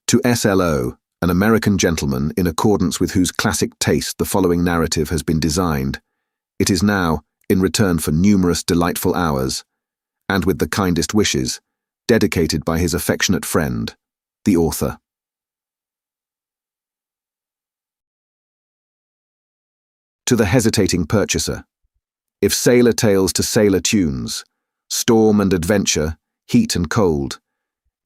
To SLO, an American gentleman in accordance with whose classic taste the following narrative has been designed, it is now, in return for numerous delightful hours, and with the kindest wishes, dedicated by his affectionate friend, the author. To the hesitating purchaser, if sailor tales to sailor tunes, storm and adventure, heat and cold,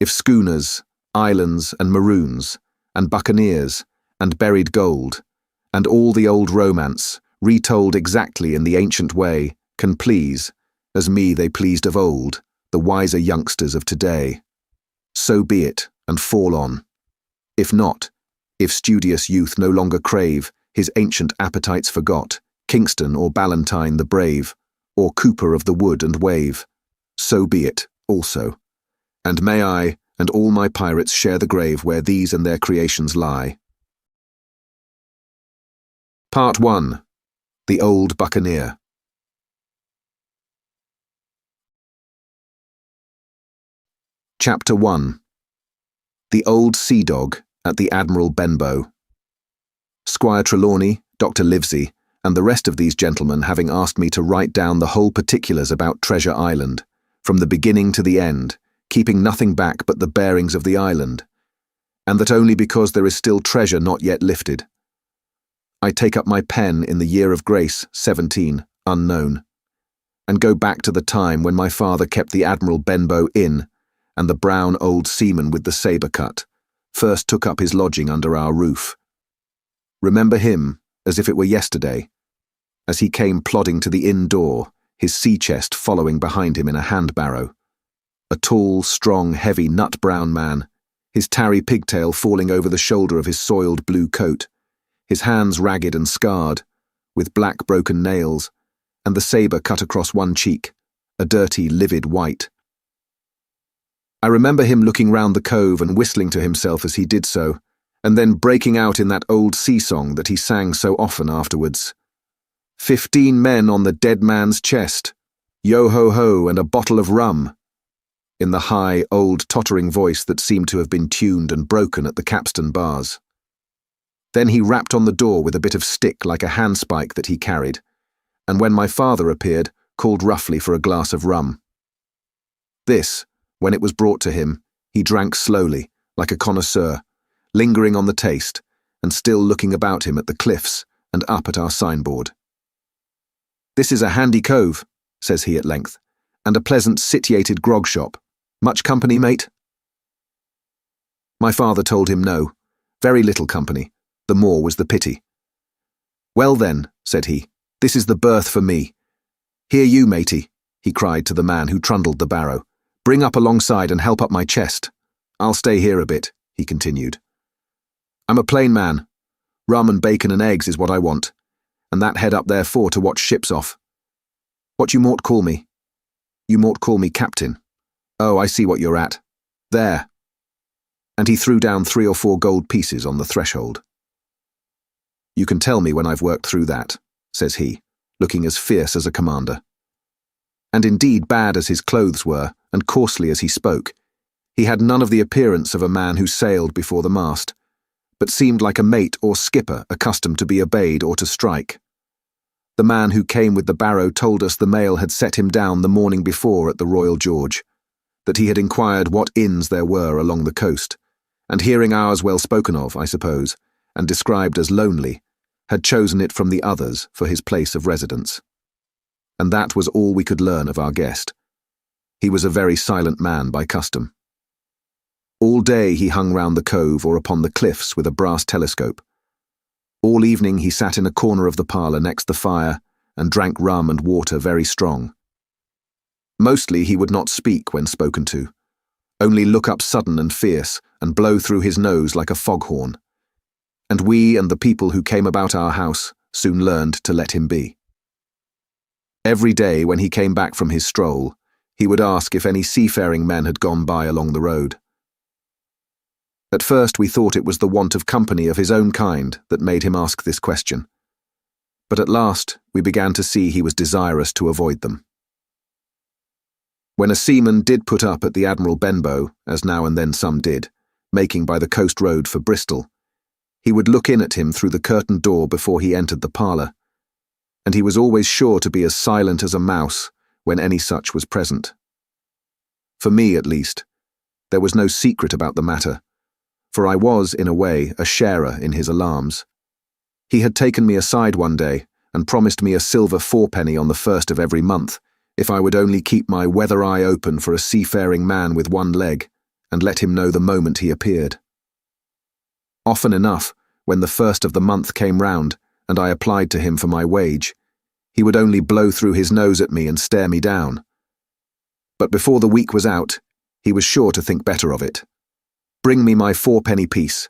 if schooners, islands and maroons, and buccaneers, and buried gold, and all the old romance, retold exactly in the ancient way, can please, as me they pleased of old, the wiser youngsters of today. So be it, and fall on. If not, if studious youth no longer crave, his ancient appetites forgot, Kingston or Ballantyne the brave, or Cooper of the wood and wave, so be it, also. And may I, and all my pirates share the grave where these and their creations lie. Part 1. The Old Buccaneer. Chapter 1. The Old Sea Dog at the Admiral Benbow. Squire Trelawney, Dr. Livesey, and the rest of these gentlemen having asked me to write down the whole particulars about Treasure Island, from the beginning to the end, keeping nothing back but the bearings of the island, and that only because there is still treasure not yet lifted. I take up my pen in the year of grace 17, unknown, and go back to the time when my father kept the Admiral Benbow Inn, and the brown old seaman with the sabre cut first took up his lodging under our roof. Remember him as if it were yesterday, as he came plodding to the inn door, his sea chest following behind him in a hand-barrow. A tall, strong, heavy, nut-brown man, his tarry pigtail falling over the shoulder of his soiled blue coat, his hands ragged and scarred, with black broken nails, and the sabre cut across one cheek, a dirty, livid white. I remember him looking round the cove and whistling to himself as he did so, and then breaking out in that old sea song that he sang so often afterwards. 15 men on the dead man's chest, yo-ho-ho and a bottle of rum, in the high, old, tottering voice that seemed to have been tuned and broken at the capstan bars. Then he rapped on the door with a bit of stick like a handspike that he carried, and when my father appeared, called roughly for a glass of rum. This, when it was brought to him, he drank slowly, like a connoisseur, lingering on the taste, and still looking about him at the cliffs and up at our signboard. "This is a handy cove," says he at length, "and a pleasant sitiated grog shop. Much company, mate?" My father told him no, very little company, the more was the pity. "Well then," said he, "this is the berth for me. Here you, matey," he cried to the man who trundled the barrow, "bring up alongside and help up my chest. I'll stay here a bit," he continued. "I'm a plain man. Rum and bacon and eggs is what I want, and that head up there for to watch ships off. What you mought call me? You mought call me captain. Oh, I see what you're at. There." And he threw down 3 or 4 gold pieces on the threshold. "You can tell me when I've worked through that," says he, looking as fierce as a commander. And indeed, bad as his clothes were, and coarsely as he spoke, he had none of the appearance of a man who sailed before the mast, but seemed like a mate or skipper accustomed to be obeyed or to strike. The man who came with the barrow told us the mail had set him down the morning before at the Royal George, that he had inquired what inns there were along the coast, and hearing ours well spoken of, I suppose, and described as lonely, had chosen it from the others for his place of residence. And that was all we could learn of our guest. He was a very silent man by custom. All day he hung round the cove or upon the cliffs with a brass telescope. All evening he sat in a corner of the parlour next the fire and drank rum and water very strong. Mostly he would not speak when spoken to, only look up sudden and fierce and blow through his nose like a foghorn. And we and the people who came about our house soon learned to let him be. Every day when he came back from his stroll, he would ask if any seafaring men had gone by along the road. At first we thought it was the want of company of his own kind that made him ask this question, but at last we began to see he was desirous to avoid them. When a seaman did put up at the Admiral Benbow, as now and then some did, making by the coast road for Bristol, he would look in at him through the curtained door before he entered the parlour, and he was always sure to be as silent as a mouse when any such was present. For me, at least, there was no secret about the matter, for I was, in a way, a sharer in his alarms. He had taken me aside one day and promised me a silver fourpenny on the 1st of every month if I would only keep my weather eye open for a seafaring man with one leg and let him know the moment he appeared. Often enough, when the 1st of the month came round and I applied to him for my wage, he would only blow through his nose at me and stare me down. But before the week was out, he was sure to think better of it, bring me my fourpenny piece,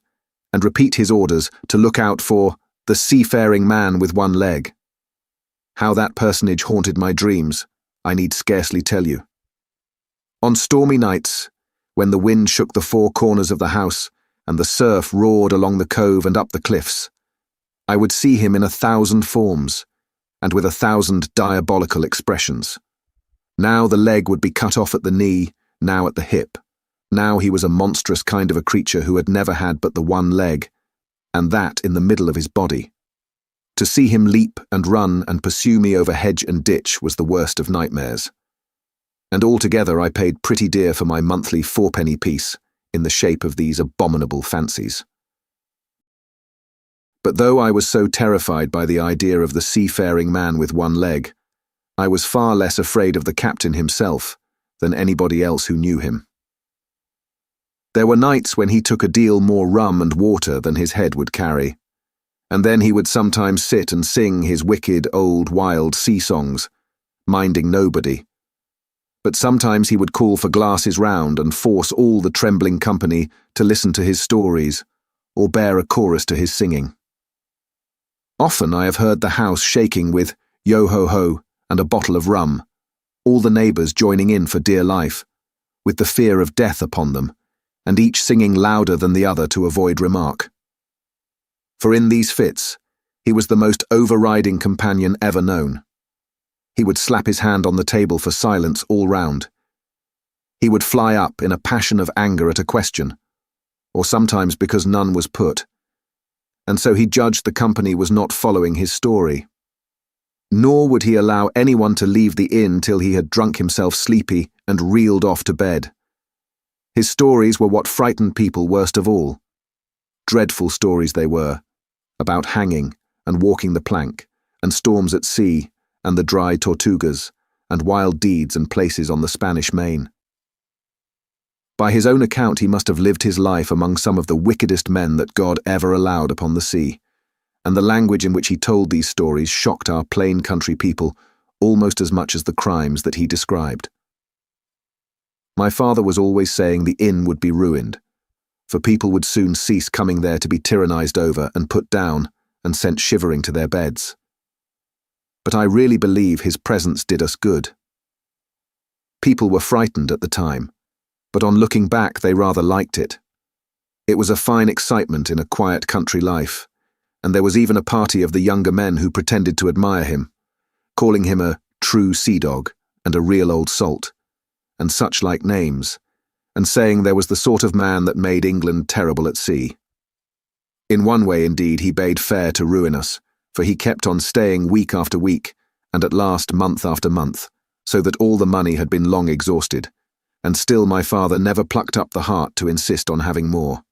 and repeat his orders to look out for the seafaring man with one leg. How that personage haunted my dreams, I need scarcely tell you. On stormy nights, when the wind shook the four corners of the house and the surf roared along the cove and up the cliffs, I would see him in 1,000 forms, and with 1,000 diabolical expressions. Now the leg would be cut off at the knee, now at the hip. Now he was a monstrous kind of a creature who had never had but the one leg, and that in the middle of his body. To see him leap and run and pursue me over hedge and ditch was the worst of nightmares. And altogether I paid pretty dear for my monthly fourpenny piece in the shape of these abominable fancies. But though I was so terrified by the idea of the seafaring man with one leg, I was far less afraid of the captain himself than anybody else who knew him. There were nights when he took a deal more rum and water than his head would carry, and then he would sometimes sit and sing his wicked, old, wild sea songs, minding nobody. But sometimes he would call for glasses round and force all the trembling company to listen to his stories, or bear a chorus to his singing. Often I have heard the house shaking with yo-ho-ho and a bottle of rum, all the neighbours joining in for dear life, with the fear of death upon them, and each singing louder than the other to avoid remark. For in these fits, he was the most overriding companion ever known. He would slap his hand on the table for silence all round. He would fly up in a passion of anger at a question, or sometimes because none was put, and so he judged the company was not following his story. Nor would he allow anyone to leave the inn till he had drunk himself sleepy and reeled off to bed. His stories were what frightened people worst of all. Dreadful stories they were, about hanging and walking the plank, and storms at sea, and the dry Tortugas, and wild deeds and places on the Spanish Main. By his own account he must have lived his life among some of the wickedest men that God ever allowed upon the sea, and the language in which he told these stories shocked our plain country people almost as much as the crimes that he described. My father was always saying the inn would be ruined, for people would soon cease coming there to be tyrannized over and put down and sent shivering to their beds. But I really believe his presence did us good. People were frightened at the time, but on looking back they rather liked it. It was a fine excitement in a quiet country life, and there was even a party of the younger men who pretended to admire him, calling him a true sea dog and a real old salt, and such like names, and saying there was the sort of man that made England terrible at sea. In one way, indeed, he bade fair to ruin us, for he kept on staying week after week, and at last month after month, so that all the money had been long exhausted, and still my father never plucked up the heart to insist on having more.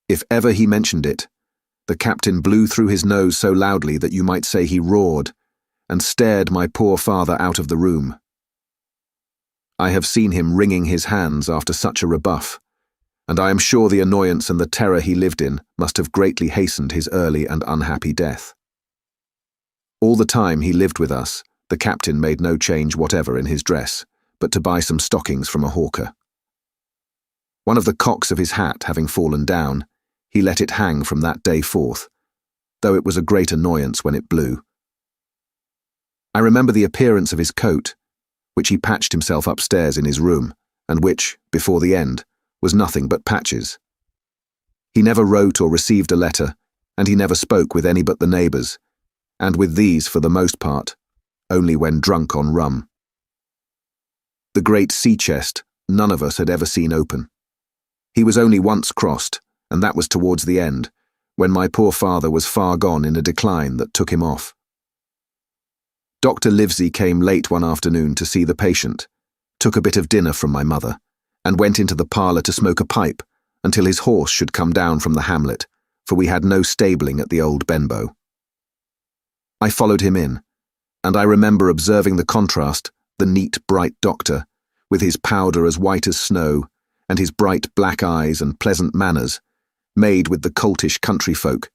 If ever he mentioned it, the captain blew through his nose so loudly that you might say he roared, and stared my poor father out of the room. I have seen him wringing his hands after such a rebuff, and I am sure the annoyance and the terror he lived in must have greatly hastened his early and unhappy death. All the time he lived with us, the captain made no change whatever in his dress, but to buy some stockings from a hawker. One of the cocks of his hat having fallen down, he let it hang from that day forth, though it was a great annoyance when it blew. I remember the appearance of his coat, which he patched himself upstairs in his room, and which, before the end, was nothing but patches. He never wrote or received a letter, and he never spoke with any but the neighbours, and with these, for the most part, only when drunk on rum. The great sea chest none of us had ever seen open. He was only once crossed, and that was towards the end, when my poor father was far gone in a decline that took him off. Dr. Livesey came late one afternoon to see the patient, took a bit of dinner from my mother, and went into the parlour to smoke a pipe until his horse should come down from the hamlet, for we had no stabling at the old Benbow. I followed him in, and I remember observing the contrast, the neat, bright doctor, with his powder as white as snow, and his bright black eyes and pleasant manners, made with the coltish country folk,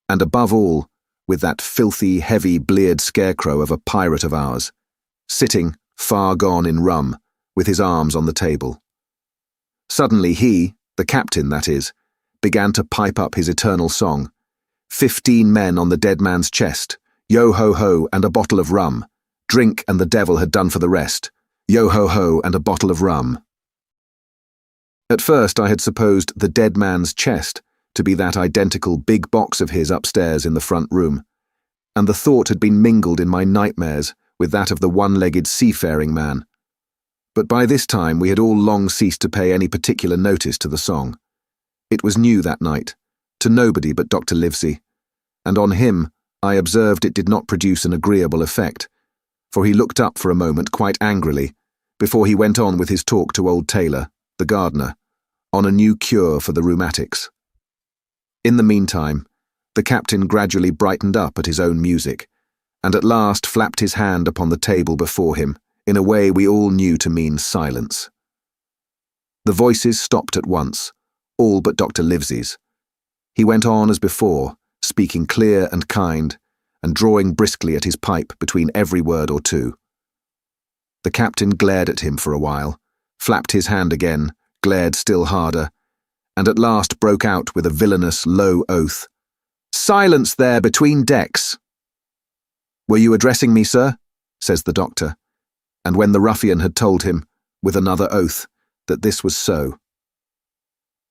and above all, with that filthy, heavy, bleared scarecrow of a pirate of ours, sitting, far gone in rum, with his arms on the table. Suddenly he, the captain that is, began to pipe up his eternal song, 15 men on the dead man's chest, yo-ho-ho and a bottle of rum, drink and the devil had done for the rest, yo-ho-ho and a bottle of rum. At first I had supposed the dead man's chest to be that identical big box of his upstairs in the front room, and the thought had been mingled in my nightmares with that of the one-legged seafaring man. But by this time we had all long ceased to pay any particular notice to the song. It was new that night, to nobody but Dr. Livesey, and on him I observed it did not produce an agreeable effect, for he looked up for a moment quite angrily, before he went on with his talk to old Taylor, the gardener, on a new cure for the rheumatics. In the meantime, the captain gradually brightened up at his own music, and at last flapped his hand upon the table before him, in a way we all knew to mean silence. The voices stopped at once, all but Dr. Livesey's. He went on as before, speaking clear and kind, and drawing briskly at his pipe between every word or two. The captain glared at him for a while, flapped his hand again, glared still harder, and at last broke out with a villainous low oath. "Silence there between decks!" "Were you addressing me, sir?" says the doctor, and when the ruffian had told him, with another oath, that this was so.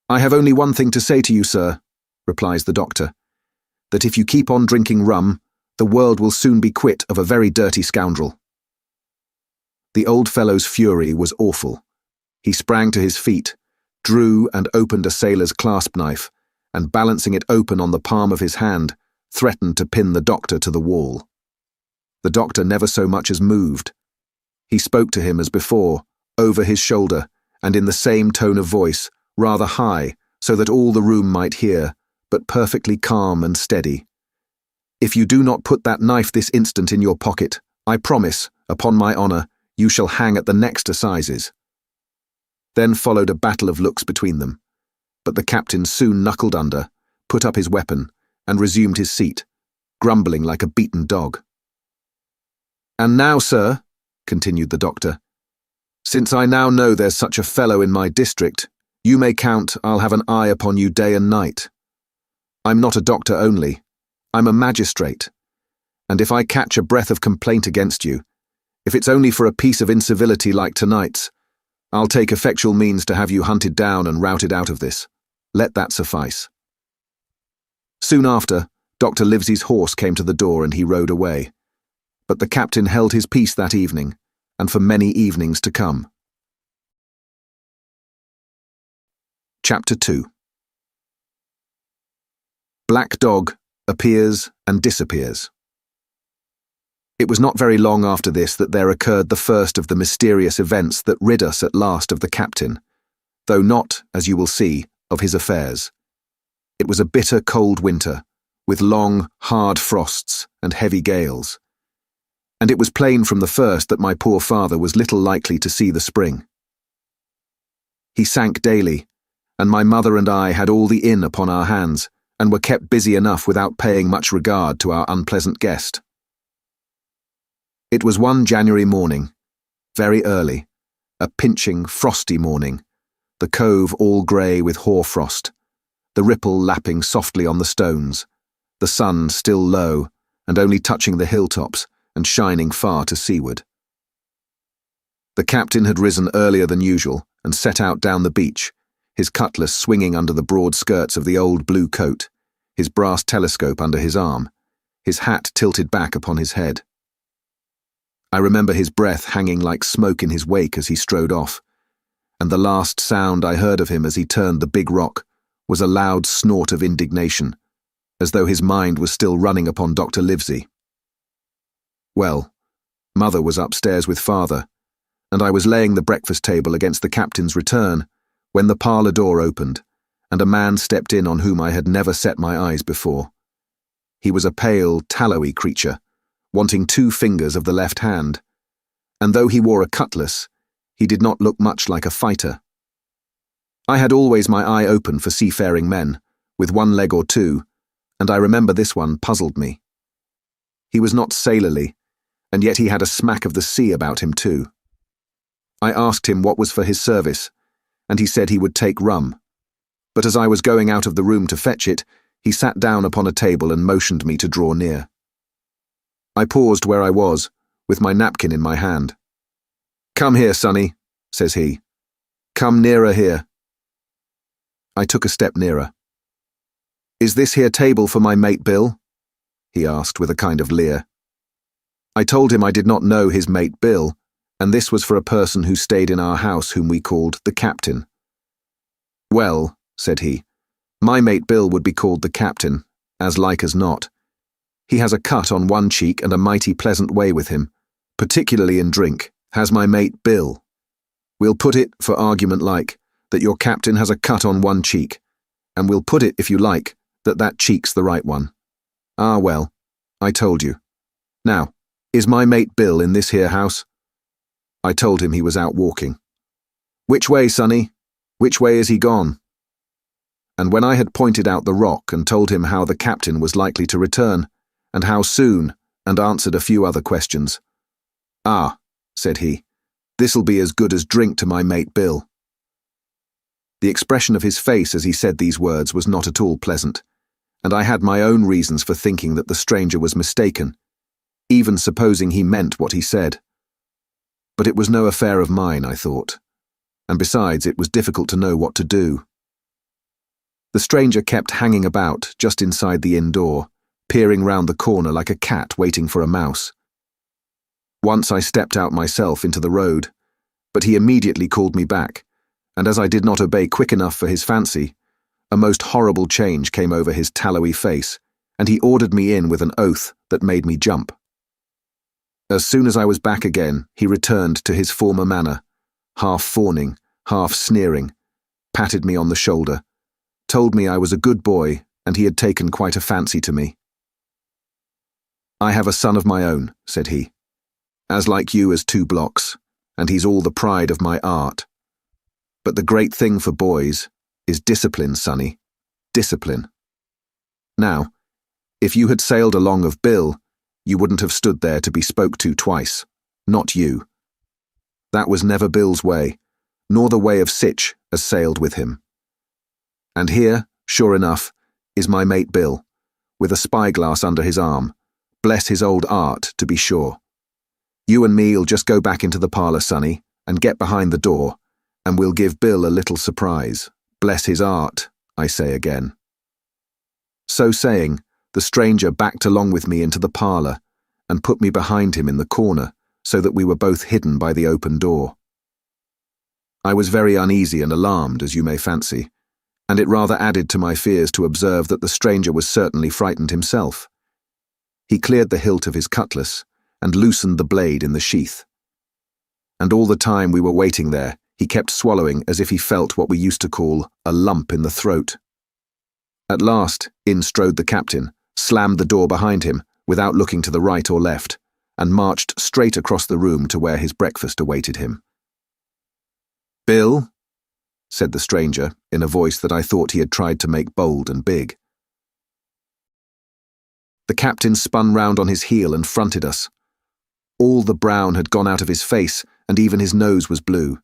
"I have only one thing to say to you, sir," replies the doctor, "that if you keep on drinking rum, the world will soon be quit of a very dirty scoundrel." The old fellow's fury was awful. He sprang to his feet, drew and opened a sailor's clasp knife, and balancing it open on the palm of his hand, threatened to pin the doctor to the wall. The doctor never so much as moved. He spoke to him as before, over his shoulder, and in the same tone of voice, rather high, so that all the room might hear, but perfectly calm and steady. "If you do not put that knife this instant in your pocket, I promise, upon my honour, you shall hang at the next assizes." Then followed a battle of looks between them, but the captain soon knuckled under, put up his weapon, and resumed his seat, grumbling like a beaten dog. "And now, sir," continued the doctor, "since I now know there's such a fellow in my district, you may count I'll have an eye upon you day and night. I'm not a doctor only, I'm a magistrate, and if I catch a breath of complaint against you, if it's only for a piece of incivility like tonight's, I'll take effectual means to have you hunted down and routed out of this. Let that suffice." Soon after, Dr. Livesey's horse came to the door and he rode away, but the captain held his peace that evening, and for many evenings to come. Chapter 2. Black Dog appears and disappears. It was not very long after this that there occurred the first of the mysterious events that rid us at last of the captain, though not, as you will see, of his affairs. It was a bitter cold winter, with long, hard frosts and heavy gales, and it was plain from the first that my poor father was little likely to see the spring. He sank daily, and my mother and I had all the inn upon our hands, and were kept busy enough without paying much regard to our unpleasant guest. It was one January morning, very early, a pinching, frosty morning, the cove all grey with hoar-frost, the ripple lapping softly on the stones, the sun still low and only touching the hilltops and shining far to seaward. The captain had risen earlier than usual and set out down the beach, his cutlass swinging under the broad skirts of the old blue coat, his brass telescope under his arm, his hat tilted back upon his head. I remember his breath hanging like smoke in his wake as he strode off, and the last sound I heard of him as he turned the big rock was a loud snort of indignation, as though his mind was still running upon Dr. Livesey. Well, Mother was upstairs with Father, and I was laying the breakfast table against the captain's return when the parlour door opened, and a man stepped in on whom I had never set my eyes before. He was a pale, tallowy creature, wanting 2 fingers of the left hand, and though he wore a cutlass, he did not look much like a fighter. I had always my eye open for seafaring men, with 1 leg or 2, and I remember this one puzzled me. He was not sailorly, and yet he had a smack of the sea about him too. I asked him what was for his service, and he said he would take rum. But as I was going out of the room to fetch it, he sat down upon a table and motioned me to draw near. I paused where I was, with my napkin in my hand. "Come here, Sonny," says he. "Come nearer here." I took a step nearer. "Is this here table for my mate Bill?" he asked with a kind of leer. I told him I did not know his mate Bill, and this was for a person who stayed in our house whom we called the captain. "Well," said he, "my mate Bill would be called the captain, as like as not. He has a cut on 1 cheek and a mighty pleasant way with him, particularly in drink, has my mate Bill. We'll put it, for argument like, that your captain has a cut on 1 cheek, and we'll put it, if you like, that that cheek's the right one. Ah, well, I told you. Now, is my mate Bill in this here house?" I told him he was out walking. "Which way, Sonny? Which way is he gone?" And when I had pointed out the rock and told him how the captain was likely to return, and how soon, and answered a few other questions, "Ah," said he, "this'll be as good as drink to my mate Bill." The expression of his face as he said these words was not at all pleasant, and I had my own reasons for thinking that the stranger was mistaken, even supposing he meant what he said. But it was no affair of mine, I thought, and besides it was difficult to know what to do. The stranger kept hanging about just inside the inn door, peering round the corner like a cat waiting for a mouse. Once I stepped out myself into the road, but he immediately called me back, and as I did not obey quick enough for his fancy, a most horrible change came over his tallowy face, and he ordered me in with an oath that made me jump. As soon as I was back again, he returned to his former manner, half fawning, half sneering, patted me on the shoulder, told me I was a good boy and he had taken quite a fancy to me. "I have a son of my own," said he, "as like you as 2 blocks, and he's all the pride of my art. But the great thing for boys is discipline, Sonny, discipline. Now, if you had sailed along of Bill, you wouldn't have stood there to be spoke to twice, not you. That was never Bill's way, nor the way of sich as sailed with him. And here, sure enough, is my mate Bill, with a spyglass under his arm, bless his old art, to be sure. You and me'll just go back into the parlour, Sonny, and get behind the door, and we'll give Bill a little surprise. Bless his art, I say again." So saying, the stranger backed along with me into the parlour and put me behind him in the corner so that we were both hidden by the open door. I was very uneasy and alarmed, as you may fancy, and it rather added to my fears to observe that the stranger was certainly frightened himself. He cleared the hilt of his cutlass and loosened the blade in the sheath. And all the time we were waiting there, he kept swallowing as if he felt what we used to call a lump in the throat. At last, in strode the captain, slammed the door behind him, without looking to the right or left, and marched straight across the room to where his breakfast awaited him. "Bill," said the stranger, in a voice that I thought he had tried to make bold and big. The captain spun round on his heel and fronted us. All the brown had gone out of his face, and even his nose was blue.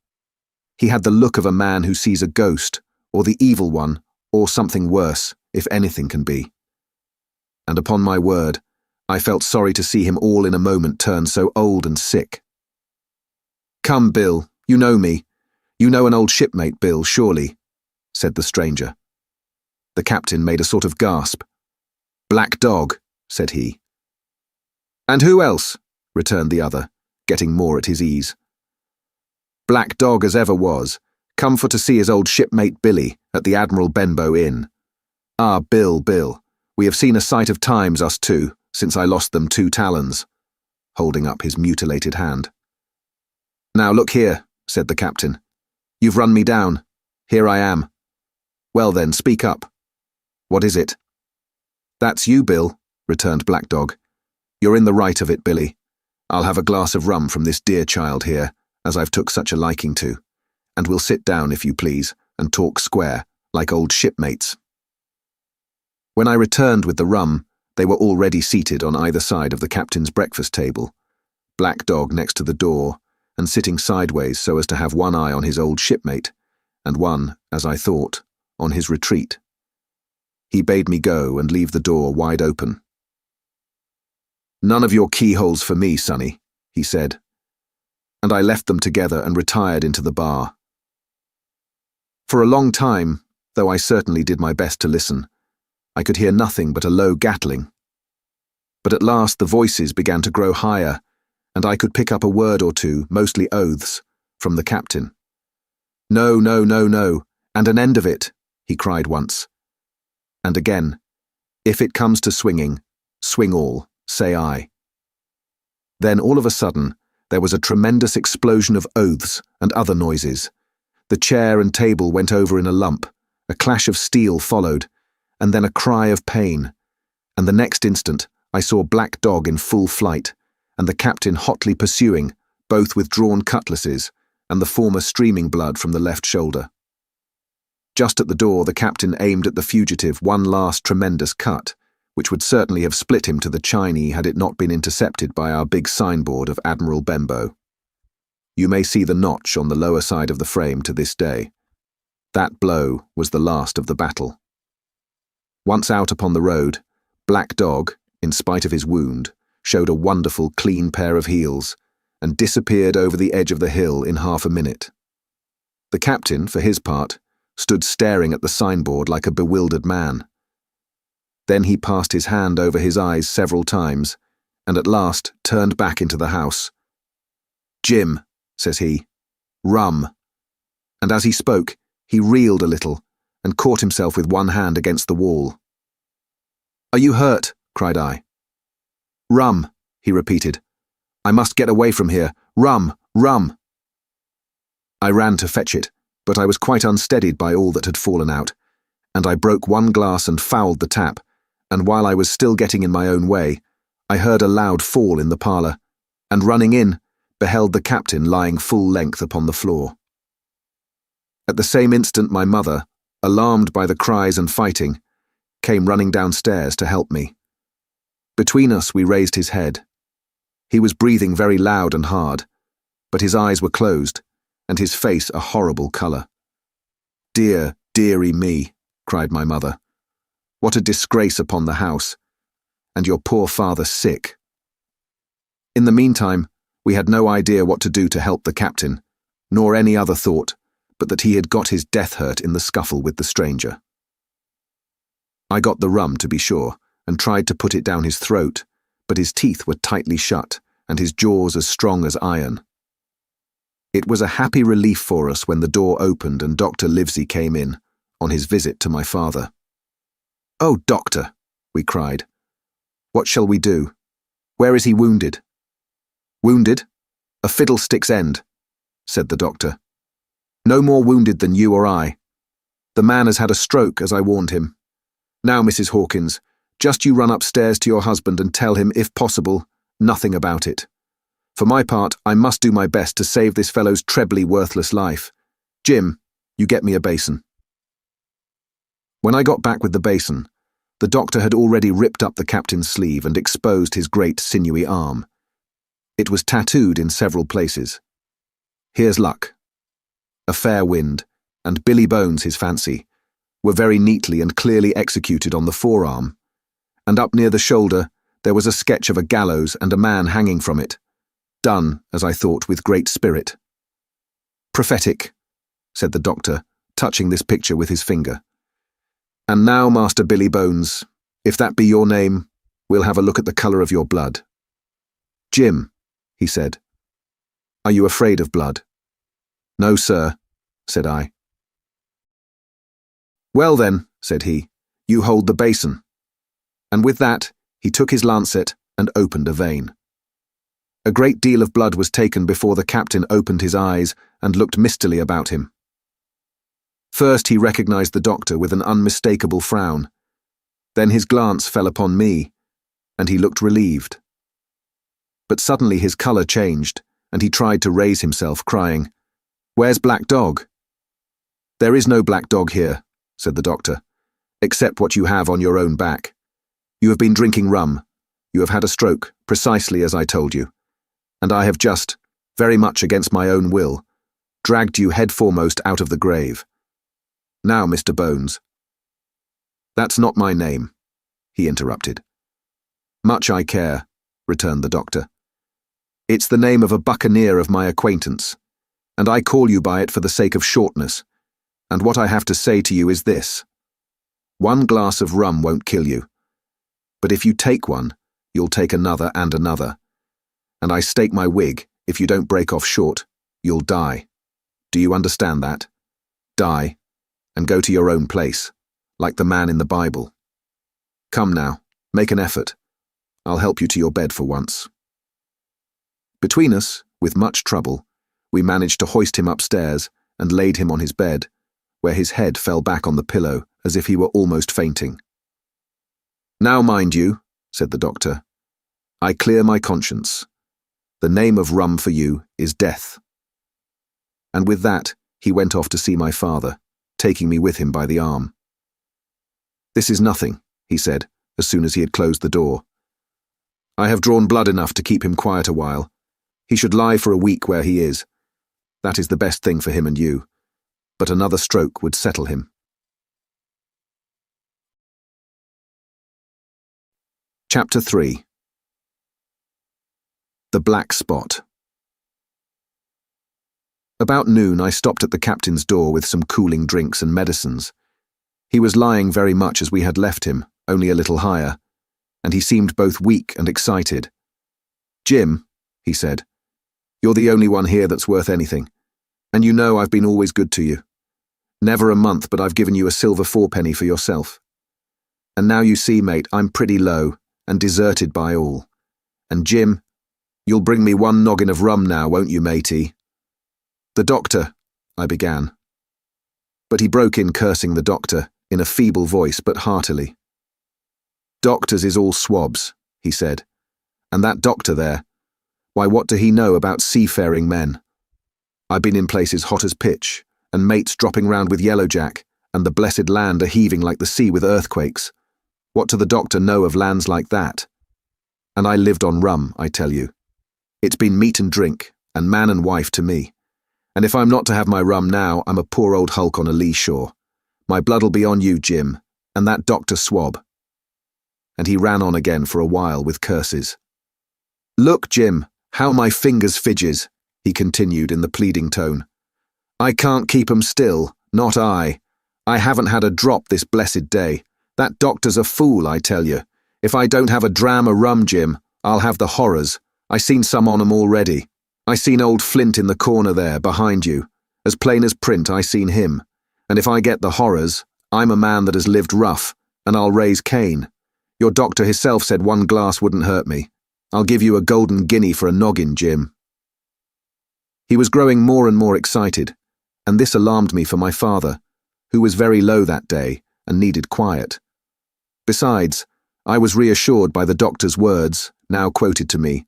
He had the look of a man who sees a ghost, or the evil one, or something worse, if anything can be. And upon my word, I felt sorry to see him all in a moment turn so old and sick. "Come, Bill, you know me. You know an old shipmate, Bill, surely," said the stranger. The captain made a sort of gasp. "Black Dog," said he. "And who else?" returned the other, getting more at his ease. "Black Dog as ever was, come for to see his old shipmate Billy at the Admiral Benbow Inn. Ah, Bill, we have seen a sight of times, us two, since I lost them 2 talons," holding up his mutilated hand. "Now look here," said the captain. "You've run me down. Here I am. Well then, speak up. What is it?" "That's you, Bill," returned Black Dog. "You're in the right of it, Billy. I'll have a glass of rum from this dear child here, as I've took such a liking to, and we'll sit down, if you please, and talk square, like old shipmates." When I returned with the rum, they were already seated on either side of the captain's breakfast table, Black Dog next to the door, and sitting sideways so as to have one eye on his old shipmate, and one, as I thought, on his retreat. He bade me go and leave the door wide open. "None of your keyholes for me, Sonny," he said, and I left them together and retired into the bar. For a long time, though I certainly did my best to listen, I could hear nothing but a low gattling. But at last the voices began to grow higher, and I could pick up a word or two, mostly oaths, from the captain. "No, no, no, no, and an end of it," he cried once. And again, "If it comes to swinging, swing all, say I." Then all of a sudden, there was a tremendous explosion of oaths and other noises. The chair and table went over in a lump, a clash of steel followed, and then a cry of pain, and the next instant I saw Black Dog in full flight, and the captain hotly pursuing, both with drawn cutlasses, and the former streaming blood from the left shoulder. Just at the door, the captain aimed at the fugitive one last tremendous cut, which would certainly have split him to the Chinee had it not been intercepted by our big signboard of Admiral Benbow. You may see the notch on the lower side of the frame to this day. That blow was the last of the battle. Once out upon the road, Black Dog, in spite of his wound, showed a wonderful clean pair of heels, and disappeared over the edge of the hill in half a minute. The captain, for his part, stood staring at the signboard like a bewildered man. Then he passed his hand over his eyes several times, and at last turned back into the house. "Jim," says he, "rum." And as he spoke, he reeled a little, and caught himself with one hand against the wall. "Are you hurt?" cried I. "Rum," he repeated. "I must get away from here. Rum, rum." I ran to fetch it, but I was quite unsteadied by all that had fallen out, and I broke one glass and fouled the tap, and while I was still getting in my own way, I heard a loud fall in the parlour, and running in, beheld the captain lying full length upon the floor. At the same instant my mother, alarmed by the cries and fighting, came running downstairs to help me. Between us we raised his head. He was breathing very loud and hard, but his eyes were closed, and his face a horrible colour. "Dear, dearie me," cried my mother. "What a disgrace upon the house, and your poor father sick." In the meantime, we had no idea what to do to help the captain, nor any other thought, but that he had got his death hurt in the scuffle with the stranger. I got the rum, to be sure, and tried to put it down his throat, but his teeth were tightly shut, and his jaws as strong as iron. It was a happy relief for us when the door opened and Dr. Livesey came in, on his visit to my father. "Oh, doctor," we cried. "What shall we do? Where is he wounded?" "Wounded? A fiddlestick's end," said the doctor. "No more wounded than you or I. The man has had a stroke, as I warned him. Now, Mrs. Hawkins, just you run upstairs to your husband and tell him, if possible, nothing about it. For my part, I must do my best to save this fellow's trebly worthless life. Jim, you get me a basin." When I got back with the basin, the doctor had already ripped up the captain's sleeve and exposed his great sinewy arm. It was tattooed in several places. Here's luck. A fair wind, and Billy Bones, his fancy, were very neatly and clearly executed on the forearm, and up near the shoulder there was a sketch of a gallows and a man hanging from it, done, as I thought, with great spirit. "Prophetic," said the doctor, touching this picture with his finger. "And now, Master Billy Bones, if that be your name, we'll have a look at the colour of your blood." "Jim," he said, "are you afraid of blood?" "No, sir. said I. Well then, said he, you hold the basin. And with that, he took his lancet and opened a vein. A great deal of blood was taken before the captain opened his eyes and looked mistily about him. First he recognized the doctor with an unmistakable frown. Then his glance fell upon me, and he looked relieved. But suddenly his color changed, and he tried to raise himself, crying, "Where's Black Dog?" "There is no black dog here," said the doctor, "except what you have on your own back. You have been drinking rum. You have had a stroke, precisely as I told you. And I have just, very much against my own will, dragged you head foremost out of the grave. Now, Mr. Bones—" "That's not my name," he interrupted. "Much I care," returned the doctor. "It's the name of a buccaneer of my acquaintance, and I call you by it for the sake of shortness, and what I have to say to you is this. One glass of rum won't kill you, but if you take one, you'll take another and another, and I stake my wig, if you don't break off short, you'll die. Do you understand that? Die, and go to your own place, like the man in the Bible. Come now, make an effort. I'll help you to your bed for once." Between us, with much trouble, we managed to hoist him upstairs and laid him on his bed, where his head fell back on the pillow as if he were almost fainting. "Now mind you," said the doctor, "I clear my conscience. The name of rum for you is death." And with that, he went off to see my father, taking me with him by the arm. "This is nothing," he said, as soon as he had closed the door. "I have drawn blood enough to keep him quiet a while. He should lie for a week where he is. That is the best thing for him and you. But another stroke would settle him." Chapter 3. The Black Spot. About noon I stopped at the captain's door with some cooling drinks and medicines. He was lying very much as we had left him, only a little higher, and he seemed both weak and excited. "Jim," he said, "you're the only one here that's worth anything, and you know I've been always good to you. Never a month but I've given you a silver fourpenny for yourself. And now you see, mate, I'm pretty low, and deserted by all. And Jim, you'll bring me one noggin of rum now, won't you, matey?" "The doctor," I began. But he broke in cursing the doctor, in a feeble voice but heartily. "Doctors is all swabs," he said. "And that doctor there, why, what do he know about seafaring men? I've been in places hot as pitch, and mates dropping round with yellowjack, and the blessed land a heaving like the sea with earthquakes. What do the doctor know of lands like that? And I lived on rum, I tell you. It's been meat and drink, and man and wife to me. And if I'm not to have my rum now, I'm a poor old hulk on a lee shore. My blood'll be on you, Jim, and that doctor swab." And he ran on again for a while with curses. "Look, Jim, how my fingers fidges," he continued in the pleading tone. "I can't keep 'em still, not I. I haven't had a drop this blessed day. That doctor's a fool, I tell you. If I don't have a dram of rum, Jim, I'll have the horrors. I seen some on 'em already. I seen old Flint in the corner there, behind you. As plain as print, I seen him. And if I get the horrors, I'm a man that has lived rough, and I'll raise Cain. Your doctor himself said one glass wouldn't hurt me. I'll give you a golden guinea for a noggin, Jim." He was growing more and more excited, and this alarmed me for my father, who was very low that day and needed quiet. Besides, I was reassured by the doctor's words, now quoted to me,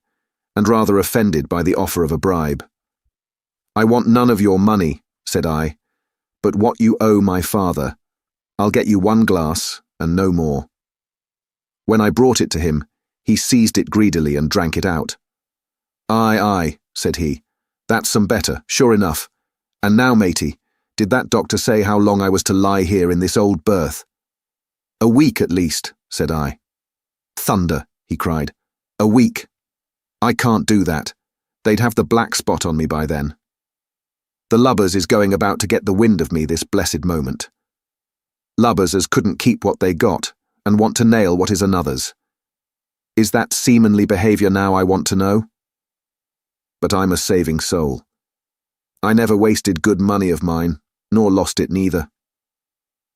and rather offended by the offer of a bribe. "I want none of your money," said I, "but what you owe my father. I'll get you one glass, and no more." When I brought it to him, he seized it greedily and drank it out. "Aye, aye," said he, "that's some better, sure enough. And now, matey, did that doctor say how long I was to lie here in this old berth?" "A week at least," said I. "Thunder," he cried. "A week. I can't do that. They'd have the black spot on me by then. The lubbers is going about to get the wind of me this blessed moment. Lubbers as couldn't keep what they got, and want to nail what is another's. Is that seamanly behaviour now, I want to know? But I'm a saving soul. I never wasted good money of mine, nor lost it neither.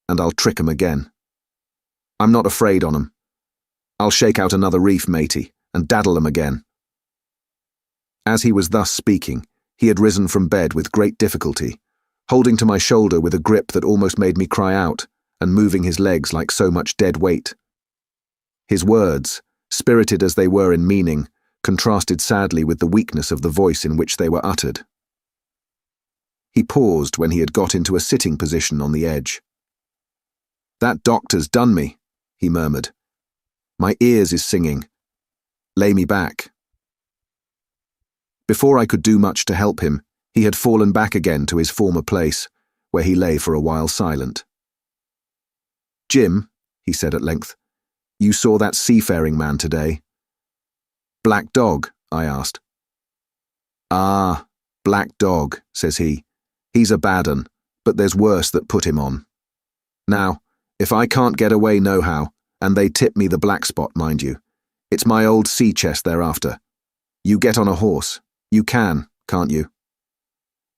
And I'll trick 'em again. I'm not afraid on 'em. I'll shake out another reef, matey, and daddle 'em again." As he was thus speaking, he had risen from bed with great difficulty, holding to my shoulder with a grip that almost made me cry out, and moving his legs like so much dead weight. His words, spirited as they were in meaning, contrasted sadly with the weakness of the voice in which they were uttered. He paused when he had got into a sitting position on the edge. "That doctor's done me," he murmured. "My ears is singing. Lay me back." Before I could do much to help him, he had fallen back again to his former place, where he lay for a while silent. "Jim," he said at length, "you saw that seafaring man today?" "Black Dog?" I asked. "Ah, Black Dog," says he. "He's a bad un, but there's worse that put him on. Now, if I can't get away nohow, and they tip me the black spot, mind you, it's my old sea chest they're after. You get on a horse. You can, can't you?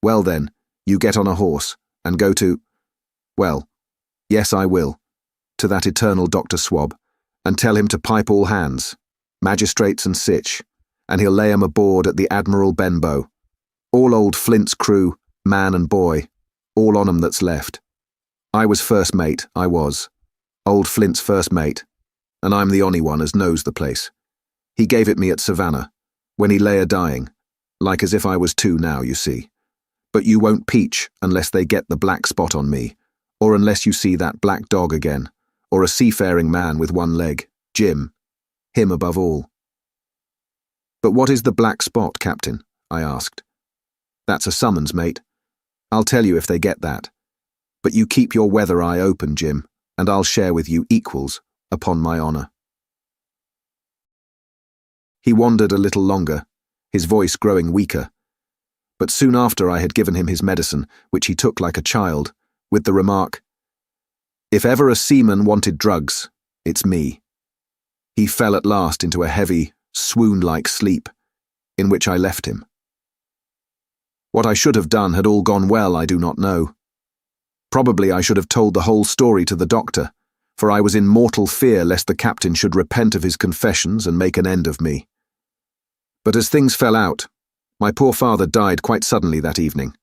Well then, you get on a horse, and go to— well, yes I will, to that eternal Dr. Swab, and tell him to pipe all hands, magistrates and sich, and he'll lay 'em aboard at the Admiral Benbow. All old Flint's crew, man and boy, all on 'em that's left. I was first mate, I was. Old Flint's first mate, and I'm the only one as knows the place. He gave it me at Savannah, when he lay a-dying, like as if I was two now, you see. But you won't peach unless they get the black spot on me, or unless you see that Black Dog again, or a seafaring man with one leg, Jim, him above all." "But what is the black spot, Captain?" I asked. "That's a summons, mate. I'll tell you if they get that. But you keep your weather eye open, Jim, and I'll share with you equals, upon my honour." He wandered a little longer, his voice growing weaker, but soon after I had given him his medicine, which he took like a child, with the remark, "If ever a seaman wanted drugs, it's me." He fell at last into a heavy, swoon-like sleep, in which I left him. What I should have done had all gone well, I do not know. Probably I should have told the whole story to the doctor, for I was in mortal fear lest the captain should repent of his confessions and make an end of me. But as things fell out, my poor father died quite suddenly that evening,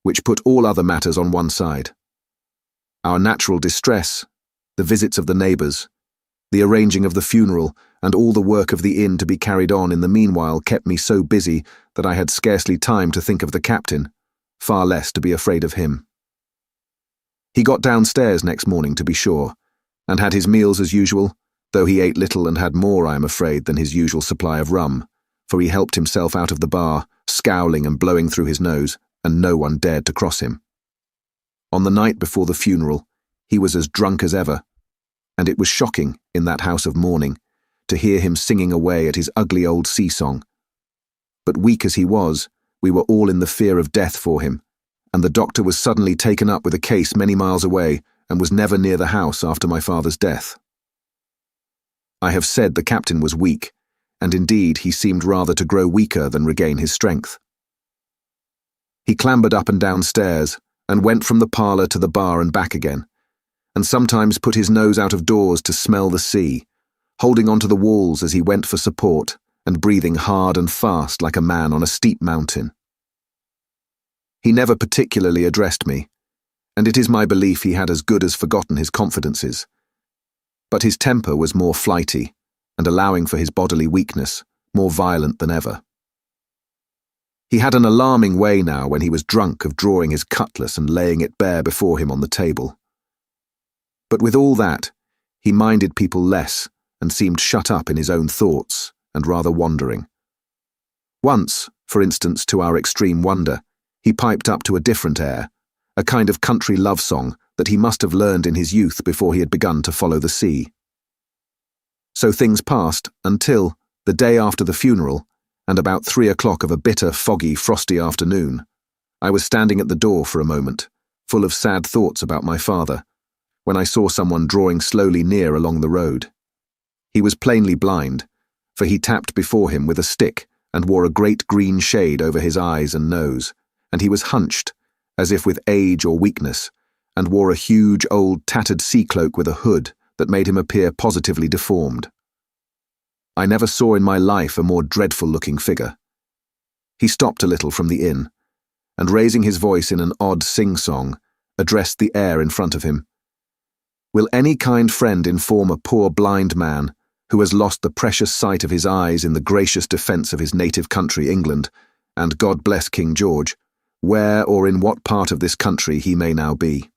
which put all other matters on one side. Our natural distress, the visits of the neighbours, the arranging of the funeral, and all the work of the inn to be carried on in the meanwhile kept me so busy that I had scarcely time to think of the captain, far less to be afraid of him. He got downstairs next morning, to be sure, and had his meals as usual, though he ate little and had more, I am afraid, than his usual supply of rum, for he helped himself out of the bar, scowling and blowing through his nose, and no one dared to cross him. On the night before the funeral, he was as drunk as ever, and it was shocking, in that house of mourning, to hear him singing away at his ugly old sea-song. But weak as he was, we were all in the fear of death for him, and the doctor was suddenly taken up with a case many miles away, and was never near the house after my father's death. I have said the captain was weak, and indeed he seemed rather to grow weaker than regain his strength. He clambered up and down stairs, and went from the parlour to the bar and back again, and sometimes put his nose out of doors to smell the sea, holding on to the walls as he went for support, and breathing hard and fast like a man on a steep mountain. He never particularly addressed me, and it is my belief he had as good as forgotten his confidences. But his temper was more flighty, and allowing for his bodily weakness, more violent than ever. He had an alarming way now when he was drunk of drawing his cutlass and laying it bare before him on the table. But with all that, he minded people less and seemed shut up in his own thoughts and rather wandering. Once, for instance, to our extreme wonder, he piped up to a different air, a kind of country love song that he must have learned in his youth before he had begun to follow the sea. So things passed until, the day after the funeral, and about 3 o'clock of a bitter, foggy, frosty afternoon, I was standing at the door for a moment, full of sad thoughts about my father, when I saw someone drawing slowly near along the road. He was plainly blind, for he tapped before him with a stick and wore a great green shade over his eyes and nose, and he was hunched, as if with age or weakness, and wore a huge old tattered sea cloak with a hood that made him appear positively deformed. I never saw in my life a more dreadful-looking figure. He stopped a little from the inn, and raising his voice in an odd sing-song, addressed the air in front of him. "Will any kind friend inform a poor blind man, who has lost the precious sight of his eyes in the gracious defence of his native country, England, and God bless King George, where or in what part of this country he may now be?"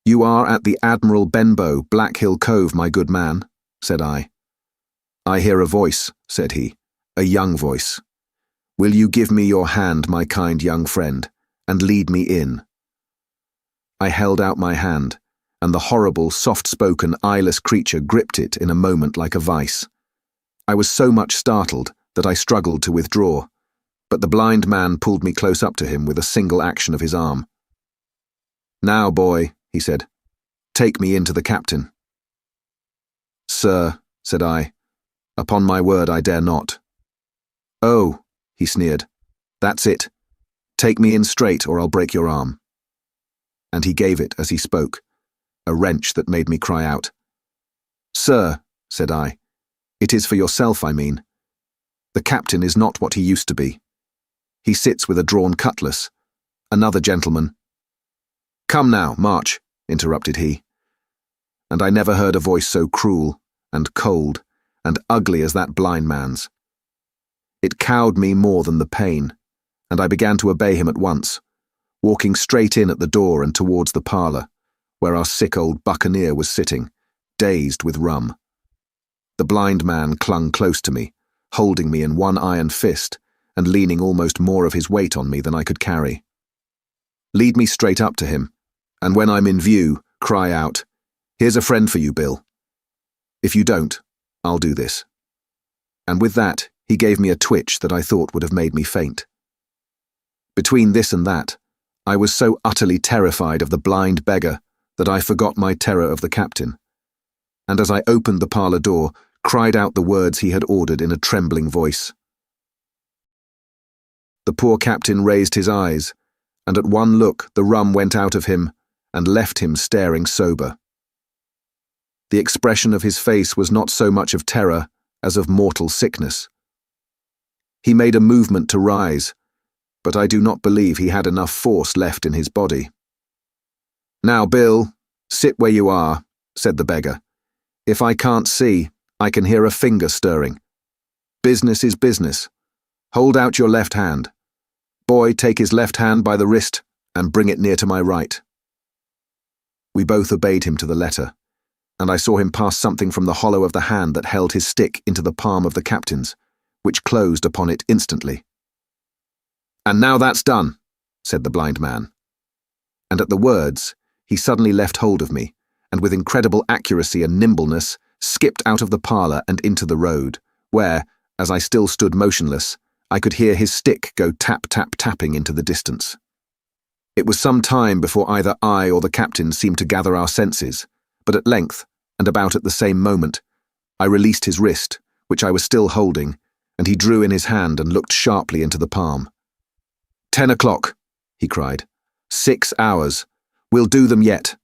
"You are at the Admiral Benbow, Black Hill Cove, my good man," said I. "I hear a voice," said he, "a young voice. Will you give me your hand, my kind young friend, and lead me in?" I held out my hand, and the horrible, soft-spoken, eyeless creature gripped it in a moment like a vice. I was so much startled that I struggled to withdraw, but the blind man pulled me close up to him with a single action of his arm. "Now, boy," he said, "take me in to the captain." "Sir," said I, "upon my word I dare not." "Oh," he sneered, "that's it. Take me in straight or I'll break your arm." And he gave it as he spoke, a wrench that made me cry out. "Sir," said I, "it is for yourself, I mean. The captain is not what he used to be. He sits with a drawn cutlass. Another gentleman—" "Come now, march," interrupted he. And I never heard a voice so cruel and cold and ugly as that blind man's. It cowed me more than the pain, and I began to obey him at once, walking straight in at the door and towards the parlour, where our sick old buccaneer was sitting, dazed with rum. The blind man clung close to me, holding me in one iron fist and leaning almost more of his weight on me than I could carry. "Lead me straight up to him, and when I'm in view, cry out, 'Here's a friend for you, Bill.' If you don't, I'll do this." And with that, he gave me a twitch that I thought would have made me faint. Between this and that, I was so utterly terrified of the blind beggar that I forgot my terror of the captain, and as I opened the parlour door, cried out the words he had ordered in a trembling voice. The poor captain raised his eyes, and at one look the rum went out of him and left him staring sober. The expression of his face was not so much of terror as of mortal sickness. He made a movement to rise, but I do not believe he had enough force left in his body. "Now, Bill, sit where you are," said the beggar. "If I can't see, I can hear a finger stirring. Business is business. Hold out your left hand. Boy, take his left hand by the wrist and bring it near to my right." We both obeyed him to the letter, and I saw him pass something from the hollow of the hand that held his stick into the palm of the captain's, which closed upon it instantly. "And now that's done," said the blind man. And at the words, he suddenly left hold of me, and with incredible accuracy and nimbleness, skipped out of the parlour and into the road, where, as I still stood motionless, I could hear his stick go tap-tap-tapping into the distance. It was some time before either I or the captain seemed to gather our senses, but at length, and about at the same moment, I released his wrist, which I was still holding, and he drew in his hand and looked sharply into the palm. 10 o'clock, he cried. 6 hours. We'll do them yet.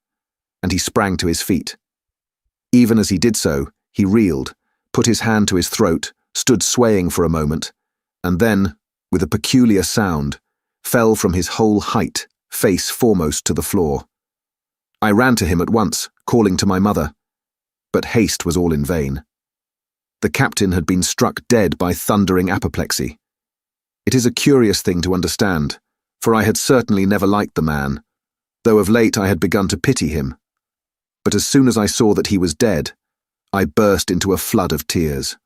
And he sprang to his feet. Even as he did so, he reeled, put his hand to his throat, stood swaying for a moment, and then, with a peculiar sound, fell from his whole height, face foremost to the floor. I ran to him at once, calling to my mother, but haste was all in vain. The captain had been struck dead by thundering apoplexy. It is a curious thing to understand, for I had certainly never liked the man, though of late I had begun to pity him. But as soon as I saw that he was dead, I burst into a flood of tears.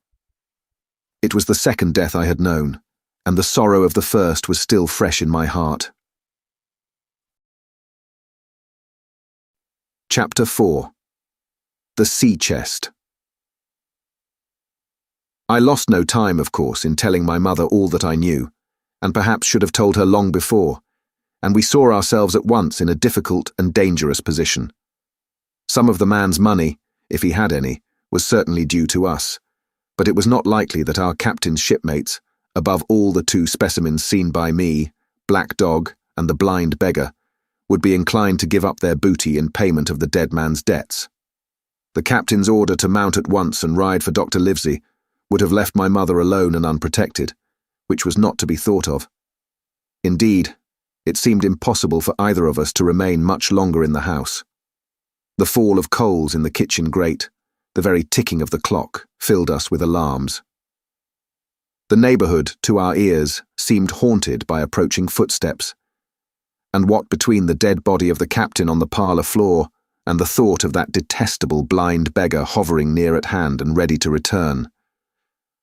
It was the second death I had known, and the sorrow of the first was still fresh in my heart. Chapter 4. The Sea Chest. I lost no time, of course, in telling my mother all that I knew, and perhaps should have told her long before, and we saw ourselves at once in a difficult and dangerous position. Some of the man's money, if he had any, was certainly due to us, but it was not likely that our captain's shipmates, above all the 2 specimens seen by me, Black Dog and the blind beggar, would be inclined to give up their booty in payment of the dead man's debts. The captain's order to mount at once and ride for Dr. Livesey would have left my mother alone and unprotected, which was not to be thought of. Indeed, it seemed impossible for either of us to remain much longer in the house. The fall of coals in the kitchen grate, the very ticking of the clock, filled us with alarms. The neighbourhood, to our ears, seemed haunted by approaching footsteps, and what between the dead body of the captain on the parlour floor and the thought of that detestable blind beggar hovering near at hand and ready to return,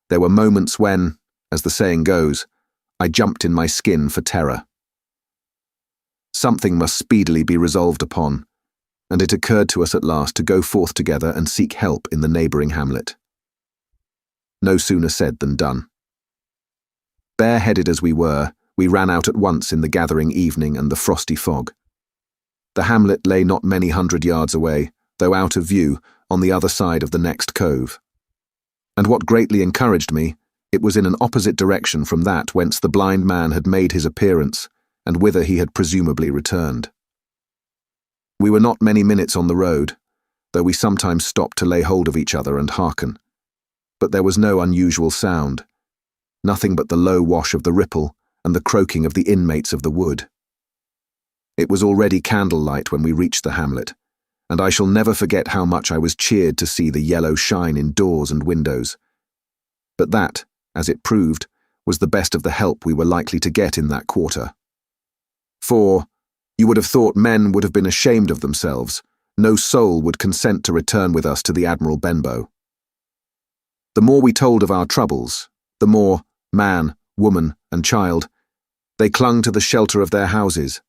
there were moments when, as the saying goes, I jumped in my skin for terror. Something must speedily be resolved upon, and it occurred to us at last to go forth together and seek help in the neighbouring hamlet. No sooner said than done. Bareheaded as we were, we ran out at once in the gathering evening and the frosty fog. The hamlet lay not many 100 yards away, though out of view, on the other side of the next cove. And what greatly encouraged me, it was in an opposite direction from that whence the blind man had made his appearance, and whither he had presumably returned. We were not many minutes on the road, though we sometimes stopped to lay hold of each other and hearken. But there was no unusual sound, nothing but the low wash of the ripple and the croaking of the inmates of the wood. It was already candlelight when we reached the hamlet, and I shall never forget how much I was cheered to see the yellow shine in doors and windows. But that, as it proved, was the best of the help we were likely to get in that quarter. For, you would have thought men would have been ashamed of themselves, no soul would consent to return with us to the Admiral Benbow. The more we told of our troubles, the more, man, woman, and child, they clung to the shelter of their houses.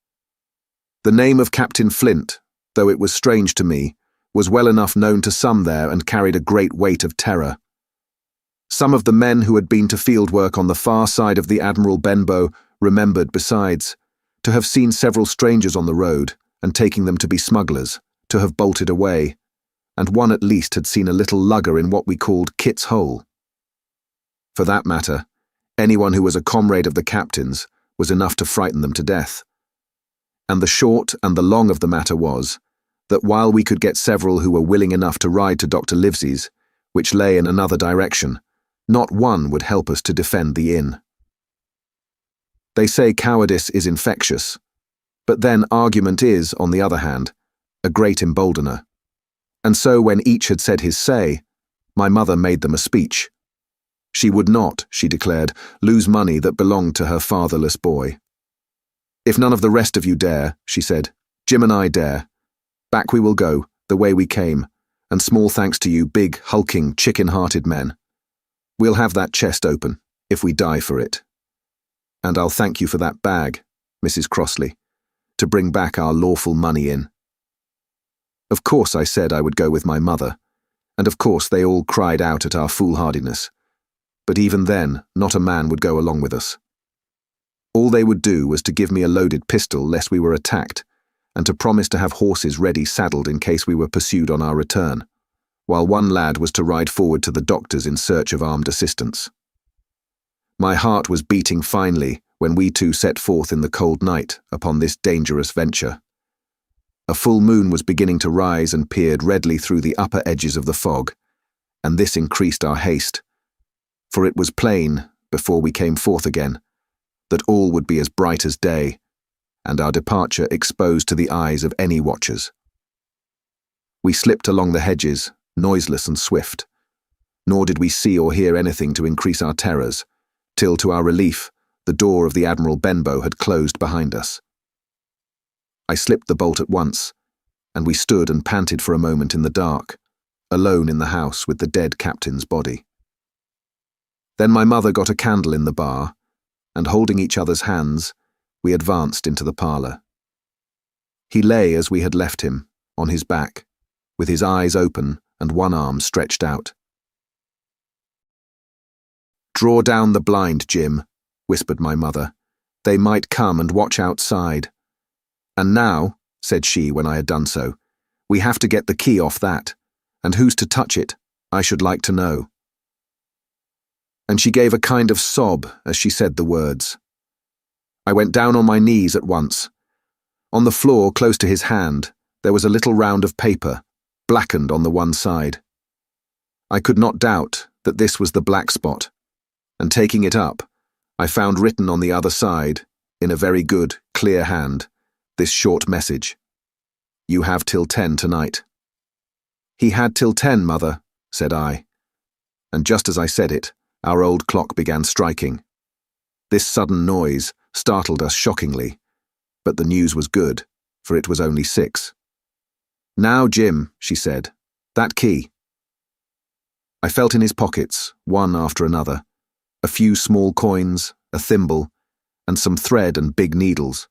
The name of Captain Flint, though it was strange to me, was well enough known to some there and carried a great weight of terror. Some of the men who had been to field work on the far side of the Admiral Benbow remembered, besides, to have seen several strangers on the road, and taking them to be smugglers, to have bolted away, and one at least had seen a little lugger in what we called Kit's Hole. For that matter, anyone who was a comrade of the captain's was enough to frighten them to death. And the short and the long of the matter was, that while we could get several who were willing enough to ride to Dr. Livesey's, which lay in another direction, not one would help us to defend the inn. They say cowardice is infectious, but then argument is, on the other hand, a great emboldener. And so when each had said his say, my mother made them a speech. She would not, she declared, lose money that belonged to her fatherless boy. If none of the rest of you dare, she said, Jim and I dare. Back we will go, the way we came, and small thanks to you big, hulking, chicken-hearted men. We'll have that chest open, if we die for it. And I'll thank you for that bag, Mrs. Crossley, to bring back our lawful money in. Of course I said I would go with my mother, and of course they all cried out at our foolhardiness. But even then, not a man would go along with us. All they would do was to give me a loaded pistol lest we were attacked, and to promise to have horses ready saddled in case we were pursued on our return, while one lad was to ride forward to the doctors in search of armed assistance. My heart was beating finely when we two set forth in the cold night upon this dangerous venture. A full moon was beginning to rise and peered redly through the upper edges of the fog, and this increased our haste. For it was plain, before we came forth again, that all would be as bright as day, and our departure exposed to the eyes of any watchers. We slipped along the hedges, noiseless and swift, nor did we see or hear anything to increase our terrors, till to our relief, the door of the Admiral Benbow had closed behind us. I slipped the bolt at once, and we stood and panted for a moment in the dark, alone in the house with the dead captain's body. Then my mother got a candle in the bar, and holding each other's hands, we advanced into the parlour. He lay as we had left him, on his back, with his eyes open and one arm stretched out. "Draw down the blind, Jim," whispered my mother. "They might come and watch outside. And now," said she when I had done so, "we have to get the key off that, and who's to touch it, I should like to know." And she gave a kind of sob as she said the words. I went down on my knees at once. On the floor, close to his hand, there was a little round of paper, blackened on the one side. I could not doubt that this was the black spot, and taking it up, I found written on the other side, in a very good, clear hand, this short message. You have till 10 tonight. He had till 10, Mother, said I. And just as I said it, our old clock began striking. This sudden noise startled us shockingly, but the news was good, for it was only 6. Now, Jim, she said, that key. I felt in his pockets, one after another, a few small coins, a thimble, and some thread and big needles,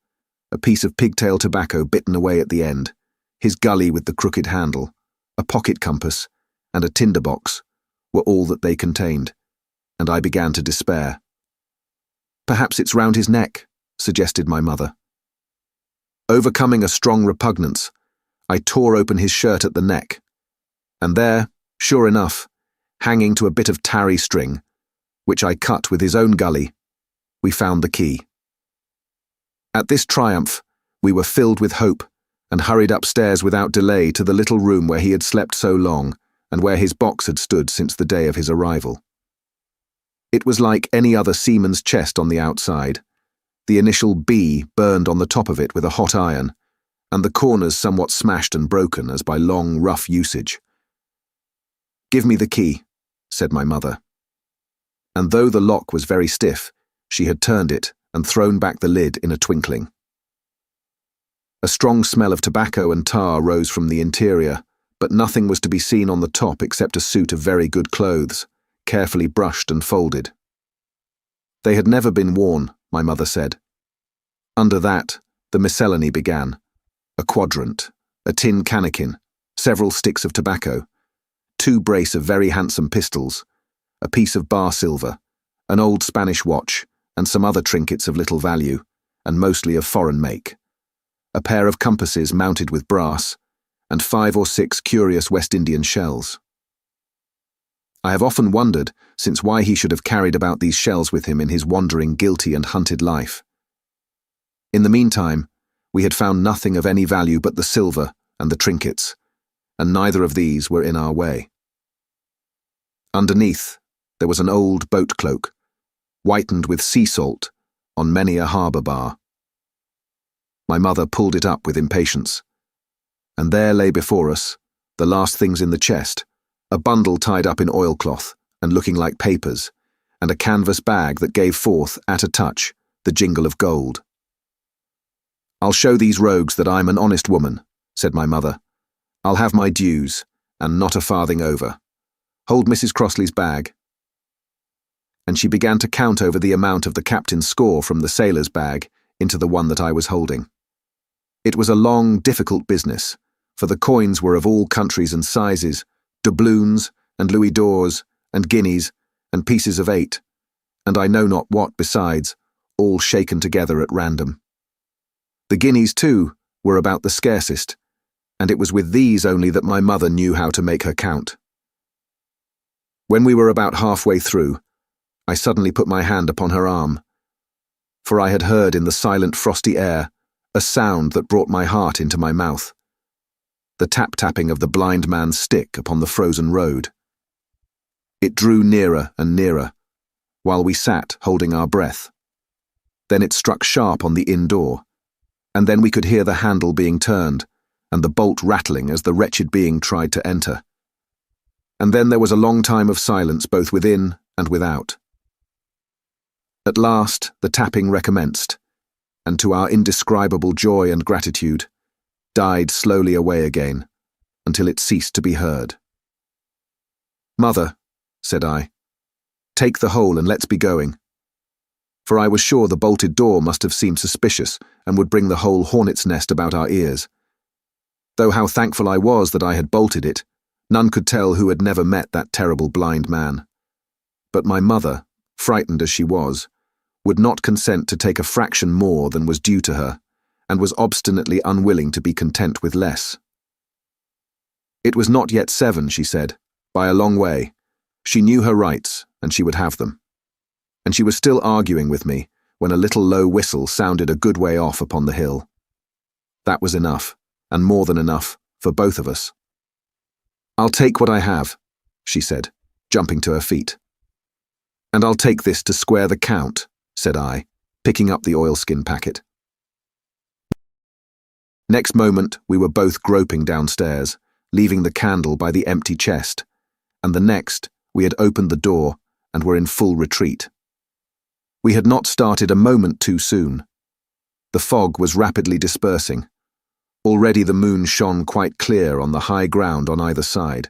a piece of pigtail tobacco bitten away at the end, his gully with the crooked handle, a pocket compass, and a tinderbox, were all that they contained, and I began to despair. Perhaps it's round his neck, suggested my mother. Overcoming a strong repugnance, I tore open his shirt at the neck, and there, sure enough, hanging to a bit of tarry string, which I cut with his own gully, we found the key. At this triumph, we were filled with hope and hurried upstairs without delay to the little room where he had slept so long and where his box had stood since the day of his arrival. It was like any other seaman's chest on the outside, the initial B burned on the top of it with a hot iron, and the corners somewhat smashed and broken as by long, rough usage. Give me the key, said my mother. And though the lock was very stiff, she had turned it and thrown back the lid in a twinkling. A strong smell of tobacco and tar rose from the interior, but nothing was to be seen on the top except a suit of very good clothes, carefully brushed and folded. They had never been worn, my mother said. Under that, the miscellany began. A quadrant, a tin cannikin, several sticks of tobacco, 2 brace of very handsome pistols, a piece of bar silver, an old Spanish watch, and some other trinkets of little value, and mostly of foreign make, a pair of compasses mounted with brass, and 5 or 6 curious West Indian shells. I have often wondered since why he should have carried about these shells with him in his wandering, guilty and hunted life. In the meantime, we had found nothing of any value but the silver and the trinkets, and neither of these were in our way. Underneath, there was an old boat cloak, whitened with sea salt, on many a harbour bar. My mother pulled it up with impatience, and there lay before us, the last things in the chest, a bundle tied up in oilcloth and looking like papers, and a canvas bag that gave forth, at a touch, the jingle of gold. I'll show these rogues that I'm an honest woman, said my mother. I'll have my dues, and not a farthing over. Hold Mrs. Crossley's bag. And she began to count over the amount of the captain's score from the sailor's bag into the one that I was holding. It was a long, difficult business, for the coins were of all countries and sizes, doubloons and louis d'ors and guineas and pieces of 8, and I know not what besides, all shaken together at random. The guineas, too, were about the scarcest, and it was with these only that my mother knew how to make her count. When we were about halfway through, I suddenly put my hand upon her arm, for I had heard in the silent frosty air a sound that brought my heart into my mouth, the tap-tapping of the blind man's stick upon the frozen road. It drew nearer and nearer, while we sat holding our breath. Then it struck sharp on the inn door, and then we could hear the handle being turned, and the bolt rattling as the wretched being tried to enter. And then there was a long time of silence both within and without. At last the tapping recommenced, and to our indescribable joy and gratitude, died slowly away again, until it ceased to be heard. "Mother," said I, "take the whole and let's be going." For I was sure the bolted door must have seemed suspicious and would bring the whole hornet's nest about our ears. Though how thankful I was that I had bolted it, none could tell who had never met that terrible blind man. But my mother, frightened as she was, would not consent to take a fraction more than was due to her, and was obstinately unwilling to be content with less. It was not yet 7, she said, by a long way. She knew her rights, and she would have them. And she was still arguing with me, when a little low whistle sounded a good way off upon the hill. That was enough, and more than enough, for both of us. "I'll take what I have," she said, jumping to her feet. "And I'll take this to square the count," said I, picking up the oilskin packet. Next moment, we were both groping downstairs, leaving the candle by the empty chest, and the next, we had opened the door and were in full retreat. We had not started a moment too soon. The fog was rapidly dispersing. Already the moon shone quite clear on the high ground on either side,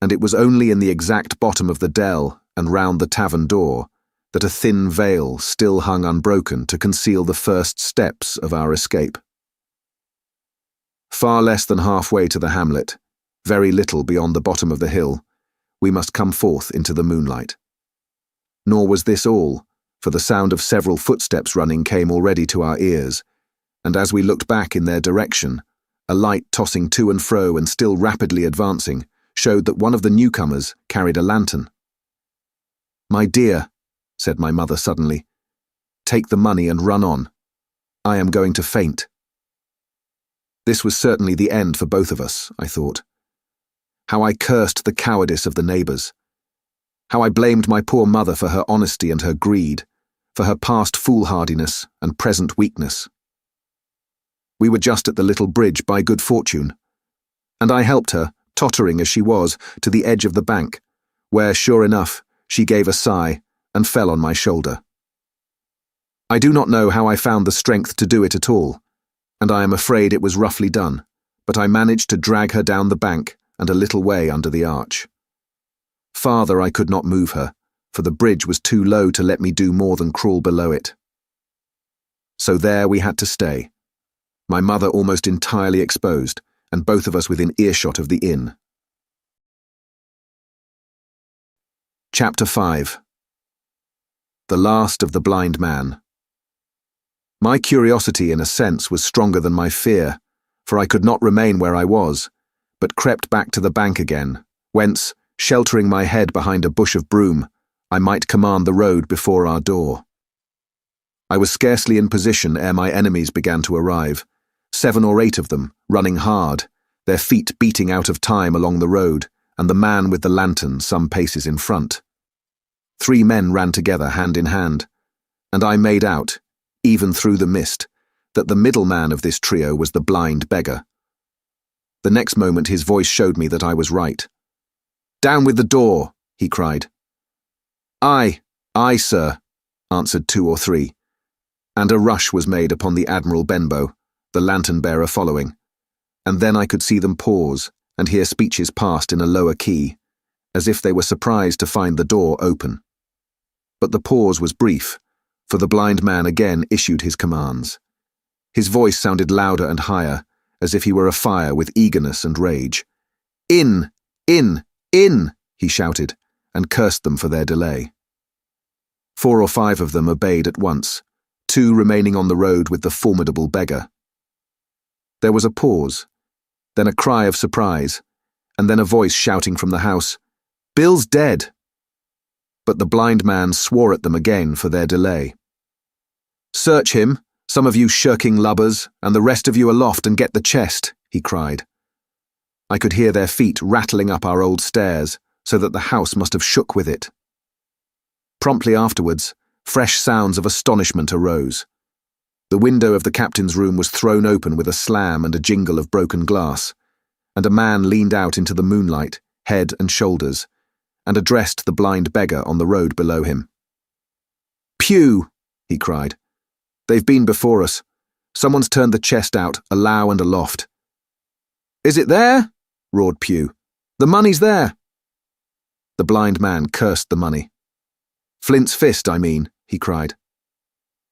and it was only in the exact bottom of the dell and round the tavern door that a thin veil still hung unbroken to conceal the first steps of our escape. Far less than halfway to the hamlet, very little beyond the bottom of the hill, we must come forth into the moonlight. Nor was this all, for the sound of several footsteps running came already to our ears, and as we looked back in their direction, a light tossing to and fro and still rapidly advancing showed that one of the newcomers carried a lantern. "My dear," said my mother suddenly, "take the money and run on. I am going to faint." This was certainly the end for both of us, I thought. How I cursed the cowardice of the neighbours. How I blamed my poor mother for her honesty and her greed, for her past foolhardiness and present weakness. We were just at the little bridge by good fortune, and I helped her, tottering as she was, to the edge of the bank, where, sure enough, she gave a sigh and fell on my shoulder. I do not know how I found the strength to do it at all, and I am afraid it was roughly done, but I managed to drag her down the bank and a little way under the arch. Farther I could not move her, for the bridge was too low to let me do more than crawl below it. So there we had to stay, my mother almost entirely exposed, and both of us within earshot of the inn. Chapter 5. The Last of the Blind Man. My curiosity, in a sense, was stronger than my fear, for I could not remain where I was, but crept back to the bank again, whence, sheltering my head behind a bush of broom, I might command the road before our door. I was scarcely in position ere my enemies began to arrive, 7 or 8 of them, running hard, their feet beating out of time along the road, and the man with the lantern some paces in front. 3 men ran together hand in hand, and I made out, even through the mist, that the middleman of this trio was the blind beggar. The next moment his voice showed me that I was right. "Down with the door," he cried. Aye, sir," answered 2 or 3, and a rush was made upon the Admiral Benbow, the lantern-bearer following, and then I could see them pause and hear speeches passed in a lower key, as if they were surprised to find the door open. But the pause was brief, for the blind man again issued his commands. His voice sounded louder and higher, as if he were afire with eagerness and rage. "In, in, in," he shouted, and cursed them for their delay. 4 or 5 of them obeyed at once, 2 remaining on the road with the formidable beggar. There was a pause, then a cry of surprise, and then a voice shouting from the house, "Bill's dead!" But the blind man swore at them again for their delay. "Search him, some of you shirking lubbers, and the rest of you aloft and get the chest," he cried. I could hear their feet rattling up our old stairs, so that the house must have shook with it. Promptly afterwards, fresh sounds of astonishment arose. The window of the captain's room was thrown open with a slam and a jingle of broken glass, and a man leaned out into the moonlight, head and shoulders, and addressed the blind beggar on the road below him. "Pew!" he cried. "They've been before us. Someone's turned the chest out, alow and aloft." "Is it there?" roared Pew. "The money's there." The blind man cursed the money. "Flint's fist, I mean," he cried.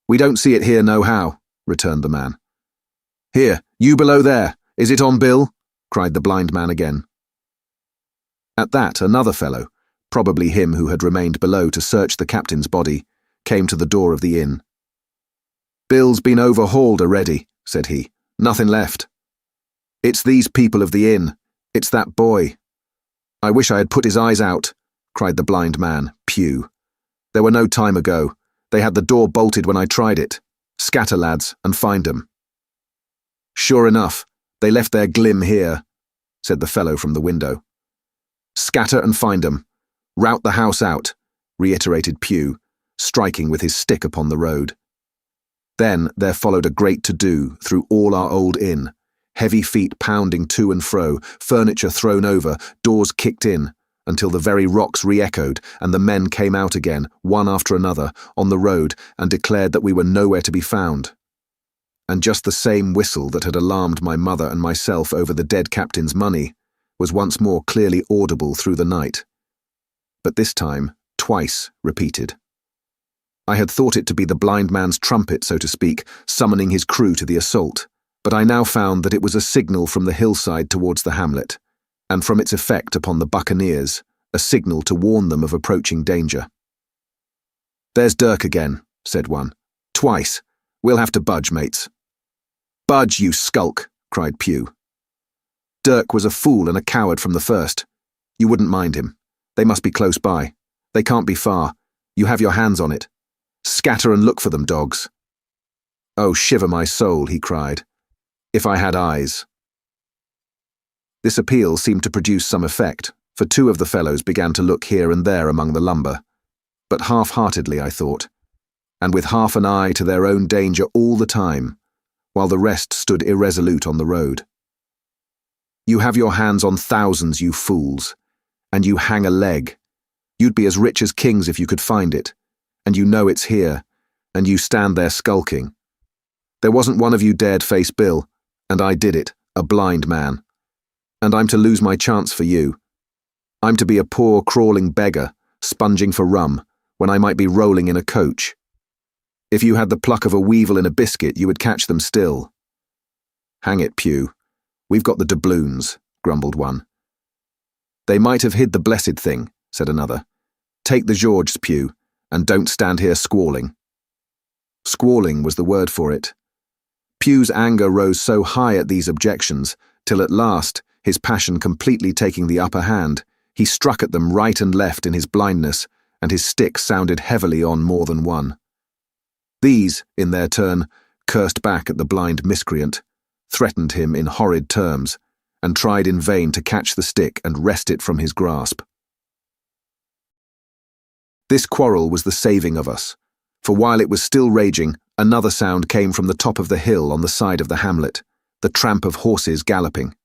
"We don't see it here nohow," returned the man. "Here, you below there, is it on Bill?" cried the blind man again. At that, another fellow, probably him who had remained below to search the captain's body, came to the door of the inn. "Bill's been overhauled already," said he. "Nothing left. It's these people of the inn. It's that boy. I wish I had put his eyes out," cried the blind man, Pew. "There were no time ago. They had the door bolted when I tried it. Scatter, lads, and find 'em." "Sure enough, they left their glim here," said the fellow from the window. "Scatter and find 'em. Rout the house out," reiterated Pugh, striking with his stick upon the road. Then there followed a great to-do through all our old inn, heavy feet pounding to and fro, furniture thrown over, doors kicked in, until the very rocks re-echoed and the men came out again, one after another, on the road and declared that we were nowhere to be found. And just the same whistle that had alarmed my mother and myself over the dead captain's money was once more clearly audible through the night. But this time, twice repeated. I had thought it to be the blind man's trumpet, so to speak, summoning his crew to the assault, but I now found that it was a signal from the hillside towards the hamlet, and from its effect upon the buccaneers, a signal to warn them of approaching danger. "There's Dirk again," said one. "Twice. We'll have to budge, mates." "Budge, you skulk," cried Pugh. "Dirk was a fool and a coward from the first. You wouldn't mind him. They must be close by. They can't be far. You have your hands on it. Scatter and look for them, dogs." "Oh, shiver my soul," he cried. "If I had eyes." This appeal seemed to produce some effect, for two of the fellows began to look here and there among the lumber, but half-heartedly, I thought, and with half an eye to their own danger all the time, while the rest stood irresolute on the road. "You have your hands on thousands, you fools, and you hang a leg. You'd be as rich as kings if you could find it, and you know it's here, and you stand there skulking. There wasn't one of you dared face Bill, and I did it, a blind man. And I'm to lose my chance for you. I'm to be a poor, crawling beggar, sponging for rum, when I might be rolling in a coach. If you had the pluck of a weevil in a biscuit, you would catch them still." "Hang it, Pugh. We've got the doubloons," grumbled one. "They might have hid the blessed thing," said another. "Take the Georges, Pugh, and don't stand here squalling." Squalling was the word for it. Pugh's anger rose so high at these objections, till at last, his passion completely taking the upper hand, he struck at them right and left in his blindness, and his stick sounded heavily on more than one. These, in their turn, cursed back at the blind miscreant, threatened him in horrid terms, and tried in vain to catch the stick and wrest it from his grasp. This quarrel was the saving of us, for while it was still raging, another sound came from the top of the hill on the side of the hamlet, the tramp of horses galloping.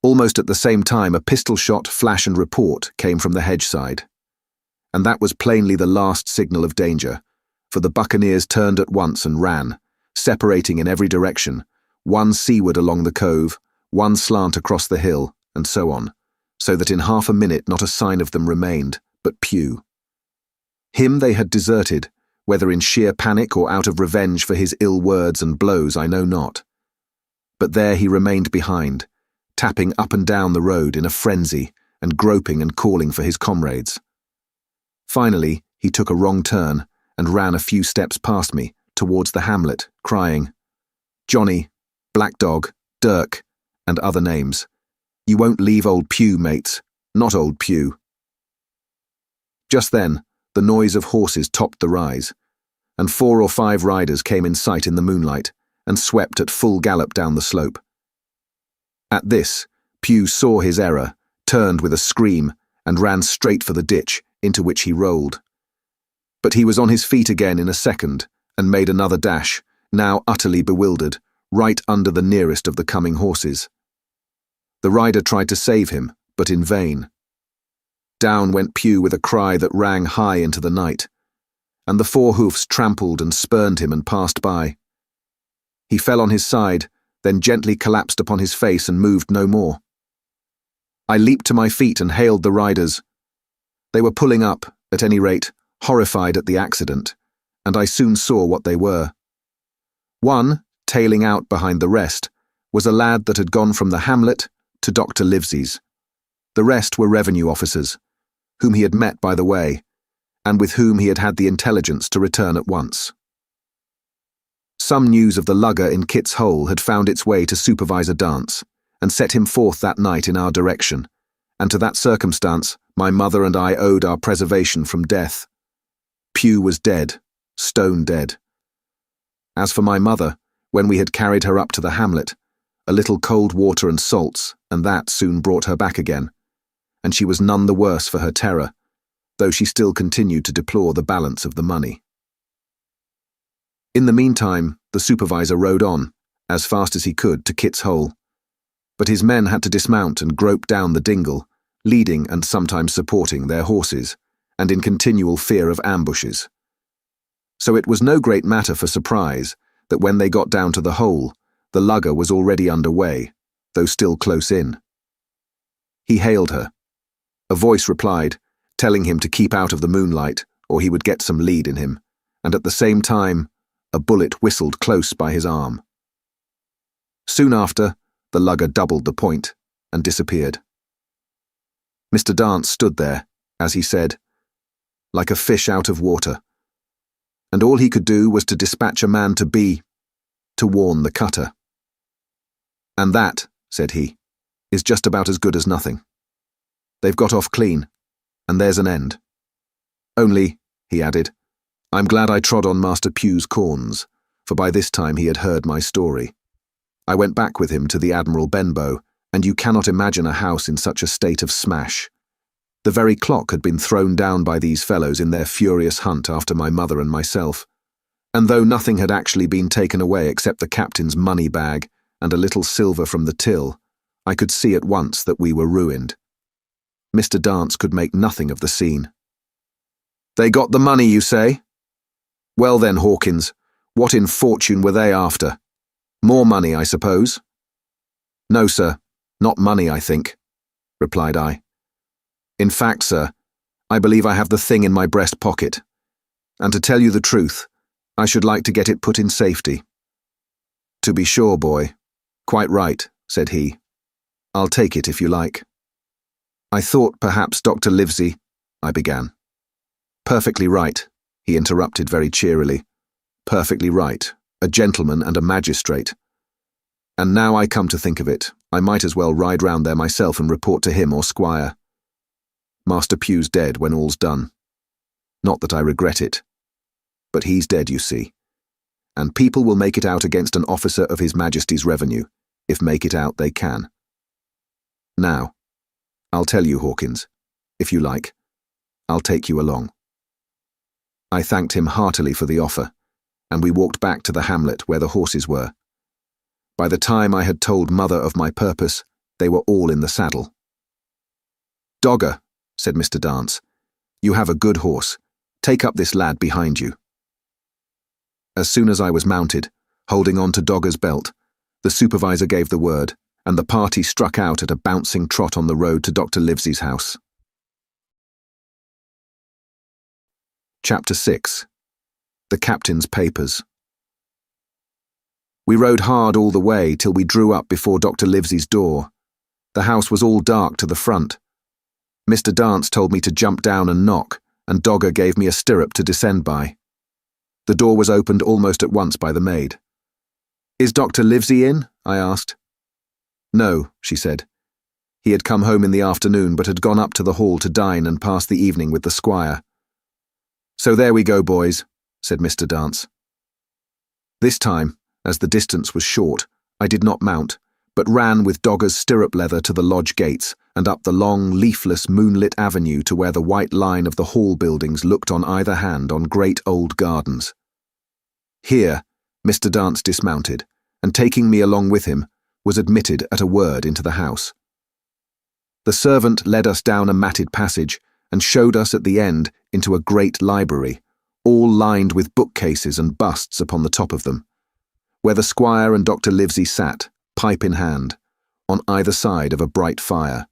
Almost at the same time, a pistol shot, flash and report came from the hedge side. And that was plainly the last signal of danger, for the buccaneers turned at once and ran, separating in every direction, one seaward along the cove, one slant across the hill, and so on, so that in half a minute not a sign of them remained, but Pugh. Him they had deserted, whether in sheer panic or out of revenge for his ill words and blows, I know not. But there he remained behind, tapping up and down the road in a frenzy and groping and calling for his comrades. Finally, he took a wrong turn and ran a few steps past me towards the hamlet, crying, "Johnny, Black Dog, Dirk," and other names. "You won't leave old Pugh, mates, not old Pugh." Just then, the noise of horses topped the rise, and 4 or 5 riders came in sight in the moonlight and swept at full gallop down the slope. At this, Pugh saw his error, turned with a scream, and ran straight for the ditch, into which he rolled. But he was on his feet again in a second, and made another dash, now utterly bewildered, right under the nearest of the coming horses. The rider tried to save him, but in vain. Down went Pugh with a cry that rang high into the night, and the 4 hoofs trampled and spurned him and passed by. He fell on his side, then gently collapsed upon his face and moved no more. I leaped to my feet and hailed the riders. They were pulling up, at any rate, horrified at the accident, and I soon saw what they were. One, tailing out behind the rest, was a lad that had gone from the hamlet to Dr. Livesey's. The rest were revenue officers, whom he had met by the way, and with whom he had had the intelligence to return at once. Some news of the lugger in Kit's Hole had found its way to Supervisor Dance, and set him forth that night in our direction, and to that circumstance my mother and I owed our preservation from death. Pugh was dead, stone dead. As for my mother, when we had carried her up to the hamlet, a little cold water and salts, and that soon brought her back again, and she was none the worse for her terror, though she still continued to deplore the balance of the money. In the meantime, the supervisor rode on, as fast as he could, to Kit's Hole, but his men had to dismount and grope down the dingle, leading and sometimes supporting their horses, and in continual fear of ambushes. So it was no great matter for surprise that when they got down to the hole, the lugger was already under way, though still close in. He hailed her. A voice replied, telling him to keep out of the moonlight, or he would get some lead in him, and at the same time, a bullet whistled close by his arm. Soon after, the lugger doubled the point and disappeared. Mr. Dance stood there, as he said, like a fish out of water, and all he could do was to dispatch a man to warn the cutter. "And that," said he, "is just about as good as nothing. They've got off clean, and there's an end. Only," he added, "I'm glad I trod on Master Pugh's corns, for by this time he had heard my story. I went back with him to the Admiral Benbow, and you cannot imagine a house in such a state of smash. The very clock had been thrown down by these fellows in their furious hunt after my mother and myself, and though nothing had actually been taken away except the captain's money bag and a little silver from the till, I could see at once that we were ruined." Mr. Dance could make nothing of the scene. "They got the money, you say? Well then, Hawkins, what in fortune were they after? More money, I suppose?" "No, sir, not money, I think," replied I. "In fact, sir, I believe I have the thing in my breast pocket, and to tell you the truth, I should like to get it put in safety." "To be sure, boy. Quite right," said he. "I'll take it if you like." "I thought perhaps Dr. Livesey—" I began. "Perfectly right," he interrupted very cheerily. "Perfectly right. A gentleman and a magistrate. And now I come to think of it, I might as well ride round there myself and report to him or Squire. Master Pugh's dead when all's done. Not that I regret it. But he's dead, you see. And people will make it out against an officer of His Majesty's revenue, if make it out they can. Now, I'll tell you, Hawkins, if you like. I'll take you along." I thanked him heartily for the offer, and we walked back to the hamlet where the horses were. By the time I had told Mother of my purpose, they were all in the saddle. "Dogger," said Mr. Dance, "you have a good horse. Take up this lad behind you." As soon as I was mounted, holding on to Dogger's belt, the supervisor gave the word, and the party struck out at a bouncing trot on the road to Dr. Livesey's house. Chapter 6. The Captain's Papers. We rode hard all the way till we drew up before Dr. Livesey's door. The house was all dark to the front. Mr. Dance told me to jump down and knock, and Dogger gave me a stirrup to descend by. The door was opened almost at once by the maid. "Is Dr. Livesey in?" I asked. "No," she said. "He had come home in the afternoon but had gone up to the hall to dine and pass the evening with the squire." "So there we go, boys," said Mr. Dance. This time, as the distance was short, I did not mount, but ran with Dogger's stirrup leather to the lodge gates and up the long, leafless, moonlit avenue to where the white line of the hall buildings looked on either hand on great old gardens. Here, Mr. Dance dismounted, and taking me along with him, was admitted at a word into the house. The servant led us down a matted passage and showed us at the end into a great library, all lined with bookcases and busts upon the top of them, where the squire and Dr. Livesey sat, pipe in hand, on either side of a bright fire.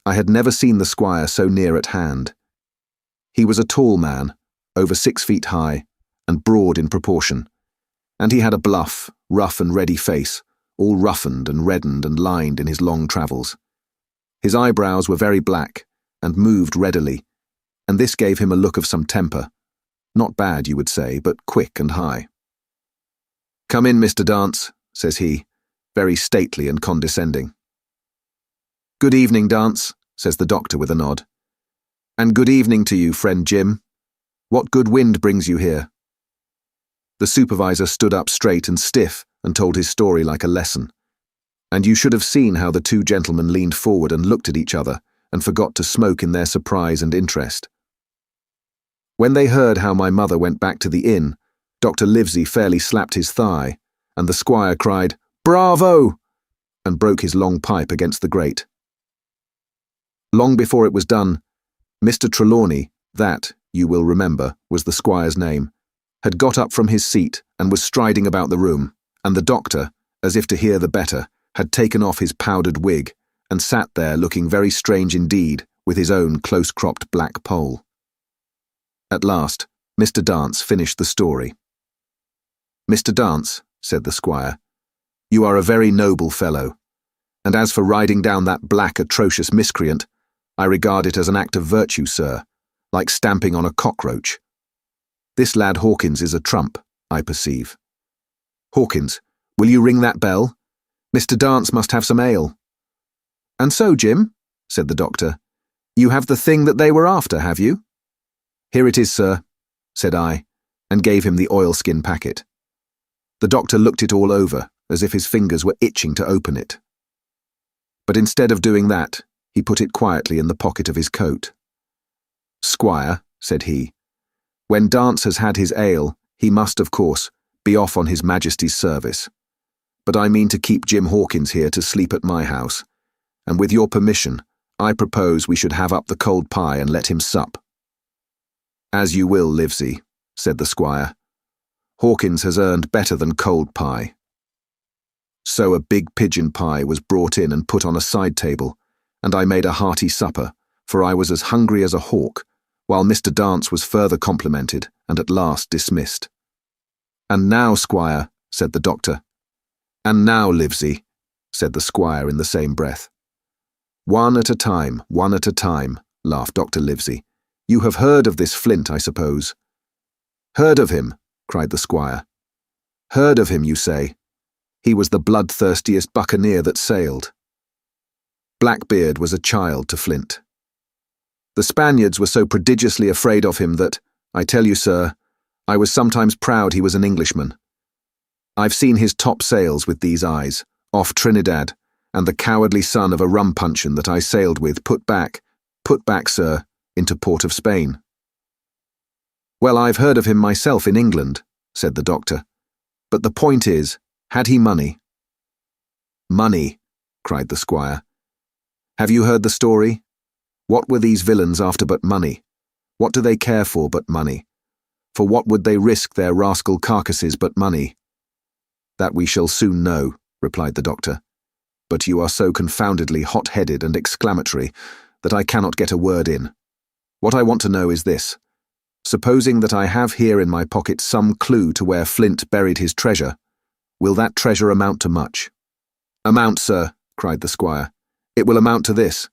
I had never seen the squire so near at hand. He was a tall man, over 6 feet high, and broad in proportion, and he had a bluff, rough and ready face, all roughened and reddened and lined in his long travels. His eyebrows were very black, and moved readily, and this gave him a look of some temper, not bad, you would say, but quick and high. "Come in, Mr. Dance," says he, very stately and condescending. "Good evening, Dance," says the doctor with a nod. "And good evening to you, friend Jim. What good wind brings you here?" The supervisor stood up straight and stiff and told his story like a lesson. And you should have seen how the two gentlemen leaned forward and looked at each other and forgot to smoke in their surprise and interest. When they heard how my mother went back to the inn, Dr. Livesey fairly slapped his thigh, and the squire cried, "Bravo!" and broke his long pipe against the grate. Long before it was done, Mr. Trelawney, that, you will remember, was the squire's name, had got up from his seat and was striding about the room, and the doctor, as if to hear the better, had taken off his powdered wig and sat there looking very strange indeed with his own close-cropped black poll. At last, Mr. Dance finished the story. "Mr. Dance," said the squire, "you are a very noble fellow, and as for riding down that black, atrocious miscreant, I regard it as an act of virtue, sir, like stamping on a cockroach. This lad Hawkins is a trump, I perceive. Hawkins, will you ring that bell? Mr. Dance must have some ale." "And so, Jim," said the doctor, "you have the thing that they were after, have you?" "Here it is, sir," said I, and gave him the oilskin packet. The doctor looked it all over, as if his fingers were itching to open it. But instead of doing that, he put it quietly in the pocket of his coat. "Squire," said he, "when Dance has had his ale, he must, of course, be off on his Majesty's service. But I mean to keep Jim Hawkins here to sleep at my house, and with your permission, I propose we should have up the cold pie and let him sup." "As you will, Livesey," said the squire. "Hawkins has earned better than cold pie." So a big pigeon pie was brought in and put on a side table, and I made a hearty supper, for I was as hungry as a hawk, while Mr. Dance was further complimented and at last dismissed. "And now, squire," said the doctor. "And now, Livesey," said the squire in the same breath. One at a time," laughed Dr. Livesey. "You have heard of this Flint, I suppose?" "Heard of him?" cried the squire. "Heard of him, you say? He was the bloodthirstiest buccaneer that sailed." Blackbeard was a child to Flint. The Spaniards were so prodigiously afraid of him that, I tell you, sir, I was sometimes proud he was an Englishman. I've seen his top sails with these eyes, off Trinidad, and the cowardly son of a rum puncheon that I sailed with put back, sir, into Port of Spain." "Well, I've heard of him myself in England," said the doctor. "But the point is, had he money?" "Money," cried the squire. "Have you heard the story? What were these villains after but money? What do they care for but money? For what would they risk their rascal carcasses but money?" "That we shall soon know," replied the doctor. "But you are so confoundedly hot-headed and exclamatory that I cannot get a word in. What I want to know is this. Supposing that I have here in my pocket some clue to where Flint buried his treasure, will that treasure amount to much?" "Amount, sir," cried the squire. "It will amount to this.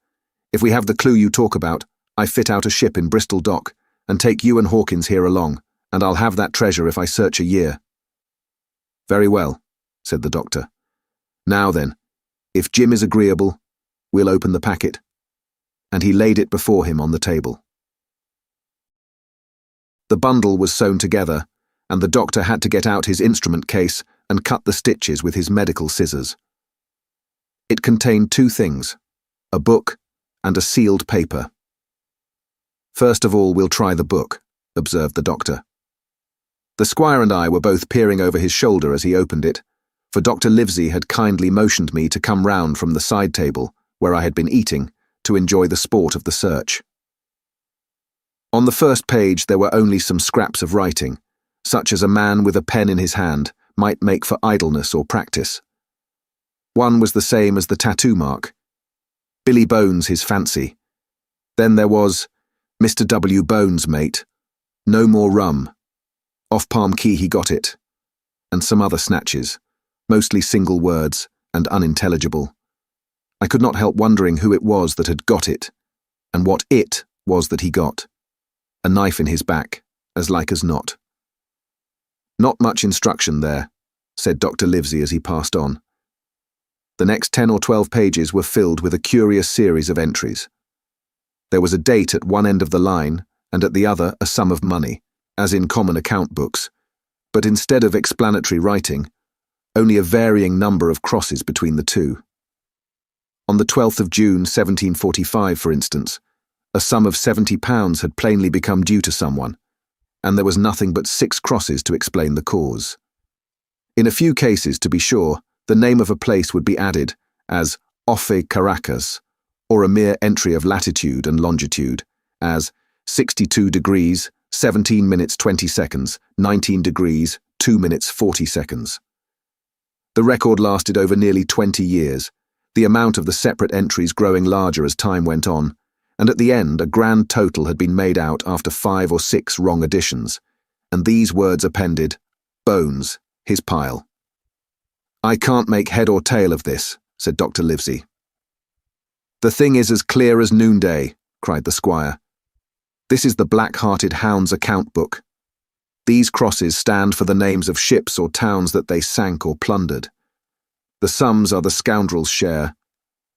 If we have the clue you talk about, I fit out a ship in Bristol Dock, and take you and Hawkins here along, and I'll have that treasure if I search a year." "Very well," said the doctor. "Now then, if Jim is agreeable, we'll open the packet." And he laid it before him on the table. The bundle was sewn together, and the doctor had to get out his instrument case and cut the stitches with his medical scissors. It contained two things, a book and a sealed paper. "First of all, we'll try the book," observed the doctor. The squire and I were both peering over his shoulder as he opened it, for Dr. Livesey had kindly motioned me to come round from the side table, where I had been eating, to enjoy the sport of the search. On the first page there were only some scraps of writing, such as a man with a pen in his hand might make for idleness or practice. One was the same as the tattoo mark, Billy Bones his fancy. Then there was, Mr. W. Bones, mate, no more rum, off Palm Key he got it, and some other snatches, mostly single words and unintelligible. I could not help wondering who it was that had got it, and what it was that he got. A knife in his back, as like as not. "Not much instruction there," said Dr. Livesey as he passed on. The next 10 or 12 pages were filled with a curious series of entries. There was a date at one end of the line, and at the other a sum of money, as in common account books, but instead of explanatory writing, only a varying number of crosses between the two. On the 12th of June 1745, for instance, a sum of £70 had plainly become due to someone, and there was nothing but 6 crosses to explain the cause. In a few cases, to be sure, the name of a place would be added as Ofe Caracas, or a mere entry of latitude and longitude, as 62 degrees, 17 minutes 20 seconds, 19 degrees, 2 minutes 40 seconds. The record lasted over nearly 20 years, the amount of the separate entries growing larger as time went on, and at the end a grand total had been made out after 5 or 6 wrong additions, and these words appended, "Bones, his pile." "I can't make head or tail of this," said Dr. Livesey. "The thing is as clear as noonday," cried the squire. "This is the black-hearted hound's account book. These crosses stand for the names of ships or towns that they sank or plundered. The sums are the scoundrel's share,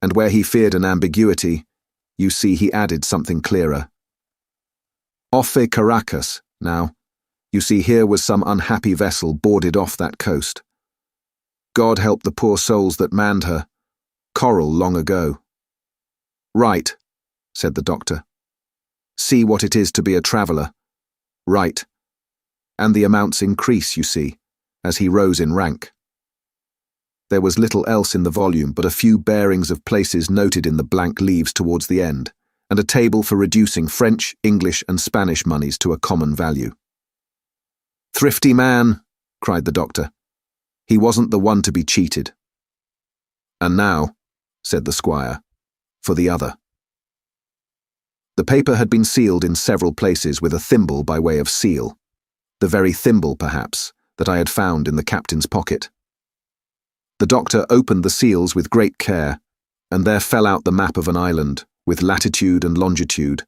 and where he feared an ambiguity, you see he added something clearer. Ofe Caracas, now, you see here was some unhappy vessel boarded off that coast. God help the poor souls that manned her, coral long ago." "Right," said the doctor. "See what it is to be a traveller. Right. And the amounts increase, you see, as he rose in rank." There was little else in the volume but a few bearings of places noted in the blank leaves towards the end, and a table for reducing French, English, and Spanish moneys to a common value. "Thrifty man," cried the doctor. "He wasn't the one to be cheated." "And now," said the squire, "for the other." The paper had been sealed in several places with a thimble by way of seal, the very thimble, perhaps, that I had found in the captain's pocket. The doctor opened the seals with great care, and there fell out the map of an island, with latitude and longitude,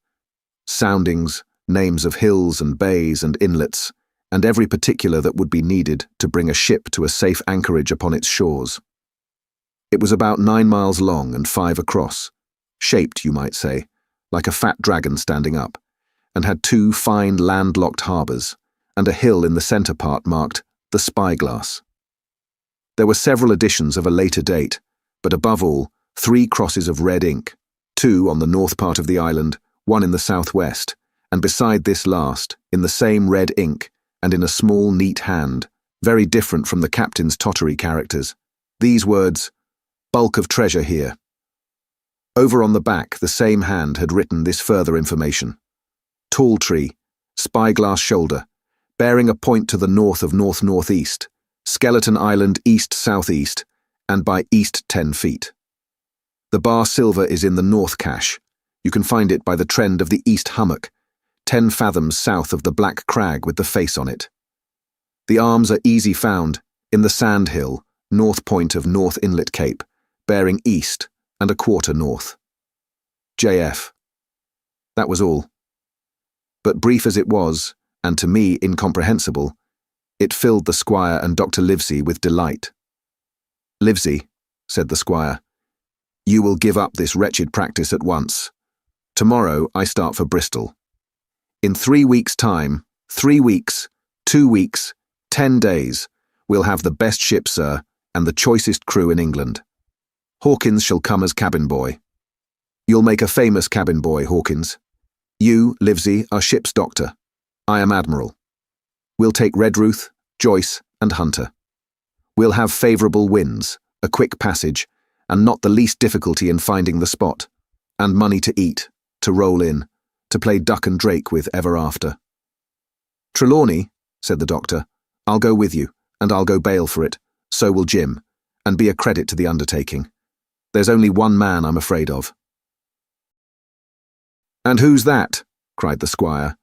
soundings, names of hills and bays and inlets, and every particular that would be needed to bring a ship to a safe anchorage upon its shores. It was about 9 miles long and 5 across, shaped, you might say, like a fat dragon standing up, and had 2 fine landlocked harbours, and a hill in the centre part marked the Spyglass. There were several editions of a later date, but above all, 3 crosses of red ink, 2 on the north part of the island, 1 in the southwest, and beside this last, in the same red ink, and in a small, neat hand, very different from the captain's tottery characters, these words, "Bulk of treasure here." Over on the back, the same hand had written this further information: "Tall tree, Spyglass shoulder, bearing a point to the north of north-northeast, Skeleton Island east-southeast, and by east 10 feet. The bar silver is in the north cache. You can find it by the trend of the east hummock, 10 fathoms south of the black crag with the face on it. The arms are easy found, in the sand hill, north point of North Inlet Cape, bearing east and a quarter north. J.F." That was all. But brief as it was, and to me incomprehensible, it filled the squire and Dr. Livesey with delight. "Livesey," said the squire, "you will give up this wretched practice at once. Tomorrow I start for Bristol. In 3 weeks' time, 3 weeks, 2 weeks, 10 days, we'll have the best ship, sir, and the choicest crew in England. Hawkins shall come as cabin boy. You'll make a famous cabin boy, Hawkins. You, Livesey, are ship's doctor. I am admiral. We'll take Redruth, Joyce, and Hunter. We'll have favourable winds, a quick passage, and not the least difficulty in finding the spot, and money to eat, to roll in, to play duck and drake with ever after." "Trelawney," said the doctor, "I'll go with you, and I'll go bail for it, so will Jim, and be a credit to the undertaking. There's only one man I'm afraid of." "And who's that?" cried the squire.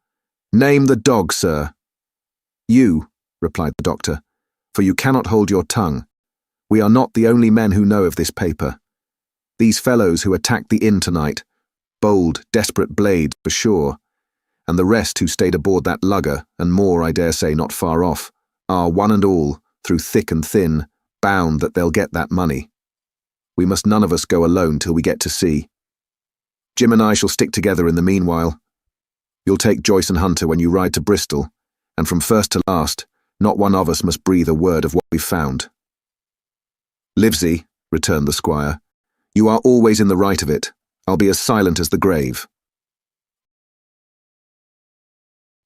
"Name the dog, sir." "You," replied the doctor, "for you cannot hold your tongue. We are not the only men who know of this paper. These fellows who attacked the inn tonight, bold, desperate blades for sure, and the rest who stayed aboard that lugger, and more, I dare say, not far off, are, one and all, through thick and thin, bound that they'll get that money. We must none of us go alone till we get to sea. Jim and I shall stick together in the meanwhile. You'll take Joyce and Hunter when you ride to Bristol, and from first to last, not one of us must breathe a word of what we've found." "Livesey," returned the squire, "you are always in the right of it. I'll be as silent as the grave."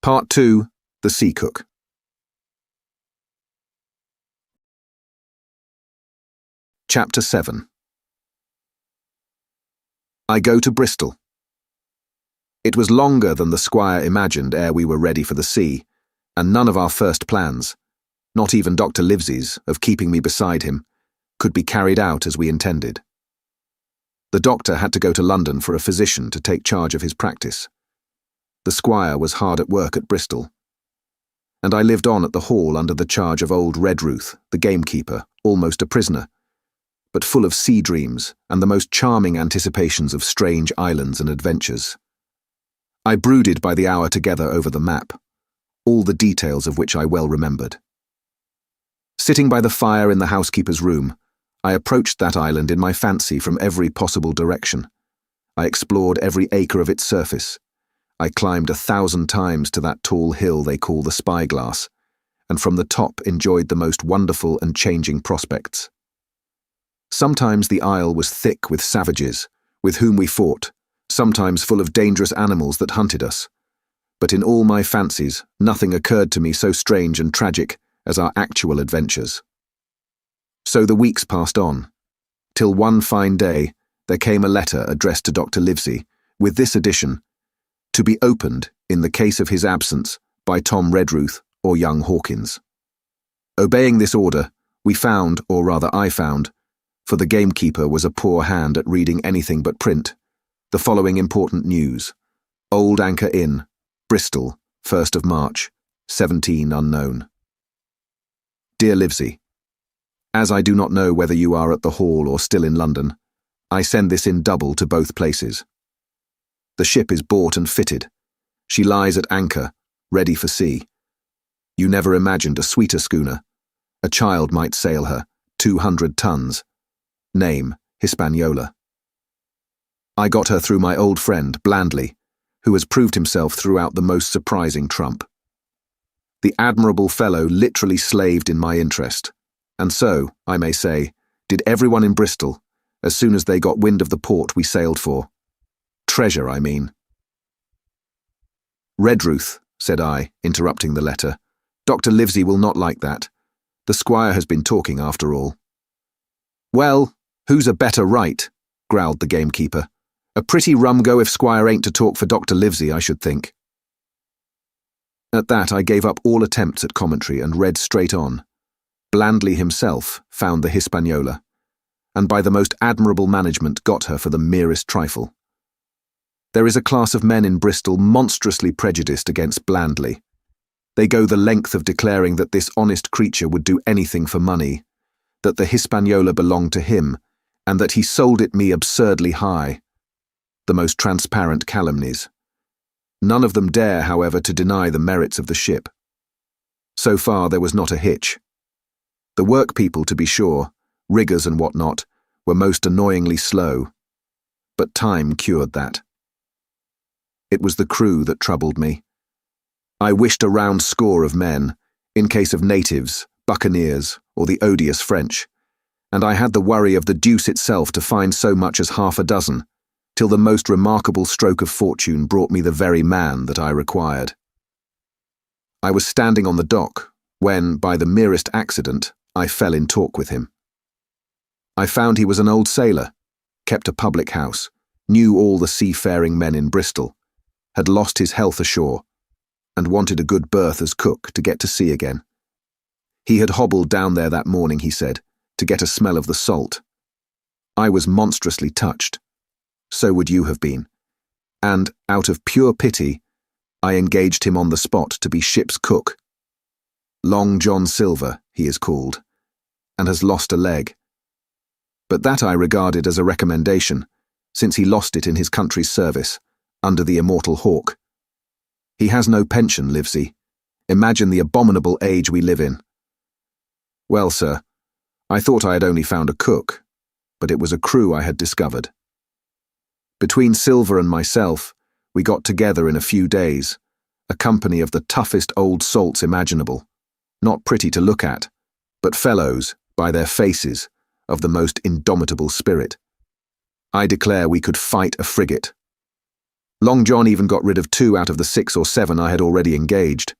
Part 2. The Sea Cook. Chapter 7. I go to Bristol. It was longer than the squire imagined ere we were ready for the sea, and none of our first plans, not even Dr. Livesey's, of keeping me beside him, could be carried out as we intended. The doctor had to go to London for a physician to take charge of his practice. The squire was hard at work at Bristol, and I lived on at the Hall under the charge of old Redruth, the gamekeeper, almost a prisoner, but full of sea dreams and the most charming anticipations of strange islands and adventures. I brooded by the hour together over the map, all the details of which I well remembered. Sitting by the fire in the housekeeper's room, I approached that island in my fancy from every possible direction. I explored every acre of its surface. I climbed 1,000 times to that tall hill they call the Spyglass, and from the top enjoyed the most wonderful and changing prospects. Sometimes the isle was thick with savages, with whom we fought, sometimes full of dangerous animals that hunted us. But in all my fancies, nothing occurred to me so strange and tragic as our actual adventures. So the weeks passed on, till one fine day there came a letter addressed to Dr. Livesey, with this addition: to be opened, in the case of his absence, by Tom Redruth or young Hawkins. Obeying this order, we found, or rather I found, for the gamekeeper was a poor hand at reading anything but print, the following important news: Old Anchor Inn, Bristol, 1st of March, 17 unknown. Dear Livesey, as I do not know whether you are at the Hall or still in London, I send this in double to both places. The ship is bought and fitted. She lies at anchor, ready for sea. You never imagined a sweeter schooner. A child might sail her, 200 tons. Name, Hispaniola. I got her through my old friend, Blandly, who has proved himself throughout the most surprising trump. The admirable fellow literally slaved in my interest, and so, I may say, did everyone in Bristol, as soon as they got wind of the port we sailed for. Treasure, I mean. Redruth, said I, interrupting the letter. Dr. Livesey will not like that. The squire has been talking after all. Well, who's a better right? Growled the gamekeeper. A pretty rum go if squire ain't to talk for Dr. Livesey, I should think. At that I gave up all attempts at commentary and read straight on. Blandly himself found the Hispaniola, and by the most admirable management got her for the merest trifle. There is a class of men in Bristol monstrously prejudiced against Blandly. They go the length of declaring that this honest creature would do anything for money, that the Hispaniola belonged to him, and that he sold it me absurdly high. The most transparent calumnies. None of them dare, however, to deny the merits of the ship. So far there was not a hitch. The workpeople, to be sure, riggers and what not, were most annoyingly slow, but time cured that. It was the crew that troubled me. I wished a round score of men, in case of natives, buccaneers, or the odious French, and I had the worry of the deuce itself to find so much as half a dozen, till the most remarkable stroke of fortune brought me the very man that I required. I was standing on the dock, when, by the merest accident, I fell in talk with him. I found he was an old sailor, kept a public house, knew all the seafaring men in Bristol, had lost his health ashore, and wanted a good berth as cook to get to sea again. He had hobbled down there that morning, he said, to get a smell of the salt. I was monstrously touched. So would you have been. And, out of pure pity, I engaged him on the spot to be ship's cook. Long John Silver, he is called, and has lost a leg. But that I regarded as a recommendation, since he lost it in his country's service, under the immortal Hawk. He has no pension, Livesey. Imagine the abominable age we live in. Well, sir, I thought I had only found a cook, but it was a crew I had discovered. Between Silver and myself, we got together in a few days, a company of the toughest old salts imaginable, not pretty to look at, but fellows, by their faces, of the most indomitable spirit. I declare we could fight a frigate. Long John even got rid of 2 out of the 6 or 7 I had already engaged.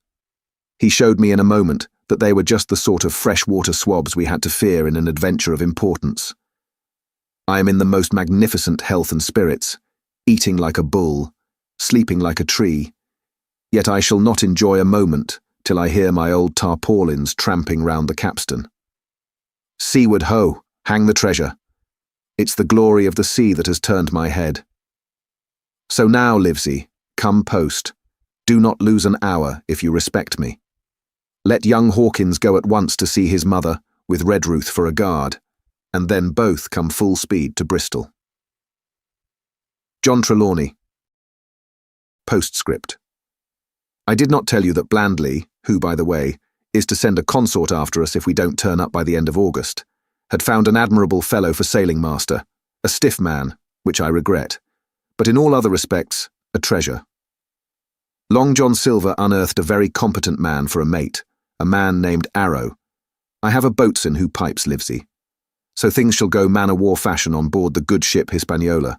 He showed me in a moment that they were just the sort of freshwater swabs we had to fear in an adventure of importance. I am in the most magnificent health and spirits, eating like a bull, sleeping like a tree, yet I shall not enjoy a moment till I hear my old tarpaulins tramping round the capstan. Seaward ho, hang the treasure. It's the glory of the sea that has turned my head. So now, Livesey, come post. Do not lose an hour if you respect me. Let young Hawkins go at once to see his mother, with Redruth for a guard, and then both come full speed to Bristol. John Trelawney. Postscript. I did not tell you that Blandley, who, by the way, is to send a consort after us if we don't turn up by the end of August, had found an admirable fellow for sailing master, a stiff man, which I regret, but in all other respects, a treasure. Long John Silver unearthed a very competent man for a mate, a man named Arrow. I have a boatswain who pipes Livesey, so things shall go man-o'-war fashion on board the good ship Hispaniola.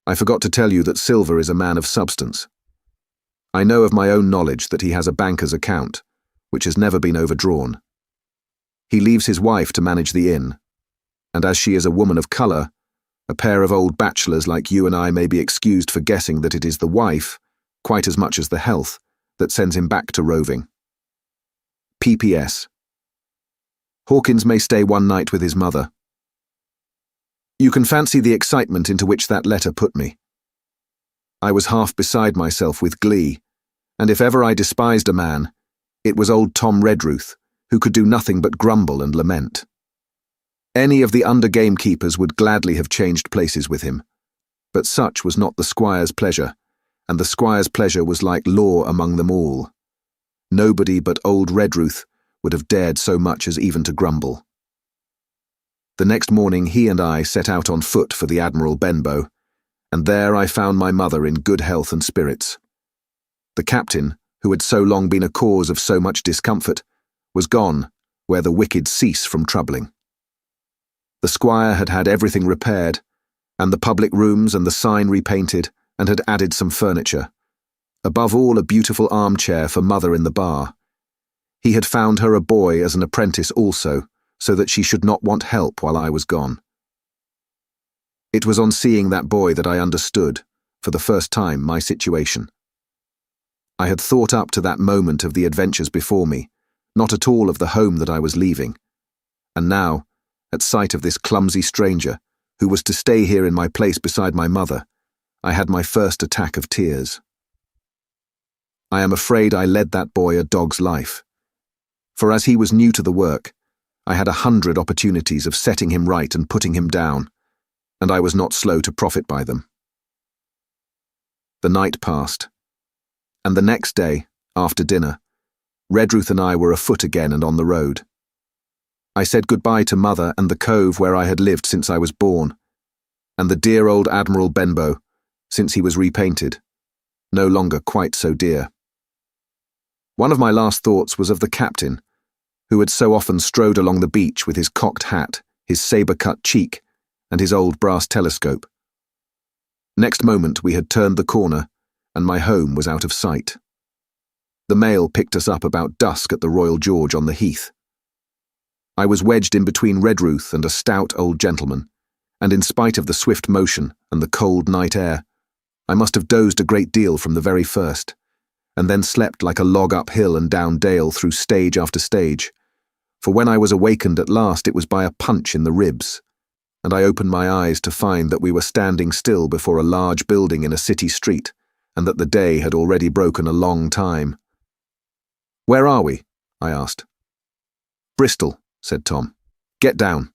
I forgot to tell you that Silver is a man of substance. I know of my own knowledge that he has a banker's account, which has never been overdrawn. He leaves his wife to manage the inn, and as she is a woman of colour, a pair of old bachelors like you and I may be excused for guessing that it is the wife, quite as much as the health, that sends him back to roving. P.P.S. Hawkins may stay one night with his mother. You can fancy the excitement into which that letter put me. I was half beside myself with glee, and if ever I despised a man, it was old Tom Redruth, who could do nothing but grumble and lament. Any of the under gamekeepers would gladly have changed places with him, but such was not the squire's pleasure, and the squire's pleasure was like law among them all. Nobody but old Redruth would have dared so much as even to grumble. The next morning he and I set out on foot for the Admiral Benbow, and there I found my mother in good health and spirits. The captain, who had so long been a cause of so much discomfort, was gone where the wicked cease from troubling. The squire had had everything repaired, and the public rooms and the sign repainted, and had added some furniture. Above all, a beautiful armchair for mother in the bar. He had found her a boy as an apprentice also, so that she should not want help while I was gone. It was on seeing that boy that I understood, for the first time, my situation. I had thought up to that moment of the adventures before me, not at all of the home that I was leaving, and now, at sight of this clumsy stranger, who was to stay here in my place beside my mother, I had my first attack of tears. I am afraid I led that boy a dog's life, for as he was new to the work, I had 100 opportunities of setting him right and putting him down, and I was not slow to profit by them. The night passed, and the next day, after dinner, Redruth and I were afoot again and on the road. I said goodbye to mother and the cove where I had lived since I was born, and the dear old Admiral Benbow, since he was repainted, no longer quite so dear. One of my last thoughts was of the captain, who had so often strode along the beach with his cocked hat, his sabre-cut cheek, and his old brass telescope. Next moment we had turned the corner, and my home was out of sight. The mail picked us up about dusk at the Royal George on the Heath. I was wedged in between Redruth and a stout old gentleman, and in spite of the swift motion and the cold night air, I must have dozed a great deal from the very first, and then slept like a log up hill and down dale through stage after stage, for when I was awakened at last it was by a punch in the ribs, and I opened my eyes to find that we were standing still before a large building in a city street, and that the day had already broken a long time. "Where are we?" I asked. "Bristol," said Tom. "Get down."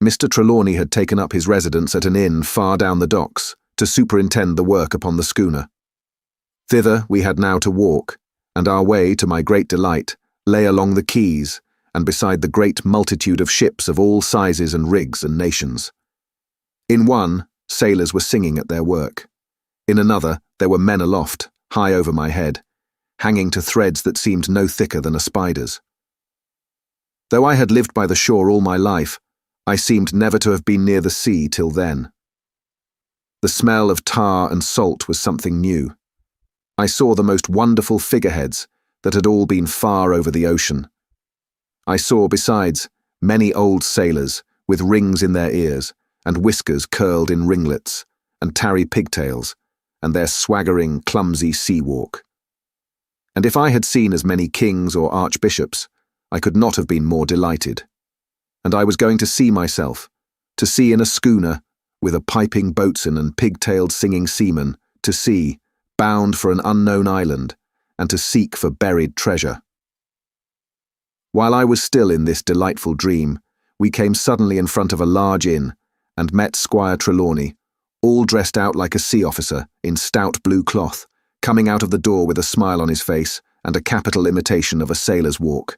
Mr. Trelawney had taken up his residence at an inn far down the docks to superintend the work upon the schooner. Thither we had now to walk, and our way, to my great delight, lay along the quays and beside the great multitude of ships of all sizes and rigs and nations. In one, sailors were singing at their work. In another, there were men aloft, high over my head, hanging to threads that seemed no thicker than a spider's. Though I had lived by the shore all my life, I seemed never to have been near the sea till then. The smell of tar and salt was something new. I saw the most wonderful figureheads that had all been far over the ocean. I saw, besides, many old sailors with rings in their ears and whiskers curled in ringlets and tarry pigtails and their swaggering, clumsy sea walk. And if I had seen as many kings or archbishops, I could not have been more delighted. And I was going to see myself, to sea in a schooner, with a piping boatswain and pigtailed singing seaman, to sea, bound for an unknown island, and to seek for buried treasure. While I was still in this delightful dream, we came suddenly in front of a large inn, and met Squire Trelawney, all dressed out like a sea officer, in stout blue cloth, coming out of the door with a smile on his face, and a capital imitation of a sailor's walk.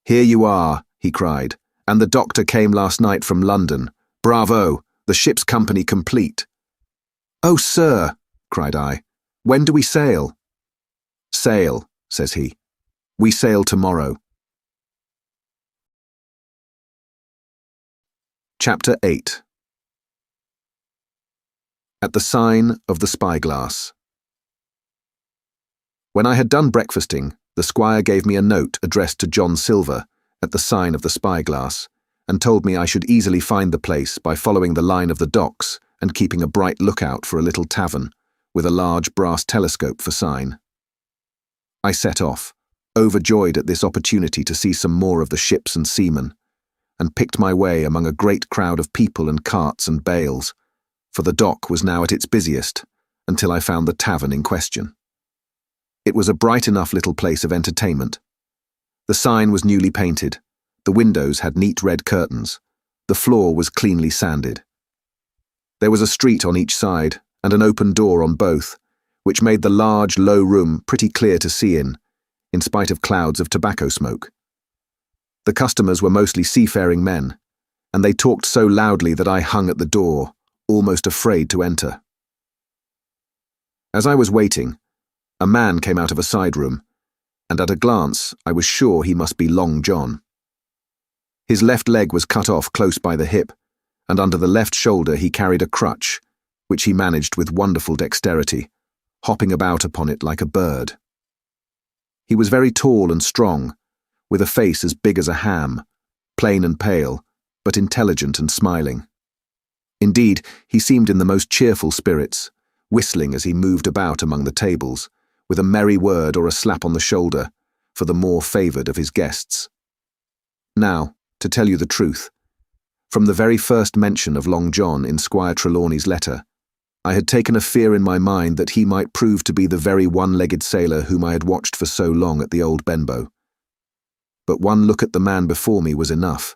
"Here you are," he cried, "and the doctor came last night from London. Bravo, the ship's company complete." "Oh, sir," cried I, "when do we sail?" "Sail," says he. "We sail tomorrow." Chapter 8. At the sign of the spyglass. When I had done breakfasting, the squire gave me a note addressed to John Silver at the sign of the spyglass, and told me I should easily find the place by following the line of the docks and keeping a bright lookout for a little tavern, with a large brass telescope for sign. I set off, overjoyed at this opportunity to see some more of the ships and seamen, and picked my way among a great crowd of people and carts and bales, for the dock was now at its busiest, until I found the tavern in question. It was a bright enough little place of entertainment. The sign was newly painted, the windows had neat red curtains, the floor was cleanly sanded. There was a street on each side, and an open door on both, which made the large, low room pretty clear to see in spite of clouds of tobacco smoke. The customers were mostly seafaring men, and they talked so loudly that I hung at the door, almost afraid to enter. As I was waiting, a man came out of a side room, and at a glance I was sure he must be Long John. His left leg was cut off close by the hip, and under the left shoulder he carried a crutch, which he managed with wonderful dexterity, hopping about upon it like a bird. He was very tall and strong, with a face as big as a ham, plain and pale, but intelligent and smiling. Indeed, he seemed in the most cheerful spirits, whistling as he moved about among the tables, with a merry word or a slap on the shoulder, for the more favoured of his guests. Now, to tell you the truth, from the very first mention of Long John in Squire Trelawney's letter, I had taken a fear in my mind that he might prove to be the very one-legged sailor whom I had watched for so long at the old Benbow. But one look at the man before me was enough.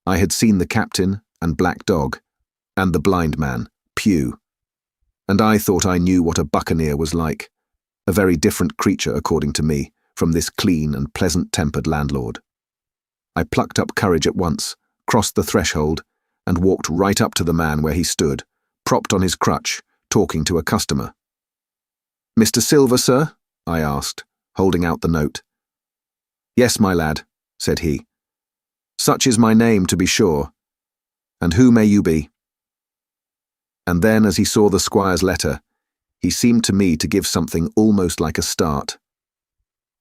I had seen the captain and black dog, and the blind man, Pew, and I thought I knew what a buccaneer was like, a very different creature, according to me, from this clean and pleasant-tempered landlord. I plucked up courage at once, crossed the threshold, and walked right up to the man where he stood, propped on his crutch, talking to a customer. "Mr. Silver, sir?" I asked, holding out the note. "Yes, my lad," said he. "Such is my name, to be sure. And who may you be?" And then, as he saw the squire's letter, he seemed to me to give something almost like a start.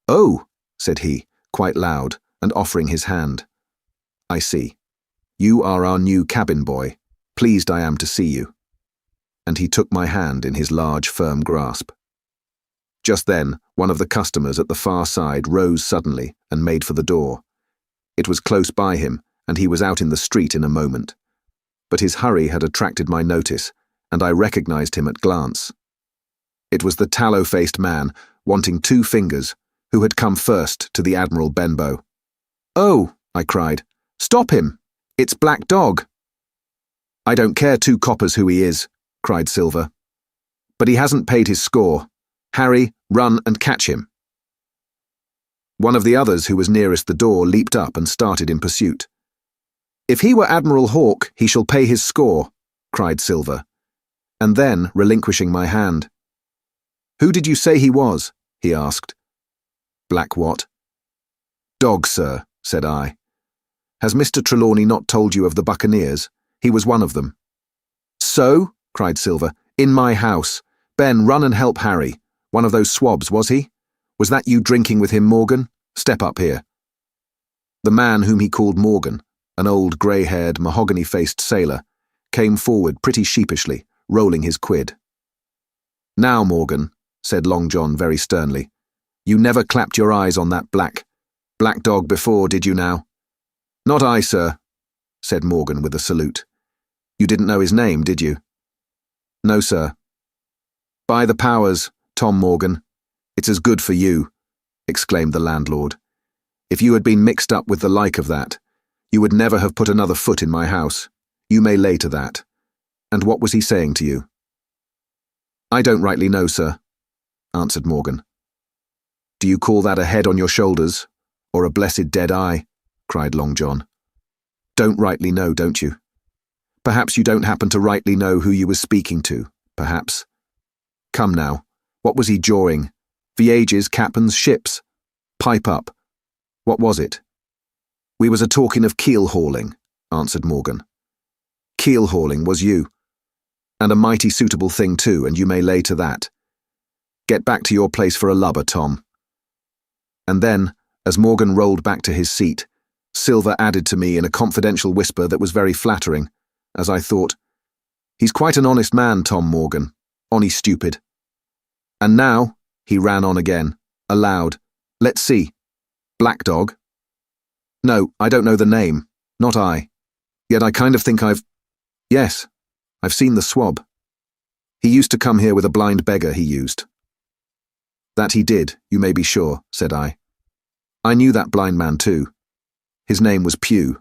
"Oh," said he, quite loud, and offering his hand. "I see. You are our new cabin boy. Pleased I am to see you." And he took my hand in his large, firm grasp. Just then, one of the customers at the far side rose suddenly and made for the door. It was close by him, and he was out in the street in a moment. But his hurry had attracted my notice, and I recognized him at glance. It was the tallow-faced man, wanting 2 fingers, who had come first to the Admiral Benbow. "Oh," I cried, "stop him! It's Black Dog." "I don't care 2 coppers who he is," cried Silver. "But he hasn't paid his score. Harry, run and catch him." One of the others who was nearest the door leaped up and started in pursuit. "If he were Admiral Hawke, he shall pay his score," cried Silver, and then, relinquishing my hand, Who did you say he was? He asked. Black what? Dog, sir, said I. Has Mr. Trelawney not told you of the buccaneers? He was one of them. So? Cried Silver. In my house. Ben, run and help Harry. One of those swabs, was he? Was that you drinking with him, Morgan? Step up here. The man whom he called Morgan, an old grey-haired, mahogany-faced sailor, came forward pretty sheepishly, rolling his quid. Now, Morgan, said Long John very sternly, you never clapped your eyes on that black dog before, did you now? Not I, sir, said Morgan with a salute. You didn't know his name, did you? No, sir. By the powers, Tom Morgan, it's as good for you, exclaimed the landlord. If you had been mixed up with the like of that, you would never have put another foot in my house. You may lay to that. And what was he saying to you? I don't rightly know, sir, answered Morgan. Do you call that a head on your shoulders, or a blessed dead eye? Cried Long John. Don't rightly know, don't you? Perhaps you don't happen to rightly know who you was speaking to, perhaps. Come now, what was he jawing? Viages, captains, ships. Pipe up. What was it? We was a-talking of keel-hauling, answered Morgan. Keel-hauling was you. And a mighty suitable thing too, and you may lay to that. Get back to your place for a lubber, Tom. And then, as Morgan rolled back to his seat, Silver added to me in a confidential whisper that was very flattering, as I thought, he's quite an honest man, Tom Morgan, onny stupid. And now, he ran on again, aloud, let's see, Black Dog? No, I don't know the name, not I. Yet I kind of think yes, I've seen the swab. He used to come here with a blind beggar he used. That he did, you may be sure, said I. I knew that blind man too. His name was Pugh.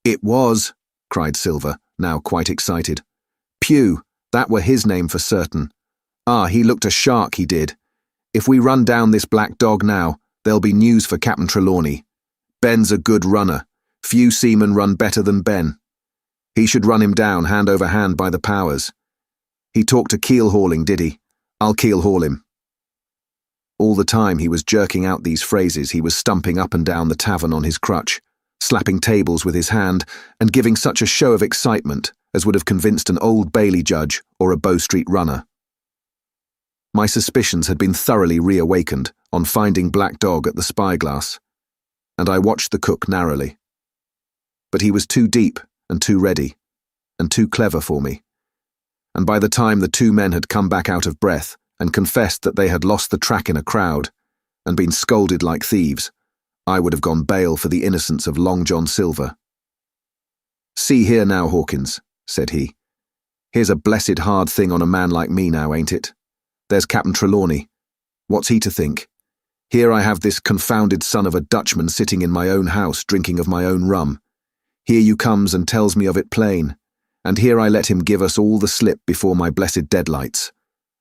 It was, cried Silver, now quite excited. Pugh, that were his name for certain. Ah, he looked a shark, he did. If we run down this black dog now, there'll be news for Captain Trelawney. Ben's a good runner. Few seamen run better than Ben. He should run him down hand over hand by the powers. He talked of keel-hauling, did he? I'll keel-haul him. All the time he was jerking out these phrases, he was stumping up and down the tavern on his crutch, slapping tables with his hand, and giving such a show of excitement as would have convinced an Old Bailey judge or a Bow Street runner. My suspicions had been thoroughly reawakened on finding Black Dog at the spyglass, and I watched the cook narrowly. But he was too deep and too ready, and too clever for me, and by the time the two men had come back out of breath and confessed that they had lost the track in a crowd and been scolded like thieves, I would have gone bail for the innocence of Long John Silver. See here now, Hawkins, said he. Here's a blessed hard thing on a man like me now, ain't it? There's Captain Trelawney. What's he to think? Here I have this confounded son of a Dutchman sitting in my own house drinking of my own rum. Here you comes and tells me of it plain, and here I let him give us all the slip before my blessed deadlights.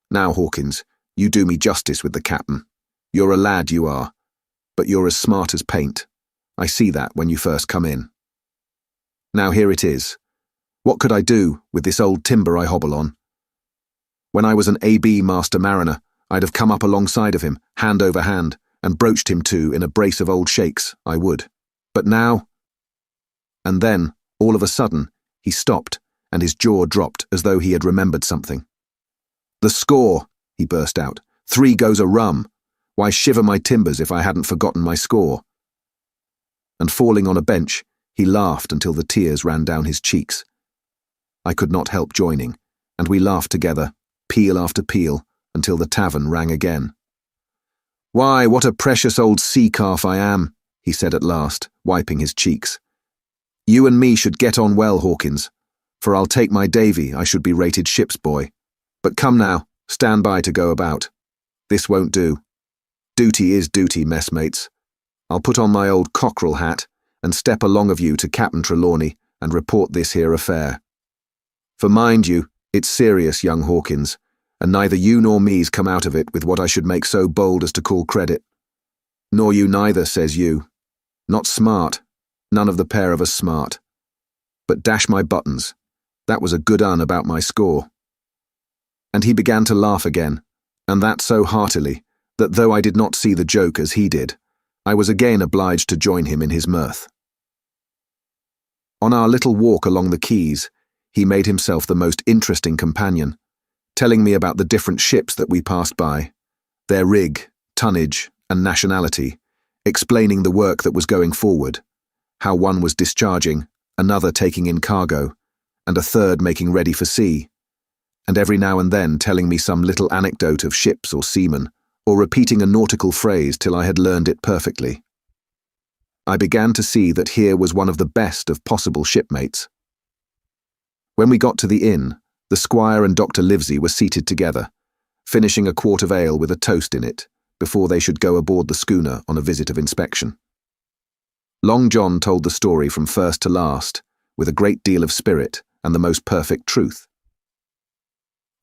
Now, Hawkins, you do me justice with the captain. You're a lad, you are, but you're as smart as paint. I see that when you first come in. Now here it is. What could I do with this old timber I hobble on? When I was an A.B. master mariner, I'd have come up alongside of him, hand over hand, and broached him to in a brace of old shakes, I would. But now... And then, all of a sudden, he stopped, and his jaw dropped as though he had remembered something. The score, he burst out. 3 goes a rum. Why, shiver my timbers if I hadn't forgotten my score. And falling on a bench, he laughed until the tears ran down his cheeks. I could not help joining, and we laughed together, peal after peal, until the tavern rang again. Why, what a precious old sea-calf I am, he said at last, wiping his cheeks. You and me should get on well, Hawkins, for I'll take my Davy I should be rated ship's boy. But come now, stand by to go about. This won't do. Duty is duty, messmates. I'll put on my old cockerel hat and step along of you to Captain Trelawney and report this here affair. For mind you, it's serious, young Hawkins, and neither you nor me's come out of it with what I should make so bold as to call credit. Nor you neither, says you. Not smart, none of the pair of us smart. But dash my buttons, that was a good un about my score. And he began to laugh again, and that so heartily, that though I did not see the joke as he did, I was again obliged to join him in his mirth. On our little walk along the quays, he made himself the most interesting companion, telling me about the different ships that we passed by, their rig, tonnage, and nationality, explaining the work that was going forward, how one was discharging, another taking in cargo, and a third making ready for sea, and every now and then telling me some little anecdote of ships or seamen, or repeating a nautical phrase till I had learned it perfectly. I began to see that here was one of the best of possible shipmates. When we got to the inn, the squire and Dr. Livesey were seated together, finishing a quart of ale with a toast in it, before they should go aboard the schooner on a visit of inspection. Long John told the story from first to last, with a great deal of spirit and the most perfect truth.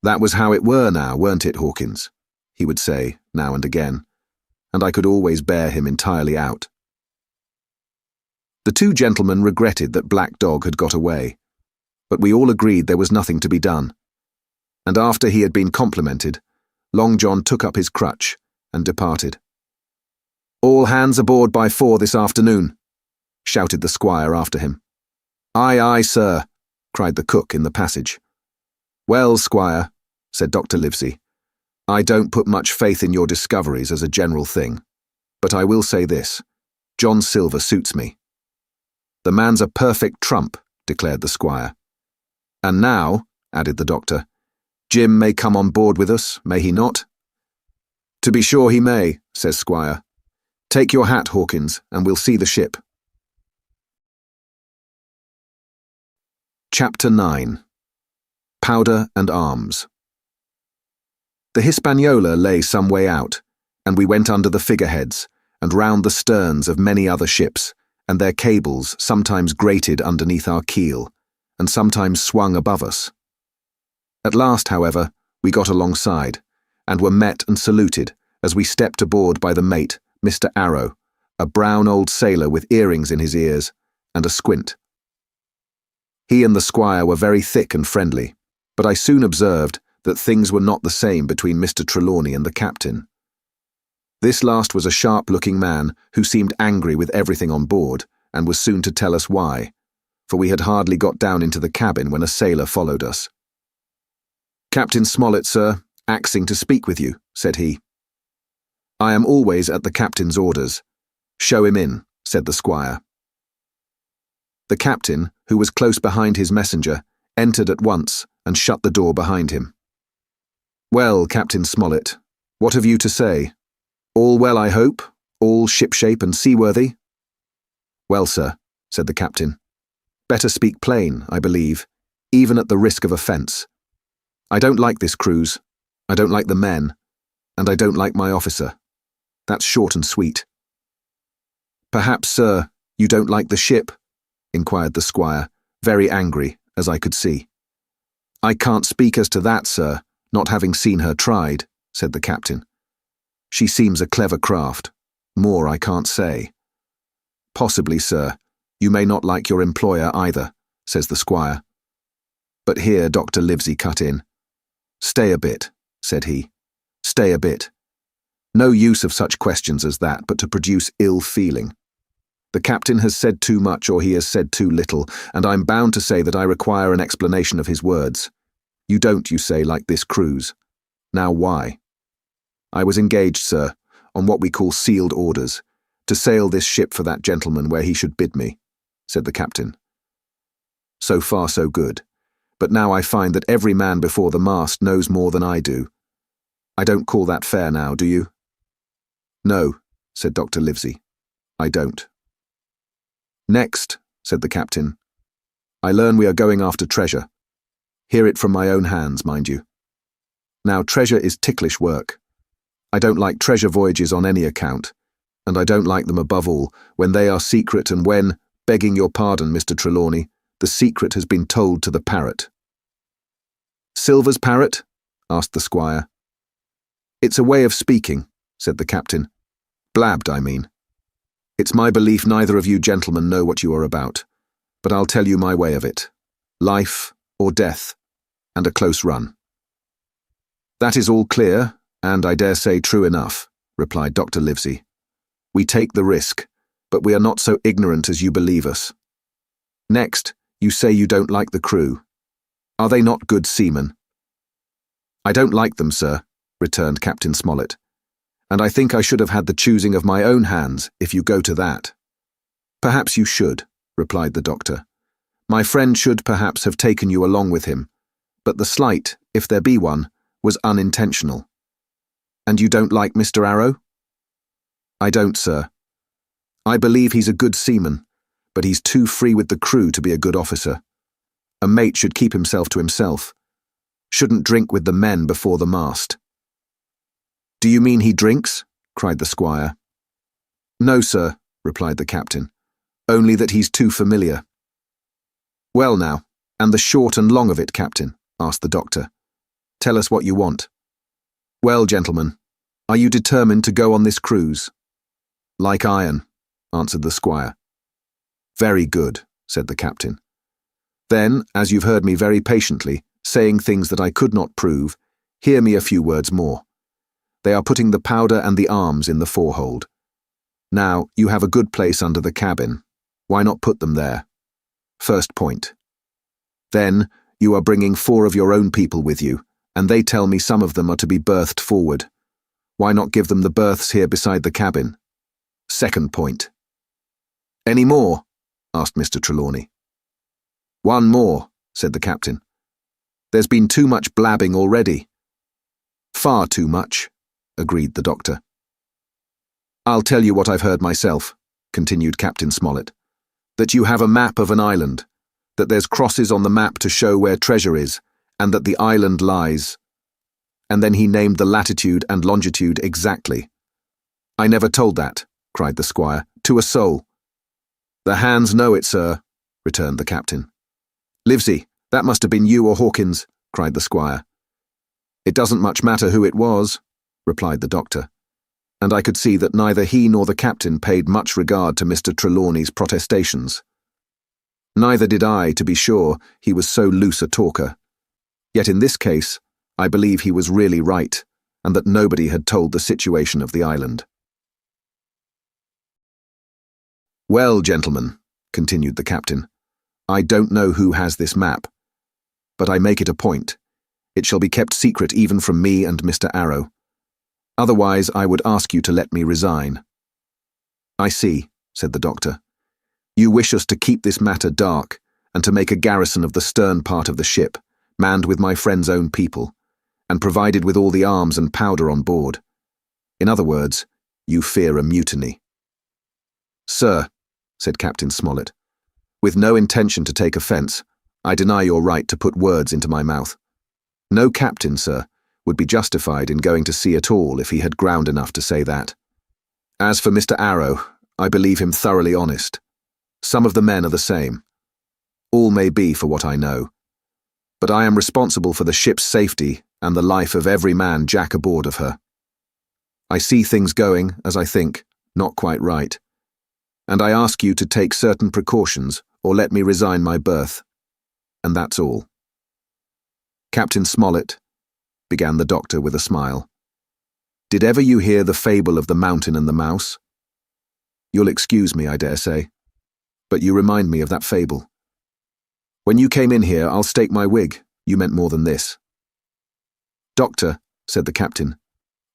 "That was how it were now, weren't it, Hawkins?" he would say, now and again, and I could always bear him entirely out. The two gentlemen regretted that Black Dog had got away, but we all agreed there was nothing to be done, and after he had been complimented, Long John took up his crutch and departed. "All hands aboard by 4 this afternoon," shouted the squire after him. "Aye, aye, sir," cried the cook in the passage. "Well, squire," said Dr. Livesey, "I don't put much faith in your discoveries as a general thing, but I will say this, John Silver suits me." "The man's a perfect trump," declared the squire. "And now," added the doctor, "Jim may come on board with us, may he not?" "To be sure he may," says Squire. "Take your hat, Hawkins, and we'll see the ship." Chapter 9. Powder and Arms. The Hispaniola lay some way out, and we went under the figureheads and round the sterns of many other ships, and their cables sometimes grated underneath our keel, and sometimes swung above us. At last, however, we got alongside, and were met and saluted as we stepped aboard by the mate, Mr. Arrow, a brown old sailor with earrings in his ears and a squint. He and the squire were very thick and friendly, but I soon observed that things were not the same between Mr. Trelawney and the captain. This last was a sharp-looking man who seemed angry with everything on board, and was soon to tell us why, for we had hardly got down into the cabin when a sailor followed us. "Captain Smollett, sir, axing to speak with you," said he. "I am always at the captain's orders. Show him in," said the squire. The captain, who was close behind his messenger, entered at once and shut the door behind him. "Well, Captain Smollett, what have you to say? All well, I hope? All shipshape and seaworthy?" "Well, sir," said the captain. "Better speak plain, I believe, even at the risk of offence. I don't like this cruise, I don't like the men, and I don't like my officer. That's short and sweet." "Perhaps, sir, you don't like the ship?" inquired the squire, very angry, as I could see. "I can't speak as to that, sir, not having seen her tried," said the captain. "She seems a clever craft. More I can't say." "Possibly, sir, you may not like your employer either," says the squire. But here Dr. Livesey cut in. "Stay a bit," said he. "Stay a bit. No use of such questions as that but to produce ill feeling. The captain has said too much or he has said too little, and I'm bound to say that I require an explanation of his words. You don't, you say, like this cruise. Now why?" "I was engaged, sir, on what we call sealed orders, to sail this ship for that gentleman where he should bid me," said the captain. "So far so good, but now I find that every man before the mast knows more than I do. I don't call that fair now, do you?" "No," said Dr. Livesey, "I don't." "Next," said the captain, "I learn we are going after treasure. Hear it from my own hands, mind you. Now, treasure is ticklish work. I don't like treasure voyages on any account, and I don't like them above all when they are secret and when, begging your pardon, Mr. Trelawney, the secret has been told to the parrot." "Silver's parrot?" asked the squire. "It's a way of speaking," said the captain. "Blabbed, I mean. It's my belief neither of you gentlemen know what you are about, but I'll tell you my way of it. Life or death, and a close run." That is all clear, and I dare say true enough, replied Dr. Livesey. We take the risk, but we are not so ignorant as you believe us. Next, you say you don't like the crew. Are they not good seamen? I don't like them, sir, returned Captain Smollett, and I think I should have had the choosing of my own hands, if you go to that. Perhaps you should, replied the doctor. My friend should perhaps have taken you along with him, but the slight, if there be one, was unintentional. And you don't like Mr. Arrow? I don't, sir. I believe he's a good seaman, but he's too free with the crew to be a good officer. A mate should keep himself to himself. Shouldn't drink with the men before the mast. Do you mean he drinks? Cried the squire. No, sir, replied the captain. Only that he's too familiar. Well now, and the short and long of it, Captain, asked the doctor. Tell us what you want. Well, gentlemen, are you determined to go on this cruise? Like iron, answered the squire. Very good, said the captain. Then, as you've heard me very patiently, saying things that I could not prove, hear me a few words more. They are putting the powder and the arms in the forehold. Now, you have a good place under the cabin. Why not put them there? First point. Then, you are bringing 4 of your own people with you, and they tell me some of them are to be berthed forward. Why not give them the berths here beside the cabin? Second point. Any more? Asked Mr. Trelawney. One more, said the captain. There's been too much blabbing already. Far too much, agreed the doctor. I'll tell you what I've heard myself, continued Captain Smollett, that you have a map of an island, that there's crosses on the map to show where treasure is, and that the island lies. And then he named the latitude and longitude exactly. I never told that, cried the squire, to a soul. The hands know it, sir, returned the captain. Livesey, that must have been you or Hawkins, cried the squire. It doesn't much matter who it was, replied the doctor, and I could see that neither he nor the captain paid much regard to Mr. Trelawney's protestations. Neither did I, to be sure, he was so loose a talker. Yet in this case, I believe he was really right, and that nobody had told the situation of the island. Well, gentlemen, continued the captain, I don't know who has this map, but I make it a point. It shall be kept secret even from me and Mr. Arrow. Otherwise, I would ask you to let me resign. I see, said the doctor. You wish us to keep this matter dark, and to make a garrison of the stern part of the ship, manned with my friend's own people, and provided with all the arms and powder on board. In other words, you fear a mutiny. Sir, said Captain Smollett, with no intention to take offence, I deny your right to put words into my mouth. No captain, sir, would be justified in going to sea at all if he had ground enough to say that. As for Mr. Arrow, I believe him thoroughly honest. Some of the men are the same. All may be for what I know. But I am responsible for the ship's safety and the life of every man jack aboard of her. I see things going, as I think, not quite right. And I ask you to take certain precautions or let me resign my berth. And that's all. Captain Smollett, began the doctor with a smile, did ever you hear the fable of the mountain and the mouse? You'll excuse me, I dare say, but you remind me of that fable. When you came in here, I'll stake my wig, you meant more than this. Doctor, said the captain,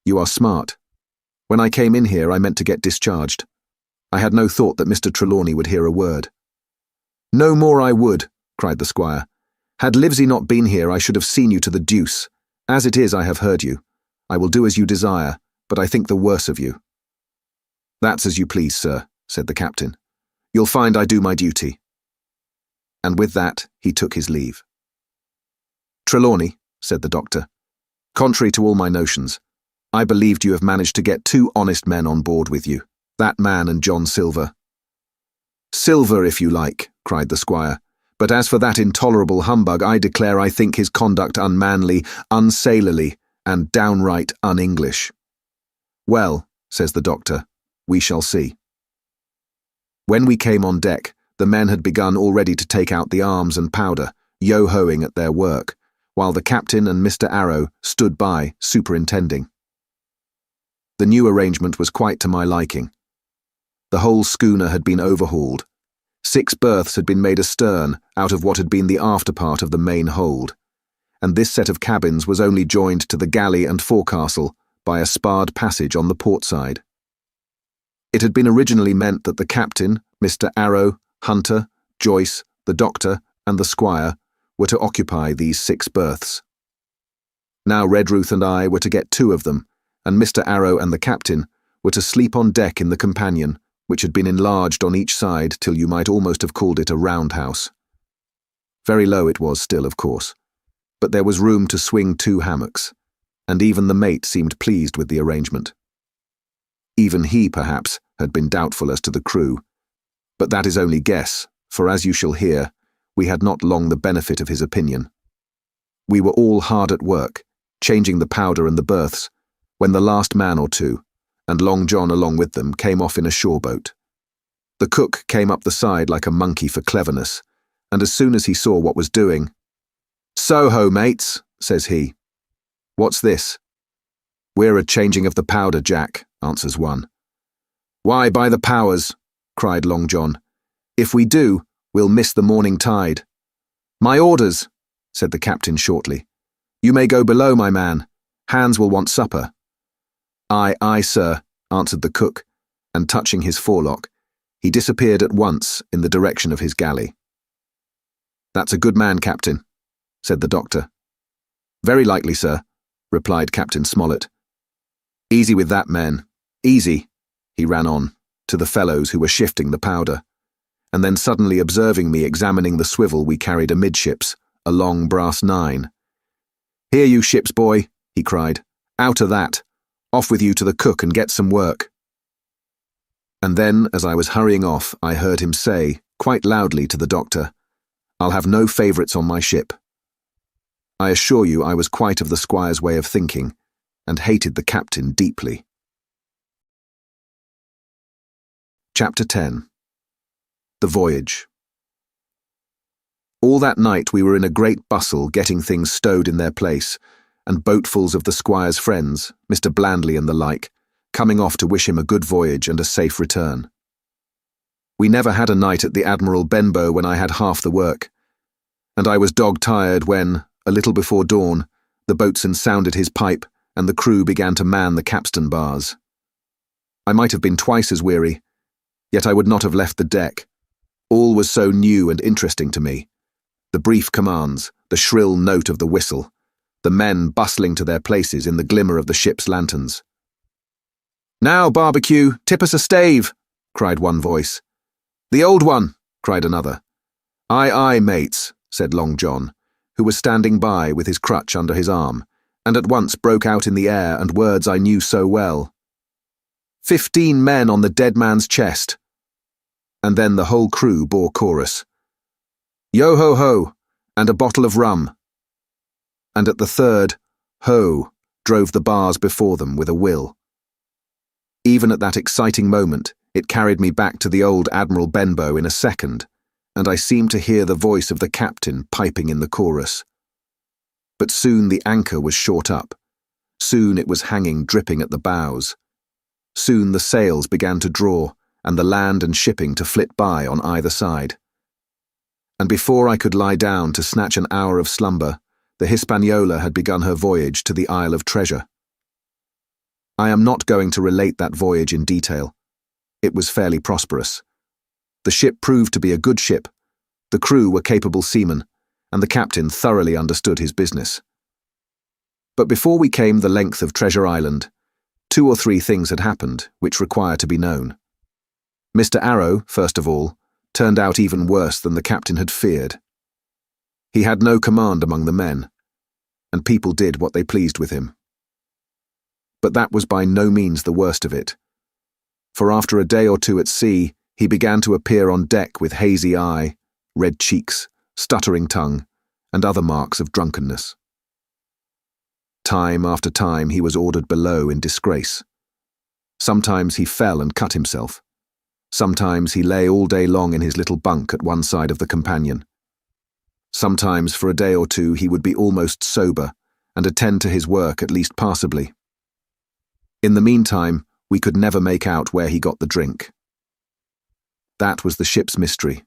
you are smart. When I came in here, I meant to get discharged. I had no thought that Mr. Trelawney would hear a word. No more I would, cried the squire. Had Livesey not been here, I should have seen you to the deuce. As it is, I have heard you. I will do as you desire, but I think the worse of you. That's as you please, sir, said the captain. You'll find I do my duty. And with that, he took his leave. Trelawney, said the doctor, contrary to all my notions, I believed you have managed to get 2 honest men on board with you, that man and John Silver. Silver, if you like, cried the squire, but as for that intolerable humbug, I declare I think his conduct unmanly, unsailorly, and downright un-English. Well, says the doctor, we shall see. When we came on deck, the men had begun already to take out the arms and powder, yo-hoing at their work, while the captain and Mr. Arrow stood by, superintending. The new arrangement was quite to my liking. The whole schooner had been overhauled. 6 berths had been made astern out of what had been the afterpart of the main hold, and this set of cabins was only joined to the galley and forecastle by a sparred passage on the port side. It had been originally meant that the captain, Mr. Arrow, Hunter, Joyce, the doctor, and the squire were to occupy these 6 berths. Now Redruth and I were to get 2 of them, and Mr. Arrow and the captain were to sleep on deck in the companion, which had been enlarged on each side till you might almost have called it a roundhouse. Very low it was still, of course, but there was room to swing 2 hammocks, and even the mate seemed pleased with the arrangement. Even he, perhaps, had been doubtful as to the crew, but that is only guess, for as you shall hear, we had not long the benefit of his opinion. We were all hard at work, changing the powder and the berths, when the last man or 2, and Long John along with them, came off in a shore boat. The cook came up the side like a monkey for cleverness, and as soon as he saw what was doing, "So-ho, mates," says he. "What's this?" "We're a-changing of the powder, Jack," answers one. "Why, by the powers," cried Long John, "if we do, we'll miss the morning tide." "My orders," said the captain shortly. "You may go below, my man. Hands will want supper." "Aye, aye, sir," answered the cook, and touching his forelock, he disappeared at once in the direction of his galley. "That's a good man, Captain," said the doctor. "Very likely, sir," replied Captain Smollett. "Easy with that, men. Easy," he ran on, to the fellows who were shifting the powder, and then suddenly observing me examining the swivel we carried amidships, a long brass 9. "Here, you ship's boy," he cried. "Out of that. Off with you to the cook and get some work." And then, as I was hurrying off, I heard him say, quite loudly to the doctor, "I'll have no favourites on my ship." I assure you I was quite of the squire's way of thinking, and hated the captain deeply. Chapter 10. The Voyage. All that night we were in a great bustle getting things stowed in their place, and boatfuls of the squire's friends, Mr. Blandley and the like, coming off to wish him a good voyage and a safe return. We never had a night at the Admiral Benbow when I had half the work, and I was dog-tired when, a little before dawn, the boatswain sounded his pipe and the crew began to man the capstan bars. I might have been twice as weary, yet I would not have left the deck. All was so new and interesting to me. The brief commands, the shrill note of the whistle, the men bustling to their places in the glimmer of the ship's lanterns. "Now, Barbecue, tip us a stave," cried one voice. "The old one," cried another. "Aye, aye, mates," said Long John, who was standing by with his crutch under his arm, and at once broke out in the air and words I knew so well. 15 men on the dead man's chest." And then the whole crew bore chorus. "Yo-ho-ho, and a bottle of rum." And at the third, ho, drove the bars before them with a will. Even at that exciting moment, it carried me back to the old Admiral Benbow in a second, and I seemed to hear the voice of the captain piping in the chorus. But soon the anchor was short up. Soon it was hanging dripping at the bows. Soon the sails began to draw, and the land and shipping to flit by on either side. And before I could lie down to snatch an hour of slumber, the Hispaniola had begun her voyage to the Isle of Treasure. I am not going to relate that voyage in detail. It was fairly prosperous. The ship proved to be a good ship, the crew were capable seamen, and the captain thoroughly understood his business. But before we came the length of Treasure Island, 2 or 3 things had happened which require to be known. Mr. Arrow, first of all, turned out even worse than the captain had feared. He had no command among the men, and people did what they pleased with him. But that was by no means the worst of it, for after a day or 2 at sea, he began to appear on deck with hazy eye, red cheeks, stuttering tongue, and other marks of drunkenness. Time after time he was ordered below in disgrace. Sometimes he fell and cut himself. Sometimes he lay all day long in his little bunk at one side of the companion. Sometimes for a day or two he would be almost sober and attend to his work at least passably. In the meantime, we could never make out where he got the drink. That was the ship's mystery.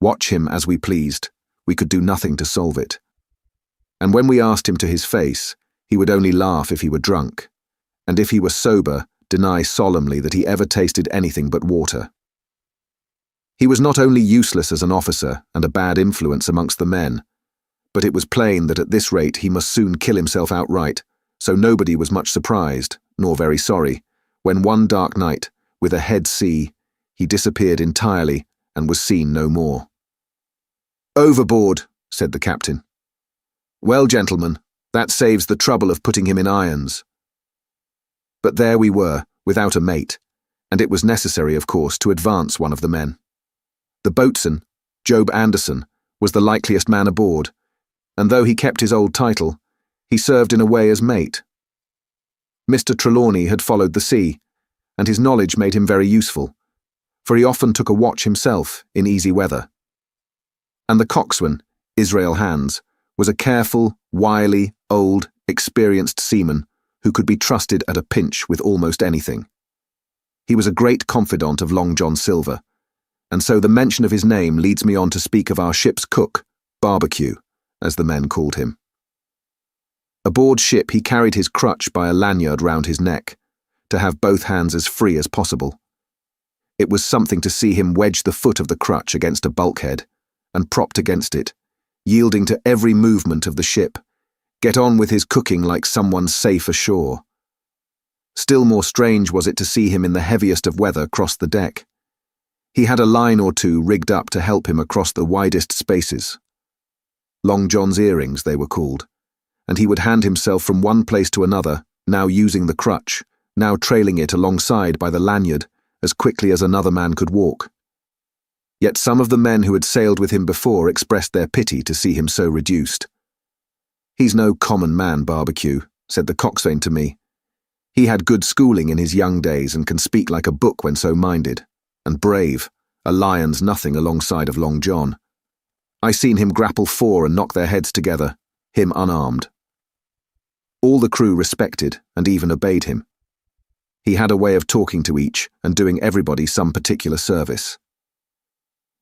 Watch him as we pleased, we could do nothing to solve it. And when we asked him to his face, he would only laugh if he were drunk, and if he were sober, deny solemnly that he ever tasted anything but water. He was not only useless as an officer and a bad influence amongst the men, but it was plain that at this rate he must soon kill himself outright, so nobody was much surprised, nor very sorry, when one dark night, with a head sea, he disappeared entirely and was seen no more. "Overboard," said the captain. "Well, gentlemen, that saves the trouble of putting him in irons." But there we were, without a mate, and it was necessary, of course, to advance one of the men. The boatswain, Job Anderson, was the likeliest man aboard, and though he kept his old title, he served in a way as mate. Mr. Trelawney had followed the sea, and his knowledge made him very useful, for he often took a watch himself in easy weather. And the coxswain, Israel Hands, was a careful, wily, old, experienced seaman who could be trusted at a pinch with almost anything. He was a great confidant of Long John Silver, and so the mention of his name leads me on to speak of our ship's cook, Barbecue, as the men called him. Aboard ship he carried his crutch by a lanyard round his neck, to have both hands as free as possible. It was something to see him wedge the foot of the crutch against a bulkhead, and propped against it, yielding to every movement of the ship, get on with his cooking like someone safe ashore. Still more strange was it to see him in the heaviest of weather cross the deck. He had a line or two rigged up to help him across the widest spaces. Long John's earrings, they were called, and he would hand himself from one place to another, now using the crutch, now trailing it alongside by the lanyard, as quickly as another man could walk. Yet some of the men who had sailed with him before expressed their pity to see him so reduced. "He's no common man, Barbecue," said the coxswain to me. "He had good schooling in his young days and can speak like a book when so minded, and brave, a lion's nothing alongside of Long John. I seen him grapple four and knock their heads together, him unarmed." All the crew respected and even obeyed him. He had a way of talking to each and doing everybody some particular service.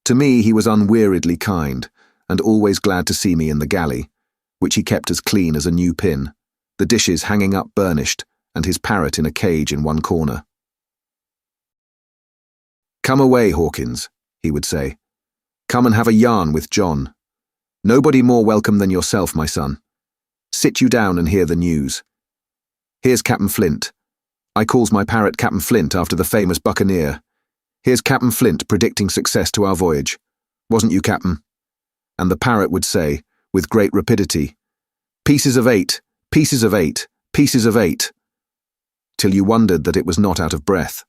To me he was unweariedly kind, and always glad to see me in the galley, which he kept as clean as a new pin, the dishes hanging up burnished, and his parrot in a cage in one corner. "Come away, Hawkins," he would say. "Come and have a yarn with John. Nobody more welcome than yourself, my son. Sit you down and hear the news. Here's Captain Flint. I calls my parrot Captain Flint after the famous buccaneer. Here's Captain Flint predicting success to our voyage. Wasn't you, Captain?" And the parrot would say, with great rapidity, "Pieces of 8, pieces of 8, pieces of 8, till you wondered that it was not out of breath,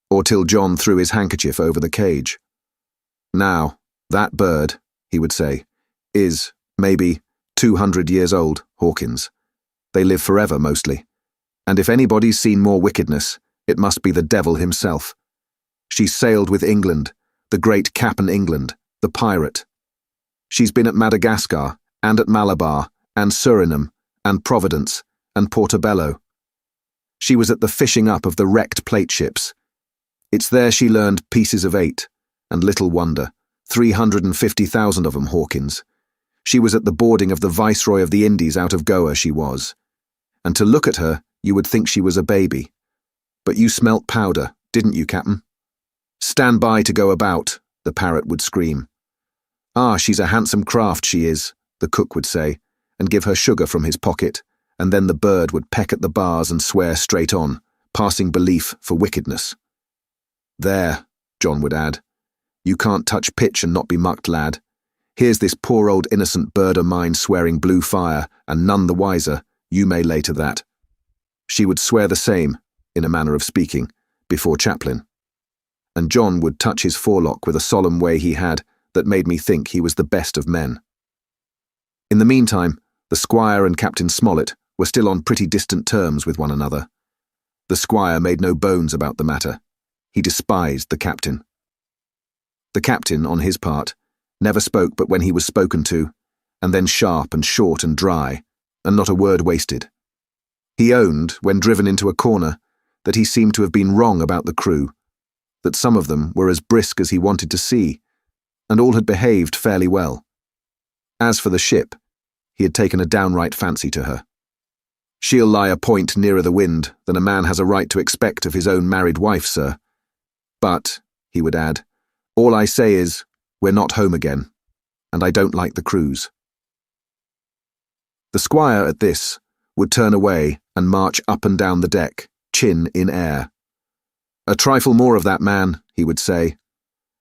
or till John threw his handkerchief over the cage. "Now, that bird," he would say, "is, maybe, 200 years old, Hawkins. They live forever, mostly. And if anybody's seen more wickedness, it must be the devil himself. She sailed with England, the great Cap'n England, the pirate. She's been at Madagascar, and at Malabar, and Suriname, and Providence, and Portobello. She was at the fishing up of the wrecked plate ships. It's there she learned pieces of 8, and little wonder, 350,000 of them, Hawkins. She was at the boarding of the Viceroy of the Indies out of Goa, she was. And to look at her, you would think she was a baby. But you smelt powder, didn't you, Captain? Stand by to go about, the parrot would scream. Ah, she's a handsome craft, she is, the cook would say, and give her sugar from his pocket, and then the bird would peck at the bars and swear straight on, passing belief for wickedness. There, John would add, you can't touch pitch and not be mucked, lad. Here's this poor old innocent bird of mine swearing blue fire, and none the wiser, you may lay to that. She would swear the same, in a manner of speaking, before Chaplin. And John would touch his forelock with a solemn way he had that made me think he was the best of men. In the meantime, the squire and Captain Smollett were still on pretty distant terms with one another. The squire made no bones about the matter. He despised the captain. The captain, on his part, never spoke but when he was spoken to, and then sharp and short and dry, and not a word wasted. He owned, when driven into a corner, that he seemed to have been wrong about the crew, that some of them were as brisk as he wanted to see, and all had behaved fairly well. As for the ship, he had taken a downright fancy to her. She'll lie a point nearer the wind than a man has a right to expect of his own married wife, sir. But, he would add, all I say is, we're not home again, and I don't like the cruise. The squire at this would turn away and march up and down the deck, chin in air. A trifle more of that, man, he would say,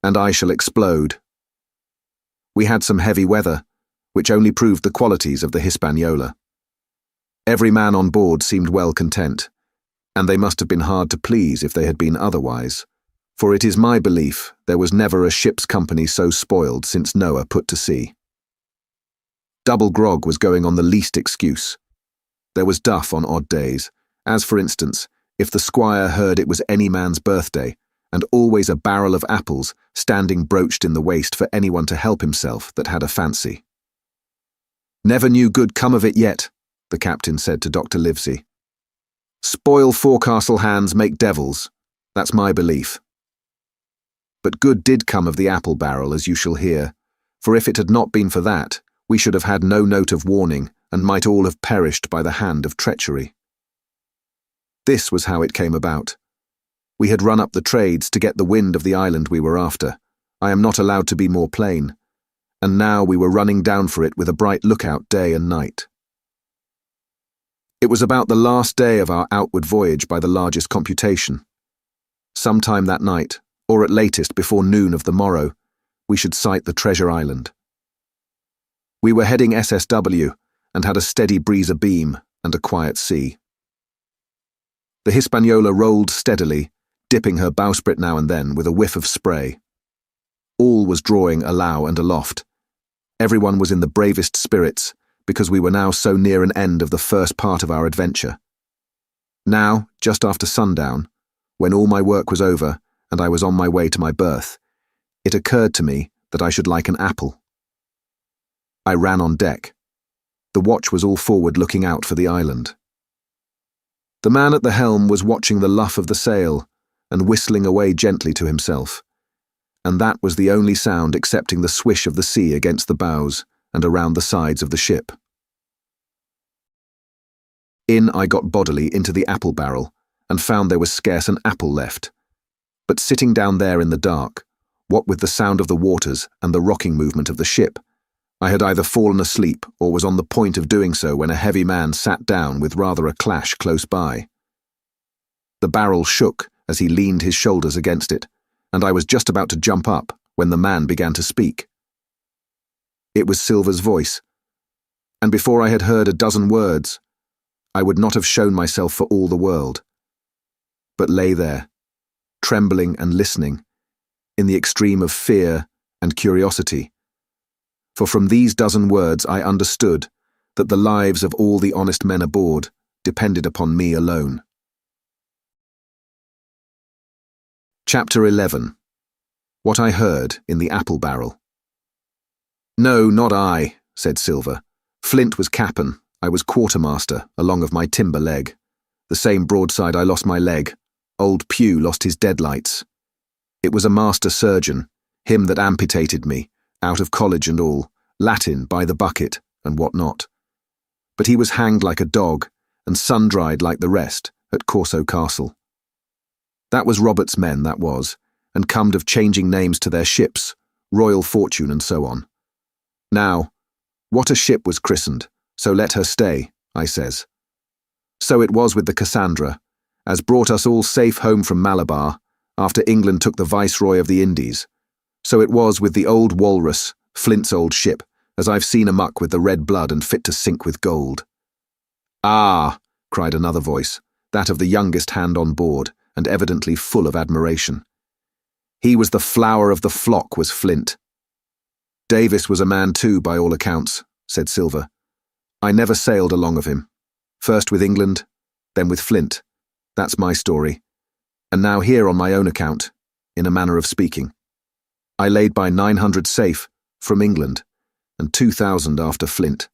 and I shall explode. We had some heavy weather, which only proved the qualities of the Hispaniola. Every man on board seemed well content, and they must have been hard to please if they had been otherwise, for it is my belief there was never a ship's company so spoiled since Noah put to sea. Double grog was going on the least excuse. There was duff on odd days, as for instance, if the squire heard it was any man's birthday, and always a barrel of apples standing broached in the waist for anyone to help himself that had a fancy. Never knew good come of it yet, the captain said to Dr. Livesey. Spoil forecastle hands make devils, that's my belief. But good did come of the apple barrel, as you shall hear, for if it had not been for that, we should have had no note of warning, and might all have perished by the hand of treachery. This was how it came about. We had run up the trades to get the wind of the island we were after. I am not allowed to be more plain. And now we were running down for it with a bright lookout day and night. It was about the last day of our outward voyage by the largest computation. Sometime that night, or at latest before noon of the morrow, we should sight the treasure island. We were heading SSW, and had a steady breeze abeam and a quiet sea. The Hispaniola rolled steadily, dipping her bowsprit now and then with a whiff of spray. All was drawing alow and aloft. Everyone was in the bravest spirits, because we were now so near an end of the first part of our adventure. Now, just after sundown, when all my work was over and I was on my way to my berth, it occurred to me that I should like an apple. I ran on deck. The watch was all forward looking out for the island. The man at the helm was watching the luff of the sail and whistling away gently to himself, and that was the only sound excepting the swish of the sea against the bows and around the sides of the ship. In I got bodily into the apple barrel and found there was scarce an apple left, but sitting down there in the dark, what with the sound of the waters and the rocking movement of the ship, I had either fallen asleep or was on the point of doing so when a heavy man sat down with rather a clash close by. The barrel shook as he leaned his shoulders against it, and I was just about to jump up when the man began to speak. It was Silver's voice, and before I had heard a dozen words, I would not have shown myself for all the world, but lay there, trembling and listening, in the extreme of fear and curiosity. For from these dozen words I understood that the lives of all the honest men aboard depended upon me alone. Chapter 11. What I Heard in the Apple Barrel. No, not I, said Silver. Flint was cap'n, I was quartermaster, along of my timber leg. The same broadside I lost my leg. Old Pugh lost his deadlights. It was a master surgeon, him that amputated me, out of college and all, Latin by the bucket, and what not. But he was hanged like a dog, and sun-dried like the rest, at Corso Castle. That was Robert's men, that was, and comed of changing names to their ships, Royal Fortune and so on. Now, what a ship was christened, so let her stay, I says. So it was with the Cassandra, as brought us all safe home from Malabar, after England took the Viceroy of the Indies. So it was with the old Walrus, Flint's old ship, as I've seen amuck with the red blood and fit to sink with gold. Ah, cried another voice, that of the youngest hand on board, and evidently full of admiration. He was the flower of the flock, was Flint. Davis was a man too, by all accounts, said Silver. I never sailed along of him. First with England, then with Flint. That's my story. And now here on my own account, in a manner of speaking. I laid by 900 safe, from England, and 2,000 after Flint.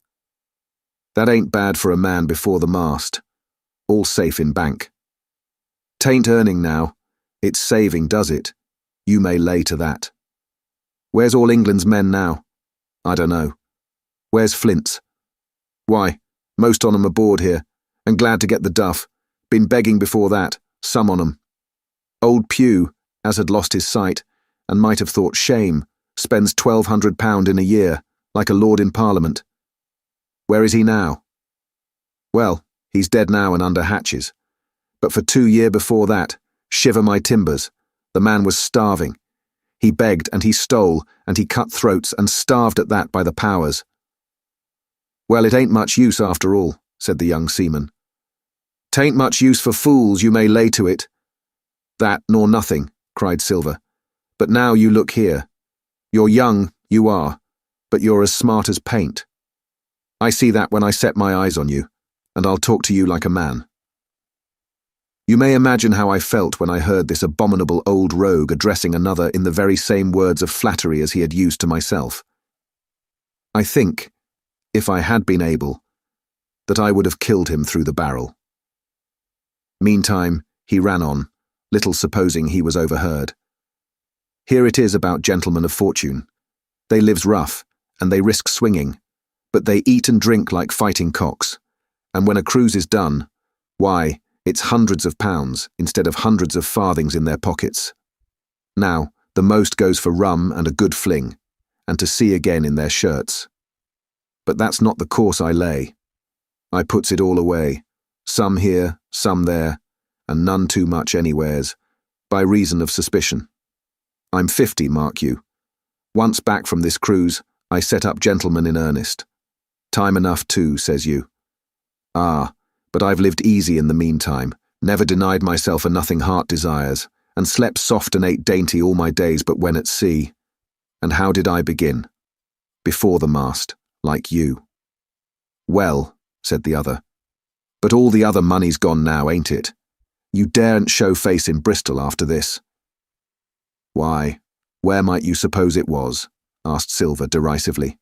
That ain't bad for a man before the mast. All safe in bank. 'Tain't earning now, it's saving, does it? You may lay to that. Where's all England's men now? I don't know. Where's Flint's? Why, most on 'em aboard here, and glad to get the duff. Been begging before that, some on 'em. Old Pugh, as had lost his sight, and might have thought shame, spends £1,200 in a year, like a lord in Parliament. Where is he now? Well, he's dead now and under hatches. But for 2 years before that, shiver my timbers, the man was starving. He begged and he stole and he cut throats and starved at that by the powers. Well, it ain't much use after all, said the young seaman. 'Tain't much use for fools, you may lay to it. That nor nothing, cried Silver. But now you look here. You're young, you are, but you're as smart as paint. I see that when I set my eyes on you, and I'll talk to you like a man. You may imagine how I felt when I heard this abominable old rogue addressing another in the very same words of flattery as he had used to myself. I think, if I had been able, that I would have killed him through the barrel. Meantime, he ran on, little supposing he was overheard. Here it is about gentlemen of fortune. They lives rough, and they risk swinging, but they eat and drink like fighting cocks, and when a cruise is done, why, it's hundreds of pounds instead of hundreds of farthings in their pockets. Now, the most goes for rum and a good fling, and to sea again in their shirts. But that's not the course I lay. I puts it all away, some here, some there, and none too much anywheres, by reason of suspicion. I'm 50, mark you. Once back from this cruise, I set up gentlemen in earnest. Time enough too, says you. Ah, but I've lived easy in the meantime, never denied myself a nothing heart desires, and slept soft and ate dainty all my days but when at sea. And how did I begin? Before the mast, like you. Well, said the other, but all the other money's gone now, ain't it? You daren't show face in Bristol after this. Why, where might you suppose it was? Asked Silver derisively.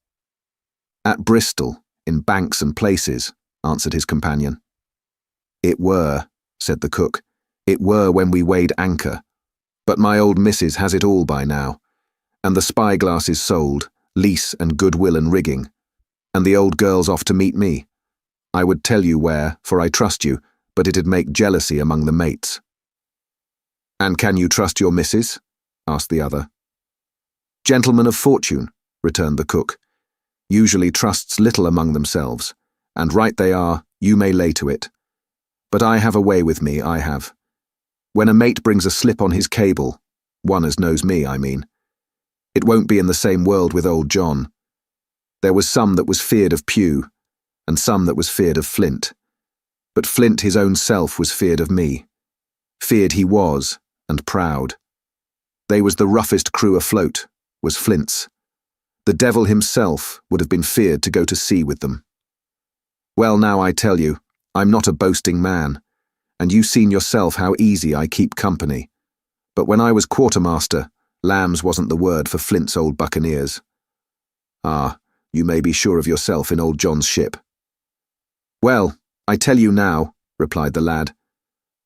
At Bristol, in banks and places, answered his companion. It were, said the cook, it were when we weighed anchor, but my old missus has it all by now, and the spyglass is sold, lease and goodwill and rigging, and the old girl's off to meet me. I would tell you where, for I trust you, but it'd make jealousy among the mates. And can you trust your missus? Asked the other. Gentlemen of fortune, returned the cook, usually trusts little among themselves, and right they are, you may lay to it. But I have a way with me, I have. When a mate brings a slip on his cable, one as knows me, I mean, it won't be in the same world with old John. There was some that was feared of Pugh, and some that was feared of Flint. But Flint his own self was feared of me. Feared he was, and proud. They was the roughest crew afloat, was Flint's. The devil himself would have been feared to go to sea with them. Well, now I tell you, I'm not a boasting man, and you've seen yourself how easy I keep company. But when I was quartermaster, lambs wasn't the word for Flint's old buccaneers. Ah, you may be sure of yourself in old John's ship. Well, I tell you now, replied the lad,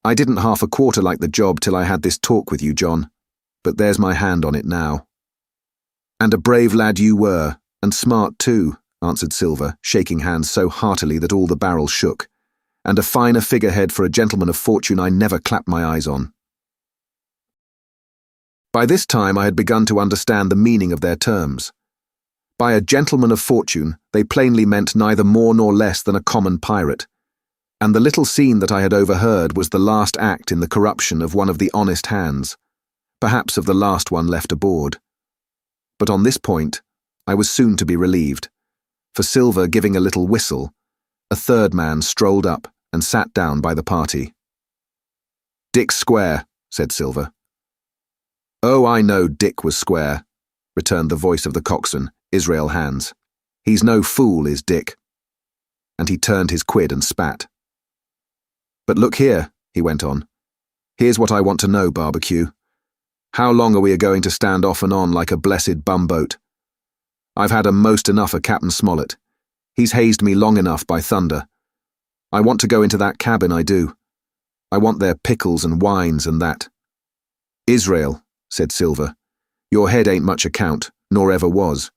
I didn't half a quarter like the job till I had this talk with you, John, but there's my hand on it now. And a brave lad you were, and smart too, answered Silver, shaking hands so heartily that all the barrel shook, and a finer figurehead for a gentleman of fortune I never clapped my eyes on. By this time I had begun to understand the meaning of their terms. By a gentleman of fortune they plainly meant neither more nor less than a common pirate, and the little scene that I had overheard was the last act in the corruption of one of the honest hands, perhaps of the last one left aboard. But on this point I was soon to be relieved, for Silver giving a little whistle, a third man strolled up and sat down by the party. Dick's square, said Silver. Oh, I know Dick was square, returned the voice of the coxswain, Israel Hands. He's no fool, is Dick. And he turned his quid and spat. But look here, he went on. Here's what I want to know, Barbecue. How long are we going to stand off and on like a blessed bumboat? I've had most enough of Captain Smollett. He's hazed me long enough, by thunder. I want to go into that cabin, I do. I want their pickles and wines and that." "Israel," said Silver, "your head ain't much account, nor ever was.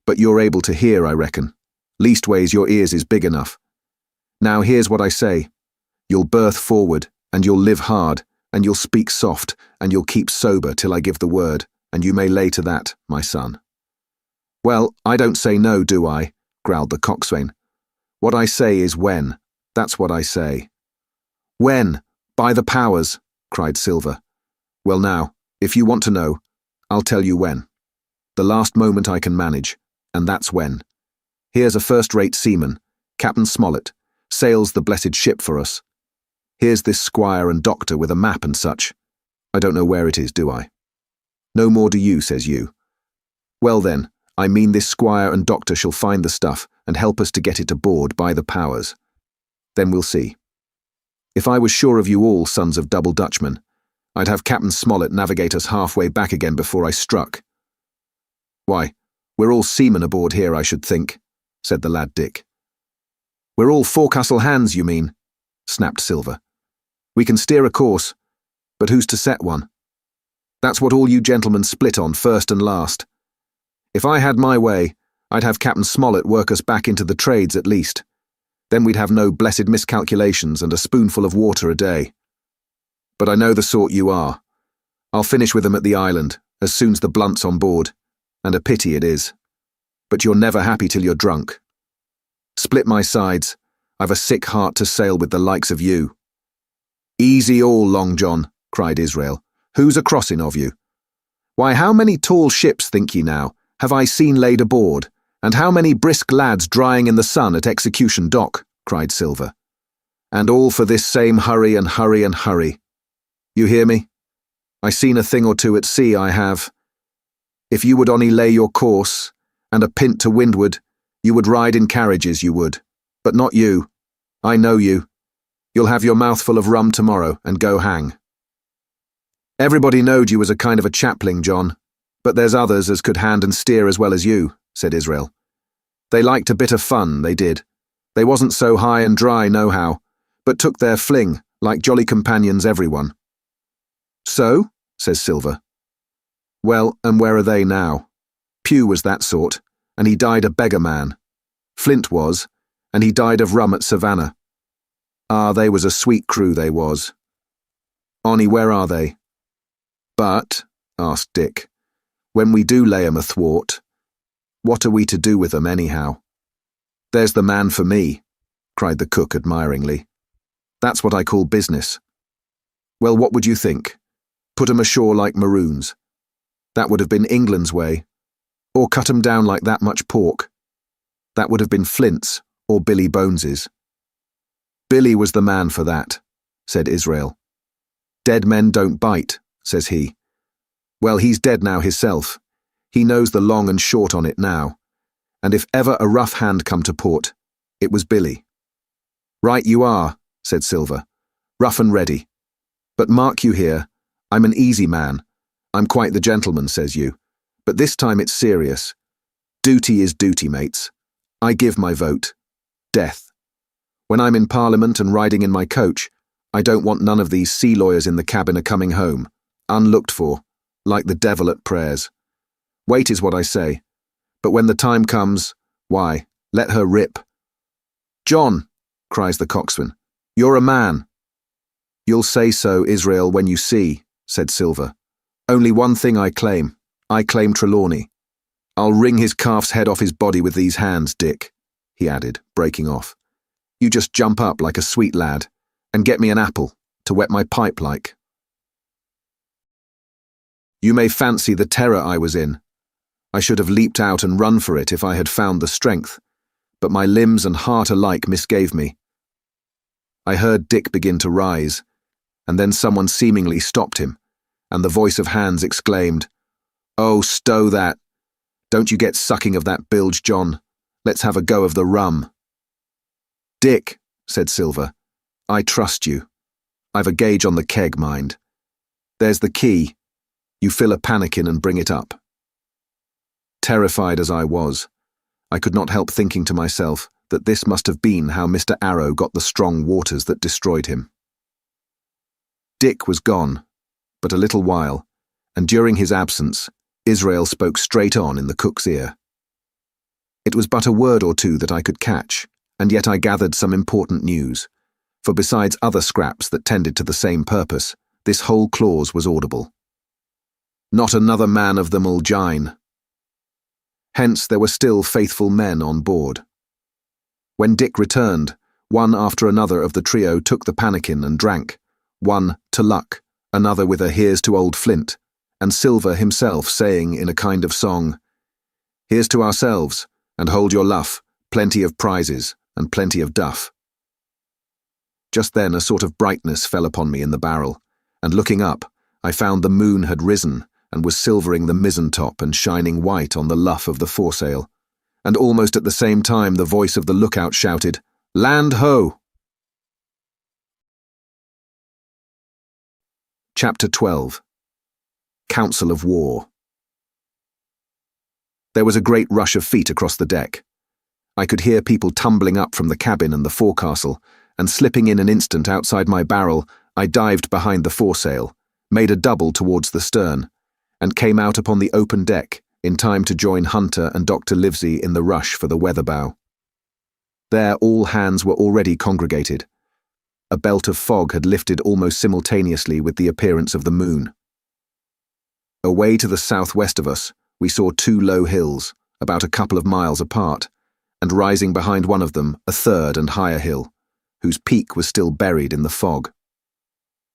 But you're able to hear, I reckon. Leastways your ears is big enough. Now here's what I say. You'll berth forward, and you'll live hard, and you'll speak soft, and you'll keep sober till I give the word, and you may lay to that, my son." "Well, I don't say no, do I?" growled the coxswain. "What I say is when. That's what I say." "When? By the powers!" cried Silver. "Well now, if you want to know, I'll tell you when. The last moment I can manage, and that's when. Here's a first-rate seaman, Captain Smollett, sails the blessed ship for us. Here's this squire and doctor with a map and such. I don't know where it is, do I?" "No more do you," says you. "Well then, I mean this squire and doctor shall find the stuff and help us to get it aboard by the powers. Then we'll see. If I was sure of you all, sons of double Dutchmen, I'd have Captain Smollett navigate us halfway back again before I struck." "Why, we're all seamen aboard here, I should think," said the lad Dick. "We're all forecastle hands, you mean?" snapped Silver. "We can steer a course, but who's to set one? That's what all you gentlemen split on, first and last. If I had my way, I'd have Captain Smollett work us back into the trades at least. Then we'd have no blessed miscalculations and a spoonful of water a day. But I know the sort you are. I'll finish with them at the island, as soon's the blunt's on board, and a pity it is. But you're never happy till you're drunk. Split my sides, I've a sick heart to sail with the likes of you." "Easy all, Long John," cried Israel. "Who's a-crossing of you? Why, how many tall ships, think ye now, have I seen laid aboard, and how many brisk lads drying in the sun at Execution Dock?" cried Silver. "And all for this same hurry and hurry and hurry. You hear me? I seen a thing or two at sea, I have. If you would only lay your course, and a pint to windward, you would ride in carriages, you would. But not you. I know you. You'll have your mouthful of rum tomorrow, and go hang." "Everybody knowed you was a kind of a chapling, John, but there's others as could hand and steer as well as you," said Israel. "They liked a bit of fun, they did. They wasn't so high and dry nohow, but took their fling, like jolly companions everyone." "So?" says Silver. "Well, and where are they now? Pugh was that sort, and he died a beggar man. Flint was, and he died of rum at Savannah. Ah, they was a sweet crew, they was. Onny, where are they?" "But," asked Dick, "when we do lay 'em athwart, what are we to do with 'em anyhow?" "There's the man for me," cried the cook admiringly. "That's what I call business. Well, what would you think? Put 'em ashore like maroons. That would have been England's way. Or cut 'em down like that much pork. That would have been Flint's or Billy Bones's." "Billy was the man for that," said Israel. "Dead men don't bite," says he. "Well, he's dead now hisself. He knows the long and short on it now. And if ever a rough hand come to port, it was Billy." "Right you are," said Silver. "Rough and ready. But mark you here, I'm an easy man. I'm quite the gentleman, says you. But this time it's serious. Duty is duty, mates. I give my vote. Death. When I'm in Parliament and riding in my coach, I don't want none of these sea lawyers in the cabin a-coming home, unlooked for, like the devil at prayers. Wait is what I say. But when the time comes, why, let her rip." "John," cries the coxswain, "you're a man." "You'll say so, Israel, when you see," said Silver. "Only one thing I claim. I claim Trelawney. I'll wring his calf's head off his body with these hands, Dick," he added, breaking off. "You just jump up like a sweet lad, and get me an apple, to wet my pipe like." You may fancy the terror I was in. I should have leaped out and run for it if I had found the strength, but my limbs and heart alike misgave me. I heard Dick begin to rise, and then someone seemingly stopped him, and the voice of Hans exclaimed, "Oh, stow that! Don't you get sucking of that bilge, John. Let's have a go of the rum." "Dick," said Silver, "I trust you. I've a gauge on the keg, mind. There's the key. You fill a pannikin and bring it up." Terrified as I was, I could not help thinking to myself that this must have been how Mr. Arrow got the strong waters that destroyed him. Dick was gone, but a little while, and during his absence, Israel spoke straight on in the cook's ear. It was but a word or two that I could catch, and yet I gathered some important news, for besides other scraps that tended to the same purpose, this whole clause was audible. Not another man of them'll jine. Hence there were still faithful men on board. When Dick returned, one after another of the trio took the pannikin and drank, one to luck, another with a here's to old Flint, and Silver himself saying in a kind of song, "Here's to ourselves, and hold your luff, plenty of prizes, and plenty of duff." Just then a sort of brightness fell upon me in the barrel, and looking up, I found the moon had risen and was silvering the mizzen-top and shining white on the luff of the foresail, and almost at the same time the voice of the lookout shouted, "Land ho!" Chapter 12. Council of War. There was a great rush of feet across the deck. I could hear people tumbling up from the cabin and the forecastle, and slipping in an instant outside my barrel, I dived behind the foresail, made a double towards the stern, and came out upon the open deck in time to join Hunter and Dr. Livesey in the rush for the weather bow. There all hands were already congregated. A belt of fog had lifted almost simultaneously with the appearance of the moon. Away to the southwest of us, we saw two low hills, about a couple of miles apart, and rising behind one of them a third and higher hill, whose peak was still buried in the fog.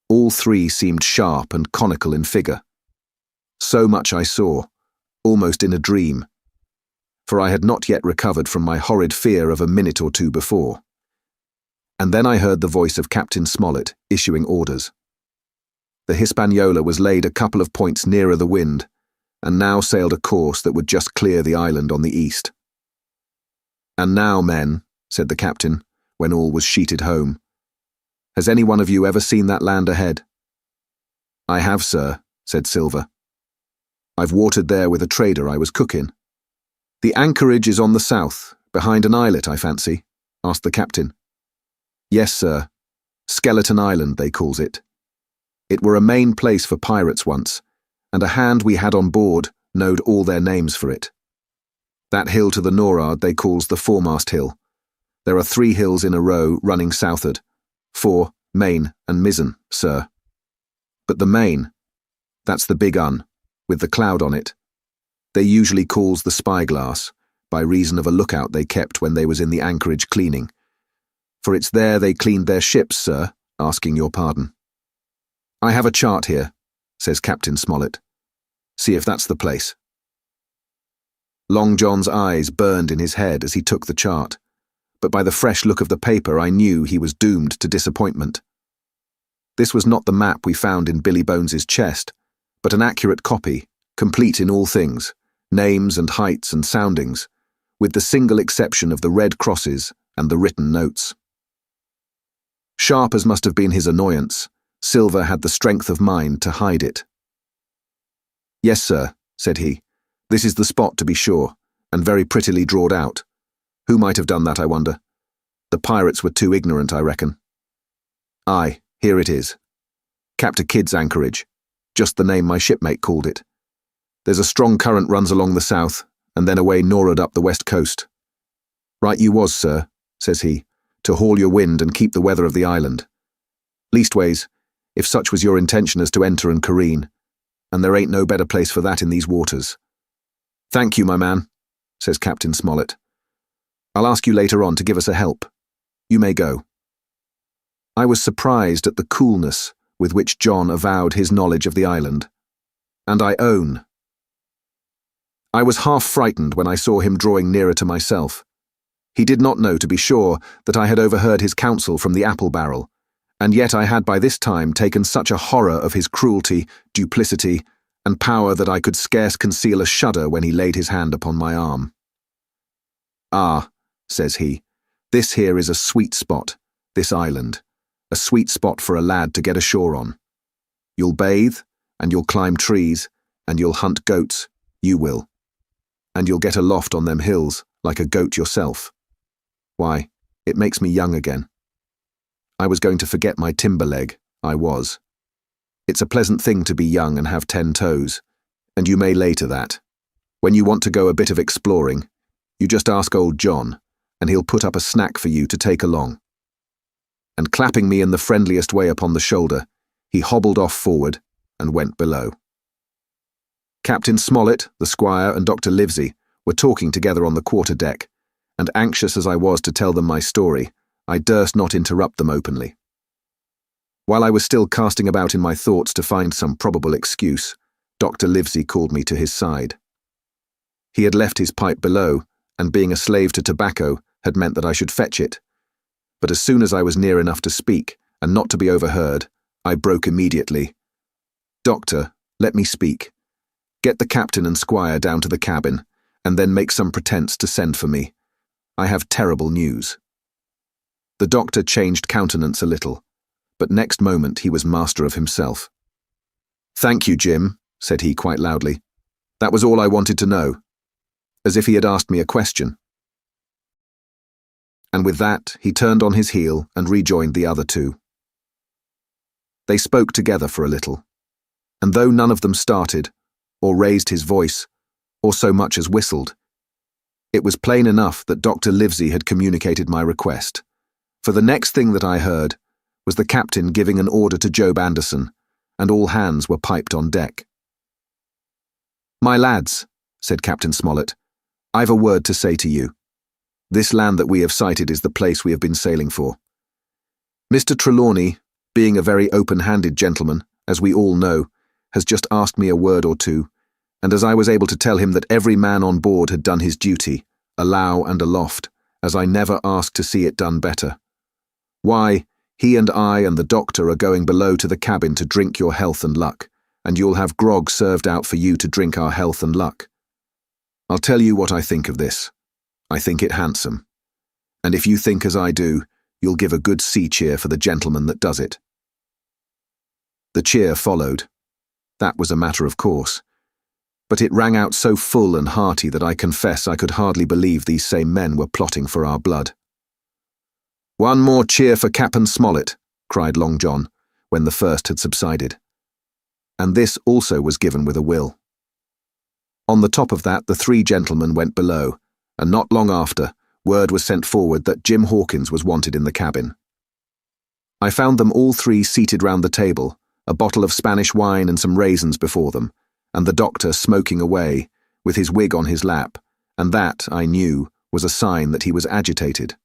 All three seemed sharp and conical in figure. So much I saw, almost in a dream, for I had not yet recovered from my horrid fear of a minute or two before. And then I heard the voice of Captain Smollett issuing orders. The Hispaniola was laid a couple of points nearer the wind, and now sailed a course that would just clear the island on the east. "And now, men," said the captain, when all was sheeted home, "has any one of you ever seen that land ahead?" "I have, sir," said Silver. "I've watered there with a trader I was cooking." "The anchorage is on the south, behind an islet, I fancy?" asked the captain. "Yes, sir. Skeleton Island, they calls it. It were a main place for pirates once, and a hand we had on board knowed all their names for it. That hill to the nor'ard they calls the foremast hill. There are 3 hills in a row running southward, fore, main, and mizzen, sir. But the main, that's the big un, with the cloud on it, they usually calls the spyglass, by reason of a lookout they kept when they was in the anchorage cleaning. For it's there they cleaned their ships, sir, asking your pardon." "I have a chart here," says Captain Smollett. "See if that's the place." Long John's eyes burned in his head as he took the chart, but by the fresh look of the paper I knew he was doomed to disappointment. This was not the map we found in Billy Bones's chest, but an accurate copy, complete in all things, names and heights and soundings, with the single exception of the red crosses and the written notes. Sharp as must have been his annoyance, Silver had the strength of mind to hide it. "Yes, sir," said he. "This is the spot, to be sure, and very prettily drawed out. Who might have done that, I wonder? The pirates were too ignorant, I reckon. Aye, here it is. Captain Kidd's anchorage, just the name my shipmate called it. There's a strong current runs along the south, and then away nor'ard up the west coast. Right you was, sir," says he, "to haul your wind and keep the weather of the island. Leastways, if such was your intention as to enter and careen, and there ain't no better place for that in these waters." "Thank you, my man," says Captain Smollett. "I'll ask you later on to give us a help. You may go." I was surprised at the coolness with which John avowed his knowledge of the island, and I own. I was half frightened when I saw him drawing nearer to myself. He did not know, to be sure, that I had overheard his counsel from the apple barrel, and yet I had by this time taken such a horror of his cruelty, duplicity, and power that I could scarce conceal a shudder when he laid his hand upon my arm. "Ah," says he, "this here is a sweet spot, this island, a sweet spot for a lad to get ashore on. You'll bathe, and you'll climb trees, and you'll hunt goats, you will. and you'll get aloft on them hills, like a goat yourself. Why, it makes me young again. I was going to forget my timber leg, I was. It's a pleasant thing to be young and have 10 toes, and you may lay to that. When you want to go a bit of exploring, you just ask old John, and he'll put up a snack for you to take along. And clapping me in the friendliest way upon the shoulder, he hobbled off forward and went below. Captain Smollett, the squire, and Dr. Livesey were talking together on the quarter-deck, and anxious as I was to tell them my story, I durst not interrupt them openly. While I was still casting about in my thoughts to find some probable excuse, Dr. Livesey called me to his side. He had left his pipe below, and being a slave to tobacco had meant that I should fetch it. But as soon as I was near enough to speak, and not to be overheard, I broke immediately. "Doctor, let me speak. Get the captain and squire down to the cabin, and then make some pretence to send for me. I have terrible news." The doctor changed countenance a little, but next moment he was master of himself. "Thank you, Jim," said he quite loudly. "That was all I wanted to know," as if he had asked me a question. And with that, he turned on his heel and rejoined the other two. They spoke together for a little, and though none of them started, or raised his voice, or so much as whistled, it was plain enough that Dr. Livesey had communicated my request, for the next thing that I heard was the captain giving an order to Job Anderson, and all hands were piped on deck. "My lads," said Captain Smollett, "I've a word to say to you. This land that we have sighted is the place we have been sailing for. Mr. Trelawney, being a very open-handed gentleman, as we all know, has just asked me a word or two, and as I was able to tell him that every man on board had done his duty, alow and aloft, as I never asked to see it done better, why, he and I and the doctor are going below to the cabin to drink your health and luck, and you'll have grog served out for you to drink our health and luck. I'll tell you what I think of this. I think it handsome. And if you think as I do, you'll give a good sea cheer for the gentleman that does it." The cheer followed. That was a matter of course. But it rang out so full and hearty that I confess I could hardly believe these same men were plotting for our blood. "One more cheer for Captain Smollett," cried Long John, when the first had subsided. And this also was given with a will. On the top of that, the 3 gentlemen went below, and not long after, word was sent forward that Jim Hawkins was wanted in the cabin. I found them all 3 seated round the table, a bottle of Spanish wine and some raisins before them, and the doctor smoking away, with his wig on his lap, and that, I knew, was a sign that he was agitated.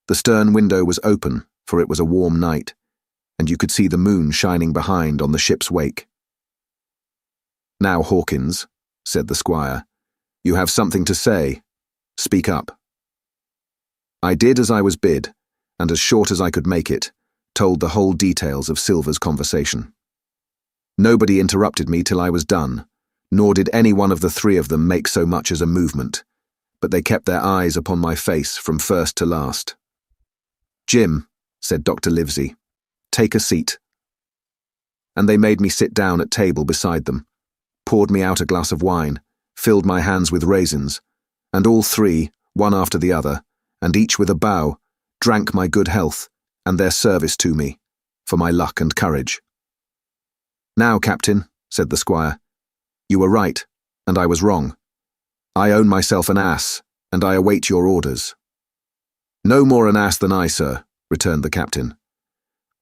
The stern window was open, for it was a warm night, and you could see the moon shining behind on the ship's wake. "Now, Hawkins," said the squire, "you have something to say. Speak up." I did as I was bid, and as short as I could make it, told the whole details of Silver's conversation. Nobody interrupted me till I was done, nor did any one of the 3 of them make so much as a movement, but they kept their eyes upon my face from first to last. "Jim," said Dr. Livesey, "take a seat." And they made me sit down at table beside them, poured me out a glass of wine, filled my hands with raisins, and all 3, one after the other, and each with a bow, drank my good health and their service to me, for my luck and courage. "Now, Captain," said the squire, "you were right, and I was wrong. I own myself an ass, and I await your orders." "No more an ass than I, sir," returned the captain.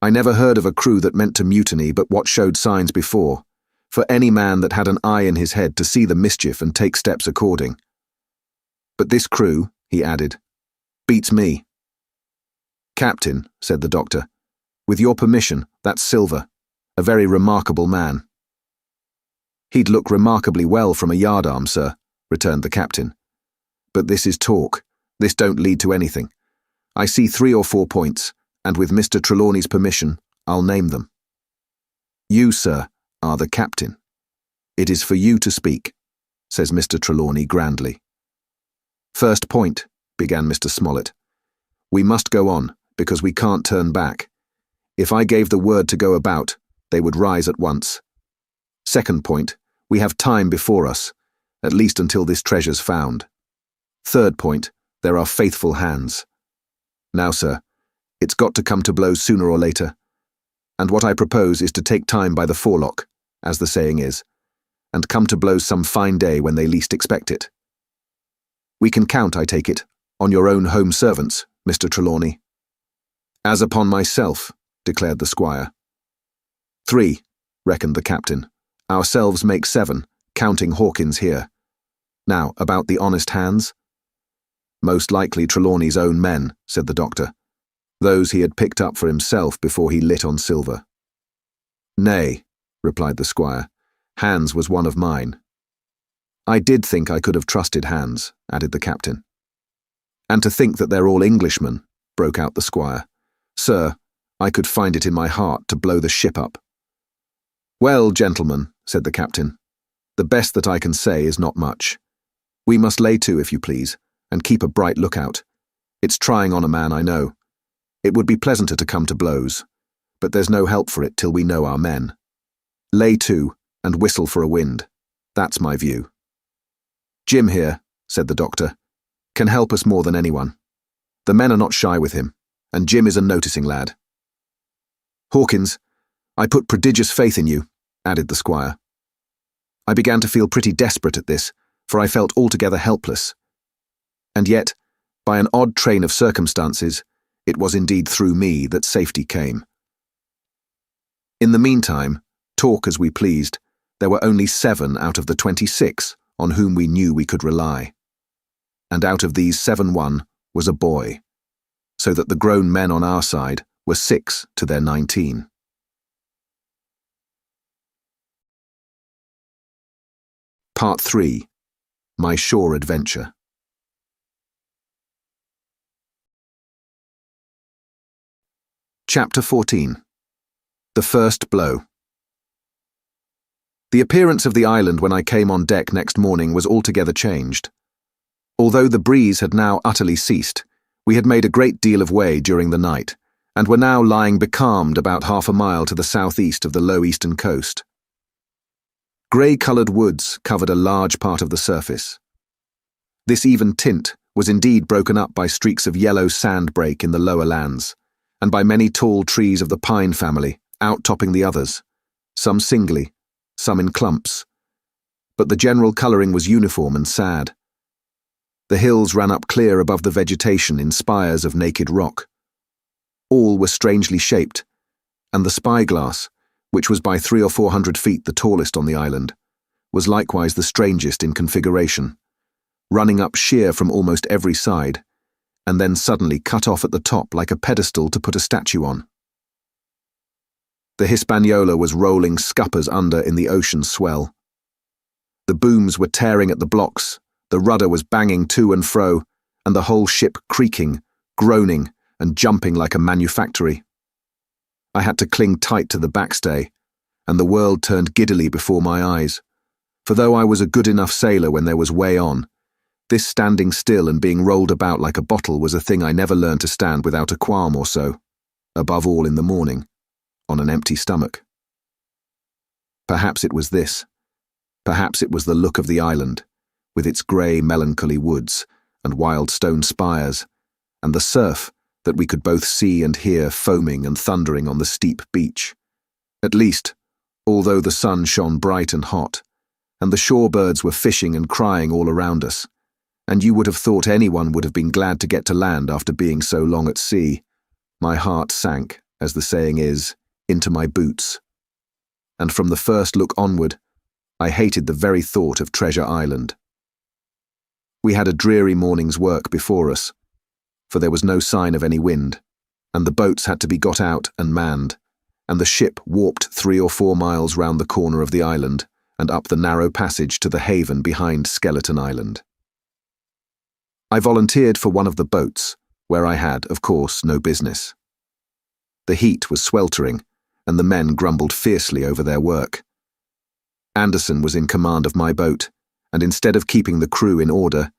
"I never heard of a crew that meant to mutiny but what showed signs before, for any man that had an eye in his head to see the mischief and take steps according. But this crew," he added, "beats me." "Captain," said the doctor, "with your permission, that's Silver, a very remarkable man." "He'd look remarkably well from a yardarm, sir," returned the captain. "But this is talk. This don't lead to anything. I see 3 or 4 points, and with Mr. Trelawney's permission, I'll name them. You, sir, are the captain. It is for you to speak," says Mr. Trelawney grandly. "First point," began Mr. Smollett. "We must go on, because we can't turn back. If I gave the word to go about, they would rise at once. Second point, we have time before us, at least until this treasure's found. Third point, there are faithful hands. Now, sir, it's got to come to blows sooner or later, and what I propose is to take time by the forelock, as the saying is, and come to blows some fine day when they least expect it. We can count, I take it, on your own home servants, Mr. Trelawney. As upon myself, declared the squire. 3, reckoned the captain. Ourselves make 7, counting Hawkins here. Now, about the honest hands? Most likely Trelawney's own men, said the doctor. Those he had picked up for himself before he lit on silver. Nay, replied the squire, Hans was one of mine. I did think I could have trusted Hans, added the captain. And to think that they're all Englishmen, broke out the squire. Sir, I could find it in my heart to blow the ship up. Well, gentlemen, said the captain, the best that I can say is not much. We must lay to, if you please, and keep a bright lookout. It's trying on a man, I know. It would be pleasanter to come to blows, but there's no help for it till we know our men. Lay to, and whistle for a wind. That's my view. Jim here, said the doctor, can help us more than anyone. The men are not shy with him, and Jim is a noticing lad. Hawkins, I put prodigious faith in you, added the squire. I began to feel pretty desperate at this, for I felt altogether helpless. And yet, by an odd train of circumstances, it was indeed through me that safety came. In the meantime, talk as we pleased, there were only 7 out of the 26 on whom we knew we could rely. And out of these 7 was a boy, so that the grown men on our side were 6 to their 19. Part 3. My Shore Adventure. Chapter 14. The First Blow. The appearance of the island when I came on deck next morning was altogether changed. Although the breeze had now utterly ceased, we had made a great deal of way during the night, and were now lying becalmed about half a mile to the southeast of the low eastern coast. Grey-coloured woods covered a large part of the surface. This even tint was indeed broken up by streaks of yellow sandbreak in the lower lands, and by many tall trees of the pine family, outtopping the others, some singly, some in clumps. But the general colouring was uniform and sad. The hills ran up clear above the vegetation in spires of naked rock. All were strangely shaped, and the spyglass, which was by 300 or 400 feet the tallest on the island, was likewise the strangest in configuration, running up sheer from almost every side, and then suddenly cut off at the top like a pedestal to put a statue on. The Hispaniola was rolling scuppers under in the ocean swell. The booms were tearing at the blocks, the rudder was banging to and fro, and the whole ship creaking, groaning, and jumping like a manufactory. I had to cling tight to the backstay, and the world turned giddily before my eyes, for though I was a good enough sailor when there was way on, this standing still and being rolled about like a bottle was a thing I never learned to stand without a qualm or so, above all in the morning, on an empty stomach. Perhaps it was this. Perhaps it was the look of the island, with its grey, melancholy woods and wild stone spires, and the surf that we could both see and hear foaming and thundering on the steep beach. At least, although the sun shone bright and hot, and the shorebirds were fishing and crying all around us, and you would have thought anyone would have been glad to get to land after being so long at sea, my heart sank, as the saying is, into my boots. And from the first look onward, I hated the very thought of Treasure Island. We had a dreary morning's work before us, for there was no sign of any wind, and the boats had to be got out and manned, and the ship warped 3 or 4 miles round the corner of the island and up the narrow passage to the haven behind Skeleton Island. I volunteered for one of the boats, where I had, of course, no business. The heat was sweltering, and the men grumbled fiercely over their work. Anderson was in command of my boat, and instead of keeping the crew in order,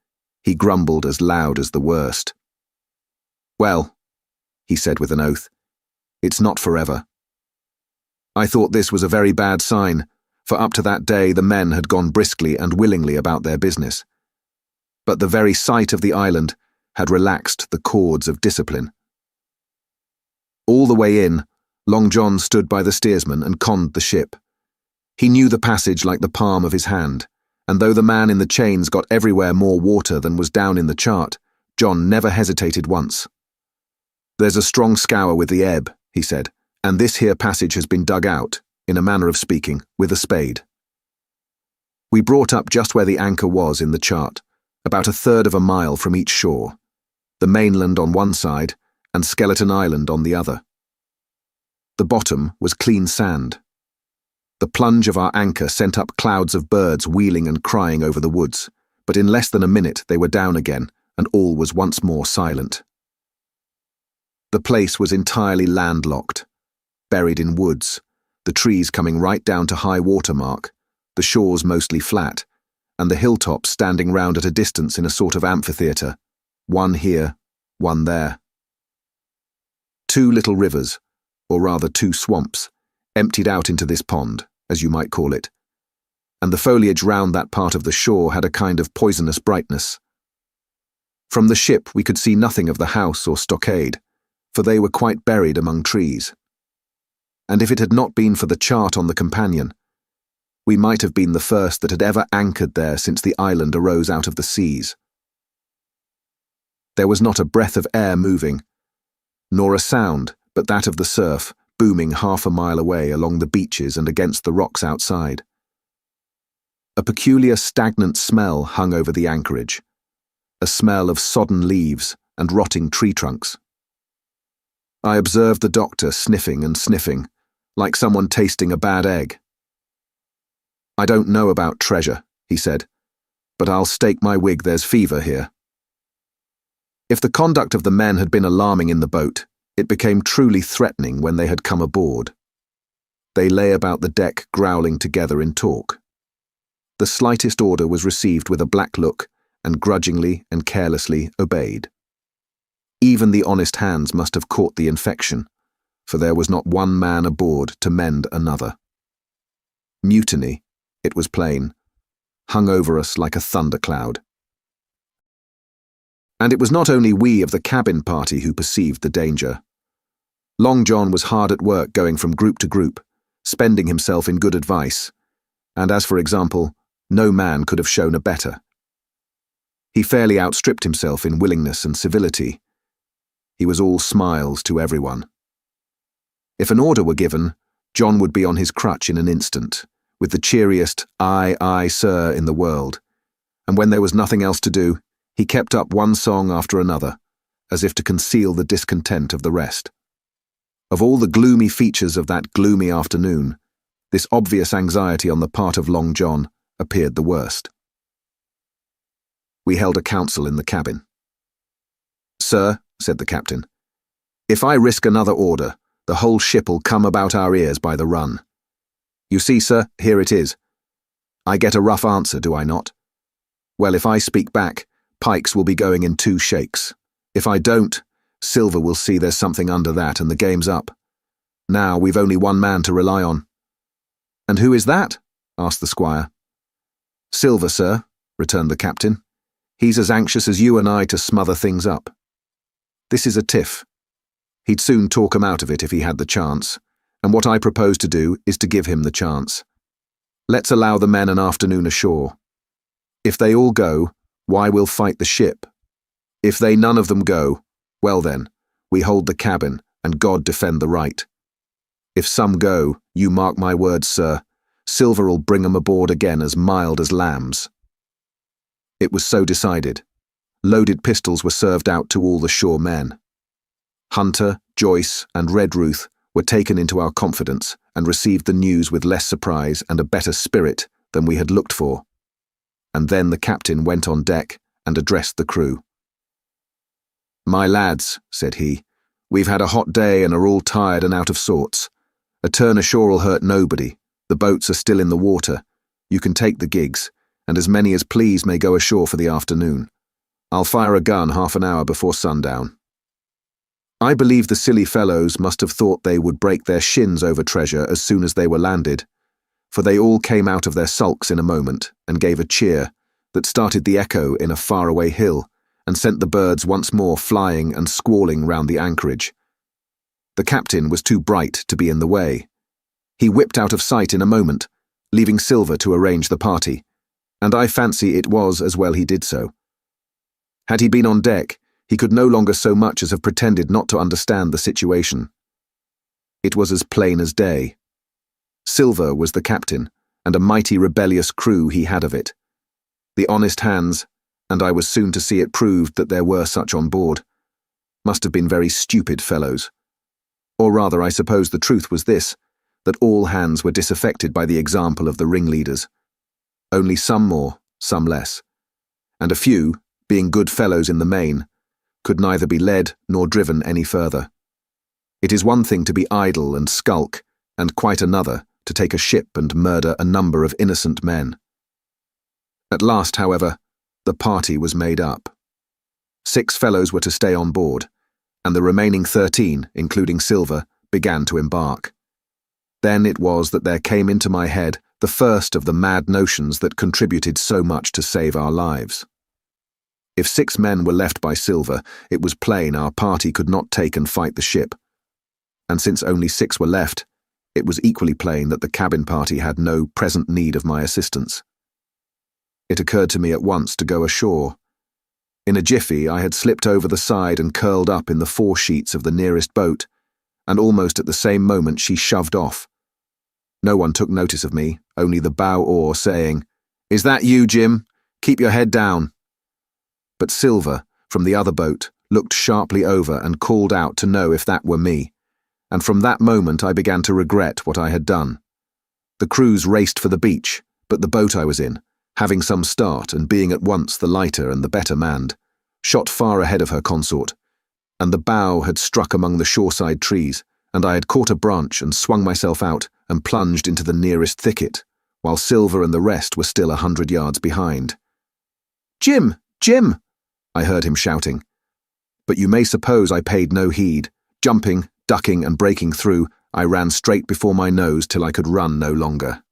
he grumbled as loud as the worst. Well, he said with an oath, it's not forever. I thought this was a very bad sign, for up to that day the men had gone briskly and willingly about their business. But the very sight of the island had relaxed the cords of discipline. All the way in, Long John stood by the steersman and conned the ship. He knew the passage like the palm of his hand, and though the man in the chains got everywhere more water than was down in the chart, John never hesitated once. "There's a strong scour with the ebb," he said, "and this here passage has been dug out, in a manner of speaking, with a spade." We brought up just where the anchor was in the chart, about 1/3 of a mile from each shore, the mainland on one side and Skeleton Island on the other. The bottom was clean sand. The plunge of our anchor sent up clouds of birds wheeling and crying over the woods, but in less than a minute they were down again, and all was once more silent. The place was entirely landlocked, buried in woods, the trees coming right down to high water mark, the shores mostly flat, and the hilltops standing round at a distance in a sort of amphitheatre, one here, one there. 2 little rivers, or rather 2 swamps, emptied out into this pond, as you might call it, and the foliage round that part of the shore had a kind of poisonous brightness. From the ship we could see nothing of the house or stockade, for they were quite buried among trees. And if it had not been for the chart on the companion, we might have been the first that had ever anchored there since the island arose out of the seas. There was not a breath of air moving, nor a sound but that of the surf booming 1/2 a mile away along the beaches and against the rocks outside. A peculiar stagnant smell hung over the anchorage, a smell of sodden leaves and rotting tree trunks. I observed the doctor sniffing and sniffing, like someone tasting a bad egg. "I don't know about treasure," he said, "but I'll stake my wig there's fever here." If the conduct of the men had been alarming in the boat, it became truly threatening when they had come aboard. They lay about the deck growling together in talk. The slightest order was received with a black look, and grudgingly and carelessly obeyed. Even the honest hands must have caught the infection, for there was not one man aboard to mend another. Mutiny, it was plain, hung over us like a thundercloud. And it was not only we of the cabin party who perceived the danger. Long John was hard at work going from group to group, spending himself in good advice, and as for example, no man could have shown a better. He fairly outstripped himself in willingness and civility. He was all smiles to everyone. If an order were given, John would be on his crutch in an instant, with the cheeriest "Aye, aye, sir" in the world, and when there was nothing else to do, he kept up one song after another, as if to conceal the discontent of the rest. Of all the gloomy features of that gloomy afternoon, this obvious anxiety on the part of Long John appeared the worst. We held a council in the cabin. "Sir," said the captain, "if I risk another order, the whole ship'll come about our ears by the run. You see, sir, here it is. I get a rough answer, do I not? Well, if I speak back, Pikes will be going in 2 shakes. If I don't, Silver will see there's something under that and the game's up. Now we've only one man to rely on." "And who is that?" asked the squire. "Silver, sir," returned the captain. "He's as anxious as you and I to smother things up. This is a tiff. He'd soon talk 'em out of it if he had the chance, and what I propose to do is to give him the chance. Let's allow the men an afternoon ashore. If they all go, why, we'll fight the ship. If they none of them go, well then, we hold the cabin, and God defend the right. If some go, you mark my words, sir, Silver'll bring 'em aboard again as mild as lambs." It was so decided. Loaded pistols were served out to all the shore men. Hunter, Joyce, and Redruth were taken into our confidence and received the news with less surprise and a better spirit than we had looked for. And then the captain went on deck and addressed the crew. "My lads," said he, "we've had a hot day and are all tired and out of sorts. A turn ashore'll hurt nobody. The boats are still in the water. You can take the gigs, and as many as please may go ashore for the afternoon. I'll fire a gun 1/2 an hour before sundown." I believe the silly fellows must have thought they would break their shins over treasure as soon as they were landed, for they all came out of their sulks in a moment and gave a cheer that started the echo in a faraway hill and sent the birds once more flying and squalling round the anchorage. The captain was too bright to be in the way. He whipped out of sight in a moment, leaving Silver to arrange the party, and I fancy it was as well he did so. Had he been on deck, he could no longer so much as have pretended not to understand the situation. It was as plain as day. Silver was the captain, and a mighty rebellious crew he had of it. The honest hands, and I was soon to see it proved that there were such on board, must have been very stupid fellows. Or rather, I suppose the truth was this, that all hands were disaffected by the example of the ringleaders. Only some more, some less. And a few, being good fellows in the main, could neither be led nor driven any further. It is one thing to be idle and skulk, and quite another to take a ship and murder a number of innocent men. At last, however, the party was made up. 6 fellows were to stay on board, and the remaining 13, including Silver, began to embark. Then it was that there came into my head the first of the mad notions that contributed so much to save our lives. If 6 men were left by Silver, it was plain our party could not take and fight the ship. And since only 6 were left, it was equally plain that the cabin party had no present need of my assistance. It occurred to me at once to go ashore. In a jiffy, I had slipped over the side and curled up in the foresheets of the nearest boat, and almost at the same moment she shoved off. No one took notice of me, only the bow oar saying, "Is that you, Jim? Keep your head down." But Silver, from the other boat, looked sharply over and called out to know if that were me, and from that moment I began to regret what I had done. The crews raced for the beach, but the boat I was in, having some start and being at once the lighter and the better manned, shot far ahead of her consort, and the bow had struck among the shoreside trees, and I had caught a branch and swung myself out and plunged into the nearest thicket, while Silver and the rest were still 100 yards behind. "Jim! Jim!" I heard him shouting. But you may suppose I paid no heed. Jumping, ducking, and breaking through, I ran straight before my nose till I could run no longer.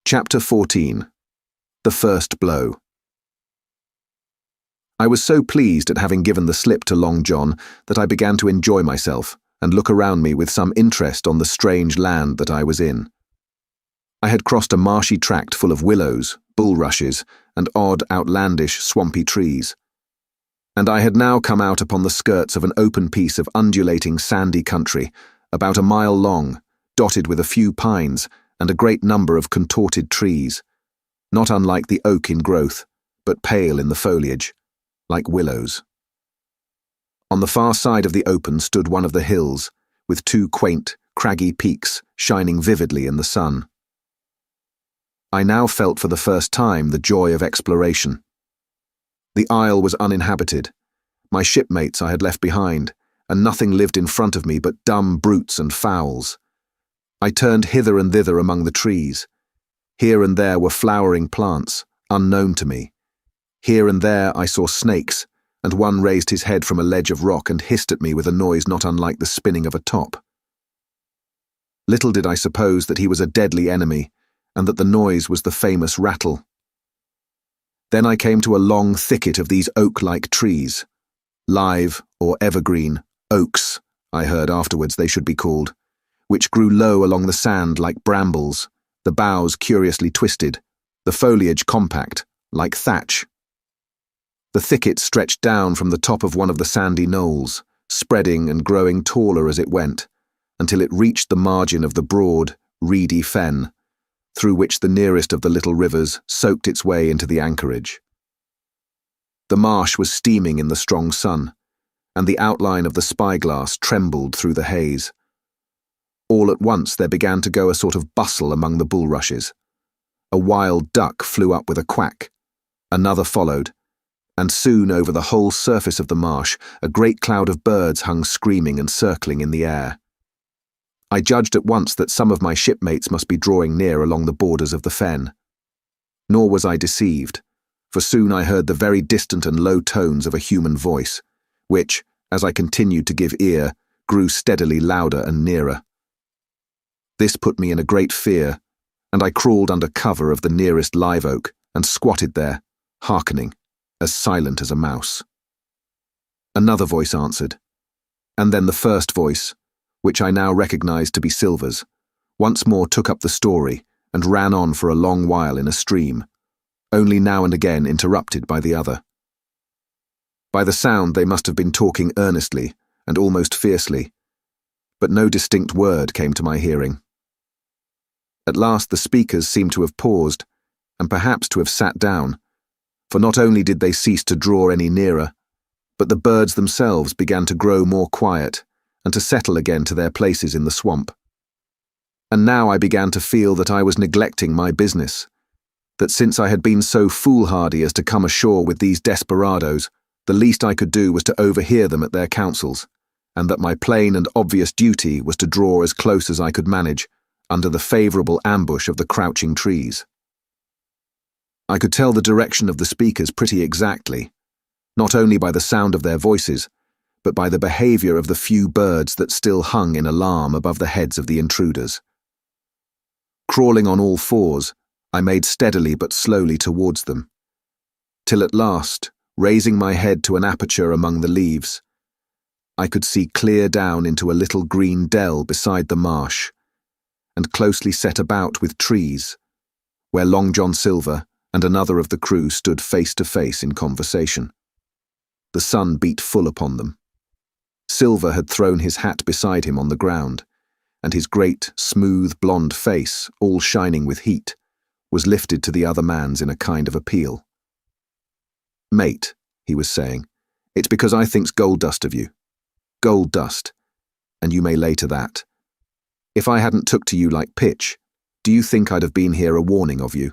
Chapter 14. The First Blow. I was so pleased at having given the slip to Long John that I began to enjoy myself and look around me with some interest on the strange land that I was in. I had crossed a marshy tract full of willows, bulrushes, and odd, outlandish, swampy trees. And I had now come out upon the skirts of an open piece of undulating, sandy country, about a mile long, dotted with a few pines and a great number of contorted trees, not unlike the oak in growth, but pale in the foliage, like willows. On the far side of the open stood one of the hills, with 2 quaint, craggy peaks shining vividly in the sun. I now felt for the first time the joy of exploration. The isle was uninhabited. My shipmates I had left behind, and nothing lived in front of me but dumb brutes and fowls. I turned hither and thither among the trees. Here and there were flowering plants, unknown to me. Here and there I saw snakes, and one raised his head from a ledge of rock and hissed at me with a noise not unlike the spinning of a top. Little did I suppose that he was a deadly enemy, and that the noise was the famous rattle. Then I came to a long thicket of these oak-like trees. Live, or evergreen, oaks, I heard afterwards they should be called, which grew low along the sand like brambles, the boughs curiously twisted, the foliage compact, like thatch. The thicket stretched down from the top of one of the sandy knolls, spreading and growing taller as it went, until it reached the margin of the broad, reedy fen, through which the nearest of the little rivers soaked its way into the anchorage. The marsh was steaming in the strong sun, and the outline of the spyglass trembled through the haze. All at once there began to go a sort of bustle among the bulrushes. A wild duck flew up with a quack. Another followed, and soon over the whole surface of the marsh a great cloud of birds hung screaming and circling in the air. I judged at once that some of my shipmates must be drawing near along the borders of the fen. Nor was I deceived, for soon I heard the very distant and low tones of a human voice, which, as I continued to give ear, grew steadily louder and nearer, This put me in a great fear, and I crawled under cover of the nearest live oak and squatted there, hearkening, as silent as a mouse. Another voice answered, and then the first voice, which I now recognized to be Silver's, once more took up the story and ran on for a long while in a stream, only now and again interrupted by the other. By the sound they must have been talking earnestly and almost fiercely, but no distinct word came to my hearing. At last the speakers seemed to have paused, and perhaps to have sat down, for not only did they cease to draw any nearer, but the birds themselves began to grow more quiet and to settle again to their places in the swamp. And now I began to feel that I was neglecting my business, that since I had been so foolhardy as to come ashore with these desperadoes, the least I could do was to overhear them at their councils, and that my plain and obvious duty was to draw as close as I could manage, under the favourable ambush of the crouching trees. I could tell the direction of the speakers pretty exactly, not only by the sound of their voices, but by the behaviour of the few birds that still hung in alarm above the heads of the intruders. Crawling on all fours, I made steadily but slowly towards them, till at last, raising my head to an aperture among the leaves, I could see clear down into a little green dell beside the marsh, and closely set about with trees, where Long John Silver and another of the crew stood face to face in conversation. The sun beat full upon them. Silver had thrown his hat beside him on the ground, and his great, smooth, blonde face, all shining with heat, was lifted to the other man's in a kind of appeal. "Mate," he was saying, "it's because I thinks gold dust of you. Gold dust, and you may lay to that. If I hadn't took to you like pitch, do you think I'd have been here a warning of you?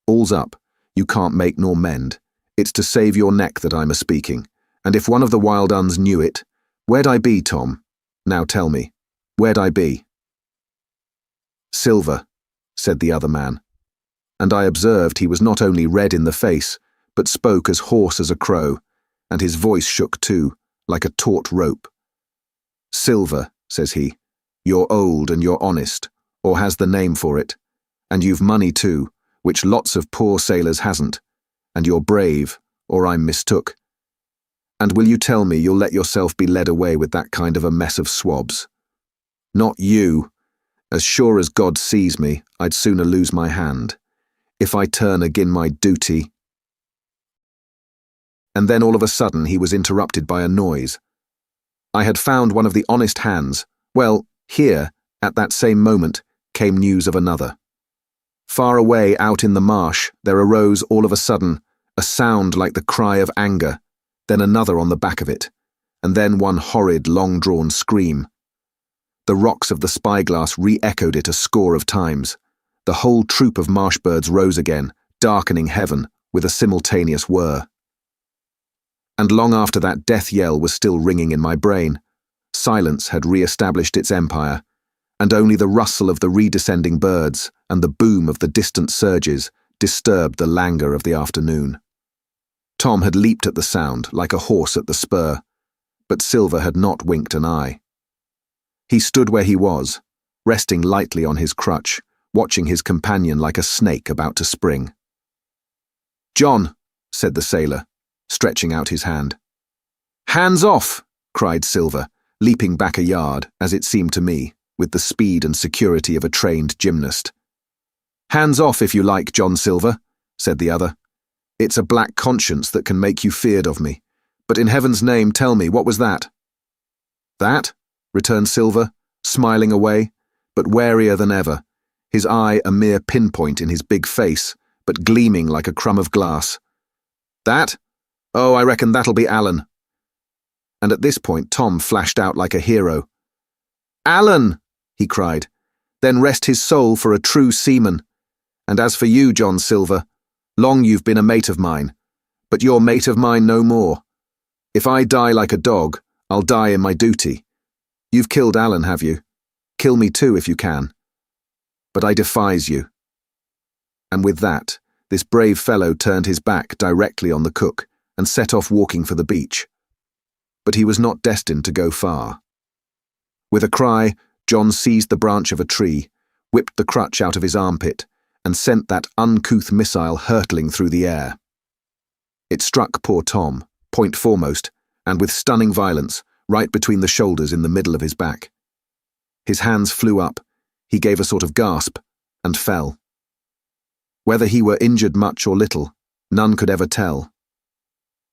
All's up, you can't make nor mend. It's to save your neck that I'm a-speaking, and if one of the wild uns knew it, where'd I be, Tom? Now tell me, where'd I be?" "Silver," said the other man, and I observed he was not only red in the face, but spoke as hoarse as a crow, and his voice shook too, like a taut rope. "Silver," says he, "you're old and you're honest, or has the name for it, and you've money too, which lots of poor sailors hasn't, and you're brave, or I'm mistook. And will you tell me you'll let yourself be led away with that kind of a mess of swabs? Not you. As sure as God sees me, I'd sooner lose my hand. If I turn agin my duty—" And then all of a sudden he was interrupted by a noise. I had found one of the honest hands. Well, here, at that same moment, came news of another. Far away out in the marsh there arose all of a sudden a sound like the cry of anger, then another on the back of it, and then one horrid long-drawn scream. The rocks of the spyglass re-echoed it a score of times. The whole troop of marsh birds rose again, darkening heaven with a simultaneous whir. And long after that death yell was still ringing in my brain, silence had re-established its empire, and only the rustle of the redescending birds and the boom of the distant surges disturbed the languor of the afternoon. Tom had leaped at the sound like a horse at the spur, but Silver had not winked an eye. He stood where he was, resting lightly on his crutch, watching his companion like a snake about to spring. "John," said the sailor, stretching out his hand. "Hands off!" cried Silver, leaping back a yard, as it seemed to me, with the speed and security of a trained gymnast. "Hands off, if you like, John Silver," said the other. "It's a black conscience that can make you feared of me. But in heaven's name, tell me, what was that?" "That?" returned Silver, smiling away, but warier than ever, his eye a mere pinpoint in his big face, but gleaming like a crumb of glass. "That? Oh, I reckon that'll be Alan." And at this point Tom flashed out like a hero. "Alan!" he cried. "Then rest his soul for a true seaman. And as for you, John Silver, long you've been a mate of mine, but you're mate of mine no more. If I die like a dog, I'll die in my duty. You've killed Alan, have you? Kill me too if you can. But I defies you." And with that, this brave fellow turned his back directly on the cook and set off walking for the beach. But he was not destined to go far. With a cry, John seized the branch of a tree, whipped the crutch out of his armpit, and sent that uncouth missile hurtling through the air. It struck poor Tom, point foremost, and with stunning violence, right between the shoulders in the middle of his back. His hands flew up, he gave a sort of gasp, and fell. Whether he were injured much or little, none could ever tell.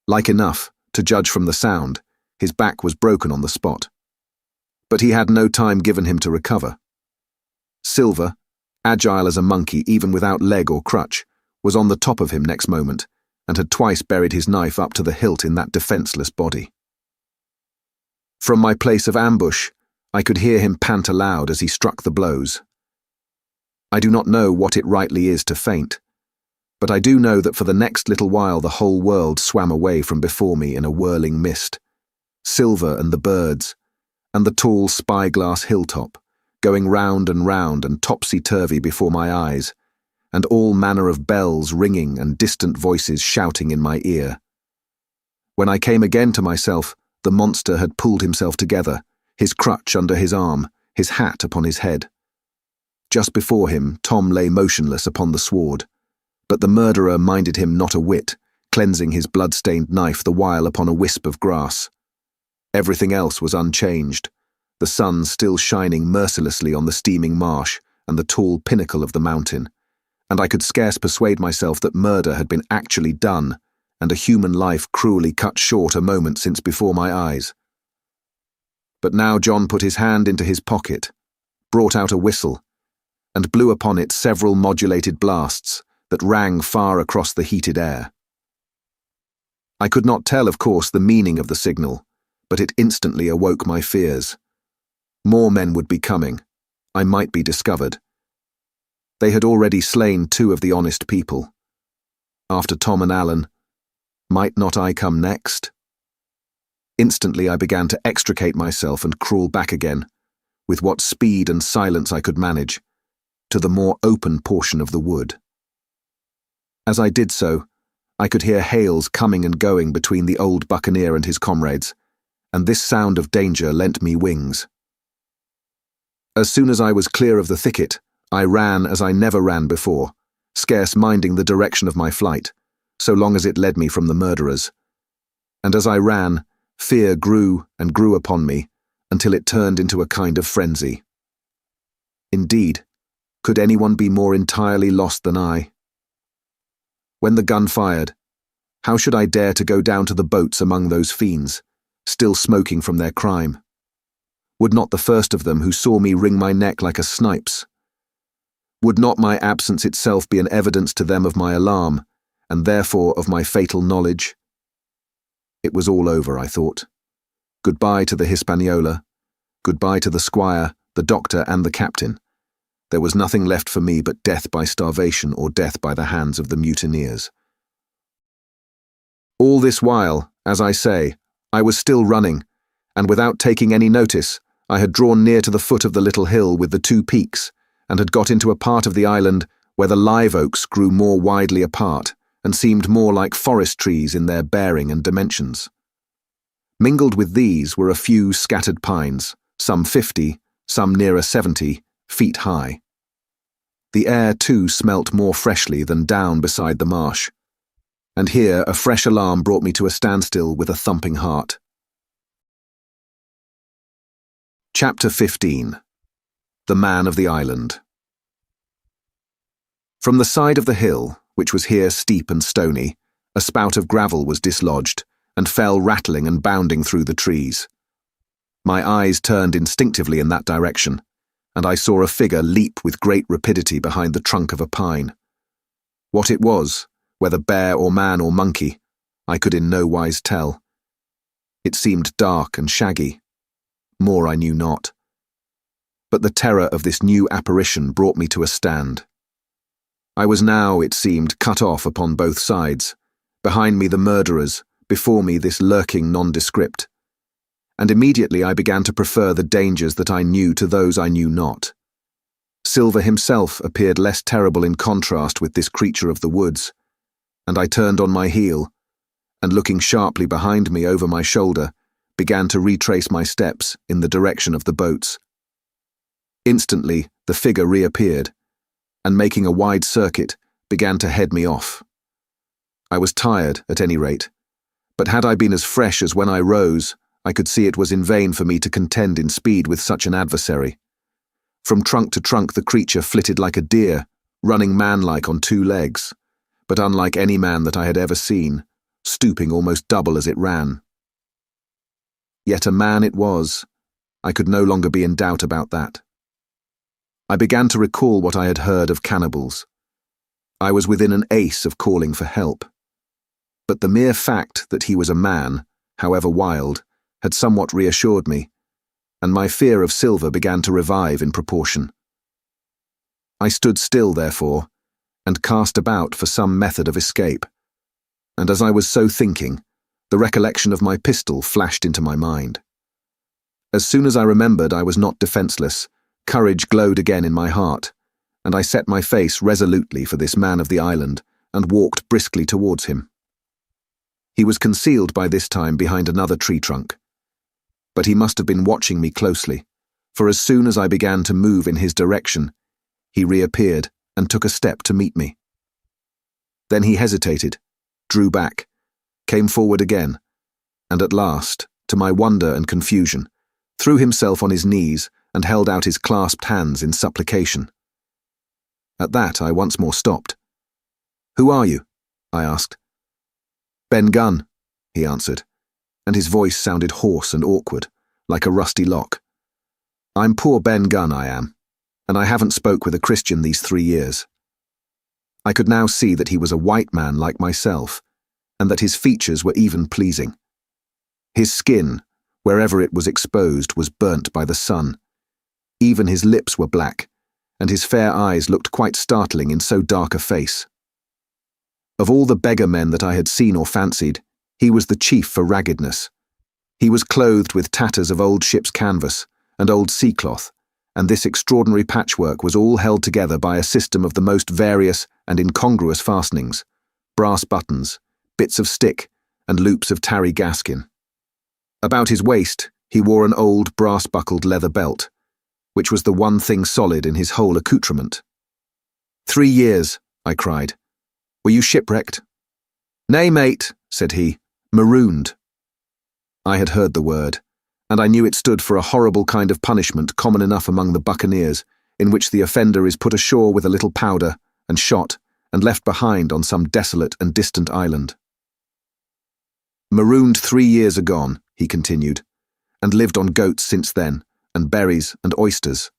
Like enough, to judge from the sound, his back was broken on the spot. But he had no time given him to recover. Silver, agile as a monkey even without leg or crutch, was on the top of him next moment, and had twice buried his knife up to the hilt in that defenseless body. From my place of ambush, I could hear him pant aloud as he struck the blows. I do not know what it rightly is to faint, but I do know that for the next little while the whole world swam away from before me in a whirling mist. Silver and the birds, and the tall spyglass hilltop, going round and topsy-turvy before my eyes, and all manner of bells ringing and distant voices shouting in my ear. When I came again to myself, the monster had pulled himself together, his crutch under his arm, his hat upon his head. Just before him, Tom lay motionless upon the sward, but the murderer minded him not a whit, cleansing his blood-stained knife the while upon a wisp of grass. Everything else was unchanged, the sun still shining mercilessly on the steaming marsh and the tall pinnacle of the mountain, and I could scarce persuade myself that murder had been actually done, and a human life cruelly cut short a moment since before my eyes. But now John put his hand into his pocket, brought out a whistle, and blew upon it several modulated blasts that rang far across the heated air. I could not tell, of course, the meaning of the signal, but it instantly awoke my fears. More men would be coming. I might be discovered. They had already slain 2 of the honest people. After Tom and Alan, might not I come next? Instantly I began to extricate myself and crawl back again, with what speed and silence I could manage, to the more open portion of the wood. As I did so, I could hear hails coming and going between the old buccaneer and his comrades, and this sound of danger lent me wings. As soon as I was clear of the thicket, I ran as I never ran before, scarce minding the direction of my flight, so long as it led me from the murderers. And as I ran, fear grew and grew upon me, until it turned into a kind of frenzy. Indeed, could anyone be more entirely lost than I? When the gun fired, how should I dare to go down to the boats among those fiends, still smoking from their crime? Would not the first of them who saw me wring my neck like a snipe's? Would not my absence itself be an evidence to them of my alarm, and therefore of my fatal knowledge? It was all over, I thought. Goodbye to the Hispaniola, goodbye to the squire, the doctor, and the captain. There was nothing left for me but death by starvation or death by the hands of the mutineers. All this while, as I say, I was still running, and without taking any notice, I had drawn near to the foot of the little hill with the 2 peaks, and had got into a part of the island where the live oaks grew more widely apart, and seemed more like forest trees in their bearing and dimensions. Mingled with these were a few scattered pines, some 50, some nearer 70, feet high. The air, too, smelt more freshly than down beside the marsh, and here a fresh alarm brought me to a standstill with a thumping heart. Chapter 15. The Man of the Island. From the side of the hill, which was here steep and stony, a spout of gravel was dislodged, and fell rattling and bounding through the trees. My eyes turned instinctively in that direction, and I saw a figure leap with great rapidity behind the trunk of a pine. What it was, whether bear or man or monkey, I could in no wise tell. It seemed dark and shaggy. More I knew not. But the terror of this new apparition brought me to a stand. I was now, it seemed, cut off upon both sides, behind me the murderers, before me this lurking nondescript. And immediately I began to prefer the dangers that I knew to those I knew not. Silver himself appeared less terrible in contrast with this creature of the woods, and I turned on my heel, and looking sharply behind me over my shoulder, began to retrace my steps in the direction of the boats. Instantly, the figure reappeared, and making a wide circuit, began to head me off. I was tired, at any rate, but had I been as fresh as when I rose, I could see it was in vain for me to contend in speed with such an adversary. From trunk to trunk the creature flitted like a deer, running man-like on 2 legs, but unlike any man that I had ever seen, stooping almost double as it ran. Yet a man it was. I could no longer be in doubt about that. I began to recall what I had heard of cannibals. I was within an ace of calling for help. But the mere fact that he was a man, however wild, had somewhat reassured me, and my fear of Silver began to revive in proportion. I stood still, therefore, and cast about for some method of escape, and as I was so thinking, the recollection of my pistol flashed into my mind. As soon as I remembered I was not defenceless, courage glowed again in my heart, and I set my face resolutely for this man of the island and walked briskly towards him. He was concealed by this time behind another tree trunk, but he must have been watching me closely, for as soon as I began to move in his direction, he reappeared and took a step to meet me. Then he hesitated, drew back, came forward again, and at last, to my wonder and confusion, threw himself on his knees and held out his clasped hands in supplication. At that I once more stopped. "Who are you?" I asked. "Ben Gunn," he answered, and his voice sounded hoarse and awkward, like a rusty lock. "I'm poor Ben Gunn, I am, and I haven't spoke with a Christian these 3 years." I could now see that he was a white man like myself, and that his features were even pleasing. His skin, wherever it was exposed, was burnt by the sun. Even his lips were black, and his fair eyes looked quite startling in so dark a face. Of all the beggar men that I had seen or fancied, he was the chief for raggedness. He was clothed with tatters of old ship's canvas and old sea cloth, and this extraordinary patchwork was all held together by a system of the most various and incongruous fastenings, brass buttons, bits of stick, and loops of tarry gaskin. About his waist he wore an old brass-buckled leather belt, which was the one thing solid in his whole accoutrement. "3 years," I cried. "Were you shipwrecked?" "Nay, mate," said he, "marooned." I had heard the word, and I knew it stood for a horrible kind of punishment common enough among the buccaneers, in which the offender is put ashore with a little powder and shot and left behind on some desolate and distant island. "Marooned 3 years agone," he continued, "and lived on goats since then, and berries and oysters.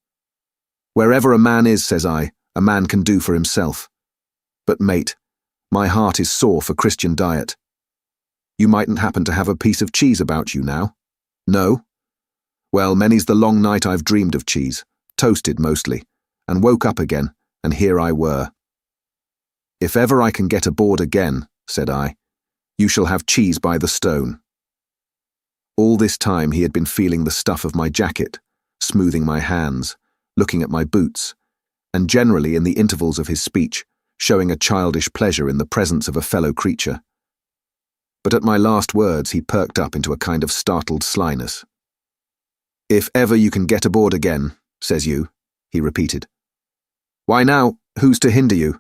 Wherever a man is, says I, a man can do for himself. But, mate, my heart is sore for Christian diet. You mightn't happen to have a piece of cheese about you now? No? Well, many's the long night I've dreamed of cheese, toasted mostly, and woke up again, and here I were. If ever I can get aboard again, said I, you shall have cheese by the stone." All this time he had been feeling the stuff of my jacket, smoothing my hands, looking at my boots, and generally in the intervals of his speech, showing a childish pleasure in the presence of a fellow creature. But at my last words he perked up into a kind of startled slyness. "If ever you can get aboard again, says you," he repeated. "Why now, who's to hinder you?"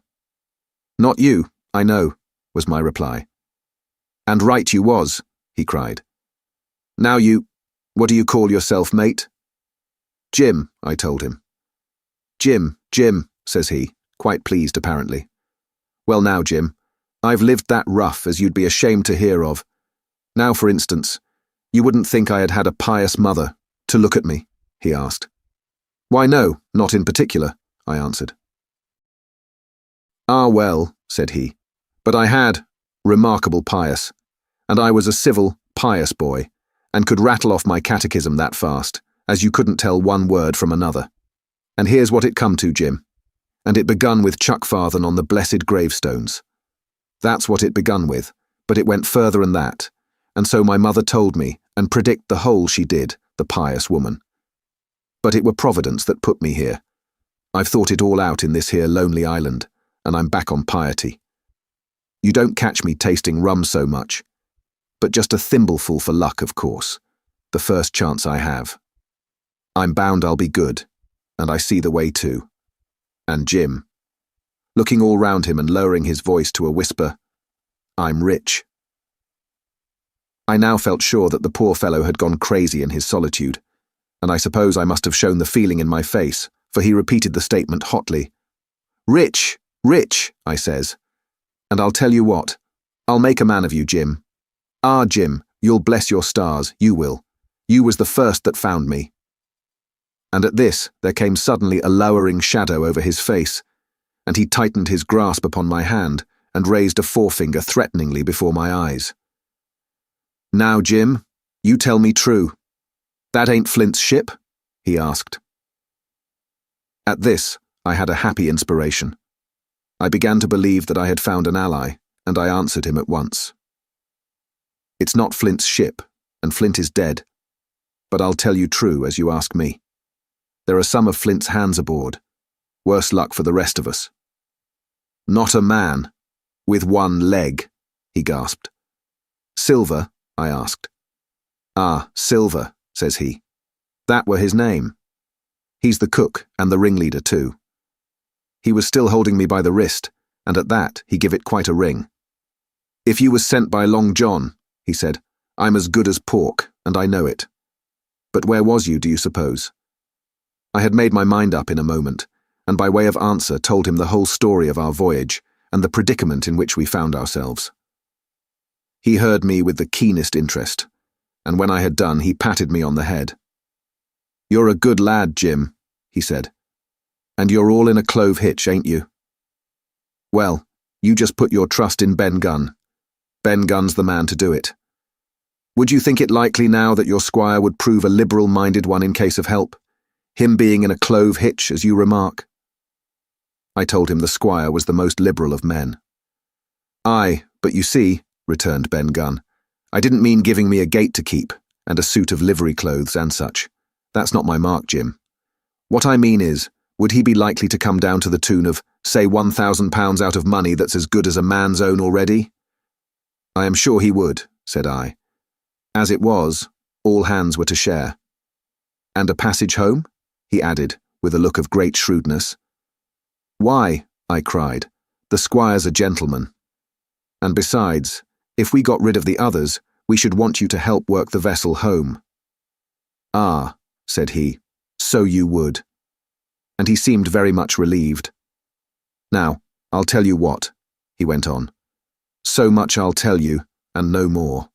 "Not you, I know," was my reply. "And right you was," he cried. "Now what do you call yourself, mate?" "Jim," I told him. "Jim, says he, quite pleased apparently. "Well now, Jim, I've lived that rough as you'd be ashamed to hear of. Now, for instance, you wouldn't think I had had a pious mother to look at me?" he asked. "Why no, not in particular," I answered. "Ah well," said he, "but I had, remarkable pious, and I was a civil, pious boy, and could rattle off my catechism that fast, as you couldn't tell one word from another. And here's what it come to, Jim. And it begun with Chuckfarthing on the blessed gravestones. That's what it begun with, but it went further than that, and so my mother told me, and predict the whole she did, the pious woman. But it were Providence that put me here. I've thought it all out in this here lonely island, and I'm back on piety. You don't catch me tasting rum so much, but just a thimbleful for luck, of course, the first chance I have. I'm bound I'll be good, and I see the way too. And Jim, looking all round him and lowering his voice to a whisper, I'm rich. I now felt sure that the poor fellow had gone crazy in his solitude, and I suppose I must have shown the feeling in my face, for he repeated the statement hotly. Rich, rich, I says. And I'll tell you what, I'll make a man of you, Jim. Ah, Jim, you'll bless your stars, you will. You was the first that found me. And at this there came suddenly a lowering shadow over his face, and he tightened his grasp upon my hand and raised a forefinger threateningly before my eyes. Now, Jim, you tell me true. That ain't Flint's ship? He asked. At this, I had a happy inspiration. I began to believe that I had found an ally, and I answered him at once. It's not Flint's ship, and Flint is dead. But I'll tell you true as you ask me. There are some of Flint's hands aboard. Worse luck for the rest of us. Not a man. With one leg, he gasped. Silver? I asked. Ah, Silver, says he. That were his name. He's the cook and the ringleader too. He was still holding me by the wrist, and at that he give it quite a ring. If you was sent by Long John, he said, I'm as good as pork, and I know it. But where was you, do you suppose? I had made my mind up in a moment, and by way of answer told him the whole story of our voyage and the predicament in which we found ourselves. He heard me with the keenest interest, and when I had done, he patted me on the head. You're a good lad, Jim, he said, and you're all in a clove hitch, ain't you? Well, you just put your trust in Ben Gunn. Ben Gunn's the man to do it. Would you think it likely now that your squire would prove a liberal-minded one in case of help, him being in a clove hitch, as you remark? I told him the squire was the most liberal of men. Aye, but you see, returned Ben Gunn, I didn't mean giving me a gate to keep, and a suit of livery clothes and such. That's not my mark, Jim. What I mean is, would he be likely to come down to the tune of, say, £1,000 out of money that's as good as a man's own already? I am sure he would, said I. As it was, all hands were to share. And a passage home? He added, with a look of great shrewdness. Why, I cried, the squire's a gentleman. And besides, if we got rid of the others, we should want you to help work the vessel home. Ah, said he, so you would. And he seemed very much relieved. Now, I'll tell you what, he went on. So much I'll tell you, and no more.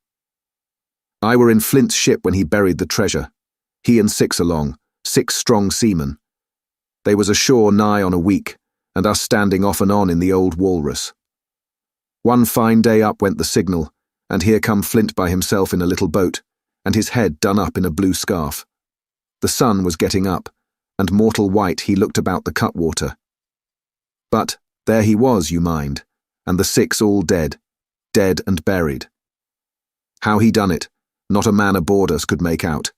I were in Flint's ship when he buried the treasure, he and 6 along, 6 strong seamen. They was ashore nigh on a week, and us standing off and on in the old Walrus. One fine day up went the signal, and here come Flint by himself in a little boat, and his head done up in a blue scarf. The sun was getting up, and mortal white he looked about the cutwater. But there he was, you mind, and the 6 all dead, dead and buried. How he done it, not a man aboard us could make out.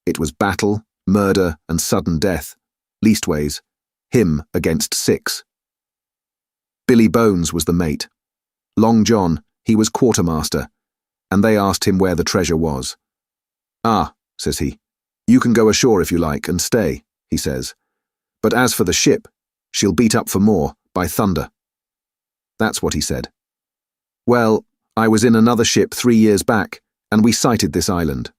It was battle, murder, and sudden death, leastways, him against 6. Billy Bones was the mate. Long John, he was quartermaster, and they asked him where the treasure was. Ah, says he, you can go ashore if you like, and stay, he says. But as for the ship, she'll beat up for more, by thunder. That's what he said. Well, I was in another ship 3 years back, and we sighted this island.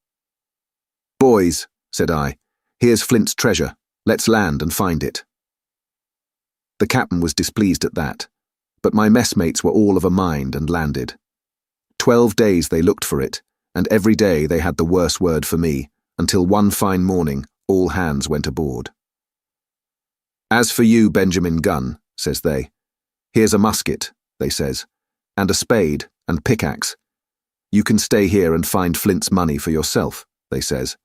Boys, said I, here's Flint's treasure. Let's land and find it. The captain was displeased at that, but my messmates were all of a mind and landed. 12 days they looked for it, and every day they had the worse word for me, until one fine morning all hands went aboard. As for you, Benjamin Gunn, says they, here's a musket, they says, and a spade and pickaxe. You can stay here and find Flint's money for yourself, they says.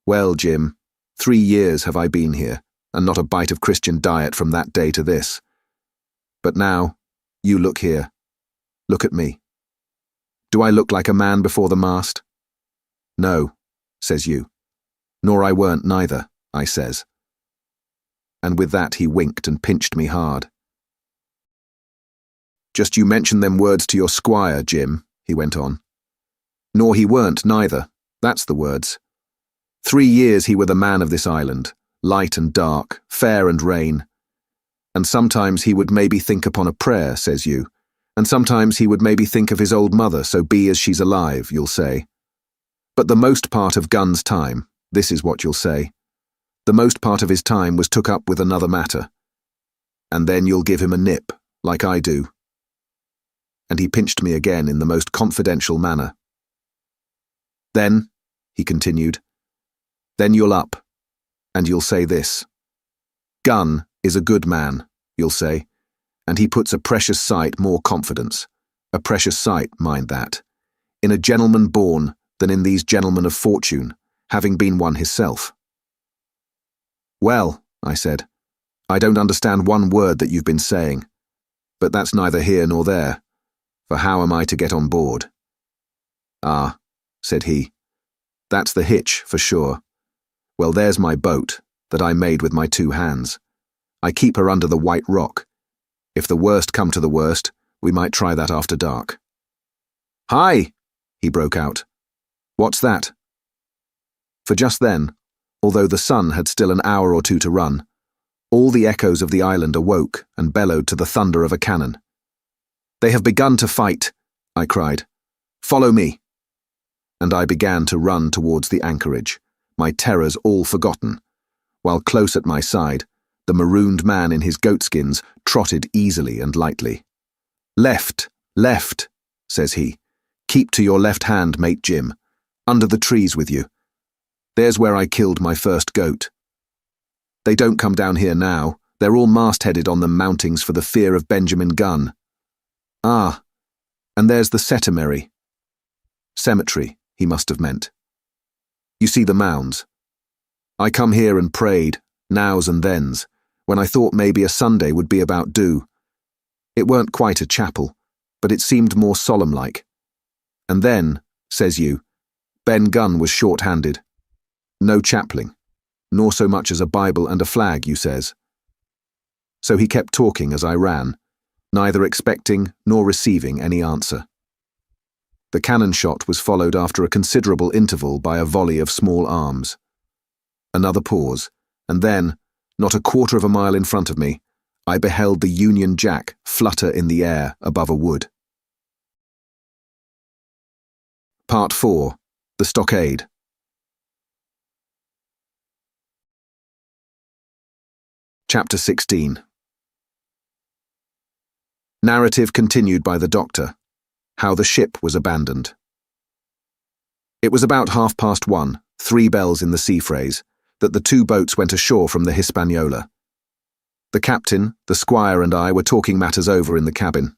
Well, Jim, 3 years have I been here, and not a bite of Christian diet from that day to this. But now, you look here. Look at me. Do I look like a man before the mast? No, says you. Nor I weren't neither, I says. And with that he winked and pinched me hard. Just you mention them words to your squire, Jim, he went on. Nor he weren't neither, that's the words. 3 years he were the man of this island, light and dark, fair and rain. And sometimes he would maybe think upon a prayer, says you, and sometimes he would maybe think of his old mother, so be as she's alive, you'll say. But the most part of Gunn's time, this is what you'll say, the most part of his time was took up with another matter. And then you'll give him a nip, like I do. And he pinched me again in the most confidential manner. Then, he continued, then you'll up, and you'll say this. Gunn is a good man, you'll say, and he puts a precious sight more confidence, a precious sight, mind that, in a gentleman born than in these gentlemen of fortune, having been one himself. Well, I said, I don't understand one word that you've been saying, but that's neither here nor there, for how am I to get on board? Ah, said he, that's the hitch, for sure. Well, there's my boat, that I made with my 2 hands. I keep her under the White Rock. If the worst come to the worst, we might try that after dark. Hi, he broke out. What's that? For just then, although the sun had still an hour or 2 to run, all the echoes of the island awoke and bellowed to the thunder of a cannon. They have begun to fight, I cried. Follow me. And I began to run towards the anchorage, my terrors all forgotten, while close at my side, the marooned man in his goatskins trotted easily and lightly. Left, left, says he. Keep to your left hand, mate Jim. Under the trees with you. There's where I killed my first goat. They don't come down here now. They're all mast-headed on the mountings for the fear of Benjamin Gunn. Ah, and there's the Settlemery. Cemetery, he must have meant. You see the mounds. I come here and prayed, nows and thens, when I thought maybe a Sunday would be about due. It weren't quite a chapel, but it seemed more solemn-like. And then, says you, Ben Gunn was short-handed. No chapling, nor so much as a Bible and a flag, you says. So he kept talking as I ran, neither expecting nor receiving any answer. The cannon shot was followed after a considerable interval by a volley of small arms. Another pause, and then, not a quarter of a mile in front of me, I beheld the Union Jack flutter in the air above a wood. Part 4. The Stockade. Chapter 16. Narrative continued by the doctor. How the ship was abandoned. It was about 1:30, 3 bells in the sea phrase, that the 2 boats went ashore from the Hispaniola. The captain, the squire and I were talking matters over in the cabin.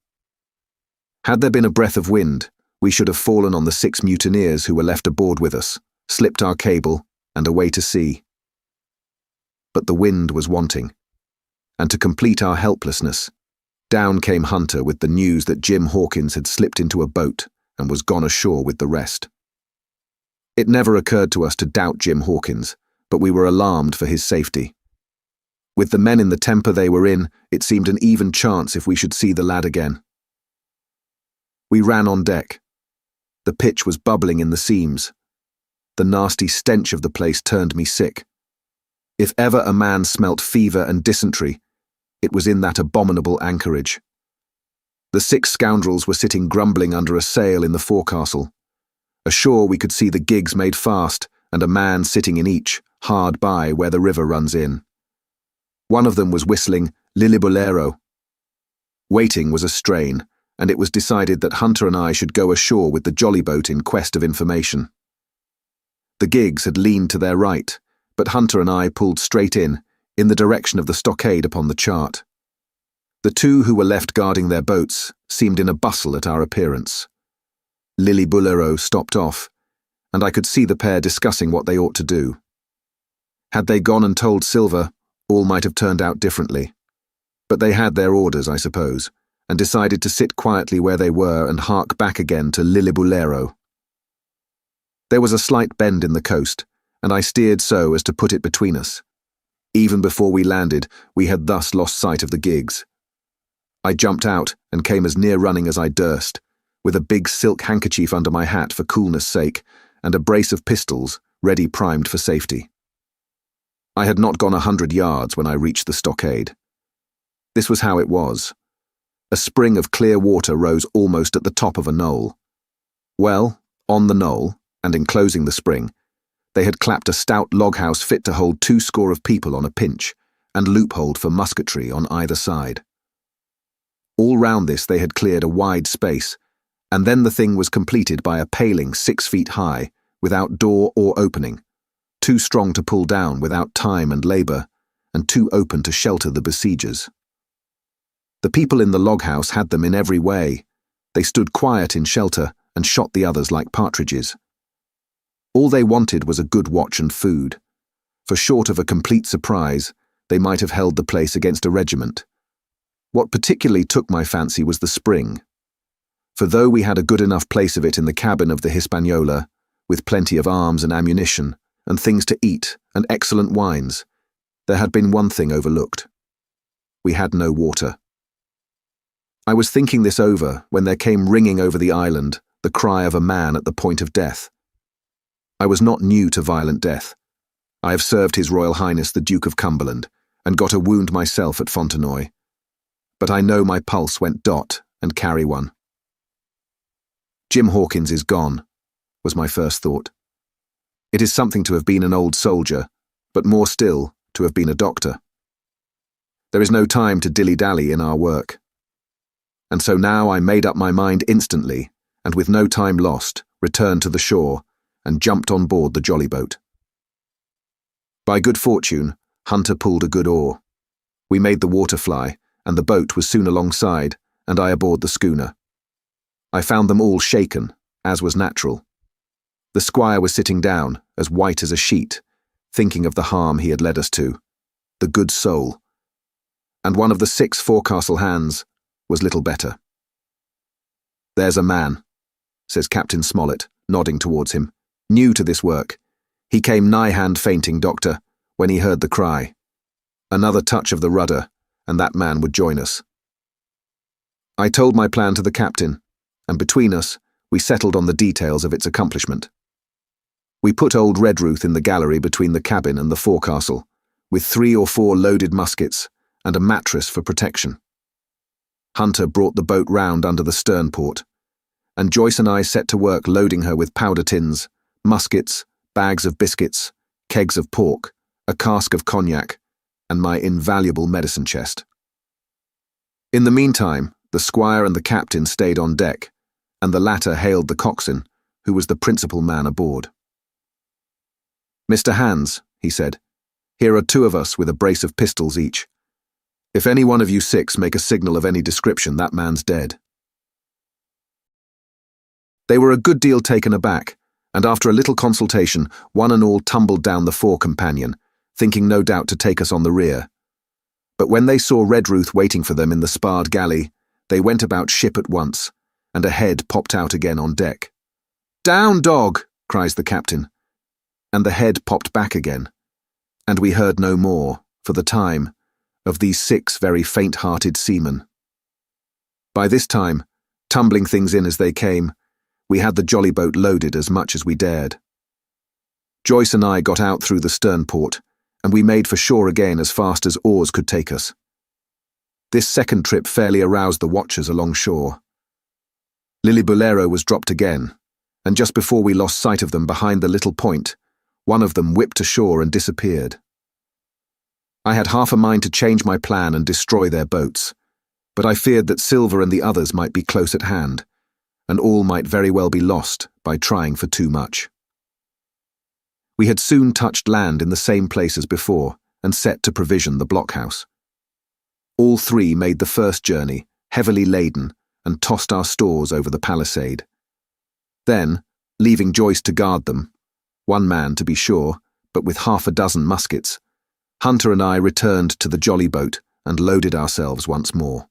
Had there been a breath of wind, we should have fallen on the 6 mutineers who were left aboard with us, slipped our cable, and away to sea. But the wind was wanting, and to complete our helplessness, down came Hunter with the news that Jim Hawkins had slipped into a boat and was gone ashore with the rest. It never occurred to us to doubt Jim Hawkins, but we were alarmed for his safety. With the men in the temper they were in, it seemed an even chance if we should see the lad again. We ran on deck. The pitch was bubbling in the seams. The nasty stench of the place turned me sick. If ever a man smelt fever and dysentery, it was in that abominable anchorage. The 6 scoundrels were sitting grumbling under a sail in the forecastle. Ashore we could see the gigs made fast, and a man sitting in each, hard by where the river runs in. One of them was whistling Lilibolero. Waiting was a strain, and it was decided that Hunter and I should go ashore with the jolly boat in quest of information. The gigs had leaned to their right, but Hunter and I pulled straight in the direction of the stockade upon the chart. The 2 who were left guarding their boats seemed in a bustle at our appearance. Lilibolero stopped off, and I could see the pair discussing what they ought to do. Had they gone and told Silver, all might have turned out differently. But they had their orders, I suppose, and decided to sit quietly where they were and hark back again to Lilibolero. There was a slight bend in the coast, and I steered so as to put it between us. Even before we landed, we had thus lost sight of the gigs. I jumped out and came as near running as I durst, with a big silk handkerchief under my hat for coolness' sake, and a brace of pistols ready primed for safety. I had not gone 100 yards when I reached the stockade. This was how it was. A spring of clear water rose almost at the top of a knoll. Well, on the knoll, and enclosing the spring, they had clapped a stout log house fit to hold 20 people on a pinch, and loopholed for musketry on either side. All round this they had cleared a wide space, and then the thing was completed by a paling 6 feet high, without door or opening, too strong to pull down without time and labour, and too open to shelter the besiegers. The people in the log house had them in every way. They stood quiet in shelter and shot the others like partridges. All they wanted was a good watch and food, for short of a complete surprise, they might have held the place against a regiment. What particularly took my fancy was the spring, for though we had a good enough place of it in the cabin of the Hispaniola, with plenty of arms and ammunition, and things to eat, and excellent wines, there had been one thing overlooked. We had no water. I was thinking this over when there came ringing over the island the cry of a man at the point of death. I was not new to violent death. I have served His Royal Highness the Duke of Cumberland, and got a wound myself at Fontenoy. But I know my pulse went dot and carry one. Jim Hawkins is gone, was my first thought. It is something to have been an old soldier, but more still, to have been a doctor. There is no time to dilly-dally in our work. And so now I made up my mind instantly, and with no time lost, returned to the shore, and jumped on board the jolly boat. By good fortune, Hunter pulled a good oar. We made the water fly, and the boat was soon alongside, and I aboard the schooner. I found them all shaken, as was natural. The squire was sitting down, as white as a sheet, thinking of the harm he had led us to, the good soul. And one of the 6 forecastle hands was little better. "There's a man," says Captain Smollett, nodding towards him, "new to this work. He came nigh-hand fainting, Doctor, when he heard the cry. Another touch of the rudder, and that man would join us." I told my plan to the captain, and between us, we settled on the details of its accomplishment. We put old Redruth in the gallery between the cabin and the forecastle, with 3 or 4 loaded muskets and a mattress for protection. Hunter brought the boat round under the stern port, and Joyce and I set to work loading her with powder tins, muskets, bags of biscuits, kegs of pork, a cask of cognac, and my invaluable medicine chest. In the meantime, the squire and the captain stayed on deck, and the latter hailed the coxswain, who was the principal man aboard. "Mr. Hands," he said, "here are 2 of us with a brace of pistols each. If any one of you 6 make a signal of any description, that man's dead." They were a good deal taken aback, and after a little consultation, one and all tumbled down the fore companion, thinking no doubt to take us on the rear. But when they saw Redruth waiting for them in the sparred galley, they went about ship at once, and a head popped out again on deck. "Down, dog!" cries the captain, and the head popped back again, and we heard no more, for the time, of these 6 very faint-hearted seamen. By this time, tumbling things in as they came, we had the jolly boat loaded as much as we dared. Joyce and I got out through the stern port, and we made for shore again as fast as oars could take us. This second trip fairly aroused the watchers along shore. Lillibulero was dropped again, and just before we lost sight of them behind the little point, one of them whipped ashore and disappeared. I had half a mind to change my plan and destroy their boats, but I feared that Silver and the others might be close at hand, and all might very well be lost by trying for too much. We had soon touched land in the same place as before, and set to provision the blockhouse. All 3 made the first journey, heavily laden, and tossed our stores over the palisade. Then, leaving Joyce to guard them, 1 man to be sure, but with half a dozen muskets, Hunter and I returned to the jolly boat and loaded ourselves once more.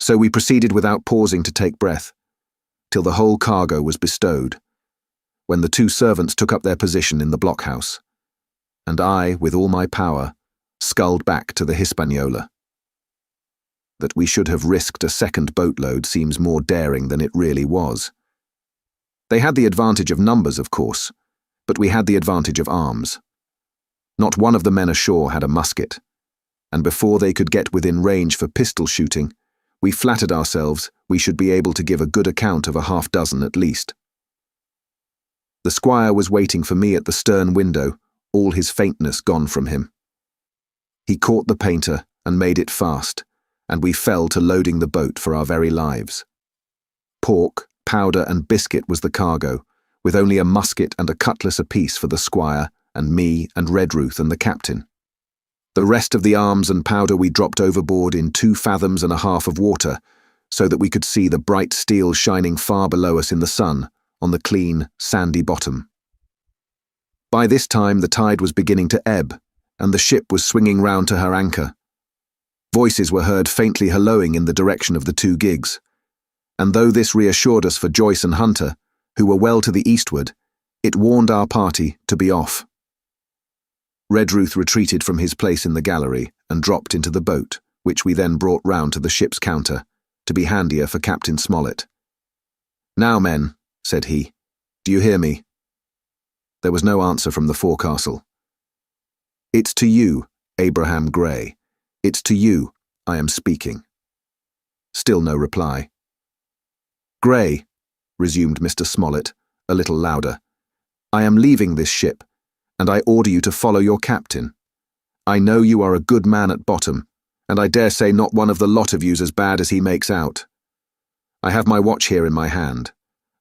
So we proceeded without pausing to take breath, till the whole cargo was bestowed, when the 2 servants took up their position in the blockhouse, and I, with all my power, sculled back to the Hispaniola. That we should have risked a second boatload seems more daring than it really was. They had the advantage of numbers, of course, but we had the advantage of arms. Not one of the men ashore had a musket, and before they could get within range for pistol shooting, we flattered ourselves we should be able to give a good account of a half-dozen at least. The squire was waiting for me at the stern window, all his faintness gone from him. He caught the painter and made it fast, and we fell to loading the boat for our very lives. Pork, powder and biscuit was the cargo, with only a musket and a cutlass apiece for the squire and me and Redruth and the captain. The rest of the arms and powder we dropped overboard in 2 fathoms and a half of water, so that we could see the bright steel shining far below us in the sun, on the clean, sandy bottom. By this time the tide was beginning to ebb, and the ship was swinging round to her anchor. Voices were heard faintly hallooing in the direction of the 2 gigs, and though this reassured us for Joyce and Hunter, who were well to the eastward, it warned our party to be off. Redruth retreated from his place in the gallery and dropped into the boat, which we then brought round to the ship's counter, to be handier for Captain Smollett. "Now, men," said he, "do you hear me?" There was no answer from the forecastle. "It's to you, Abraham Gray. It's to you I am speaking." Still no reply. "Gray," resumed Mr. Smollett, a little louder, "I am leaving this ship, and I order you to follow your captain. I know you are a good man at bottom, and I dare say not one of the lot of you's as bad as he makes out. I have my watch here in my hand.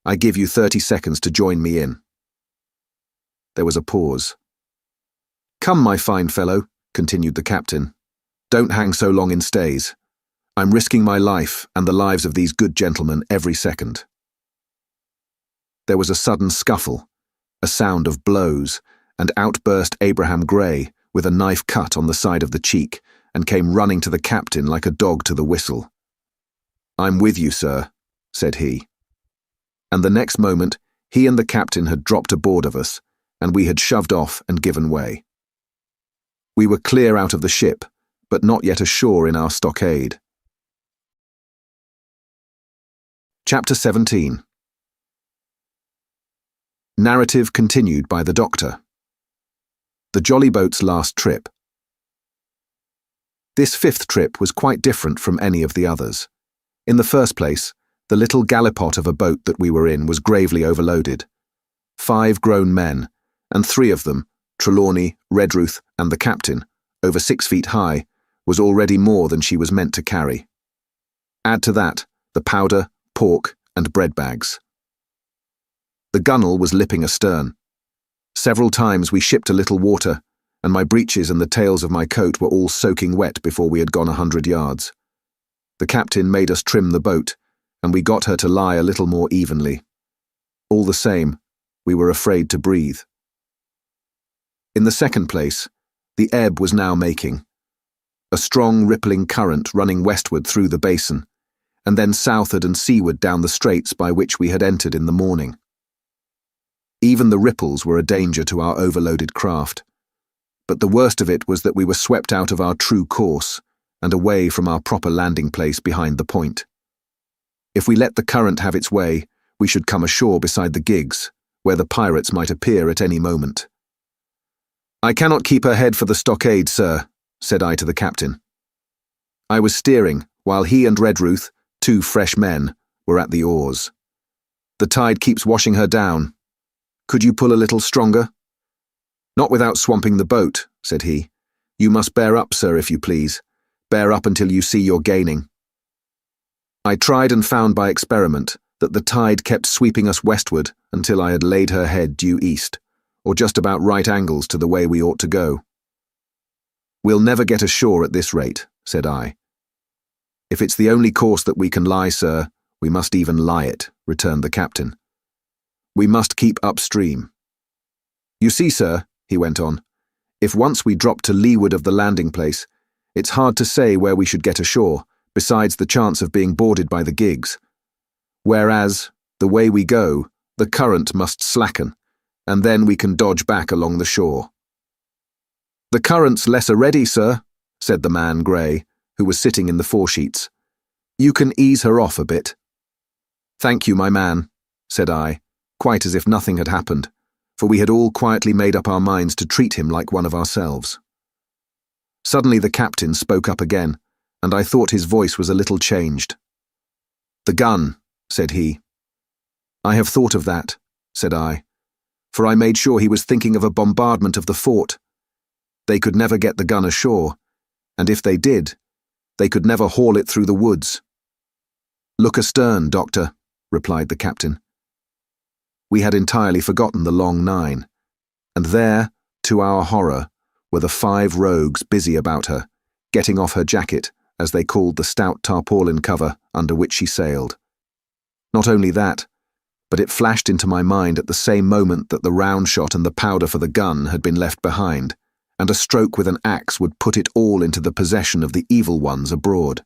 I give you 30 seconds to join me in." There was a pause. "Come, my fine fellow," continued the captain. "Don't hang so long in stays. I'm risking my life and the lives of these good gentlemen every second." There was a sudden scuffle, a sound of blows, and out burst Abraham Gray with a knife cut on the side of the cheek, and came running to the captain like a dog to the whistle. "I'm with you, sir," said he. And the next moment he and the captain had dropped aboard of us, and we had shoved off and given way. We were clear out of the ship, but not yet ashore in our stockade. Chapter 17. Narrative continued by the Doctor. The jolly boat's last trip. This 5th trip was quite different from any of the others. In the first place, the little gallipot of a boat that we were in was gravely overloaded. 5 grown men, and 3 of them, Trelawney, Redruth, and the captain, over 6 feet high, was already more than she was meant to carry. Add to that the powder, pork, and bread bags. The gunwale was lipping astern. Several times we shipped a little water, and my breeches and the tails of my coat were all soaking wet before we had gone 100 yards. The captain made us trim the boat, and we got her to lie a little more evenly. All the same, we were afraid to breathe. In the second place, the ebb was now making. A strong rippling current running westward through the basin, and then southward and seaward down the straits by which we had entered in the morning. Even the ripples were a danger to our overloaded craft, but the worst of it was that we were swept out of our true course and away from our proper landing place behind the point. If we let the current have its way, we should come ashore beside the gigs, where the pirates might appear at any moment. "I cannot keep her head for the stockade, sir," said I to the captain. I was steering, while he and Redruth, 2 fresh men, were at the oars. "The tide keeps washing her down. Could you pull a little stronger?" "Not without swamping the boat," said he. "You must bear up, sir, if you please. Bear up until you see you're gaining." I tried and found by experiment that the tide kept sweeping us westward until I had laid her head due east, or just about right angles to the way we ought to go. "We'll never get ashore at this rate," said I. "If it's the only course that we can lie, sir, we must even lie it," returned the captain. "We must keep upstream. You see, sir," he went on, "if once we drop to leeward of the landing place, it's hard to say where we should get ashore, besides the chance of being boarded by the gigs. Whereas, the way we go, the current must slacken, and then we can dodge back along the shore." "The current's less already, sir," said the man Gray, who was sitting in the foresheets. "You can ease her off a bit." "Thank you, my man," said I, quite as if nothing had happened, for we had all quietly made up our minds to treat him like one of ourselves. Suddenly the captain spoke up again, and I thought his voice was a little changed. "The gun," said he. "I have thought of that," said I, for I made sure he was thinking of a bombardment of the fort. They could never get the gun ashore, and if they did, they could never haul it through the woods. "Look astern, Doctor," replied the captain. We had entirely forgotten the long 9, and there, to our horror, were the 5 rogues busy about her, getting off her jacket, as they called the stout tarpaulin cover under which she sailed. Not only that, but it flashed into my mind at the same moment that the round shot and the powder for the gun had been left behind, and a stroke with an axe would put it all into the possession of the evil ones abroad.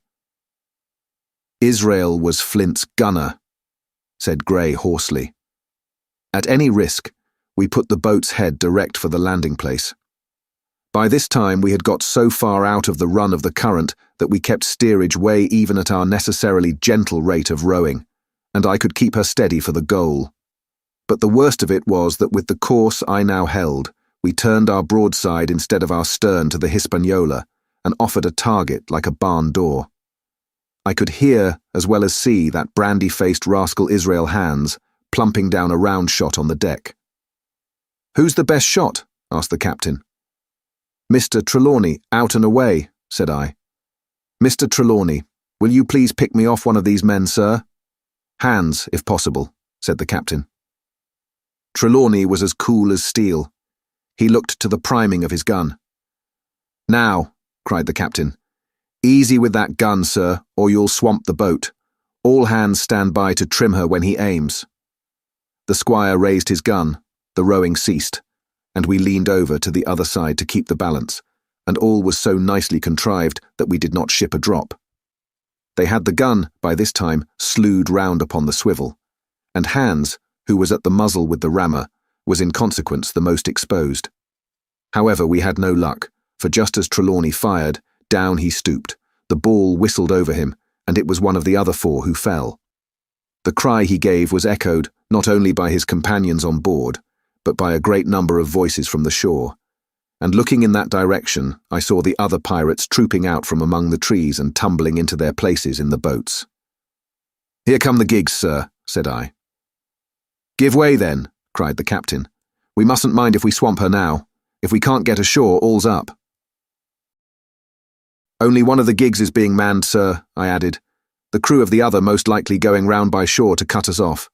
"Israel was Flint's gunner," said Gray hoarsely. At any risk, we put the boat's head direct for the landing place. By this time we had got so far out of the run of the current that we kept steerage way even at our necessarily gentle rate of rowing, and I could keep her steady for the goal. But the worst of it was that with the course I now held, we turned our broadside instead of our stern to the Hispaniola, and offered a target like a barn door. I could hear as well as see that brandy-faced rascal Israel Hands plumping down a round shot on the deck. "Who's the best shot?" asked the captain. "Mr. Trelawney, out and away," said I. "Mr. Trelawney, will you please pick me off one of these men, sir?" "Hands, if possible," said the captain. Trelawney was as cool as steel. He looked to the priming of his gun. "Now," cried the captain, "easy with that gun, sir, or you'll swamp the boat. All hands stand by to trim her when he aims." The squire raised his gun, the rowing ceased, and we leaned over to the other side to keep the balance, and all was so nicely contrived that we did not ship a drop. They had the gun, by this time, slewed round upon the swivel, and Hands, who was at the muzzle with the rammer, was in consequence the most exposed. However, we had no luck, for just as Trelawney fired, down he stooped, the ball whistled over him, and it was one of the other 4 who fell. The cry he gave was echoed not only by his companions on board, but by a great number of voices from the shore, and looking in that direction, I saw the other pirates trooping out from among the trees and tumbling into their places in the boats. "Here come the gigs, sir," said I. "Give way, then," cried the captain. "We mustn't mind if we swamp her now. If we can't get ashore, all's up." "Only one of the gigs is being manned, sir," I added, "the crew of the other most likely going round by shore to cut us off."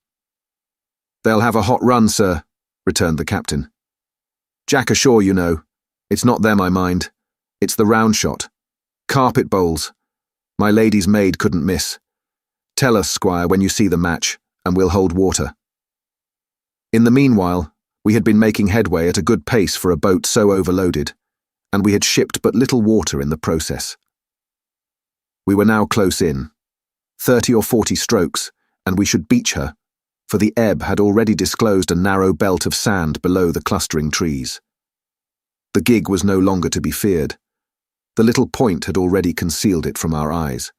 "They'll have a hot run, sir," returned the captain. "Jack ashore, you know. It's not them I mind. It's the round shot. Carpet bowls. My lady's maid couldn't miss. Tell us, squire, when you see the match, and we'll hold water." In the meanwhile, we had been making headway at a good pace for a boat so overloaded, and we had shipped but little water in the process. We were now close in, 30 or 40 strokes, and we should beach her, for the ebb had already disclosed a narrow belt of sand below the clustering trees. The gig was no longer to be feared. The little point had already concealed it from our eyes.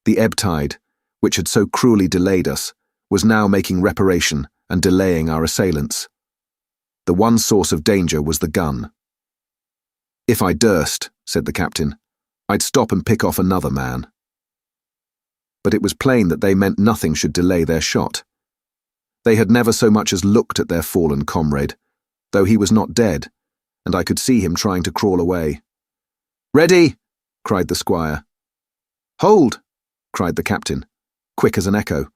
The ebb tide, which had so cruelly delayed us, was now making reparation and delaying our assailants. The one source of danger was the gun. "If I durst," said the captain, "I'd stop and pick off another man." But it was plain that they meant nothing should delay their shot. They had never so much as looked at their fallen comrade, though he was not dead, and I could see him trying to crawl away. "Ready!" cried the squire. "Hold!" cried the captain, quick as an echo,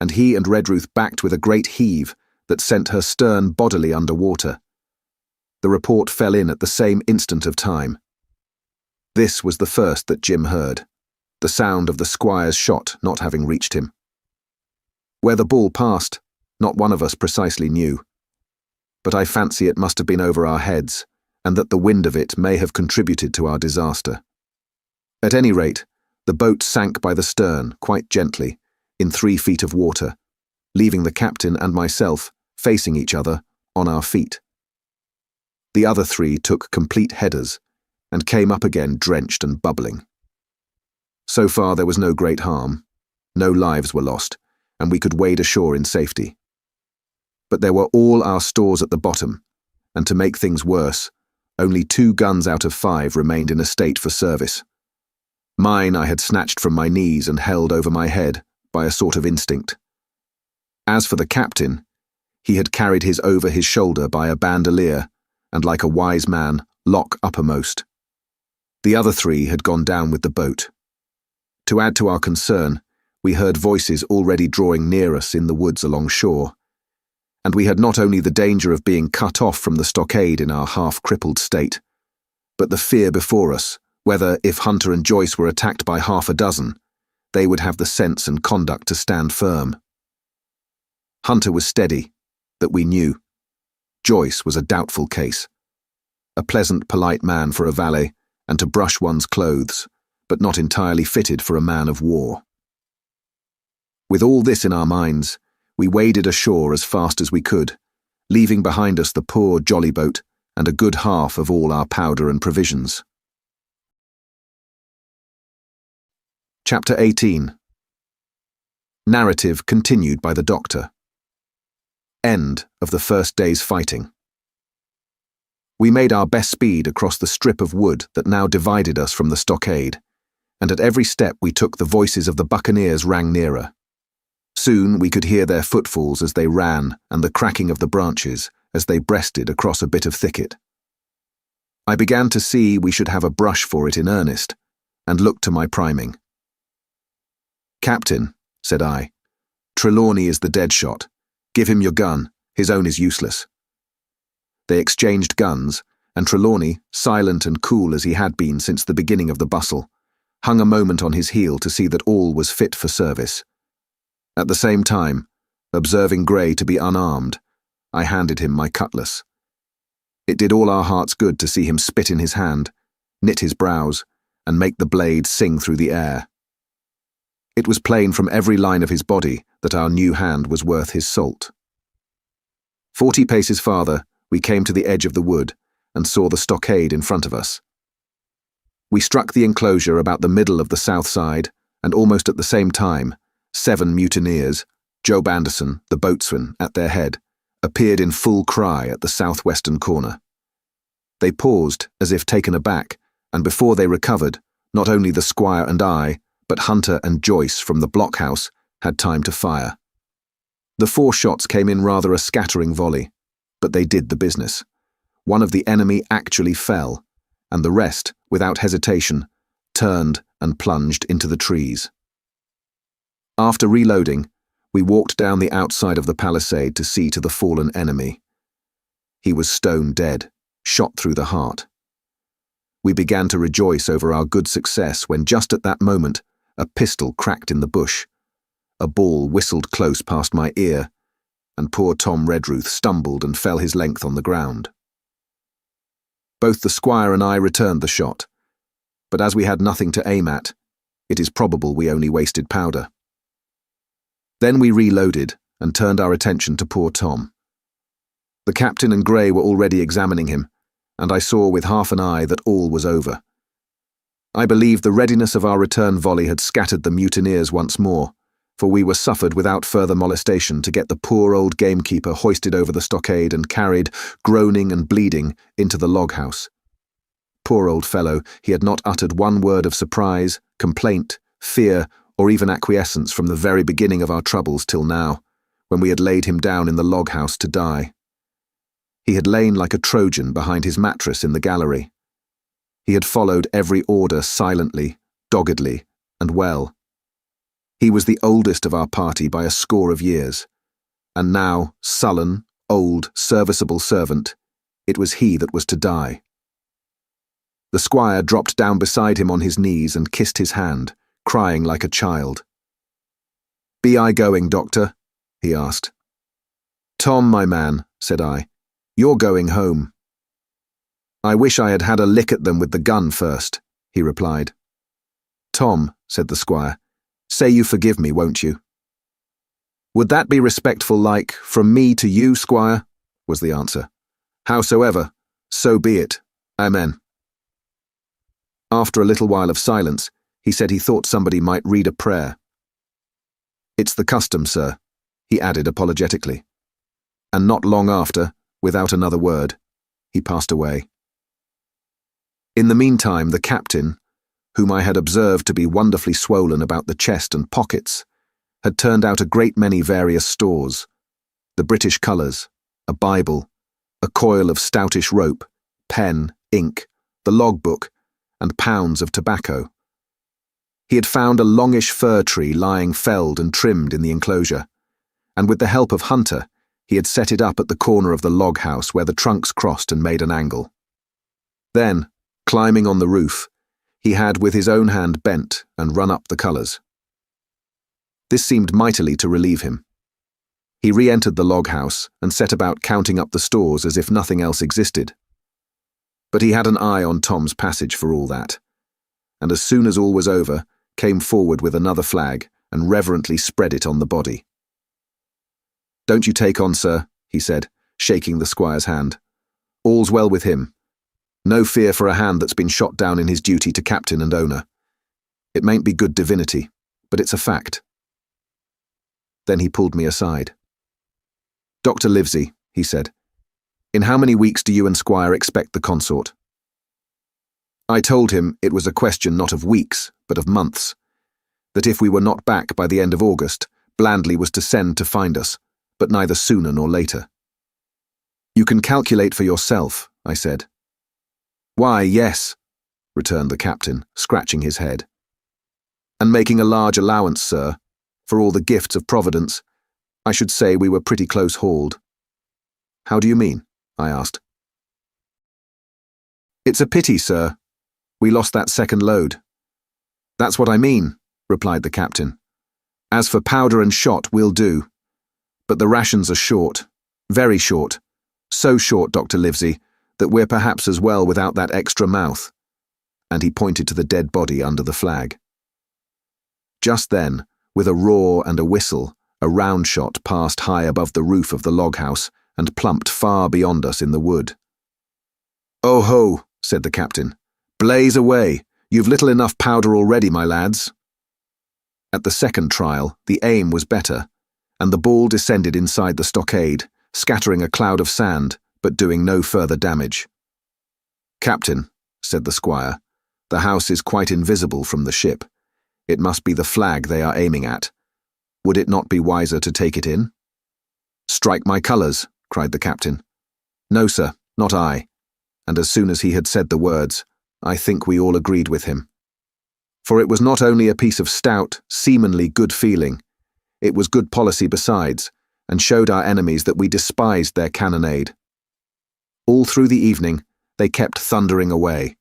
and he and Redruth backed with a great heave that sent her stern bodily under water. The report fell in at the same instant of time. This was the first that Jim heard, the sound of the squire's shot not having reached him. Where the ball passed, not one of us precisely knew, but I fancy it must have been over our heads, and that the wind of it may have contributed to our disaster. At any rate, the boat sank by the stern, quite gently, in 3 feet of water, leaving the captain and myself, facing each other, on our feet. The other 3 took complete headers, and came up again drenched and bubbling. So far there was no great harm, no lives were lost, and we could wade ashore in safety. but there were all our stores at the bottom, and to make things worse, only 2 guns out of 5 remained in a state for service. Mine I had snatched from my knees and held over my head by a sort of instinct. As for the captain, he had carried his over his shoulder by a bandolier, and like a wise man, lock uppermost. The other 3 had gone down with the boat. To add to our concern, we heard voices already drawing near us in the woods along shore, and we had not only the danger of being cut off from the stockade in our half-crippled state, but the fear before us, whether, if Hunter and Joyce were attacked by 6, they would have the sense and conduct to stand firm. Hunter was steady, that we knew. Joyce was a doubtful case. A pleasant, polite man for a valet, and to brush one's clothes, but not entirely fitted for a man of war. With all this in our minds, we waded ashore as fast as we could, leaving behind us the poor jolly boat and a good half of all our powder and provisions. Chapter 18. Narrative continued by the doctor. End of the first day's fighting. We made our best speed across the strip of wood that now divided us from the stockade, and at every step we took the voices of the buccaneers rang nearer. Soon we could hear their footfalls as they ran and the cracking of the branches as they breasted across a bit of thicket. I began to see we should have a brush for it in earnest, and looked to my priming. "Captain," said I, "Trelawney is the dead shot. Give him your gun, his own is useless." They exchanged guns, and Trelawney, silent and cool as he had been since the beginning of the bustle, hung a moment on his heel to see that all was fit for service. At the same time, observing Gray to be unarmed, I handed him my cutlass. It did all our hearts good to see him spit in his hand, knit his brows, and make the blade sing through the air. It was plain from every line of his body that our new hand was worth his salt. 40 paces farther, we came to the edge of the wood and saw the stockade in front of us. We struck the enclosure about the middle of the south side, and almost at the same time, 7 mutineers, Job Anderson, the boatswain, at their head, appeared in full cry at the southwestern corner. They paused as if taken aback, and before they recovered, not only the squire and I, but Hunter and Joyce from the blockhouse had time to fire. The 4 shots came in rather a scattering volley, but they did the business. One of the enemy actually fell, and the rest, without hesitation, turned and plunged into the trees. After reloading, we walked down the outside of the palisade to see to the fallen enemy. He was stone dead, shot through the heart. We began to rejoice over our good success when just at that moment a pistol cracked in the bush. A ball whistled close past my ear, and poor Tom Redruth stumbled and fell his length on the ground. Both the squire and I returned the shot, but as we had nothing to aim at, it is probable we only wasted powder. Then we reloaded and turned our attention to poor Tom. The captain and Gray were already examining him, and I saw with half an eye that all was over. I believed the readiness of our return volley had scattered the mutineers once more, for we were suffered without further molestation to get the poor old gamekeeper hoisted over the stockade and carried, groaning and bleeding, into the log-house. Poor old fellow, he had not uttered one word of surprise, complaint, fear, or even acquiescence from the very beginning of our troubles till now, when we had laid him down in the log-house to die. He had lain like a Trojan behind his mattress in the gallery. He had followed every order silently, doggedly, and well. He was the oldest of our party by a score of years, and now, sullen, old, serviceable servant, it was he that was to die. The squire dropped down beside him on his knees and kissed his hand, crying like a child. "Be I going, doctor?" he asked. "Tom, my man," said I, "you're going home." "I wish I had had a lick at them with the gun first," he replied. "Tom," said the squire, "say you forgive me, won't you?" "Would that be respectful like, from me to you, squire?" was the answer. "Howsoever, so be it. Amen." After a little while of silence, he said he thought somebody might read a prayer. "It's the custom, sir," he added apologetically. And not long after, without another word, he passed away. In the meantime, the captain, whom I had observed to be wonderfully swollen about the chest and pockets, had turned out a great many various stores: the British colours, a Bible, a coil of stoutish rope, pen, ink, the logbook, and pounds of tobacco. He had found a longish fir tree lying felled and trimmed in the enclosure, and with the help of Hunter, he had set it up at the corner of the log house where the trunks crossed and made an angle. Then, climbing on the roof, he had with his own hand bent and run up the colours. This seemed mightily to relieve him. He re-entered the log house and set about counting up the stores as if nothing else existed. But he had an eye on Tom's passage for all that, and as soon as all was over, came forward with another flag and reverently spread it on the body. "Don't you take on, sir," he said, shaking the squire's hand. "All's well with him. No fear for a hand that's been shot down in his duty to captain and owner. It mayn't be good divinity, but it's a fact." Then he pulled me aside. "Dr. Livesey," he said, "in how many weeks do you and Squire expect the consort?" I told him it was a question not of weeks, but of months, that if we were not back by the end of August, Blandley was to send to find us, but neither sooner nor later. "You can calculate for yourself," I said. "Why, yes," returned the captain, scratching his head. "And making a large allowance, sir, for all the gifts of Providence, I should say we were pretty close hauled." "How do you mean?" I asked. "It's a pity, sir. We lost that second load." "That's what I mean," replied the captain. "As for powder and shot, we'll do. But the rations are short, very short, so short, Dr. Livesey, that we're perhaps as well without that extra mouth." And he pointed to the dead body under the flag. Just then, with a roar and a whistle, a round shot passed high above the roof of the log house and plumped far beyond us in the wood. "Oh ho," said the captain. "Blaze away. You've little enough powder already, my lads." At the second trial, the aim was better, and the ball descended inside the stockade, scattering a cloud of sand, but doing no further damage. "Captain," said the squire, "the house is quite invisible from the ship. It must be the flag they are aiming at. Would it not be wiser to take it in?" "Strike my colours," cried the captain. "No, sir, not I." And as soon as he had said the words, I think we all agreed with him. For it was not only a piece of stout, seamanly good feeling, it was good policy besides, and showed our enemies that we despised their cannonade. All through the evening, they kept thundering away.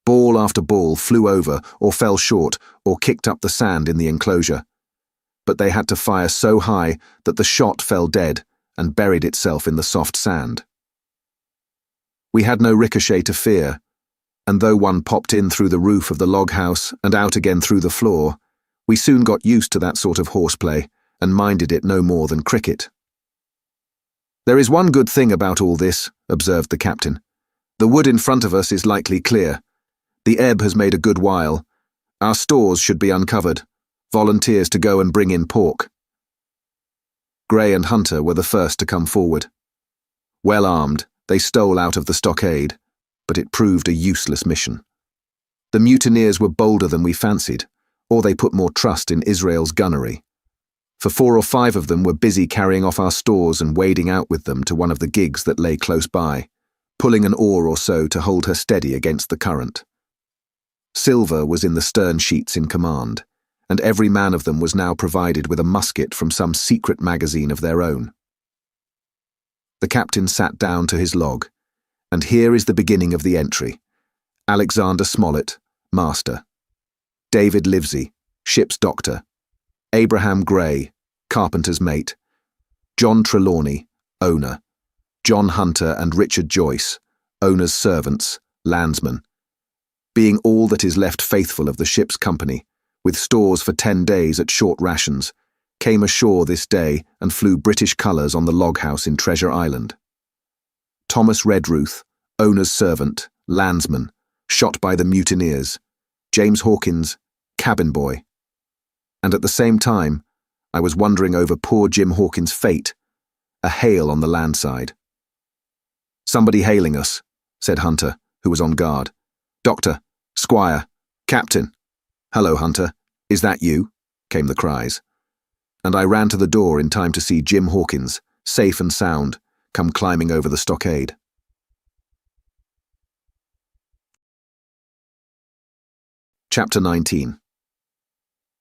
Ball after ball flew over, or fell short, or kicked up the sand in the enclosure. But they had to fire so high that the shot fell dead and buried itself in the soft sand. We had no ricochet to fear, and though one popped in through the roof of the log house and out again through the floor, we soon got used to that sort of horseplay and minded it no more than cricket. "There is one good thing about all this," observed the captain. "The wood in front of us is likely clear. The ebb has made a good while. Our stores should be uncovered. Volunteers to go and bring in pork." Gray and Hunter were the first to come forward. Well armed, they stole out of the stockade, but it proved a useless mission. The mutineers were bolder than we fancied, or they put more trust in Israel's gunnery. For 4 or 5 of them were busy carrying off our stores and wading out with them to one of the gigs that lay close by, pulling an oar or so to hold her steady against the current. Silver was in the stern sheets in command, and every man of them was now provided with a musket from some secret magazine of their own. The captain sat down to his log, and here is the beginning of the entry. Alexander Smollett, master. David Livesey, ship's doctor. Abraham Gray, carpenter's mate. John Trelawney, owner. John Hunter and Richard Joyce, owner's servants, landsmen. Being all that is left faithful of the ship's company, with stores for 10 days at short rations, came ashore this day and flew British colours on the log house in Treasure Island. Thomas Redruth, owner's servant, landsman, shot by the mutineers. James Hawkins, cabin boy. And at the same time, I was wondering over poor Jim Hawkins' fate, a hail on the land side. "Somebody hailing us," said Hunter, who was on guard. "Doctor, Squire, Captain." "Hello, Hunter. Is that you?" came the cries. And I ran to the door in time to see Jim Hawkins, safe and sound, come climbing over the stockade. Chapter 19.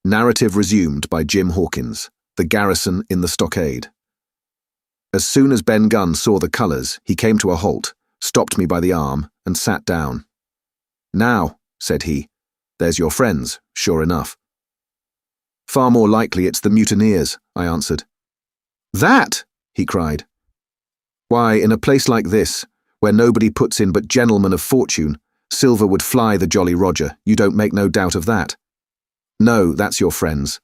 Narrative resumed by Jim Hawkins, The Garrison in the Stockade. As soon as Ben Gunn saw the colours, he came to a halt, stopped me by the arm, and sat down. "Now," said he, "there's your friends, sure enough." "Far more likely it's the mutineers," I answered. "That!" he cried. "Why, in a place like this, where nobody puts in but gentlemen of fortune, silver would fly the Jolly Roger, you don't make no doubt of that. No, that's your friends.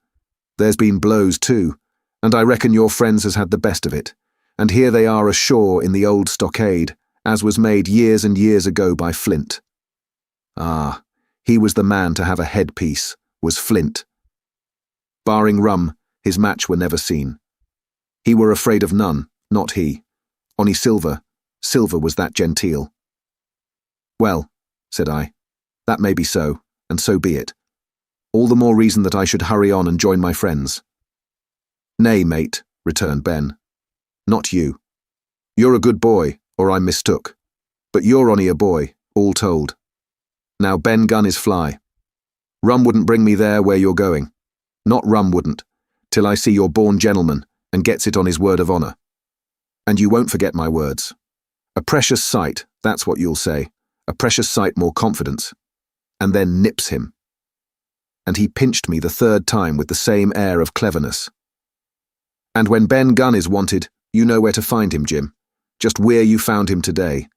There's been blows too, and I reckon your friends has had the best of it, and here they are ashore in the old stockade, as was made years and years ago by Flint. Ah, he was the man to have a headpiece, was Flint. Barring rum, his match were never seen. He were afraid of none, not he. Only Silver was that genteel." "Well," said I, "that may be so, and so be it. All the more reason that I should hurry on and join my friends." "Nay, mate," returned Ben. "Not you. You're a good boy, or I mistook. But you're only a boy, all told. Now Ben Gunn is fly. Rum wouldn't bring me there where you're going. Not rum wouldn't, till I see you're born gentleman and gets it on his word of honour. And you won't forget my words. A precious sight, that's what you'll say. A precious sight more confidence. And then nips him." And he pinched me the third time with the same air of cleverness. "And when Ben Gunn is wanted, you know where to find him, Jim. Just where you found him today."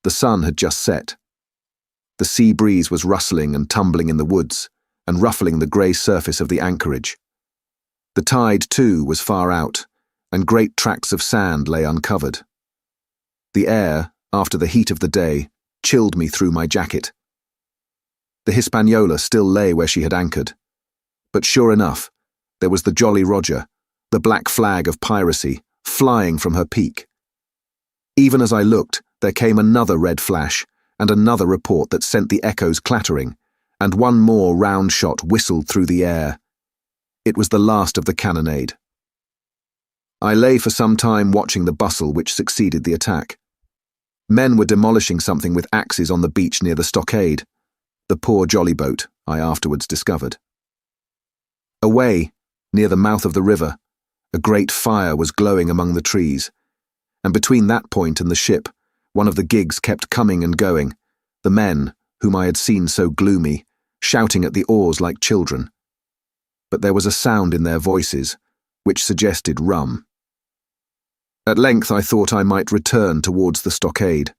The sun had just set. The sea breeze was rustling and tumbling in the woods, and ruffling the grey surface of the anchorage. The tide, too, was far out, and great tracts of sand lay uncovered. The air, after the heat of the day, chilled me through my jacket. The Hispaniola still lay where she had anchored, but sure enough, there was the Jolly Roger, the black flag of piracy, flying from her peak. Even as I looked, there came another red flash, and another report that sent the echoes clattering, and one more round shot whistled through the air. It was the last of the cannonade. I lay for some time watching the bustle which succeeded the attack. Men were demolishing something with axes on the beach near the stockade. The poor jolly boat, I afterwards discovered. Away, near the mouth of the river, a great fire was glowing among the trees, and between that point and the ship, one of the gigs kept coming and going, the men, whom I had seen so gloomy, shouting at the oars like children. But there was a sound in their voices, which suggested rum. At length I thought I might return towards the stockade.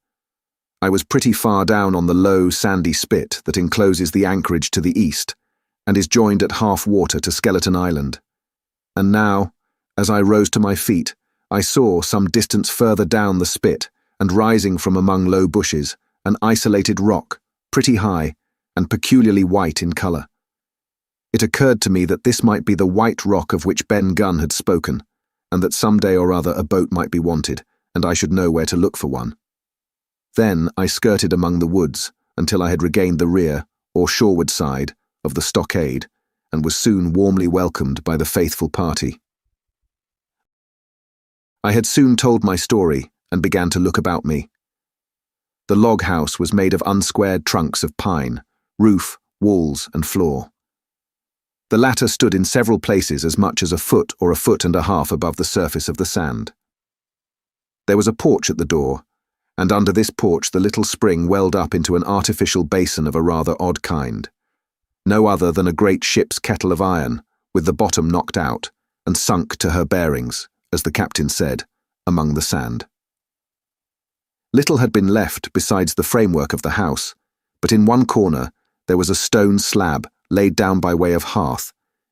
I was pretty far down on the low, sandy spit that encloses the anchorage to the east, and is joined at half water to Skeleton Island. And now, as I rose to my feet, I saw, some distance further down the spit, and rising from among low bushes, an isolated rock, pretty high, and peculiarly white in colour. It occurred to me that this might be the white rock of which Ben Gunn had spoken, and that some day or other a boat might be wanted, and I should know where to look for one. Then I skirted among the woods until I had regained the rear, or shoreward side, of the stockade, and was soon warmly welcomed by the faithful party. I had soon told my story, and began to look about me. The log house was made of unsquared trunks of pine, roof, walls, and floor. The latter stood in several places as much as a foot or a foot and a half above the surface of the sand. There was a porch at the door, and under this porch the little spring welled up into an artificial basin of a rather odd kind, no other than a great ship's kettle of iron, with the bottom knocked out, and sunk to her bearings, as the captain said, among the sand. Little had been left besides the framework of the house, but in one corner there was a stone slab laid down by way of hearth,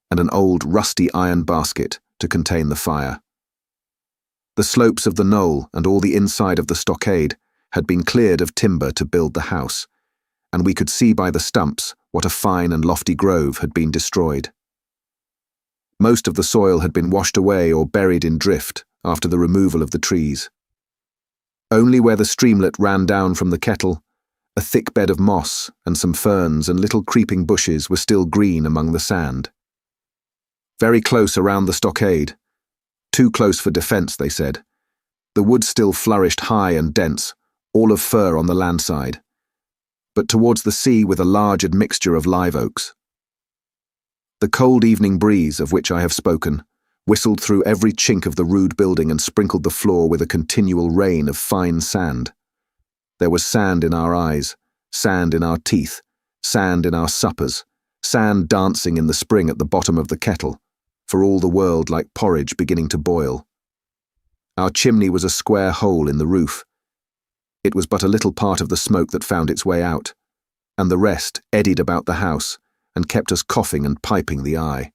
and an old rusty iron basket to contain the fire. The slopes of the knoll and all the inside of the stockade had been cleared of timber to build the house, and we could see by the stumps what a fine and lofty grove had been destroyed. Most of the soil had been washed away or buried in drift after the removal of the trees. Only where the streamlet ran down from the kettle, a thick bed of moss and some ferns and little creeping bushes were still green among the sand. Very close around the stockade, too close for defence, they said, the wood still flourished high and dense, all of fir on the land side, but towards the sea with a large admixture of live oaks. The cold evening breeze, of which I have spoken, whistled through every chink of the rude building and sprinkled the floor with a continual rain of fine sand. There was sand in our eyes, sand in our teeth, sand in our suppers, sand dancing in the spring at the bottom of the kettle, for all the world like porridge beginning to boil. Our chimney was a square hole in the roof. It was but a little part of the smoke that found its way out, and the rest eddied about the house and kept us coughing and piping the eye.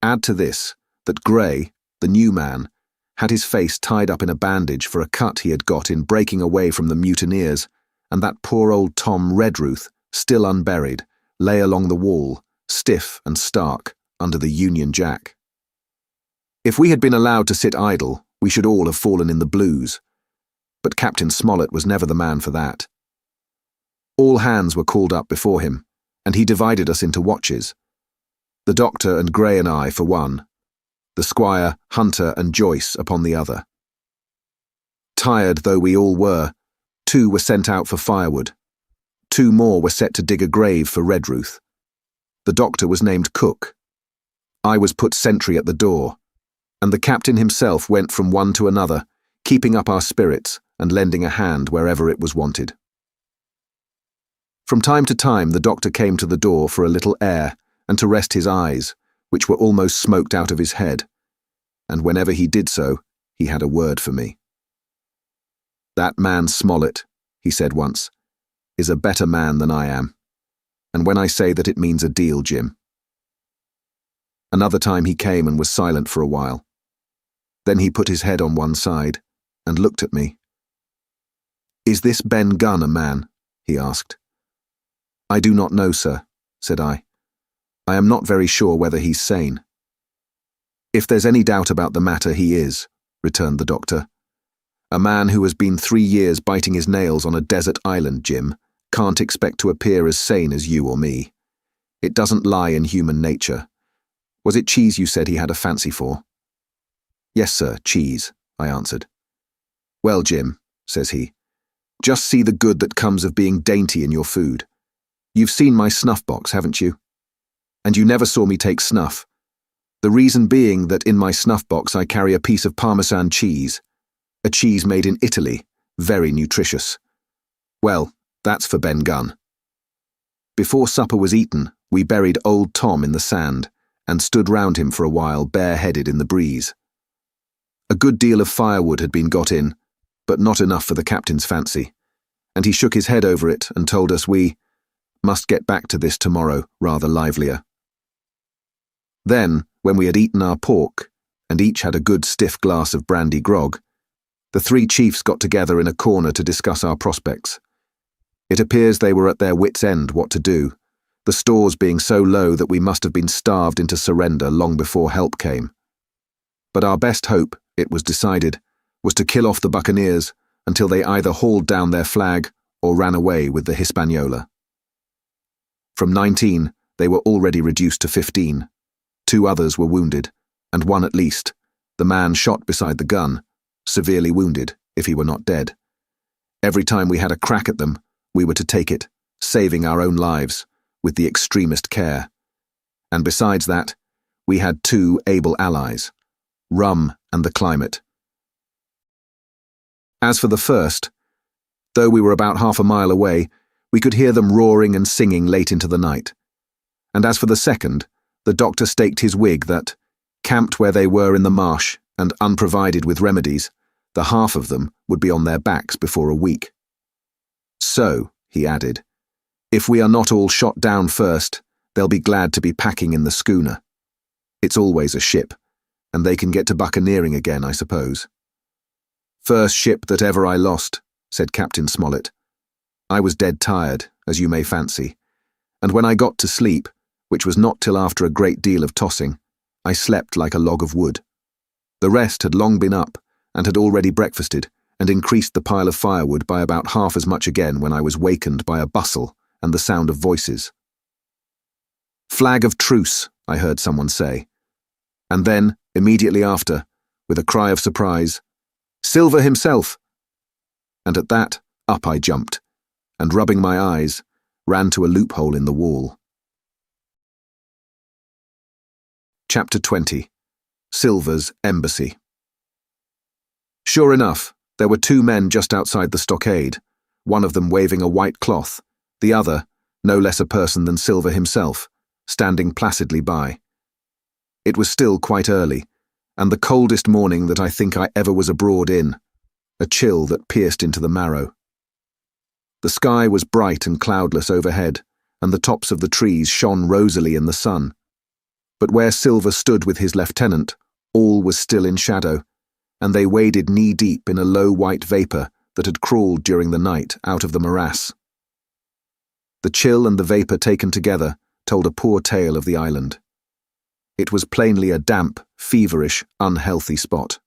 Add to this that Gray, the new man, had his face tied up in a bandage for a cut he had got in breaking away from the mutineers, and that poor old Tom Redruth, still unburied, lay along the wall, stiff and stark, under the Union Jack. If we had been allowed to sit idle, we should all have fallen in the blues, but Captain Smollett was never the man for that. All hands were called up before him, and he divided us into watches. The doctor and Gray and I for one, the squire, Hunter and Joyce upon the other. Tired though we all were, 2 were sent out for firewood. 2 more were set to dig a grave for Redruth. The doctor was named Cook. I was put sentry at the door, and the captain himself went from one to another, keeping up our spirits and lending a hand wherever it was wanted. From time to time the doctor came to the door for a little air and to rest his eyes, which were almost smoked out of his head, and whenever he did so, he had a word for me. "That man Smollett," he said once, "is a better man than I am, and when I say that it means a deal, Jim." Another time he came and was silent for a while. Then he put his head on one side and looked at me. "Is this Ben Gunn a man?" he asked. "I do not know, sir," said I. "I am not very sure whether he's sane." "If there's any doubt about the matter, he is," returned the doctor. "A man who has been 3 years biting his nails on a desert island, Jim, can't expect to appear as sane as you or me. It doesn't lie in human nature. Was it cheese you said he had a fancy for?" "Yes, sir, cheese," I answered. "Well, Jim," says he, "just see the good that comes of being dainty in your food. You've seen my snuff box, haven't you? And you never saw me take snuff. The reason being that in my snuff box I carry a piece of Parmesan cheese, a cheese made in Italy, very nutritious. Well, that's for Ben Gunn." Before supper was eaten, we buried old Tom in the sand and stood round him for a while bare-headed in the breeze. A good deal of firewood had been got in, but not enough for the captain's fancy, and he shook his head over it and told us we must get back to this tomorrow rather livelier. Then, when we had eaten our pork, and each had a good stiff glass of brandy grog, the 3 chiefs got together in a corner to discuss our prospects. It appears they were at their wits' end what to do, the stores being so low that we must have been starved into surrender long before help came. But our best hope, it was decided, was to kill off the buccaneers until they either hauled down their flag or ran away with the Hispaniola. From 19, they were already reduced to 15. 2 others were wounded, and 1 at least, the man shot beside the gun, severely wounded, if he were not dead. Every time we had a crack at them, we were to take it, saving our own lives, with the extremest care. And besides that, we had 2 able allies, rum and the climate. As for the first, though we were about half a mile away, we could hear them roaring and singing late into the night. And as for the second, the doctor staked his wig that, camped where they were in the marsh and unprovided with remedies, the half of them would be on their backs before a week. "So," he added, "if we are not all shot down first, they'll be glad to be packing in the schooner. It's always a ship, and they can get to buccaneering again, I suppose." "First ship that ever I lost," said Captain Smollett. "I was dead tired, as you may fancy, and when I got to sleep, which was not till after a great deal of tossing, I slept like a log of wood. The rest had long been up and had already breakfasted and increased the pile of firewood by about half as much again when I was wakened by a bustle and the sound of voices. "Flag of truce," I heard someone say. And then, immediately after, with a cry of surprise, "Silver himself!" And at that, up I jumped, and rubbing my eyes, ran to a loophole in the wall. Chapter 20. Silver's Embassy. Sure enough, there were two men just outside the stockade, one of them waving a white cloth, the other, no less a person than Silver himself, standing placidly by. It was still quite early, and the coldest morning that I think I ever was abroad in, a chill that pierced into the marrow. The sky was bright and cloudless overhead, and the tops of the trees shone rosily in the sun. But where Silver stood with his lieutenant, all was still in shadow, and they waded knee-deep in a low white vapour that had crawled during the night out of the morass. The chill and the vapour taken together told a poor tale of the island. It was plainly a damp, feverish, unhealthy spot.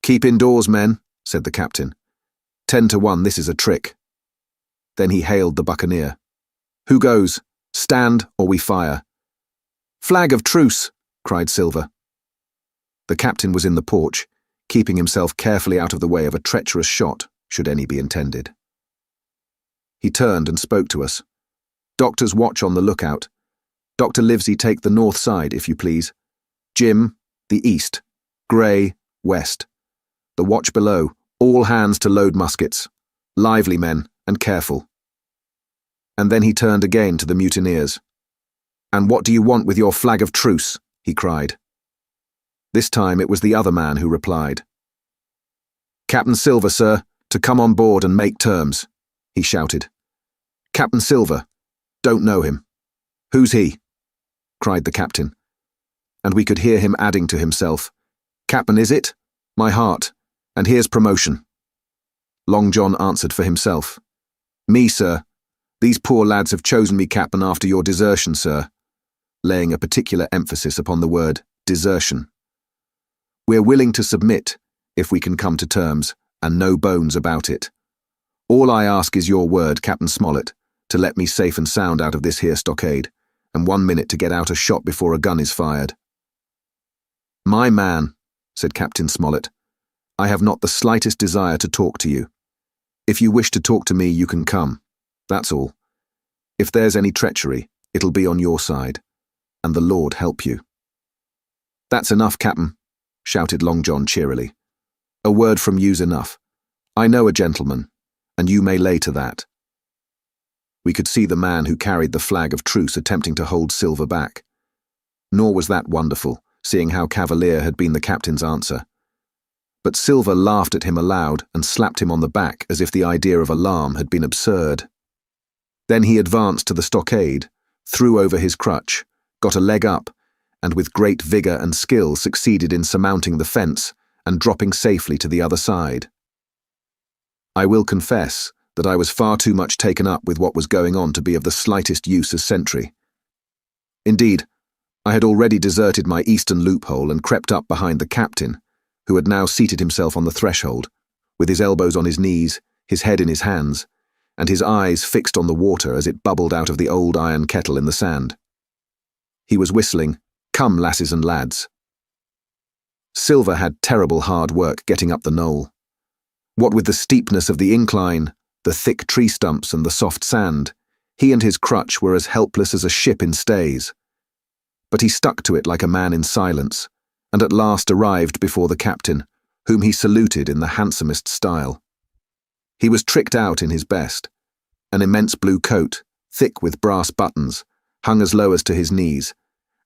"Keep indoors, men," said the captain. 10 to 1, this is a trick." Then he hailed the buccaneer. "Who goes? Stand, or we fire." "Flag of truce!" cried Silver. The captain was in the porch, keeping himself carefully out of the way of a treacherous shot, should any be intended. He turned and spoke to us. "Doctors, watch on the lookout. Dr. Livesey, take the north side, if you please. Jim, the east. Gray, west. The watch below, all hands to load muskets. Lively, men, and careful." And then he turned again to the mutineers. "And what do you want with your flag of truce?" he cried. This time it was the other man who replied. "Captain Silver, sir, to come on board and make terms," he shouted. "Captain Silver? Don't know him." "Who's he?" cried the captain. And we could hear him adding to himself, "Captain, is it? My heart, and here's promotion." Long John answered for himself. "Me, sir. These poor lads have chosen me captain after your desertion, sir," laying a particular emphasis upon the word desertion. "We're willing to submit, if we can come to terms, and no bones about it. All I ask is your word, Captain Smollett, to let me safe and sound out of this here stockade, and 1 minute to get out a shot before a gun is fired." "My man," said Captain Smollett, "I have not the slightest desire to talk to you. If you wish to talk to me, you can come. That's all. If there's any treachery, it'll be on your side, and the Lord help you." "That's enough, Captain," shouted Long John cheerily. "A word from you's enough. I know a gentleman, and you may lay to that." We could see the man who carried the flag of truce attempting to hold Silver back. Nor was that wonderful, seeing how cavalier had been the captain's answer. But Silver laughed at him aloud and slapped him on the back as if the idea of alarm had been absurd. Then he advanced to the stockade, threw over his crutch, got a leg up, and with great vigour and skill succeeded in surmounting the fence and dropping safely to the other side. I will confess that I was far too much taken up with what was going on to be of the slightest use as sentry. Indeed, I had already deserted my eastern loophole and crept up behind the captain, who had now seated himself on the threshold, with his elbows on his knees, his head in his hands, and his eyes fixed on the water as it bubbled out of the old iron kettle in the sand. He was whistling, "Come, lasses and lads." Silver had terrible hard work getting up the knoll. What with the steepness of the incline, the thick tree stumps and the soft sand, he and his crutch were as helpless as a ship in stays. But he stuck to it like a man in silence, and at last arrived before the captain, whom he saluted in the handsomest style. He was tricked out in his best. An immense blue coat, thick with brass buttons, hung as low as to his knees,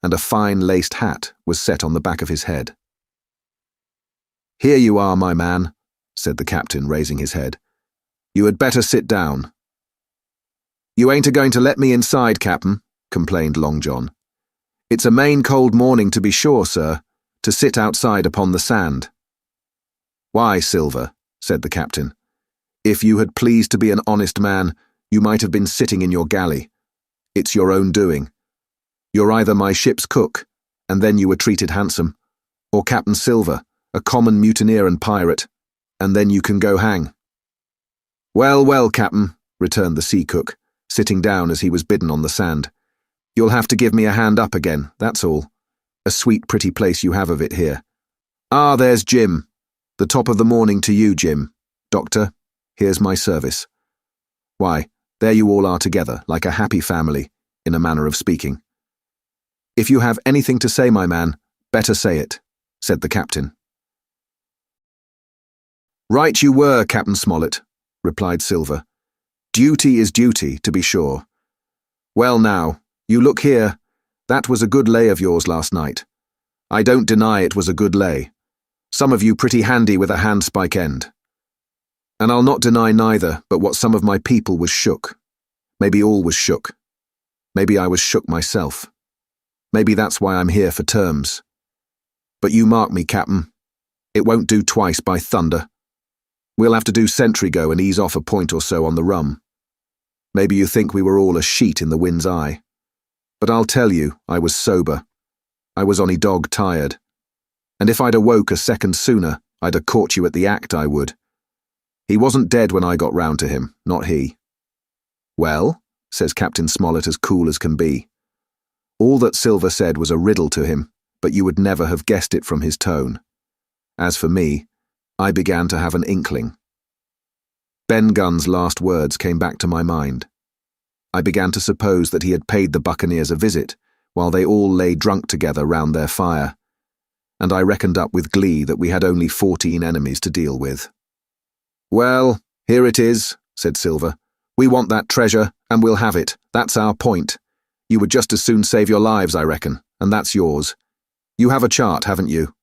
and a fine laced hat was set on the back of his head. "Here you are, my man," said the captain, raising his head. "You had better sit down." "You ain't a-going to let me inside, Captain," complained Long John. "It's a main cold morning to be sure, sir, to sit outside upon the sand." "Why, Silver," said the captain, "if you had pleased to be an honest man, you might have been sitting in your galley. It's your own doing. You're either my ship's cook, and then you were treated handsome, or Captain Silver, a common mutineer and pirate, and then you can go hang." "Well, well, Captain," returned the sea cook, sitting down as he was bidden on the sand. "You'll have to give me a hand up again, that's all. A sweet pretty place you have of it here. Ah, there's Jim. The top of the morning to you, Jim. Doctor, here's my service. Why, there you all are together, like a happy family, in a manner of speaking. If you have anything to say, my man, better say it," said the captain. "Right you were, Captain Smollett," replied Silver. "Duty is duty, to be sure. Well now, you look here, that was a good lay of yours last night. I don't deny it was a good lay. Some of you pretty handy with a handspike end. And I'll not deny neither but what some of my people was shook. Maybe all was shook. Maybe I was shook myself. Maybe that's why I'm here for terms. But you mark me, Captain. It won't do twice, by thunder. We'll have to do sentry go and ease off a point or so on the rum. Maybe you think we were all a sheet in the wind's eye. But I'll tell you, I was sober. I was only dog tired. And if I'd awoke a second sooner, I'd have caught you at the act, I would. He wasn't dead when I got round to him, not he." "Well," says Captain Smollett as cool as can be. All that Silver said was a riddle to him, but you would never have guessed it from his tone. As for me, I began to have an inkling. Ben Gunn's last words came back to my mind. I began to suppose that he had paid the buccaneers a visit, while they all lay drunk together round their fire, and I reckoned up with glee that we had only 14 enemies to deal with. "Well, here it is," said Silver. "We want that treasure, and we'll have it. That's our point. You would just as soon save your lives, I reckon, and that's yours. You have a chart, haven't you?"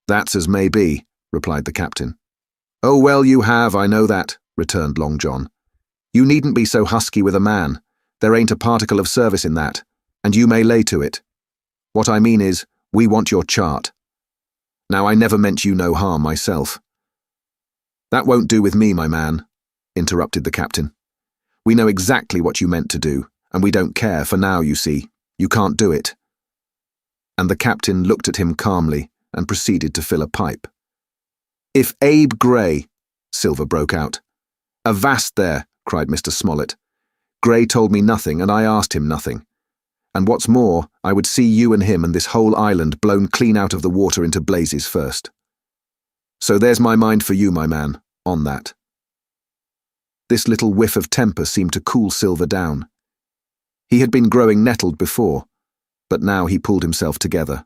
"That's as may be," replied the captain. "Oh, well, you have, I know that," returned Long John. "You needn't be so husky with a man. There ain't a particle of service in that, and you may lay to it. What I mean is, we want your chart. Now, I never meant you no harm myself." "That won't do with me, my man," interrupted the captain. "We know exactly what you meant to do, and we don't care, for now, you see, you can't do it." And the captain looked at him calmly and proceeded to fill a pipe. "If Abe Gray," Silver broke out. "Avast there," cried Mr. Smollett. "Gray told me nothing, and I asked him nothing. And what's more, I would see you and him and this whole island blown clean out of the water into blazes first. So there's my mind for you, my man, on that." This little whiff of temper seemed to cool Silver down. He had been growing nettled before, but now he pulled himself together.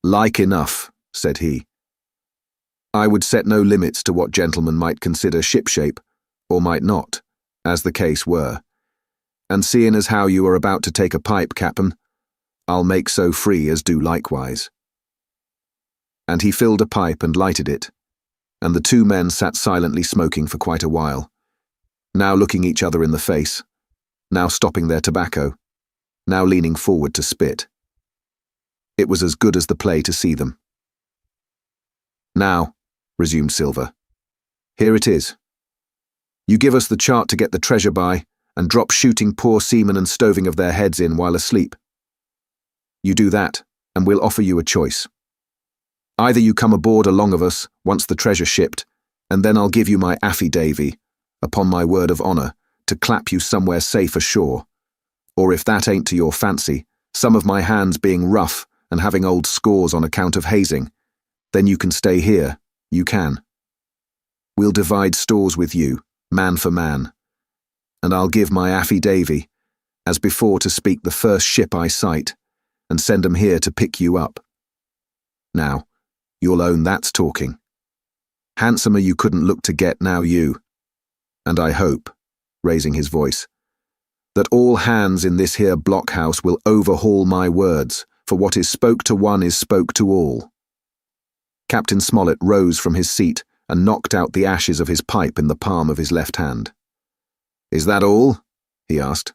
"Like enough," said he. "I would set no limits to what gentlemen might consider shipshape, or might not, as the case were. And seeing as how you are about to take a pipe, Captain, I'll make so free as do likewise." And he filled a pipe and lighted it, and the two men sat silently smoking for quite a while, now looking each other in the face, now stopping their tobacco, now leaning forward to spit. It was as good as the play to see them. "Now," resumed Silver, "here it is. You give us the chart to get the treasure by, and drop shooting poor seamen and stoving of their heads in while asleep. You do that, and we'll offer you a choice. Either you come aboard along of us, once the treasure shipped, and then I'll give you my affidavy, upon my word of honour, to clap you somewhere safe ashore, or if that ain't to your fancy, some of my hands being rough and having old scores on account of hazing, then you can stay here, you can. We'll divide stores with you, man for man, and I'll give my affidavy, as before to speak the first ship I sight, and send 'em here to pick you up. Now, you'll own that's talking. Handsomer you couldn't look to get now you. And I hope," raising his voice, "that all hands in this here blockhouse will overhaul my words, for what is spoke to one is spoke to all." Captain Smollett rose from his seat and knocked out the ashes of his pipe in the palm of his left hand. "Is that all?" he asked.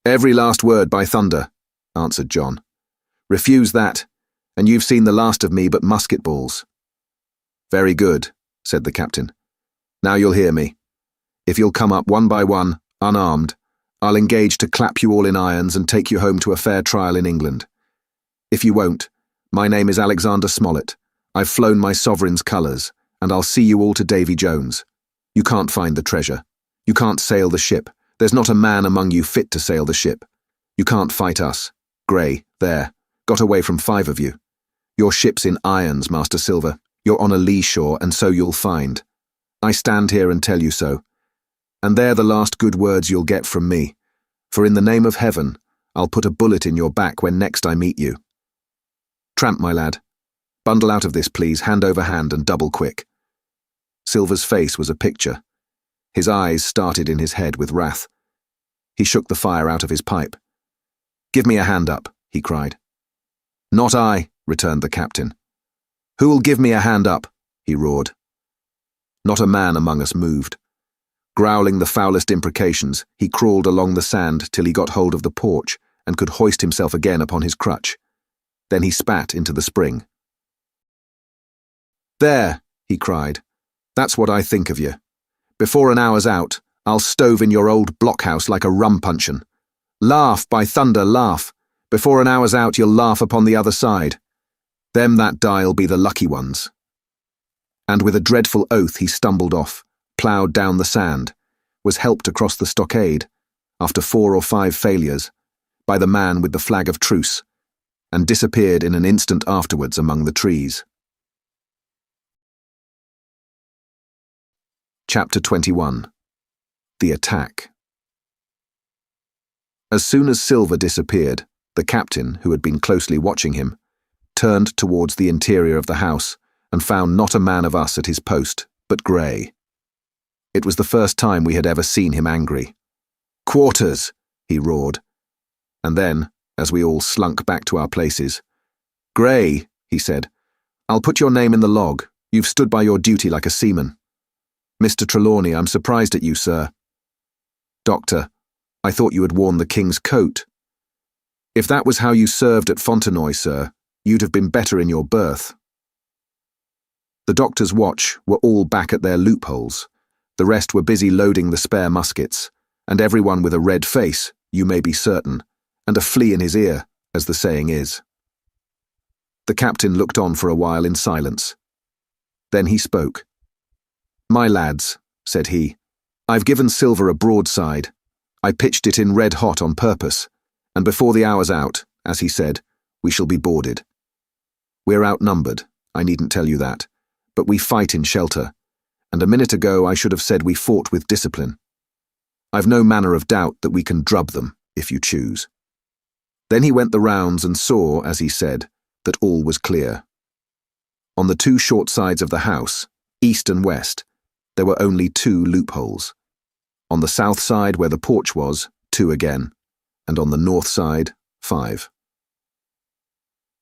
"Every last word, by thunder," answered John. "Refuse that, and you've seen the last of me but musket balls." "Very good," said the captain. "Now you'll hear me. If you'll come up one by one, unarmed, I'll engage to clap you all in irons and take you home to a fair trial in England. If you won't, My name is Alexander Smollett. I've flown my sovereign's colours, and I'll see you all to Davy Jones. You can't find the treasure. You can't sail the ship. There's not a man among you fit to sail the ship. You can't fight us. Grey, there, got away from 5 of you. Your ship's in irons, Master Silver. You're on a lee shore, and so you'll find. I stand here and tell you so. And they're the last good words you'll get from me. For in the name of heaven, I'll put a bullet in your back when next I meet you. Tramp, my lad. Bundle out of this, please, hand over hand and double quick. Silver's face was a picture. His eyes started in his head with wrath. He shook the fire out of his pipe. Give me a hand up, he cried. Not I, returned the captain. Who'll give me a hand up? He roared. Not a man among us moved. Growling the foulest imprecations, he crawled along the sand till he got hold of the porch and could hoist himself again upon his crutch. Then he spat into the spring. There, he cried. That's what I think of you. Before an hour's out, I'll stove in your old blockhouse like a rum puncheon. Laugh, by thunder, laugh. Before an hour's out, you'll laugh upon the other side. Them that die'll be the lucky ones. And with a dreadful oath he stumbled off, ploughed down the sand, was helped across the stockade, after 4 or 5 failures, by the man with the flag of truce, and disappeared in an instant afterwards among the trees. Chapter 21. The Attack. As soon as Silver disappeared, the captain, who had been closely watching him, turned towards the interior of the house and found not a man of us at his post, but Grey. It was the first time we had ever seen him angry. "Quarters!" he roared. And then, as we all slunk back to our places, "Grey," he said, "I'll put your name in the log. You've stood by your duty like a seaman. Mr. Trelawney, I'm surprised at you, sir. Doctor, I thought you had worn the king's coat. If that was how you served at Fontenoy, sir, you'd have been better in your berth." The doctor's watch were all back at their loopholes. The rest were busy loading the spare muskets, and everyone with a red face, you may be certain, and a flea in his ear, as the saying is. The captain looked on for a while in silence. Then he spoke. "My lads," said he, "I've given Silver a broadside. I pitched it in red hot on purpose, and before the hour's out, as he said, we shall be boarded. We're outnumbered, I needn't tell you that, but we fight in shelter, and a minute ago I should have said we fought with discipline. I've no manner of doubt that we can drub them, if you choose." Then he went the rounds and saw, as he said, that all was clear. On the 2 short sides of the house, east and west, there were only 2 loopholes. On the south side where the porch was, 2 again, and on the north side, 5.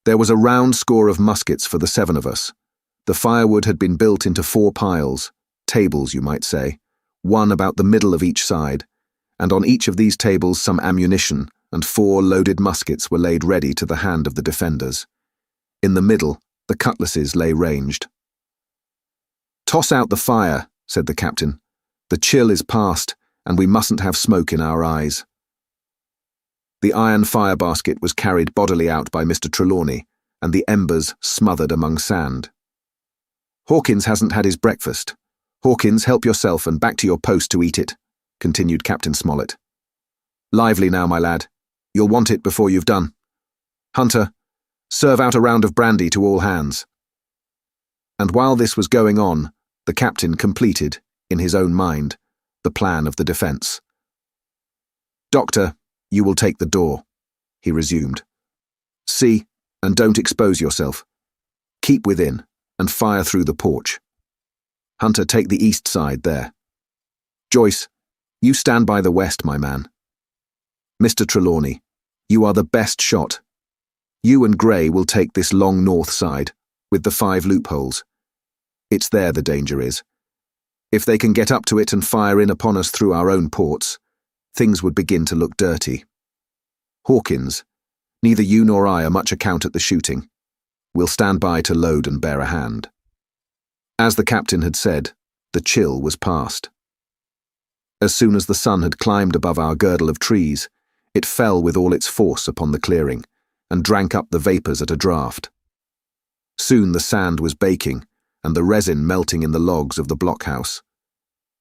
There was a round score of muskets for the 7 of us. The firewood had been built into 4 piles, tables you might say, one about the middle of each side, and on each of these tables some ammunition and 4 loaded muskets were laid ready to the hand of the defenders. In the middle, the cutlasses lay ranged. "Toss out the fire," said the captain. "The chill is past, and we mustn't have smoke in our eyes." The iron fire basket was carried bodily out by Mr. Trelawney, and the embers smothered among sand. "Hawkins hasn't had his breakfast. Hawkins, help yourself and back to your post to eat it," continued Captain Smollett. "Lively now, my lad. You'll want it before you've done. Hunter, serve out a round of brandy to all hands." And while this was going on, the captain completed, in his own mind, the plan of the defence. "Doctor, you will take the door," he resumed. "See, and don't expose yourself. Keep within, and fire through the porch. Hunter, take the east side there. Joyce, you stand by the west, my man. Mr. Trelawney, you are the best shot. You and Grey will take this long north side, with the 5 loopholes. It's there the danger is. If they can get up to it and fire in upon us through our own ports, things would begin to look dirty. Hawkins, neither you nor I are much account at the shooting. We'll stand by to load and bear a hand." As the captain had said, the chill was past. As soon as the sun had climbed above our girdle of trees, it fell with all its force upon the clearing, and drank up the vapours at a draught. Soon the sand was baking, and the resin melting in the logs of the blockhouse.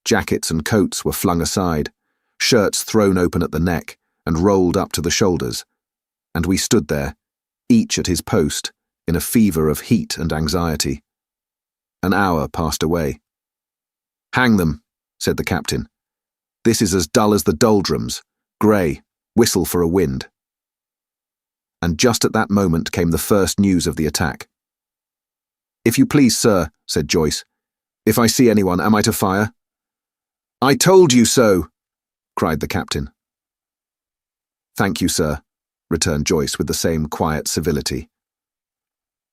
Jackets and coats were flung aside, shirts thrown open at the neck and rolled up to the shoulders, and we stood there, each at his post, in a fever of heat and anxiety. An hour passed away. "Hang them," said the captain. "This is as dull as the doldrums, grey, whistle for a wind." And just at that moment came the first news of the attack. "If you please, sir," said Joyce, "if I see anyone, am I to fire?" "I told you so," cried the captain. "Thank you, sir," returned Joyce with the same quiet civility.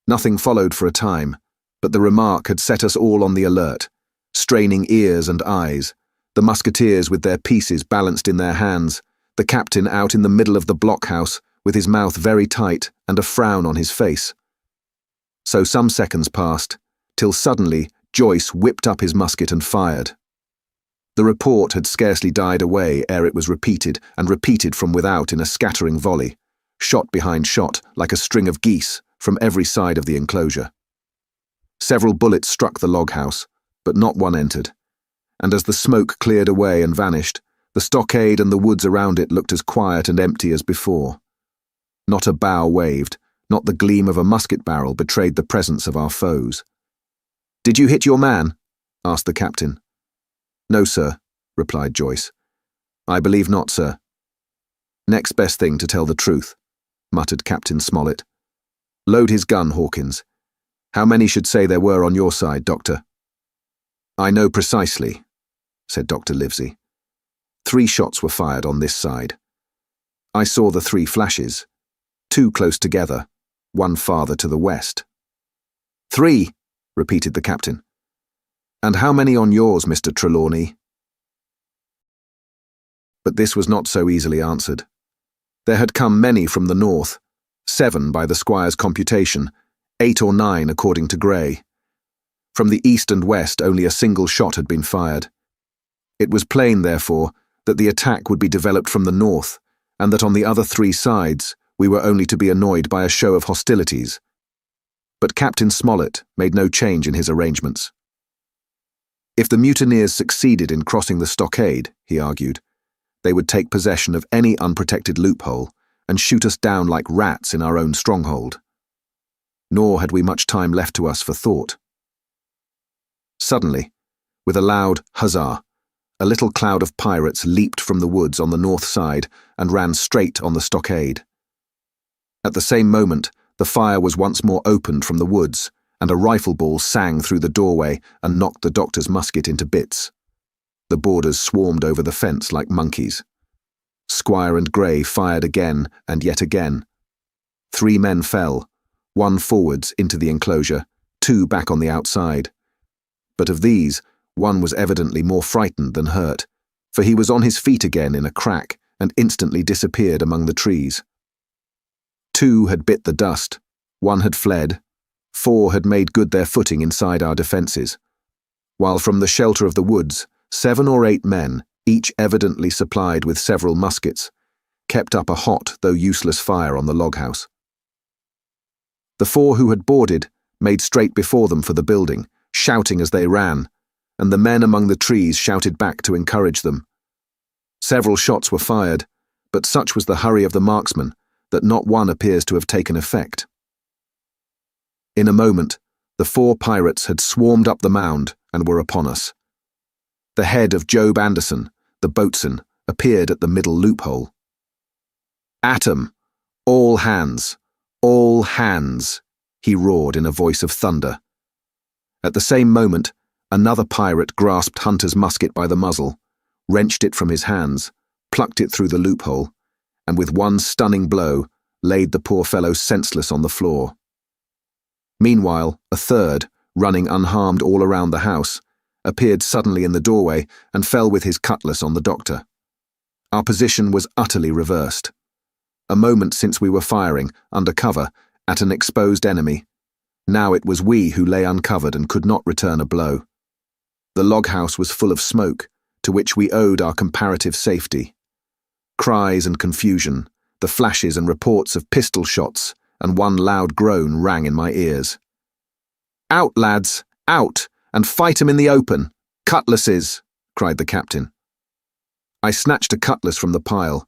Nothing followed for a time, but the remark had set us all on the alert, straining ears and eyes, the musketeers with their pieces balanced in their hands, the captain out in the middle of the blockhouse with his mouth very tight and a frown on his face. So some seconds passed, till suddenly Joyce whipped up his musket and fired. The report had scarcely died away ere it was repeated, and repeated from without in a scattering volley, shot behind shot like a string of geese from every side of the enclosure. Several bullets struck the log house, but not one entered, and as the smoke cleared away and vanished, the stockade and the woods around it looked as quiet and empty as before. Not a bough waved, not the gleam of a musket barrel betrayed the presence of our foes. "Did you hit your man?" asked the captain. "No, sir," replied Joyce. "I believe not, sir." "Next best thing to tell the truth," muttered Captain Smollett. "Load his gun, Hawkins. How many should say there were on your side, Doctor?" "I know precisely," said Dr. Livesey. 3 shots were fired on this side. I saw the 3 flashes, 2 close together, 1 farther to the west. "3," repeated the captain. "And how many on yours, Mr. Trelawney?" But this was not so easily answered. There had come many from the north, 7 by the squire's computation, 8 or 9 according to Gray. From the east and west only a single shot had been fired. It was plain, therefore, that the attack would be developed from the north, and that on the other 3 sides we were only to be annoyed by a show of hostilities. But Captain Smollett made no change in his arrangements. If the mutineers succeeded in crossing the stockade, he argued, they would take possession of any unprotected loophole and shoot us down like rats in our own stronghold. Nor had we much time left to us for thought. Suddenly, with a loud huzzah, a little cloud of pirates leaped from the woods on the north side and ran straight on the stockade. At the same moment, the fire was once more opened from the woods, and a rifle ball sang through the doorway and knocked the doctor's musket into bits. The boarders swarmed over the fence like monkeys. Squire and Gray fired again and yet again. 3 men fell, 1 forwards into the enclosure, 2 back on the outside. But of these, 1 was evidently more frightened than hurt, for he was on his feet again in a crack and instantly disappeared among the trees. 2 had bit the dust, 1 had fled, 4 had made good their footing inside our defences, while from the shelter of the woods, 7 or 8 men, each evidently supplied with several muskets, kept up a hot though useless fire on the log-house. The 4 who had boarded made straight before them for the building, shouting as they ran, and the men among the trees shouted back to encourage them. Several shots were fired, but such was the hurry of the marksmen that not one appears to have taken effect. In a moment, the 4 pirates had swarmed up the mound and were upon us. The head of Job Anderson, the boatswain, appeared at the middle loophole. "At 'em! All hands! All hands!" he roared in a voice of thunder. At the same moment, another pirate grasped Hunter's musket by the muzzle, wrenched it from his hands, plucked it through the loophole, and with one stunning blow laid the poor fellow senseless on the floor. Meanwhile, a third, running unharmed all around the house, appeared suddenly in the doorway and fell with his cutlass on the doctor. Our position was utterly reversed. A moment since we were firing, under cover, at an exposed enemy. Now it was we who lay uncovered and could not return a blow. The log-house was full of smoke, to which we owed our comparative safety. Cries and confusion, the flashes and reports of pistol shots, and one loud groan rang in my ears. "Out, lads, out, and fight 'em in the open. Cutlasses," cried the captain. I snatched a cutlass from the pile,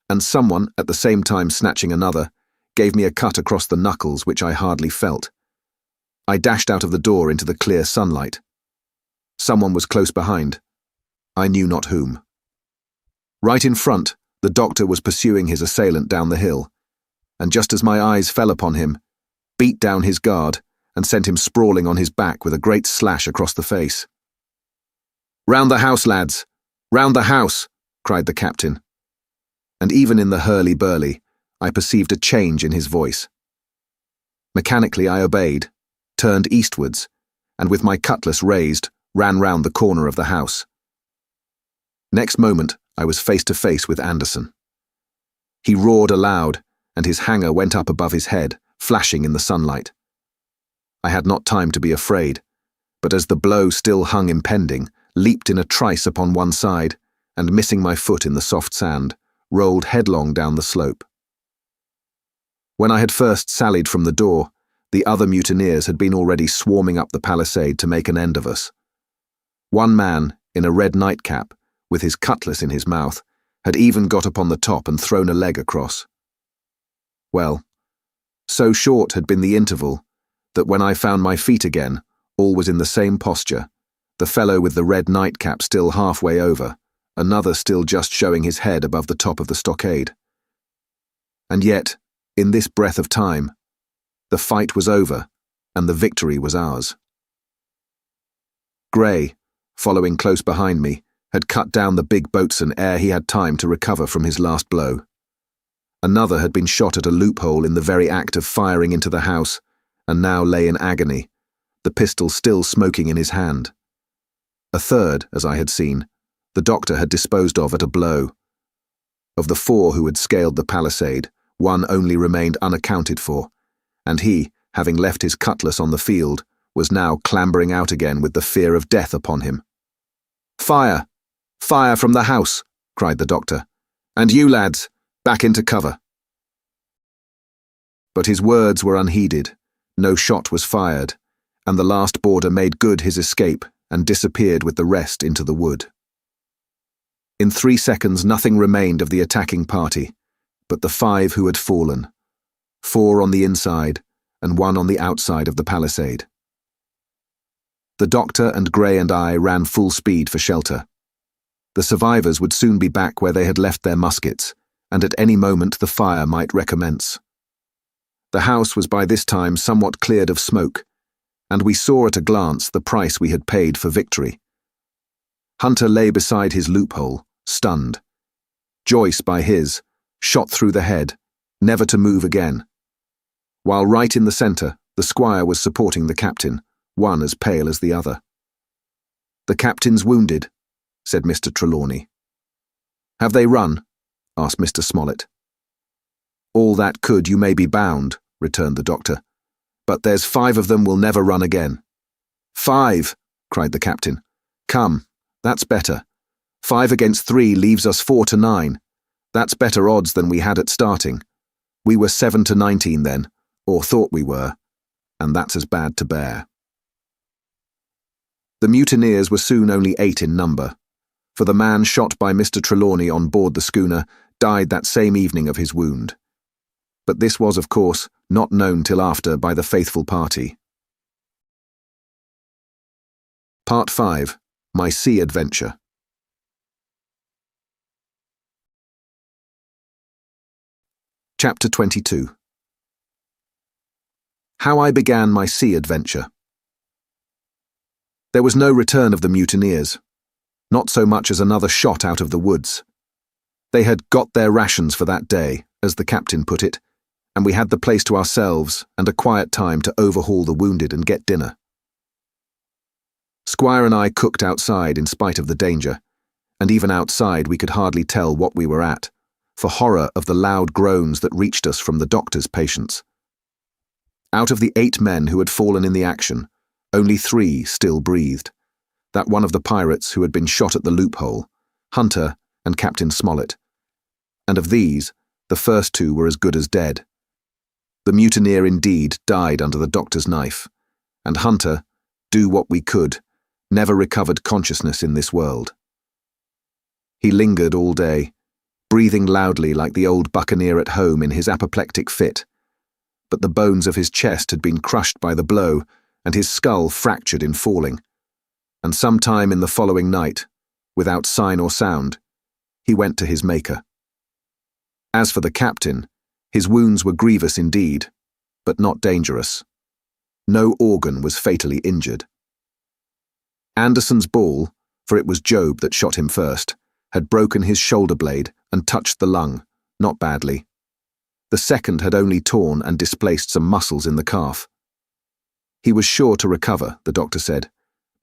and someone, at the same time snatching another, gave me a cut across the knuckles which I hardly felt. I dashed out of the door into the clear sunlight. Someone was close behind. I knew not whom. Right in front, the doctor was pursuing his assailant down the hill, and just as my eyes fell upon him, beat down his guard and sent him sprawling on his back with a great slash across the face. "Round the house, lads! Round the house!" cried the captain. And even in the hurly-burly, I perceived a change in his voice. Mechanically I obeyed, turned eastwards, and with my cutlass raised, ran round the corner of the house. Next moment, I was face to face with Anderson. He roared aloud, and his hanger went up above his head, flashing in the sunlight. I had not time to be afraid, but as the blow still hung impending, leaped in a trice upon one side, and missing my foot in the soft sand, rolled headlong down the slope. When I had first sallied from the door, the other mutineers had been already swarming up the palisade to make an end of us. One man, in a red nightcap, with his cutlass in his mouth, had even got upon the top and thrown a leg across. Well, so short had been the interval that when I found my feet again, all was in the same posture, the fellow with the red nightcap still halfway over, another still just showing his head above the top of the stockade. And yet, in this breath of time, the fight was over, and the victory was ours. Gray, following close behind me, had cut down the big boatswain ere he had time to recover from his last blow. Another had been shot at a loophole in the very act of firing into the house, and now lay in agony, the pistol still smoking in his hand. A third, as I had seen, the doctor had disposed of at a blow. Of the 4 who had scaled the palisade, one only remained unaccounted for, and he, having left his cutlass on the field, was now clambering out again with the fear of death upon him. "Fire! Fire from the house!" cried the doctor. "And you, lads, back into cover." But his words were unheeded. No shot was fired, and the last boarder made good his escape and disappeared with the rest into the wood. In 3 seconds nothing remained of the attacking party, but the 5 who had fallen, 4 on the inside and 1 on the outside of the palisade. The doctor and Gray and I ran full speed for shelter. The survivors would soon be back where they had left their muskets, and at any moment the fire might recommence. The house was by this time somewhat cleared of smoke, and we saw at a glance the price we had paid for victory. Hunter lay beside his loophole, stunned. Joyce by his, shot through the head, never to move again. While right in the centre, the squire was supporting the captain, one as pale as the other. "The captain's wounded," said Mr. Trelawney. "Have they run?" asked Mr. Smollett. "All that could, you may be bound," returned the doctor. "But there's 5 of them will never run again." "5!" cried the captain. "Come, that's better. 5 against 3 leaves us 4 to 9. That's better odds than we had at starting. We were 7 to 19 then, or thought we were, and that's as bad to bear." The mutineers were soon only 8 in number, for the man shot by Mr. Trelawney on board the schooner died that same evening of his wound. But this was, of course, not known till after by the faithful party. Part 5. My Sea Adventure. Chapter 22. How I began my sea adventure. There was no return of the mutineers, not so much as another shot out of the woods. They had got their rations for that day, as the captain put it, and we had the place to ourselves and a quiet time to overhaul the wounded and get dinner. Squire and I cooked outside in spite of the danger, and even outside we could hardly tell what we were at, for horror of the loud groans that reached us from the doctor's patients. Out of the 8 men who had fallen in the action, only 3 still breathed, that one of the pirates who had been shot at the loophole, Hunter and Captain Smollett. And of these, the first 2 were as good as dead. The mutineer indeed died under the doctor's knife, and Hunter, do what we could, never recovered consciousness in this world. He lingered all day, breathing loudly like the old buccaneer at home in his apoplectic fit, but the bones of his chest had been crushed by the blow and his skull fractured in falling, and some time in the following night, without sign or sound, he went to his maker. As for the captain, his wounds were grievous indeed, but not dangerous. No organ was fatally injured. Anderson's ball, for it was Job that shot him first, had broken his shoulder blade and touched the lung, not badly. The second had only torn and displaced some muscles in the calf. He was sure to recover, the doctor said,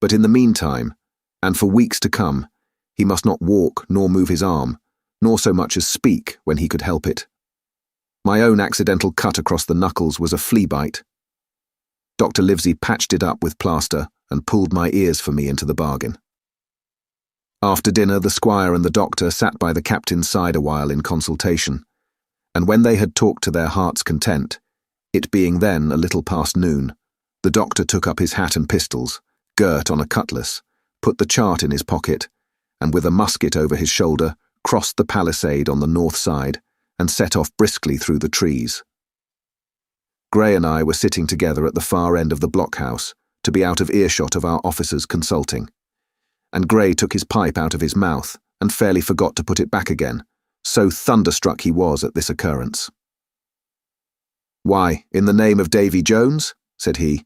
but in the meantime, and for weeks to come, he must not walk nor move his arm, nor so much as speak when he could help it. My own accidental cut across the knuckles was a flea bite. Dr. Livesey patched it up with plaster and pulled my ears for me into the bargain. After dinner, the squire and the doctor sat by the captain's side a while in consultation, and when they had talked to their heart's content, it being then a little past noon, the doctor took up his hat and pistols, girt on a cutlass, put the chart in his pocket, and with a musket over his shoulder, crossed the palisade on the north side and set off briskly through the trees. Gray and I were sitting together at the far end of the blockhouse, to be out of earshot of our officers consulting, and Gray took his pipe out of his mouth and fairly forgot to put it back again, so thunderstruck he was at this occurrence. "Why, in the name of Davy Jones," said he,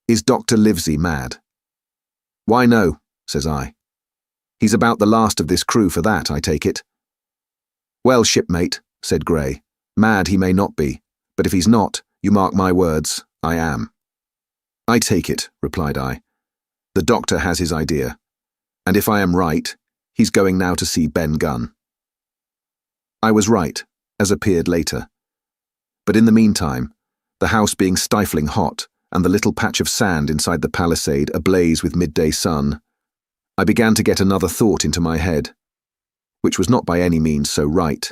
"is Dr. Livesey mad?" "Why, no," says I. "He's about the last of this crew for that, I take it." "Well, shipmate," said Gray, "mad he may not be, but if he's not, you mark my words, I am." "I take it," replied I. "The doctor has his idea, and if I am right, he's going now to see Ben Gunn." I was right, as appeared later. But in the meantime, the house being stifling hot and the little patch of sand inside the palisade ablaze with midday sun, I began to get another thought into my head, which was not by any means so right.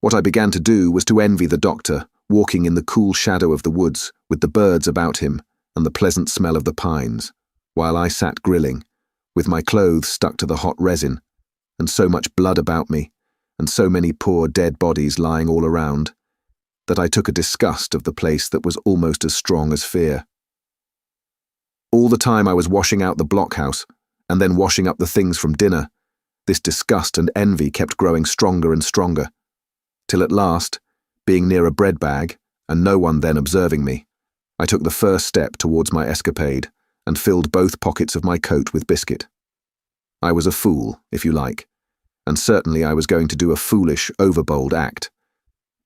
What I began to do was to envy the doctor, walking in the cool shadow of the woods with the birds about him and the pleasant smell of the pines, while I sat grilling, with my clothes stuck to the hot resin, and so much blood about me, and so many poor dead bodies lying all around, that I took a disgust of the place that was almost as strong as fear. All the time I was washing out the blockhouse, and then washing up the things from dinner, this disgust and envy kept growing stronger and stronger, till at last, being near a bread bag, and no one then observing me, I took the first step towards my escapade, and filled both pockets of my coat with biscuit. I was a fool, if you like, and certainly I was going to do a foolish, overbold act,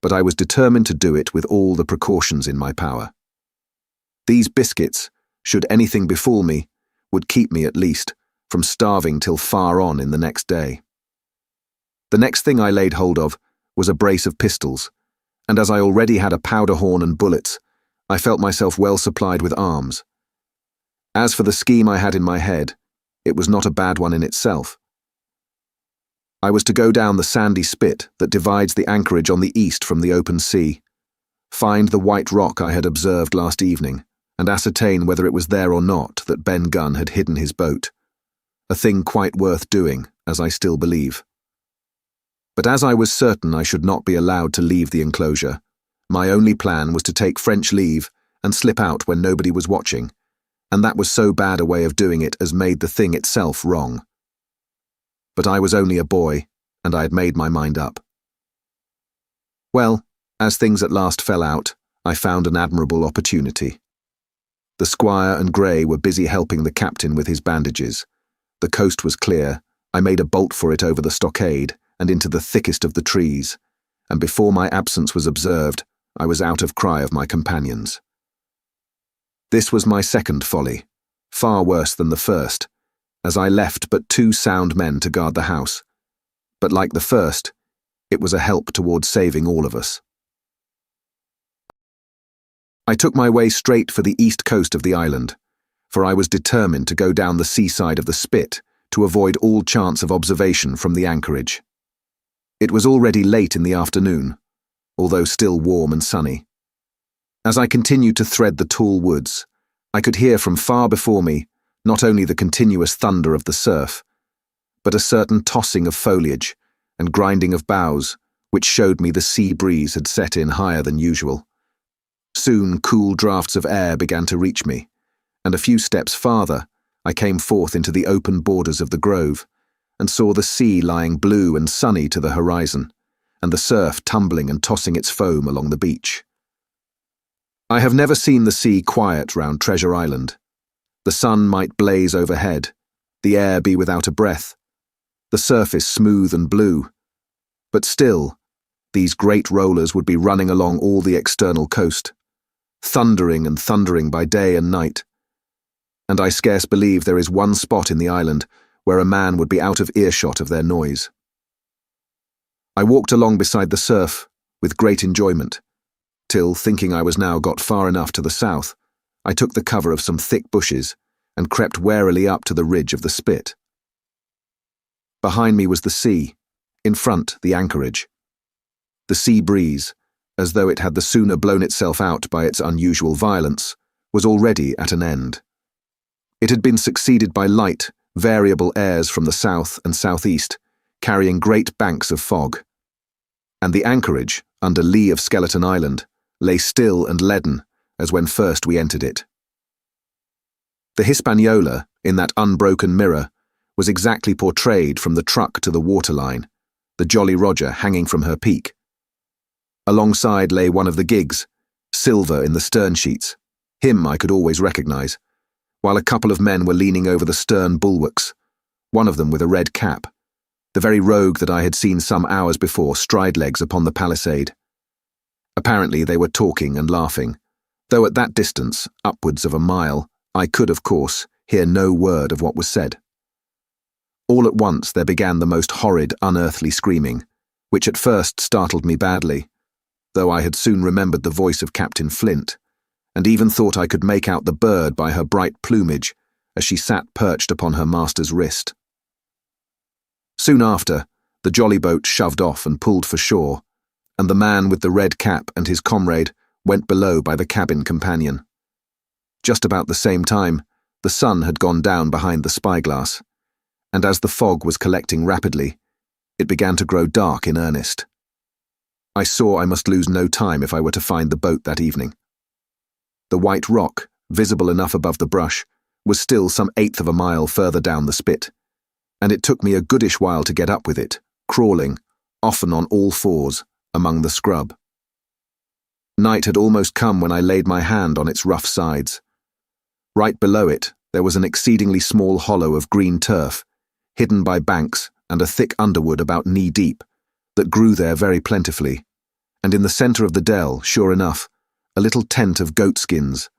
but I was determined to do it with all the precautions in my power. These biscuits, should anything befall me, would keep me, at least, from starving till far on in the next day. The next thing I laid hold of was a brace of pistols, and as I already had a powder horn and bullets, I felt myself well supplied with arms. As for the scheme I had in my head, it was not a bad one in itself. I was to go down the sandy spit that divides the anchorage on the east from the open sea, find the white rock I had observed last evening, and ascertain whether it was there or not that Ben Gunn had hidden his boat, a thing quite worth doing, as I still believe. But as I was certain I should not be allowed to leave the enclosure, my only plan was to take French leave and slip out when nobody was watching, and that was so bad a way of doing it as made the thing itself wrong. But I was only a boy, and I had made my mind up. Well, as things at last fell out, I found an admirable opportunity. The squire and Gray were busy helping the captain with his bandages. The coast was clear. I made a bolt for it over the stockade and into the thickest of the trees, and before my absence was observed, I was out of cry of my companions. This was my second folly, far worse than the first, as I left but 2 sound men to guard the house, but like the first, it was a help towards saving all of us. I took my way straight for the east coast of the island, for I was determined to go down the seaside of the spit to avoid all chance of observation from the anchorage. It was already late in the afternoon, although still warm and sunny. As I continued to thread the tall woods, I could hear from far before me not only the continuous thunder of the surf, but a certain tossing of foliage and grinding of boughs, which showed me the sea breeze had set in higher than usual. Soon cool draughts of air began to reach me, and a few steps farther I came forth into the open borders of the grove, and saw the sea lying blue and sunny to the horizon, and the surf tumbling and tossing its foam along the beach. I have never seen the sea quiet round Treasure Island. The sun might blaze overhead, the air be without a breath, the surface smooth and blue, but still, these great rollers would be running along all the external coast, thundering and thundering by day and night, and I scarce believe there is one spot in the island where a man would be out of earshot of their noise. I walked along beside the surf with great enjoyment, till, thinking I was now got far enough to the south, I took the cover of some thick bushes and crept warily up to the ridge of the spit. Behind me was the sea, in front the anchorage. The sea breeze, as though it had the sooner blown itself out by its unusual violence, was already at an end. It had been succeeded by light, variable airs from the south and southeast, carrying great banks of fog. And the anchorage, under lee of Skeleton Island, lay still and leaden as when first we entered it. The Hispaniola, in that unbroken mirror, was exactly portrayed from the truck to the waterline, the Jolly Roger hanging from her peak. Alongside lay one of the gigs, silver in the stern sheets. Him I could always recognize, while a couple of men were leaning over the stern bulwarks, one of them with a red cap, the very rogue that I had seen some hours before stride legs upon the palisade. Apparently they were talking and laughing, though at that distance, upwards of a mile, I could, of course, hear no word of what was said. All at once there began the most horrid, unearthly screaming, which at first startled me badly, though I had soon remembered the voice of Captain Flint, and even thought I could make out the bird by her bright plumage as she sat perched upon her master's wrist. Soon after, the jolly boat shoved off and pulled for shore, and the man with the red cap and his comrade went below by the cabin companion. Just about the same time, the sun had gone down behind the spyglass, and as the fog was collecting rapidly, it began to grow dark in earnest. I saw I must lose no time if I were to find the boat that evening. The white rock, visible enough above the brush, was still some eighth of a mile further down the spit, and it took me a goodish while to get up with it, crawling, often on all fours, among the scrub. Night had almost come when I laid my hand on its rough sides. Right below it, there was an exceedingly small hollow of green turf, hidden by banks and a thick underwood about knee-deep, that grew there very plentifully, and in the centre of the dell, sure enough, a little tent of goatskins,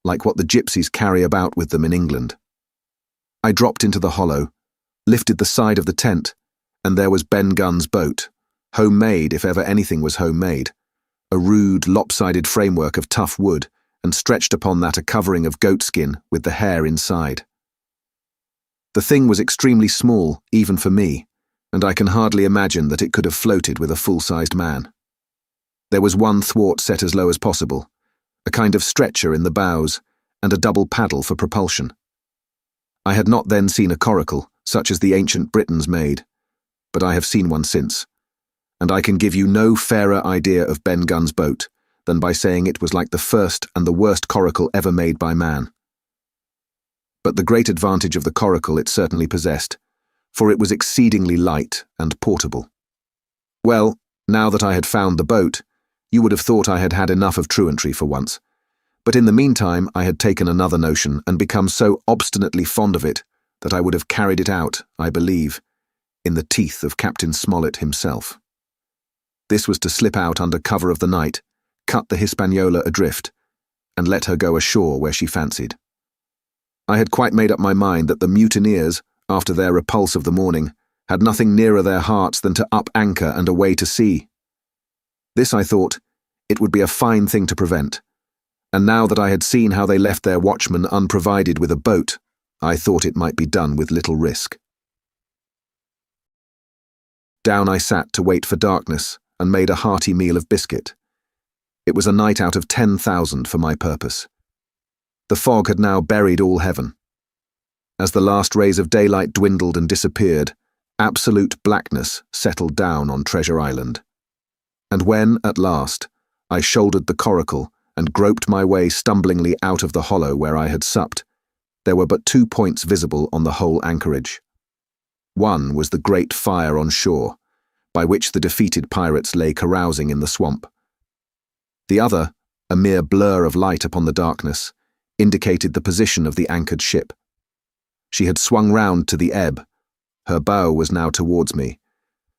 like what the gypsies carry about with them in England. I dropped into the hollow, lifted the side of the tent, and there was Ben Gunn's boat, homemade if ever anything was homemade, a rude, lopsided framework of tough wood, and stretched upon that a covering of goatskin with the hair inside. The thing was extremely small, even for me, and I can hardly imagine that it could have floated with a full-sized man. There was one thwart set as low as possible, a kind of stretcher in the bows, and a double paddle for propulsion. I had not then seen a coracle, such as the ancient Britons made, but I have seen one since, and I can give you no fairer idea of Ben Gunn's boat than by saying it was like the first and the worst coracle ever made by man. But the great advantage of the coracle it certainly possessed, for it was exceedingly light and portable. Well, now that I had found the boat, you would have thought I had had enough of truantry for once, but in the meantime I had taken another notion and become so obstinately fond of it that I would have carried it out, I believe, in the teeth of Captain Smollett himself. This was to slip out under cover of the night, cut the Hispaniola adrift, and let her go ashore where she fancied. I had quite made up my mind that the mutineers, after their repulse of the morning, had nothing nearer their hearts than to up anchor and away to sea. This, I thought, it would be a fine thing to prevent, and now that I had seen how they left their watchman unprovided with a boat, I thought it might be done with little risk. Down I sat to wait for darkness, and made a hearty meal of biscuit. It was a night out of 10,000 for my purpose. The fog had now buried all heaven. As the last rays of daylight dwindled and disappeared, absolute blackness settled down on Treasure Island. And when, at last, I shouldered the coracle and groped my way stumblingly out of the hollow where I had supped, there were but 2 points visible on the whole anchorage. One was the great fire on shore, by which the defeated pirates lay carousing in the swamp. The other, a mere blur of light upon the darkness, indicated the position of the anchored ship. She had swung round to the ebb. Her bow was now towards me.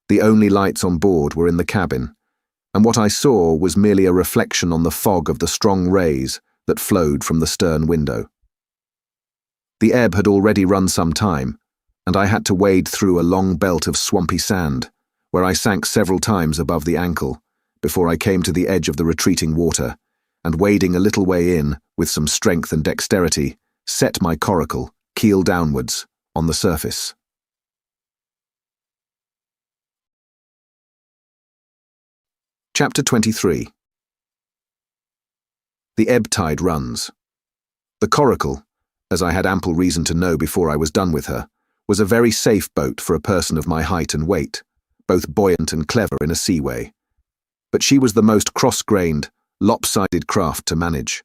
The only lights on board were in the cabin, and what I saw was merely a reflection on the fog of the strong rays that flowed from the stern window. The ebb had already run some time, and I had to wade through a long belt of swampy sand, where I sank several times above the ankle, before I came to the edge of the retreating water, and wading a little way in, with some strength and dexterity, set my coracle, keel downwards, on the surface. Chapter 23. The ebb tide runs. The coracle, as I had ample reason to know before I was done with her, was a very safe boat for a person of my height and weight, both buoyant and clever in a seaway. But she was the most cross-grained, lopsided craft to manage.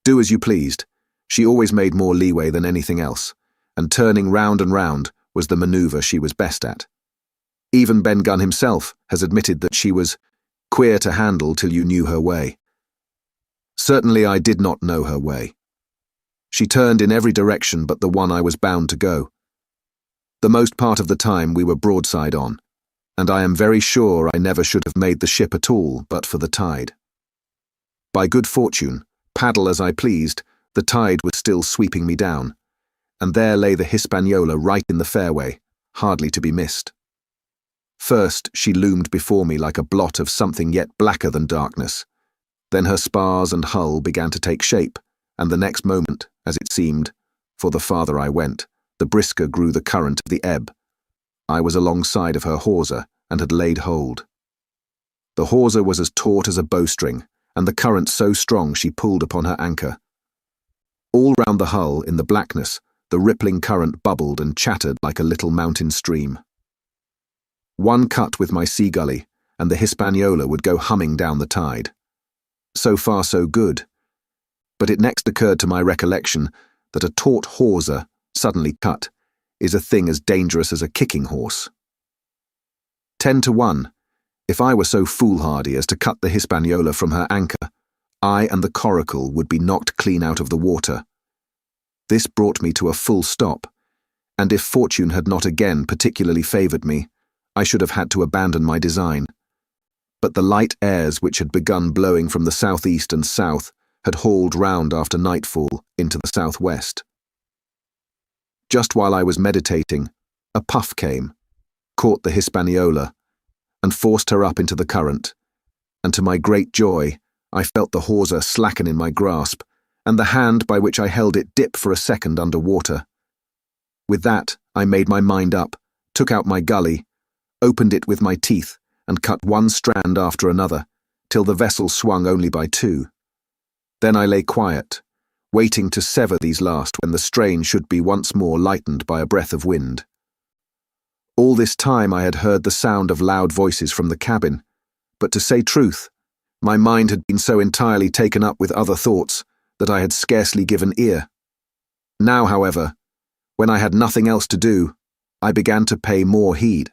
Do as you pleased, she always made more leeway than anything else, and turning round and round was the manoeuvre she was best at. Even Ben Gunn himself has admitted that she was queer to handle till you knew her way. Certainly I did not know her way. She turned in every direction but the one I was bound to go. The most part of the time we were broadside on, and I am very sure I never should have made the ship at all but for the tide. By good fortune, paddle as I pleased, the tide was still sweeping me down, and there lay the Hispaniola right in the fairway, hardly to be missed. First she loomed before me like a blot of something yet blacker than darkness. Then her spars and hull began to take shape, and the next moment, as it seemed, for the farther I went, the brisker grew the current of the ebb. I was alongside of her hawser and had laid hold. The hawser was as taut as a bowstring, and the current so strong she pulled upon her anchor. All round the hull, in the blackness, the rippling current bubbled and chattered like a little mountain stream. One cut with my sea gully, and the Hispaniola would go humming down the tide. So far so good, but it next occurred to my recollection that a taut hawser, suddenly cut, is a thing as dangerous as a kicking horse. 10 to 1, if I were so foolhardy as to cut the Hispaniola from her anchor, I and the coracle would be knocked clean out of the water. This brought me to a full stop, and if fortune had not again particularly favoured me, I should have had to abandon my design. But the light airs which had begun blowing from the southeast and south had hauled round after nightfall into the southwest. Just while I was meditating, a puff came, caught the Hispaniola, and forced her up into the current, and to my great joy, I felt the hawser slacken in my grasp, and the hand by which I held it dip for a second under water. With that, I made my mind up, took out my gully, opened it with my teeth, and cut one strand after another, till the vessel swung only by 2. Then I lay quiet, waiting to sever these last when the strain should be once more lightened by a breath of wind. All this time I had heard the sound of loud voices from the cabin, but to say truth, my mind had been so entirely taken up with other thoughts that I had scarcely given ear. Now, however, when I had nothing else to do, I began to pay more heed.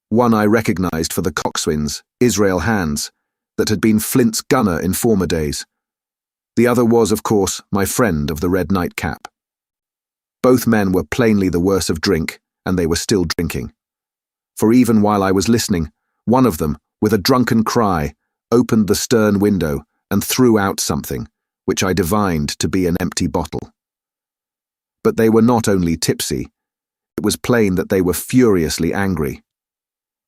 One I recognized for the coxswain's, Israel Hands, that had been Flint's gunner in former days. The other was, of course, my friend of the red nightcap. Both men were plainly the worse of drink, and they were still drinking. For even while I was listening, one of them, with a drunken cry, opened the stern window and threw out something, which I divined to be an empty bottle. But they were not only tipsy, it was plain that they were furiously angry.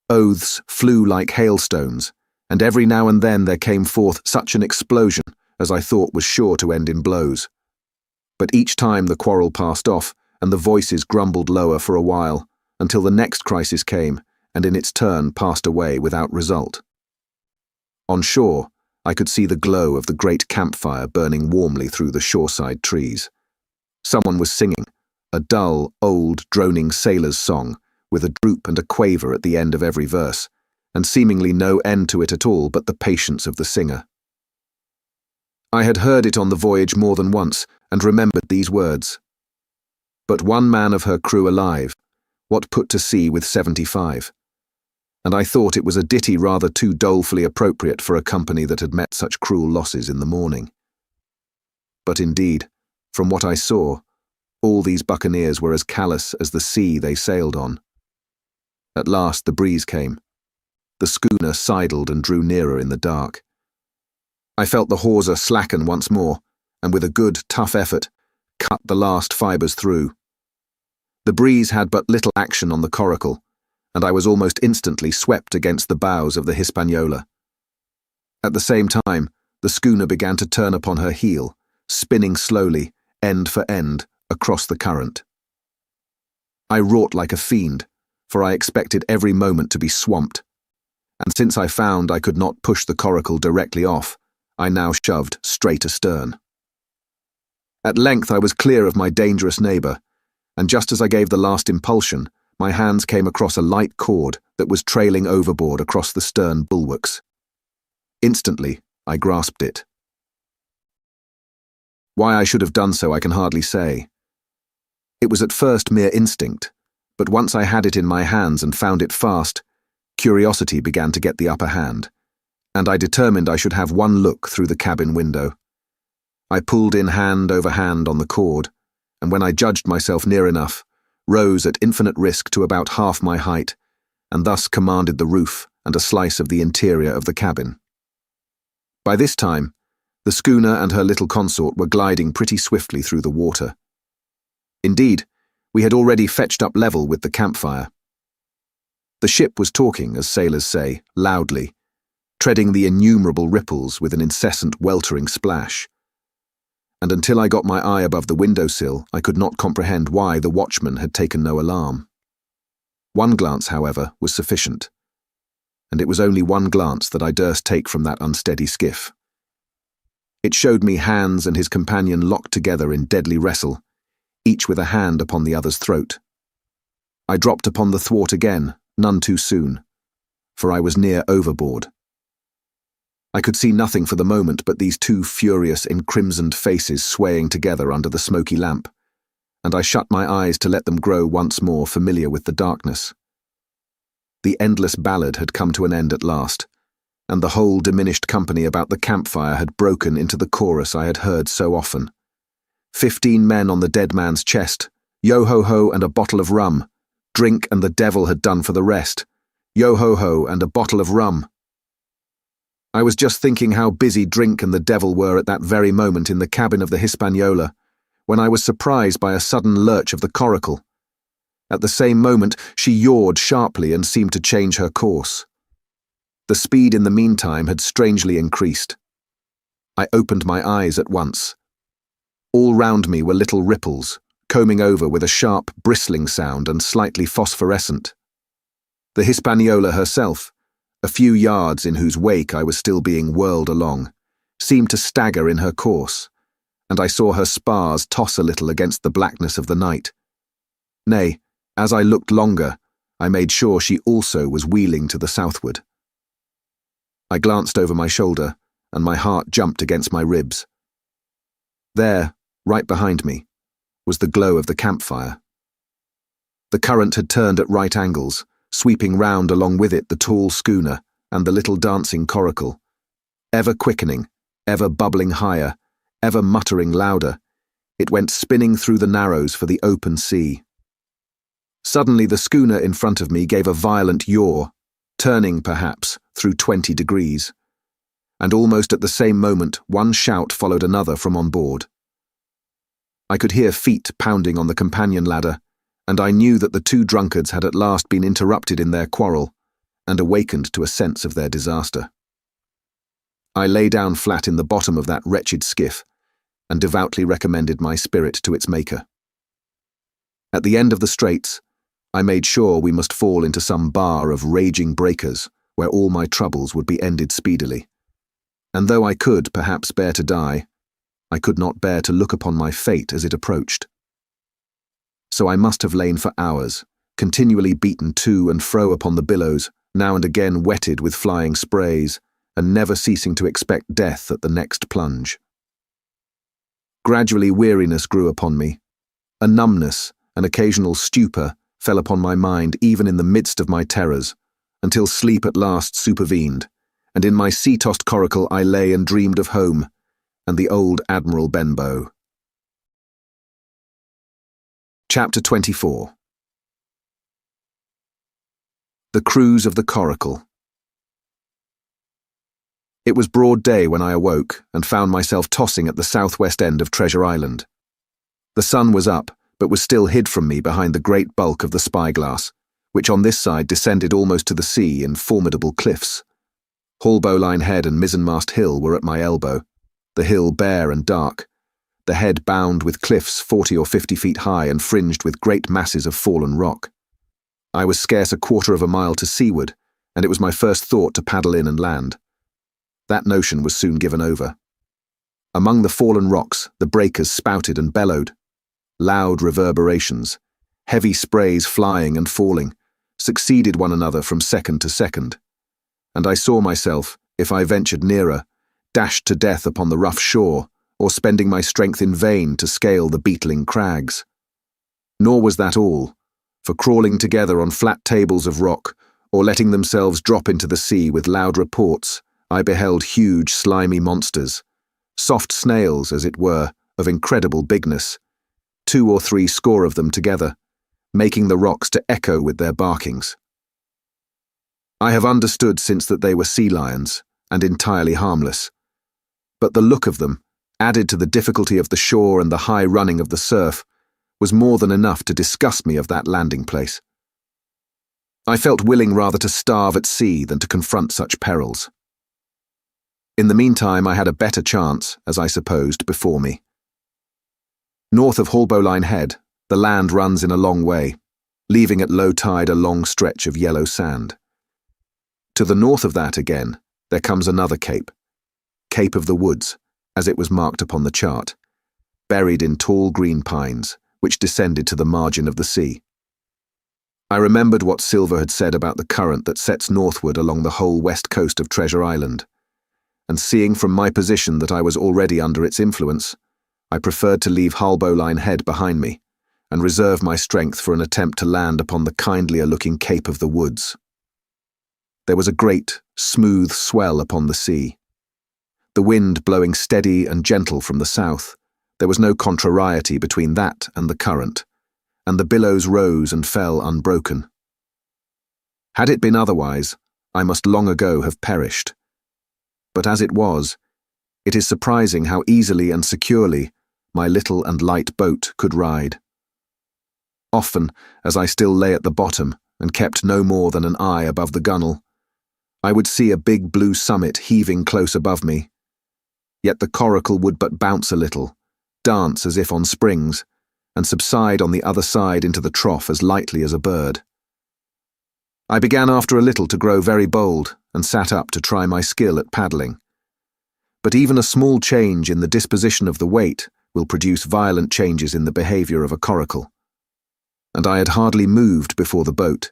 Oaths flew like hailstones, and every now and then there came forth such an explosion as I thought was sure to end in blows. But each time the quarrel passed off, and the voices grumbled lower for a while, until the next crisis came, and in its turn passed away without result. On shore, I could see the glow of the great campfire burning warmly through the shoreside trees. Someone was singing, a dull, old, droning sailor's song, with a droop and a quaver at the end of every verse, and seemingly no end to it at all but the patience of the singer. I had heard it on the voyage more than once, and remembered these words. But one man of her crew alive, what put to sea with 75? And I thought it was a ditty rather too dolefully appropriate for a company that had met such cruel losses in the morning. But indeed, from what I saw, all these buccaneers were as callous as the sea they sailed on. At last the breeze came. The schooner sidled and drew nearer in the dark. I felt the hawser slacken once more, and with a good, tough effort, cut the last fibres through. The breeze had but little action on the coracle, and I was almost instantly swept against the bows of the Hispaniola. At the same time, the schooner began to turn upon her heel, spinning slowly, end for end, across the current. I wrought like a fiend, for I expected every moment to be swamped, and since I found I could not push the coracle directly off, I now shoved straight astern. At length I was clear of my dangerous neighbour, and just as I gave the last impulsion, my hands came across a light cord that was trailing overboard across the stern bulwarks. Instantly, I grasped it. Why I should have done so I can hardly say. It was at first mere instinct, but once I had it in my hands and found it fast, curiosity began to get the upper hand, and I determined I should have one look through the cabin window. I pulled in hand over hand on the cord, and when I judged myself near enough, rose at infinite risk to about half my height, and thus commanded the roof and a slice of the interior of the cabin. By this time, the schooner and her little consort were gliding pretty swiftly through the water. Indeed, we had already fetched up level with the campfire. The ship was talking, as sailors say, loudly, treading the innumerable ripples with an incessant weltering splash. And until I got my eye above the windowsill, I could not comprehend why the watchman had taken no alarm. One glance, however, was sufficient, and it was only one glance that I durst take from that unsteady skiff. It showed me Hans and his companion locked together in deadly wrestle, each with a hand upon the other's throat. I dropped upon the thwart again, none too soon, for I was near overboard. I could see nothing for the moment but these two furious, encrimsoned faces swaying together under the smoky lamp, and I shut my eyes to let them grow once more familiar with the darkness. The endless ballad had come to an end at last, and the whole diminished company about the campfire had broken into the chorus I had heard so often. 15 men on the dead man's chest, yo-ho-ho and a bottle of rum, drink and the devil had done for the rest, yo-ho-ho and a bottle of rum. I was just thinking how busy drink and the devil were at that very moment in the cabin of the Hispaniola, when I was surprised by a sudden lurch of the coracle. At the same moment, she yawed sharply and seemed to change her course. The speed in the meantime had strangely increased. I opened my eyes at once. All round me were little ripples, combing over with a sharp, bristling sound and slightly phosphorescent. The Hispaniola herself, a few yards in whose wake I was still being whirled along, seemed to stagger in her course, and I saw her spars toss a little against the blackness of the night. Nay, as I looked longer, I made sure she also was wheeling to the southward. I glanced over my shoulder, and my heart jumped against my ribs. There, right behind me, was the glow of the campfire. The current had turned at right angles, sweeping round along with it the tall schooner and the little dancing coracle. Ever quickening, ever bubbling higher, ever muttering louder, it went spinning through the narrows for the open sea. Suddenly the schooner in front of me gave a violent yaw, turning, perhaps, through 20 degrees, and almost at the same moment one shout followed another from on board. I could hear feet pounding on the companion ladder, and I knew that the two drunkards had at last been interrupted in their quarrel, and awakened to a sense of their disaster. I lay down flat in the bottom of that wretched skiff, and devoutly recommended my spirit to its maker. At the end of the straits, I made sure we must fall into some bar of raging breakers, where all my troubles would be ended speedily. and though I could perhaps bear to die, I could not bear to look upon my fate as it approached. So I must have lain for hours, continually beaten to and fro upon the billows, now and again wetted with flying sprays, and never ceasing to expect death at the next plunge. Gradually weariness grew upon me. A numbness, an occasional stupor, fell upon my mind even in the midst of my terrors, until sleep at last supervened, and in my sea-tossed coracle I lay and dreamed of home, and the old Admiral Benbow. Chapter 24. The Cruise of the Coracle. It was broad day when I awoke and found myself tossing at the southwest end of Treasure Island. The sun was up, but was still hid from me behind the great bulk of the spyglass, which on this side descended almost to the sea in formidable cliffs. Haulbowline Head and Mizzenmast Hill were at my elbow, the hill bare and dark, the head bound with cliffs 40 or 50 feet high and fringed with great masses of fallen rock. I was scarce a quarter of a mile to seaward, and it was my first thought to paddle in and land. That notion was soon given over. Among the fallen rocks, the breakers spouted and bellowed. Loud reverberations, heavy sprays flying and falling, succeeded one another from second to second, and I saw myself, if I ventured nearer, dashed to death upon the rough shore, or spending my strength in vain to scale the beetling crags. Nor was that all, for crawling together on flat tables of rock, or letting themselves drop into the sea with loud reports, I beheld huge slimy monsters, soft snails, as it were, of incredible bigness, 2 or 3 score of them together, making the rocks to echo with their barkings. I have understood since that they were sea lions, and entirely harmless, but the look of them, added to the difficulty of the shore and the high running of the surf, was more than enough to disgust me of that landing place. I felt willing rather to starve at sea than to confront such perils. In the meantime I had a better chance, as I supposed, before me. North of Haulbowline Head, the land runs in a long way, leaving at low tide a long stretch of yellow sand. To the north of that again, there comes another cape, Cape of the Woods, as it was marked upon the chart, buried in tall green pines, which descended to the margin of the sea. I remembered what Silver had said about the current that sets northward along the whole west coast of Treasure Island, and seeing from my position that I was already under its influence, I preferred to leave Haulbowline Head behind me, and reserve my strength for an attempt to land upon the kindlier-looking Cape of the Woods. There was a great, smooth swell upon the sea. The wind blowing steady and gentle from the south, there was no contrariety between that and the current, and the billows rose and fell unbroken. Had it been otherwise, I must long ago have perished. But as it was, it is surprising how easily and securely my little and light boat could ride. Often, as I still lay at the bottom and kept no more than an eye above the gunwale, I would see a big blue summit heaving close above me. Yet the coracle would but bounce a little, dance as if on springs, and subside on the other side into the trough as lightly as a bird. I began after a little to grow very bold and sat up to try my skill at paddling. But even a small change in the disposition of the weight will produce violent changes in the behaviour of a coracle. And I had hardly moved before the boat,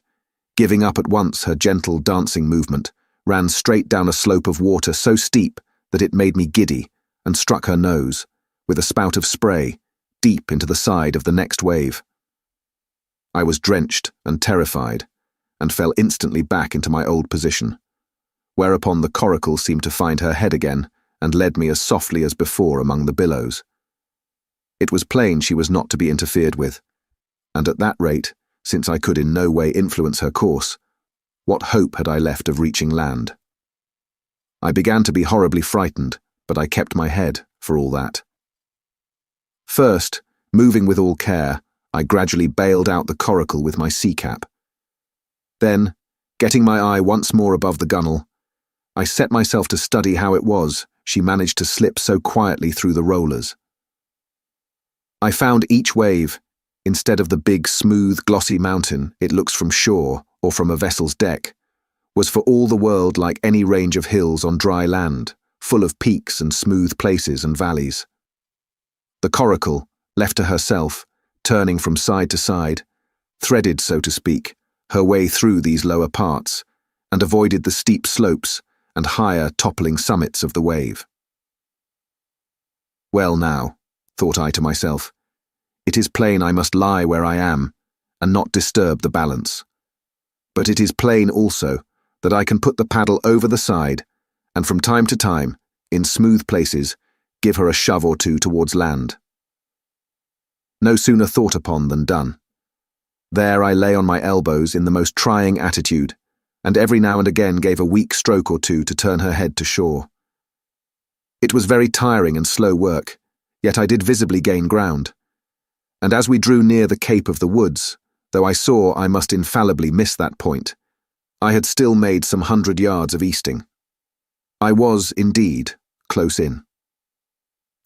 giving up at once her gentle dancing movement, ran straight down a slope of water so steep that it made me giddy and struck her nose, with a spout of spray, deep into the side of the next wave. I was drenched and terrified, and fell instantly back into my old position, whereupon the coracle seemed to find her head again, and led me as softly as before among the billows. It was plain she was not to be interfered with, and at that rate, since I could in no way influence her course, what hope had I left of reaching land? I began to be horribly frightened, but I kept my head, for all that. First, moving with all care, I gradually bailed out the coracle with my sea cap. Then, getting my eye once more above the gunwale, I set myself to study how it was she managed to slip so quietly through the rollers. I found each wave, instead of the big, smooth, glossy mountain it looks from shore or from a vessel's deck, was for all the world like any range of hills on dry land, full of peaks and smooth places and valleys. The coracle, left to herself, turning from side to side, threaded, so to speak, her way through these lower parts, and avoided the steep slopes and higher toppling summits of the wave. Well now, thought I to myself, it is plain I must lie where I am, and not disturb the balance. But it is plain also that I can put the paddle over the side, and from time to time, in smooth places, give her a shove or two towards land. No sooner thought upon than done. There I lay on my elbows in the most trying attitude, and every now and again gave a weak stroke or two to turn her head to shore. It was very tiring and slow work, yet I did visibly gain ground, and as we drew near the cape of the woods, though I saw I must infallibly miss that point, I had still made some 100 yards of easting. I was, indeed, close in.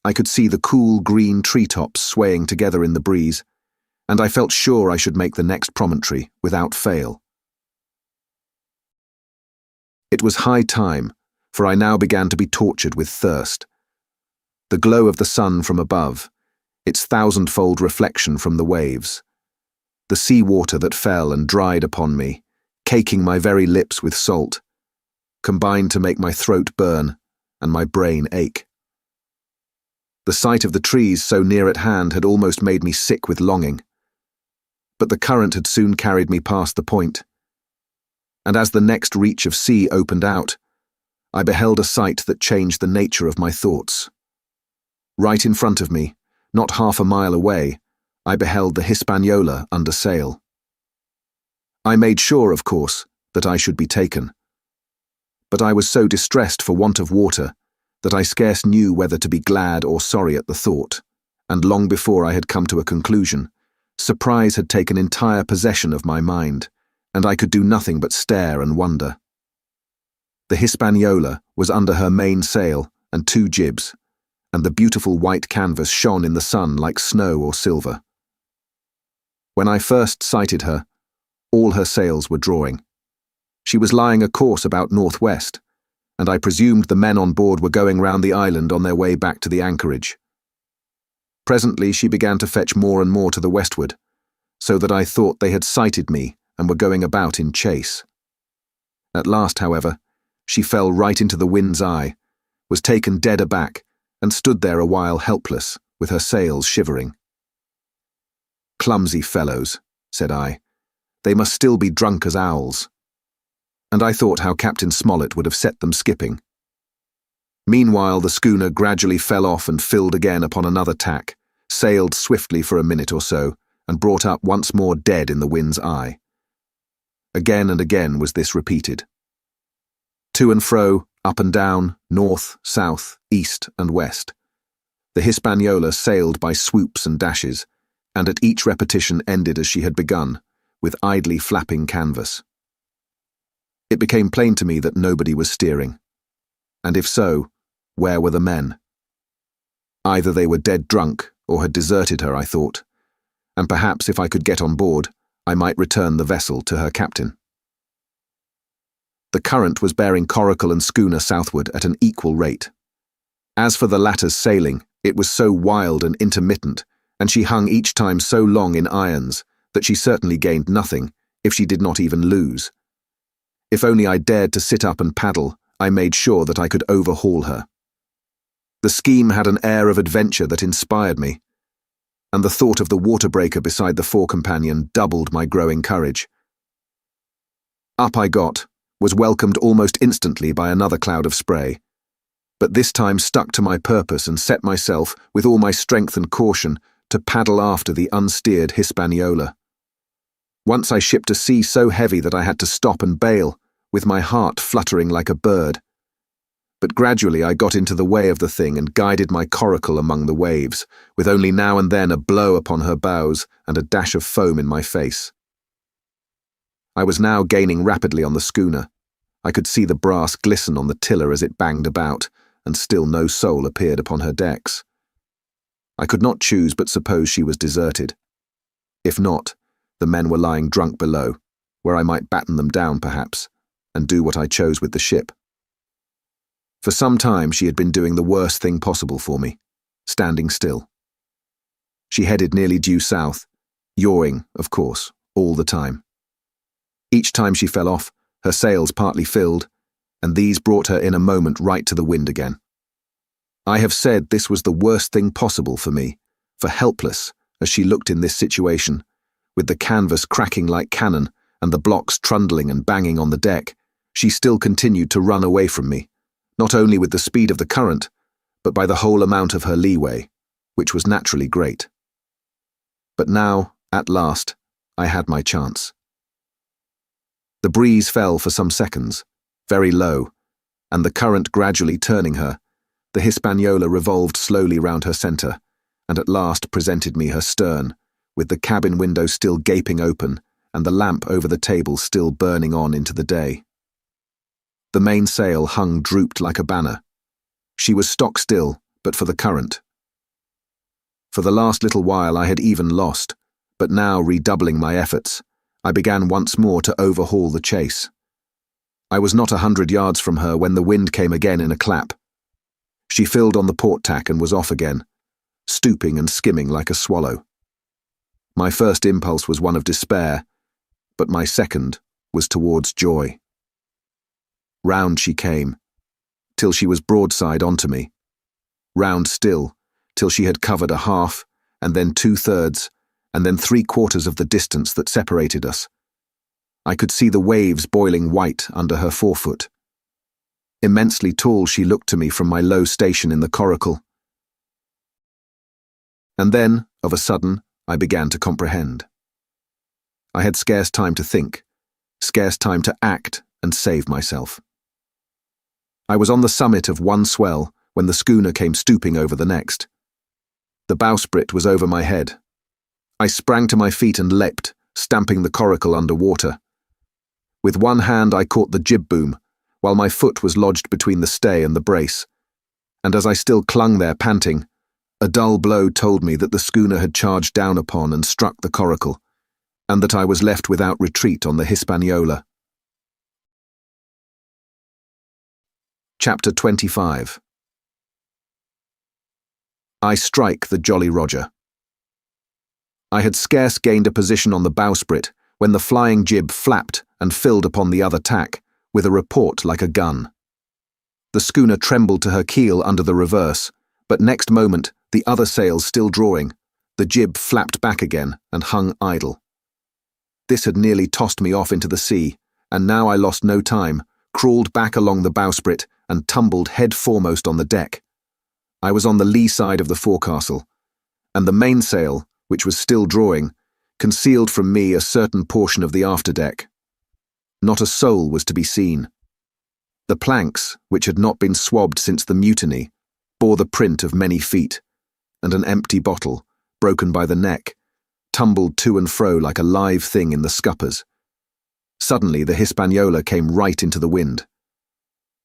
I could see the cool green treetops swaying together in the breeze, and I felt sure I should make the next promontory without fail. It was high time, for I now began to be tortured with thirst. The glow of the sun from above, its thousandfold reflection from the waves, the sea water that fell and dried upon me, caking my very lips with salt, combined to make my throat burn and my brain ache. The sight of the trees so near at hand had almost made me sick with longing. But the current had soon carried me past the point, and as the next reach of sea opened out, I beheld a sight that changed the nature of my thoughts. Right in front of me, not half a mile away, I beheld the Hispaniola under sail. I made sure, of course, that I should be taken. But I was so distressed for want of water that I scarce knew whether to be glad or sorry at the thought, and long before I had come to a conclusion, surprise had taken entire possession of my mind, and I could do nothing but stare and wonder. The Hispaniola was under her main sail and 2 jibs, and the beautiful white canvas shone in the sun like snow or silver. When I first sighted her, all her sails were drawing. She was lying a course about northwest, and I presumed the men on board were going round the island on their way back to the anchorage. Presently she began to fetch more and more to the westward, so that I thought they had sighted me and were going about in chase. At last, however, she fell right into the wind's eye, was taken dead aback, and stood there a while helpless, with her sails shivering. "Clumsy fellows," said I. "They must still be drunk as owls." And I thought how Captain Smollett would have set them skipping. Meanwhile the schooner gradually fell off and filled again upon another tack, sailed swiftly for a minute or so, and brought up once more dead in the wind's eye. Again and again was this repeated. To and fro, up and down, north, south, east and west. The Hispaniola sailed by swoops and dashes, and at each repetition ended as she had begun, with idly flapping canvas. It became plain to me that nobody was steering, and if so, where were the men? Either they were dead drunk or had deserted her, I thought, and perhaps if I could get on board, I might return the vessel to her captain. The current was bearing coracle and schooner southward at an equal rate. As for the latter's sailing, it was so wild and intermittent, and she hung each time so long in irons, that she certainly gained nothing, if she did not even lose. If only I dared to sit up and paddle, I made sure that I could overhaul her. The scheme had an air of adventure that inspired me, and the thought of the water-breaker beside the fore-companion doubled my growing courage. Up I got, was welcomed almost instantly by another cloud of spray, but this time stuck to my purpose and set myself, with all my strength and caution, to paddle after the unsteered Hispaniola. Once I shipped a sea so heavy that I had to stop and bail, with my heart fluttering like a bird. But gradually I got into the way of the thing and guided my coracle among the waves, with only now and then a blow upon her bows and a dash of foam in my face. I was now gaining rapidly on the schooner. I could see the brass glisten on the tiller as it banged about, and still no soul appeared upon her decks. I could not choose but suppose she was deserted. If not, the men were lying drunk below, where I might batten them down perhaps, and do what I chose with the ship. For some time she had been doing the worst thing possible for me, standing still. She headed nearly due south, yawing, of course, all the time. Each time she fell off, her sails partly filled, and these brought her in a moment right to the wind again. I have said this was the worst thing possible for me, for helpless, as she looked in this situation, with the canvas cracking like cannon and the blocks trundling and banging on the deck, she still continued to run away from me, not only with the speed of the current, but by the whole amount of her leeway, which was naturally great. But now, at last, I had my chance. The breeze fell for some seconds, very low, and the current gradually turning her, the Hispaniola revolved slowly round her centre, and at last presented me her stern, with the cabin window still gaping open and the lamp over the table still burning on into the day. The mainsail hung drooped like a banner. She was stock still, but for the current. For the last little while I had even lost, but now redoubling my efforts, I began once more to overhaul the chase. I was not 100 yards from her when the wind came again in a clap. She filled on the port tack and was off again, stooping and skimming like a swallow. My first impulse was one of despair, but my second was towards joy. Round she came, till she was broadside onto me. Round still, till she had covered a half, and then 2/3, and then 3/4 of the distance that separated us. I could see the waves boiling white under her forefoot. Immensely tall she looked to me from my low station in the coracle. And then, of a sudden, I began to comprehend. I had scarce time to think, scarce time to act and save myself. I was on the summit of one swell when the schooner came stooping over the next. The bowsprit was over my head. I sprang to my feet and leapt, stamping the coracle under water. With one hand I caught the jib boom, while my foot was lodged between the stay and the brace, and as I still clung there panting, a dull blow told me that the schooner had charged down upon and struck the coracle, and that I was left without retreat on the Hispaniola. Chapter 25. I strike the Jolly Roger. I had scarce gained a position on the bowsprit when the flying jib flapped and filled upon the other tack, with a report like a gun. The schooner trembled to her keel under the reverse, but next moment, the other sails still drawing, the jib flapped back again and hung idle. This had nearly tossed me off into the sea, and now I lost no time, crawled back along the bowsprit and tumbled head foremost on the deck. I was on the lee side of the forecastle, and the mainsail, which was still drawing, concealed from me a certain portion of the afterdeck. Not a soul was to be seen. The planks, which had not been swabbed since the mutiny, bore the print of many feet, and an empty bottle, broken by the neck, tumbled to and fro like a live thing in the scuppers. Suddenly the Hispaniola came right into the wind.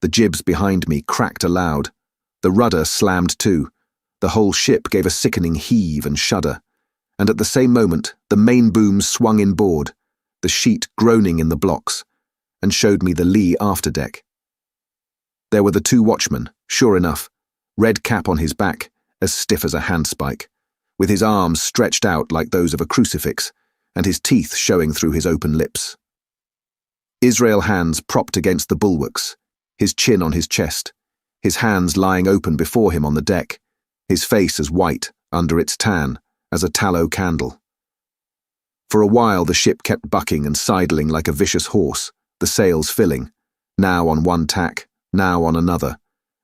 The jibs behind me cracked aloud, the rudder slammed to, the whole ship gave a sickening heave and shudder, and at the same moment the main boom swung inboard, the sheet groaning in the blocks, and showed me the lee afterdeck. There were the two watchmen, sure enough, red cap on his back, as stiff as a handspike, with his arms stretched out like those of a crucifix, and his teeth showing through his open lips. Israel hands propped against the bulwarks, his chin on his chest, his hands lying open before him on the deck, his face as white, under its tan, as a tallow candle. For a while the ship kept bucking and sidling like a vicious horse, the sails filling, now on one tack, now on another,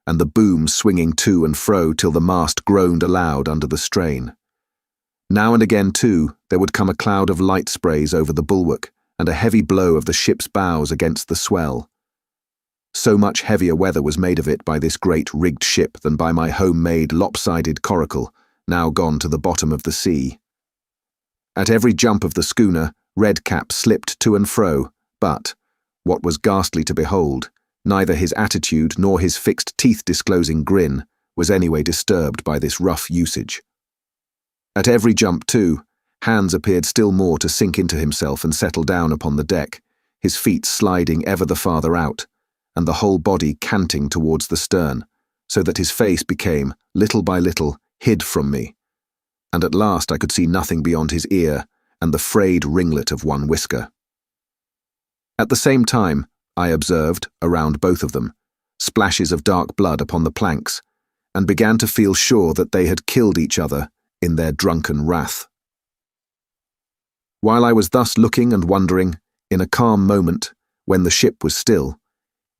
and the boom swinging to and fro till the mast groaned aloud under the strain. Now and again, too, there would come a cloud of light sprays over the bulwark, and a heavy blow of the ship's bows against the swell. So much heavier weather was made of it by this great rigged ship than by my home-made lopsided coracle, now gone to the bottom of the sea. At every jump of the schooner, Redcap slipped to and fro, but, what was ghastly to behold, neither his attitude nor his fixed teeth-disclosing grin was anyway disturbed by this rough usage. At every jump, too, Hans appeared still more to sink into himself and settle down upon the deck, his feet sliding ever the farther out, and the whole body canting towards the stern, so that his face became, little by little, hid from me, and at last I could see nothing beyond his ear and the frayed ringlet of one whisker. At the same time, I observed, around both of them, splashes of dark blood upon the planks, and began to feel sure that they had killed each other in their drunken wrath. While I was thus looking and wondering, in a calm moment, when the ship was still,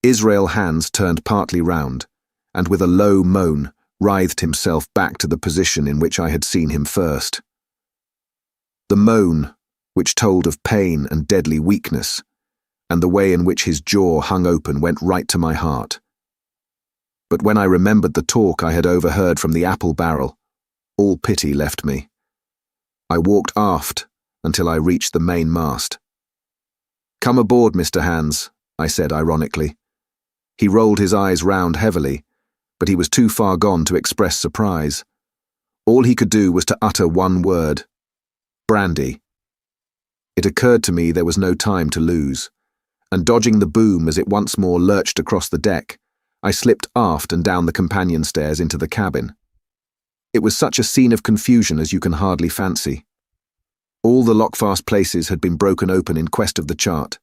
Israel Hands turned partly round, and with a low moan writhed himself back to the position in which I had seen him first. The moan, which told of pain and deadly weakness, and the way in which his jaw hung open went right to my heart. But when I remembered the talk I had overheard from the apple barrel, all pity left me. I walked aft until I reached the main mast. "Come aboard, Mr. Hands," I said ironically. He rolled his eyes round heavily, but he was too far gone to express surprise. All he could do was to utter one word: brandy. It occurred to me there was no time to lose, and dodging the boom as it once more lurched across the deck, I slipped aft and down the companion stairs into the cabin. It was such a scene of confusion as you can hardly fancy. All the lockfast places had been broken open in quest of the chart.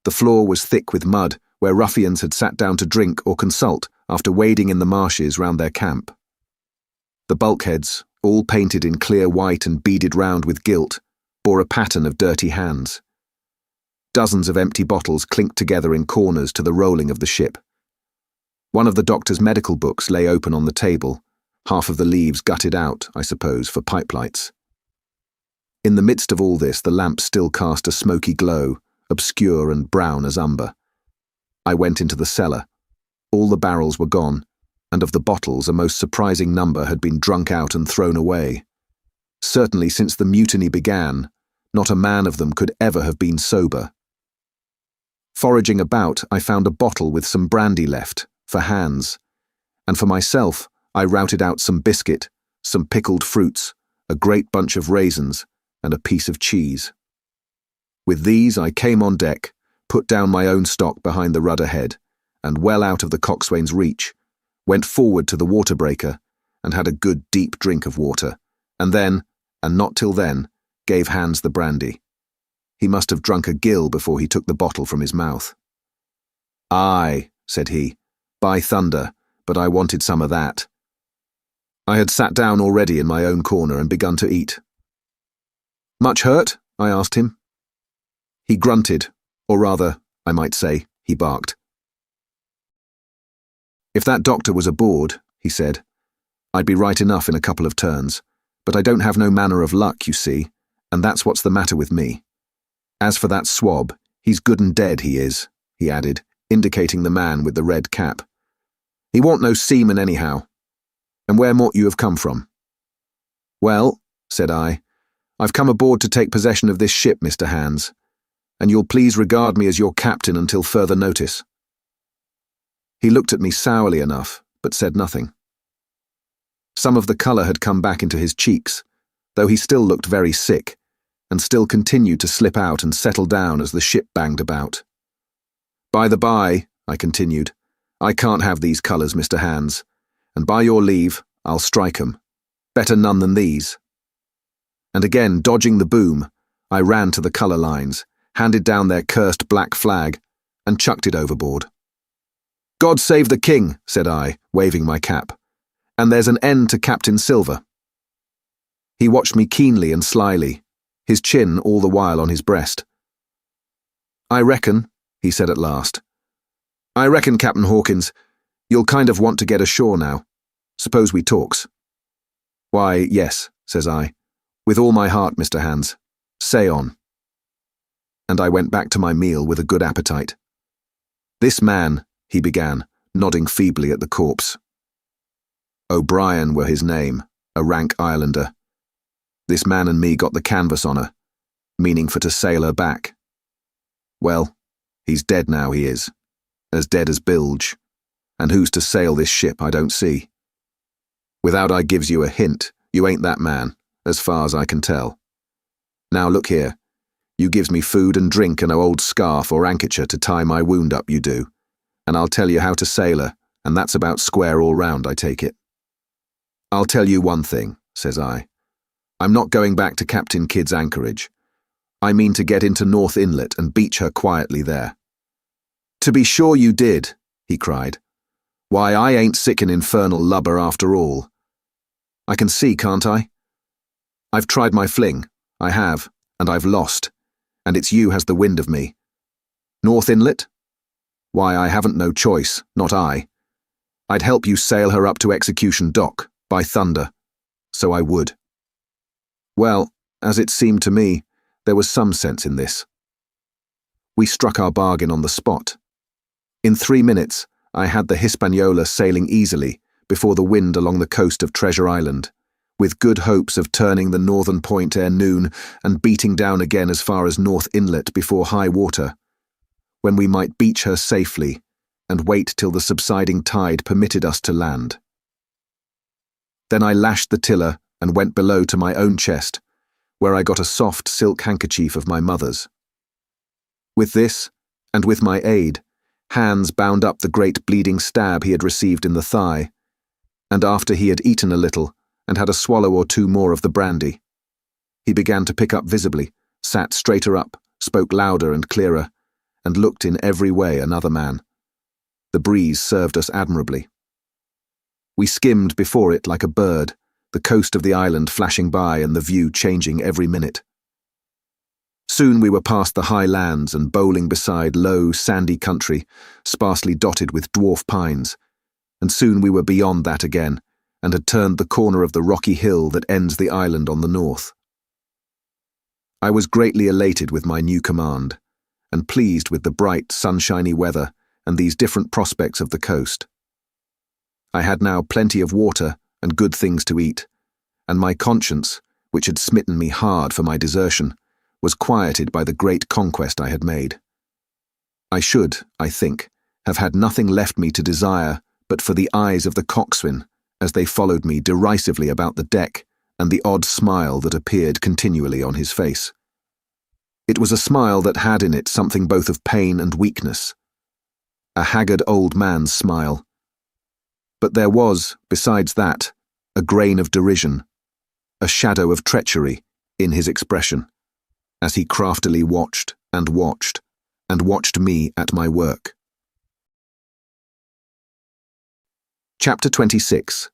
The floor was thick with mud, where ruffians had sat down to drink or consult after wading in the marshes round their camp. The bulkheads, all painted in clear white and beaded round with gilt, bore a pattern of dirty hands. Dozens of empty bottles clinked together in corners to the rolling of the ship. One of the doctor's medical books lay open on the table, half of the leaves gutted out, I suppose, for pipe lights. In the midst of all this, the lamp still cast a smoky glow, obscure and brown as umber. I went into the cellar. All the barrels were gone, and of the bottles a most surprising number had been drunk out and thrown away. Certainly since the mutiny began, not a man of them could ever have been sober. Foraging about, I found a bottle with some brandy left, for Hands, and for myself I routed out some biscuit, some pickled fruits, a great bunch of raisins, and a piece of cheese. With these I came on deck, put down my own stock behind the rudder head, and well out of the coxswain's reach, went forward to the water breaker, and had a good deep drink of water, and then, and not till then, gave Hands the brandy. He must have drunk a gill before he took the bottle from his mouth. "Aye," said he, "by thunder, but I wanted some of that." I had sat down already in my own corner and begun to eat. "Much hurt?" I asked him. He grunted, or rather, I might say, he barked. "If that doctor was aboard," he said, "I'd be right enough in a couple of turns, but I don't have no manner of luck, you see, and that's what's the matter with me. As for that swab, he's good and dead, he is," he added, indicating the man with the red cap. "He warn't no seaman anyhow. And where mought you have come from?" "Well," said I, "I've come aboard to take possession of this ship, Mr. Hands, and you'll please regard me as your captain until further notice." He looked at me sourly enough, but said nothing. Some of the colour had come back into his cheeks, though he still looked very sick, and still continued to slip out and settle down as the ship banged about. "By the by," I continued, "I can't have these colours, Mr. Hands, and by your leave, I'll strike 'em. Better none than these." And again, dodging the boom, I ran to the colour lines, handed down their cursed black flag, and chucked it overboard. "God save the king," said I, waving my cap, "and there's an end to Captain Silver." He watched me keenly and slyly, his chin all the while on his breast. "I reckon," he said at last, "I reckon, Captain Hawkins, you'll kind of want to get ashore now. Suppose we talks." "Why, yes," says I, "with all my heart, Mr. Hands. Say on." And I went back to my meal with a good appetite. "This man," he began, nodding feebly at the corpse. O'Brien were his name, a rank Irelander. This man and me got the canvas on her, meaning for to sail her back. Well, he's dead now, he is, as dead as bilge, and who's to sail this ship I don't see. Without I gives you a hint, you ain't that man, as far as I can tell. Now look here, you gives me food and drink and a old scarf or handkercher to tie my wound up, you do, and I'll tell you how to sail her, and that's about square all round, I take it. I'll tell you one thing, says I. I'm not going back to Captain Kidd's anchorage. I mean to get into North Inlet and beach her quietly there. To be sure you did, he cried. Why, I ain't sick an infernal lubber after all. I can see, can't I? I've tried my fling, I have, and I've lost, and it's you has the wind of me. North Inlet? Why, I haven't no choice, not I. I'd help you sail her up to Execution Dock, by thunder. So I would. Well, as it seemed to me, there was some sense in this. We struck our bargain on the spot. In 3 minutes, I had the Hispaniola sailing easily before the wind along the coast of Treasure Island, with good hopes of turning the northern point ere noon and beating down again as far as North Inlet before high water, when we might beach her safely and wait till the subsiding tide permitted us to land. Then I lashed the tiller and went below to my own chest, where I got a soft silk handkerchief of my mother's. With this, and with my aid, Hans bound up the great bleeding stab he had received in the thigh, and after he had eaten a little and had a swallow or two more of the brandy, he began to pick up visibly, sat straighter up, spoke louder and clearer, and looked in every way another man. The breeze served us admirably. We skimmed before it like a bird, the coast of the island flashing by and the view changing every minute. Soon we were past the high lands and bowling beside low, sandy country, sparsely dotted with dwarf pines, and soon we were beyond that again, and had turned the corner of the rocky hill that ends the island on the north. I was greatly elated with my new command, and pleased with the bright, sunshiny weather and these different prospects of the coast. I had now plenty of water and good things to eat, and my conscience, which had smitten me hard for my desertion, was quieted by the great conquest I had made. I should, I think, have had nothing left me to desire but for the eyes of the coxswain as they followed me derisively about the deck and the odd smile that appeared continually on his face. It was a smile that had in it something both of pain and weakness, a haggard old man's smile. But there was, besides that, a grain of derision, a shadow of treachery in his expression, as he craftily watched and watched, and watched me at my work. Chapter 26.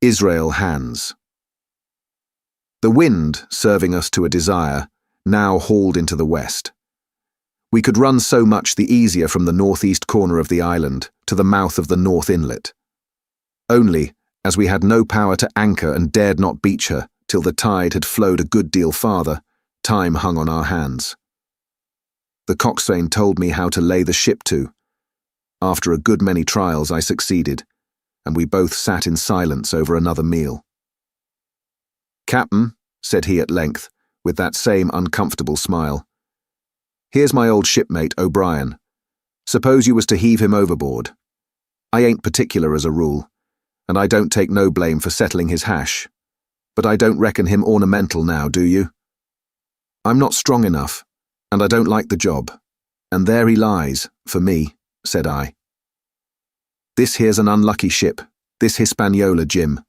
Israel Hands. The wind, serving us to a desire, now hauled into the west. We could run so much the easier from the northeast corner of the island to the mouth of the North Inlet. Only, as we had no power to anchor and dared not beach her till the tide had flowed a good deal farther, time hung on our hands. The coxswain told me how to lay the ship to. After a good many trials I succeeded, and we both sat in silence over another meal. "Captain," said he at length, with that same uncomfortable smile, "here's my old shipmate O'Brien. Suppose you was to heave him overboard. I ain't particular as a rule, and I don't take no blame for settling his hash, but I don't reckon him ornamental now, do you? I'm not strong enough, and I don't like the job, and there he lies, for me," said I. "This here's an unlucky ship, this Hispaniola, Jim,"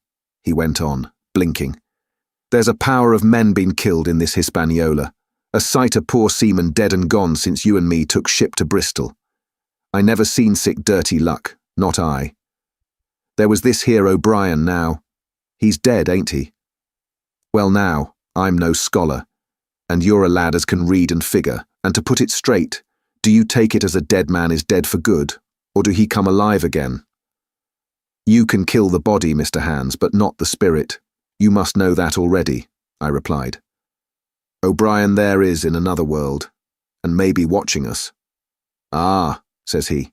he went on, blinking. "There's a power of men been killed in this Hispaniola, a sight of poor seamen dead and gone since you and me took ship to Bristol. I never seen sick dirty luck, not I. There was this here O'Brien now. He's dead, ain't he? Well now, I'm no scholar, and you're a lad as can read and figure, and to put it straight, do you take it as a dead man is dead for good, or do he come alive again? You can kill the body, Mr. Hans, but not the spirit. You must know that already," I replied. "O'Brien there is in another world, and may be watching us." "Ah," says he.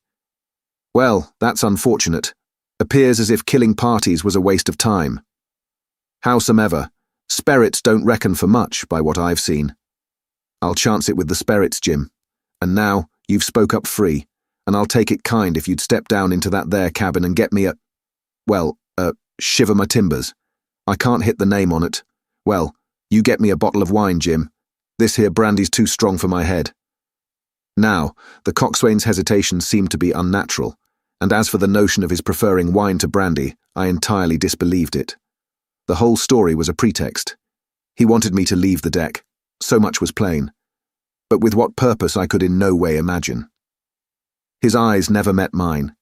"Well, that's unfortunate. Appears as if killing parties was a waste of time. Howsomever, sperits don't reckon for much by what I've seen. I'll chance it with the sperits, Jim. And now, you've spoke up free, and I'll take it kind if you'd step down into that there cabin and get me a shiver my timbers. I can't hit the name on it. Well, you get me a bottle of wine, Jim. This here brandy's too strong for my head." Now, the coxswain's hesitation seemed to be unnatural, and as for the notion of his preferring wine to brandy, I entirely disbelieved it. The whole story was a pretext. He wanted me to leave the deck, so much was plain, but with what purpose I could in no way imagine. His eyes never met mine.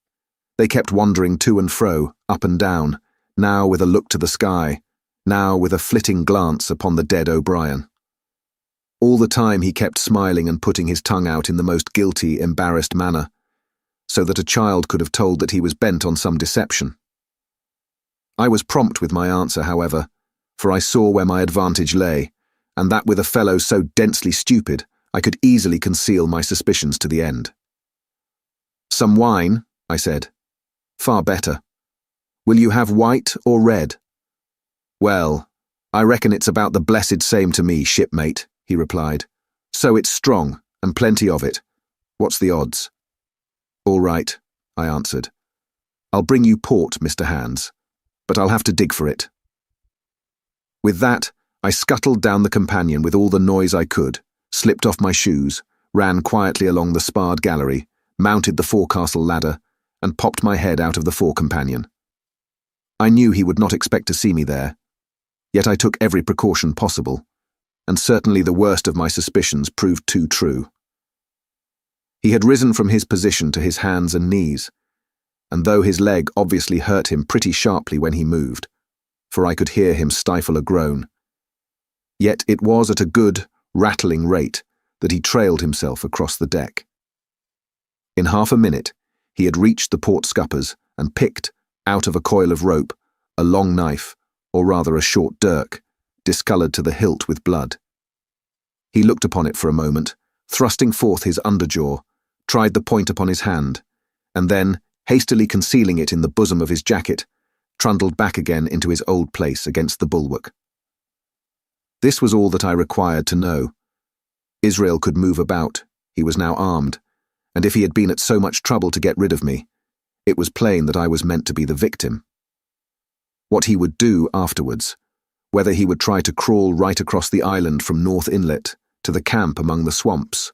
They kept wandering to and fro, up and down, now with a look to the sky, now with a flitting glance upon the dead O'Brien. All the time he kept smiling and putting his tongue out in the most guilty, embarrassed manner, so that a child could have told that he was bent on some deception. I was prompt with my answer, however, for I saw where my advantage lay, and that with a fellow so densely stupid, I could easily conceal my suspicions to the end. "Some wine," I said. "Far better. Will you have white or red?" "Well, I reckon it's about the blessed same to me, shipmate," he replied. "So it's strong, and plenty of it. What's the odds?" "All right," I answered. "I'll bring you port, Mr. Hands, but I'll have to dig for it." With that, I scuttled down the companion with all the noise I could, slipped off my shoes, ran quietly along the sparred gallery, mounted the forecastle ladder, and popped my head out of the fore-companion. I knew he would not expect to see me there, yet I took every precaution possible, and certainly the worst of my suspicions proved too true. He had risen from his position to his hands and knees, and though his leg obviously hurt him pretty sharply when he moved, for I could hear him stifle a groan, yet it was at a good, rattling rate that he trailed himself across the deck. In half a minute, he had reached the port scuppers and picked, out of a coil of rope, a long knife, or rather a short dirk, discoloured to the hilt with blood. He looked upon it for a moment, thrusting forth his underjaw, tried the point upon his hand, and then, hastily concealing it in the bosom of his jacket, trundled back again into his old place against the bulwark. This was all that I required to know. Israel could move about, he was now armed, and if he had been at so much trouble to get rid of me, it was plain that I was meant to be the victim. What he would do afterwards, whether he would try to crawl right across the island from North Inlet to the camp among the swamps,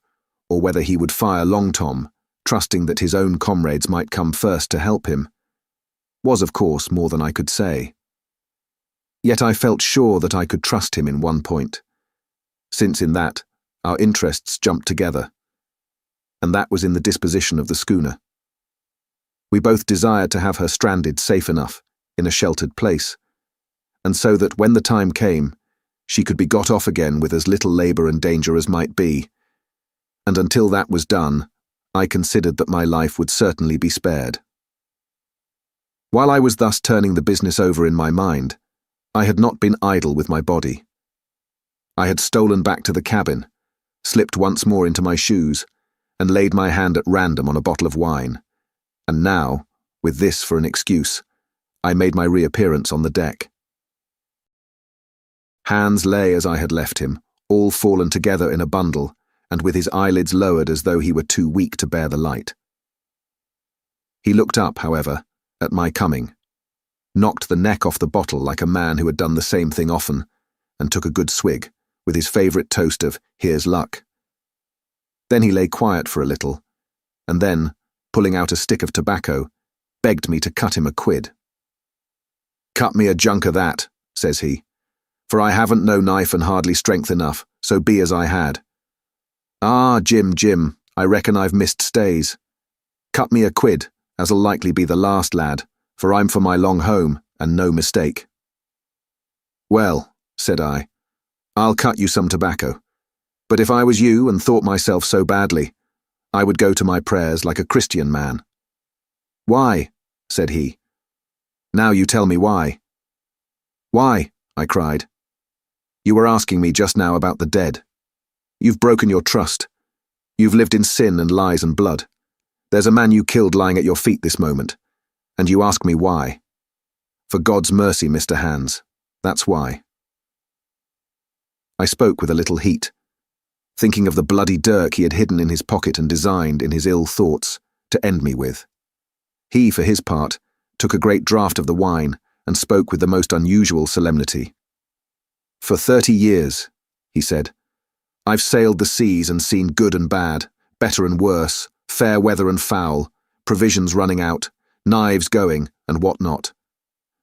or whether he would fire Long Tom, trusting that his own comrades might come first to help him, was of course more than I could say. Yet I felt sure that I could trust him in one point, since in that our interests jumped together, and that was in the disposition of the schooner. We both desired to have her stranded safe enough, in a sheltered place, and so that when the time came, she could be got off again with as little labour and danger as might be, and until that was done, I considered that my life would certainly be spared. While I was thus turning the business over in my mind, I had not been idle with my body. I had stolen back to the cabin, slipped once more into my shoes, and laid my hand at random on a bottle of wine, and now, with this for an excuse, I made my reappearance on the deck. Hans lay as I had left him, all fallen together in a bundle, and with his eyelids lowered as though he were too weak to bear the light. He looked up, however, at my coming, knocked the neck off the bottle like a man who had done the same thing often, and took a good swig, with his favourite toast of "Here's luck." Then he lay quiet for a little, and then, pulling out a stick of tobacco, begged me to cut him a quid. "Cut me a junk of that," says he, "for I haven't no knife and hardly strength enough, so be as I had. Ah, Jim, I reckon I've missed stays. Cut me a quid, as'll likely be the last, lad, for I'm for my long home, and no mistake." "Well," said I, "I'll cut you some tobacco, but if I was you and thought myself so badly, I would go to my prayers like a Christian man." "Why?" said he. "Now you tell me why." "Why?" I cried. "You were asking me just now about the dead. You've broken your trust. You've lived in sin and lies and blood. There's a man you killed lying at your feet this moment, and you ask me why. For God's mercy, Mr. Hands, that's why." I spoke with a little heat, thinking of the bloody dirk he had hidden in his pocket and designed, in his ill thoughts, to end me with. He, for his part, took a great draught of the wine and spoke with the most unusual solemnity. "For 30 years, he said, "I've sailed the seas and seen good and bad, better and worse, fair weather and foul, provisions running out, knives going, and what not.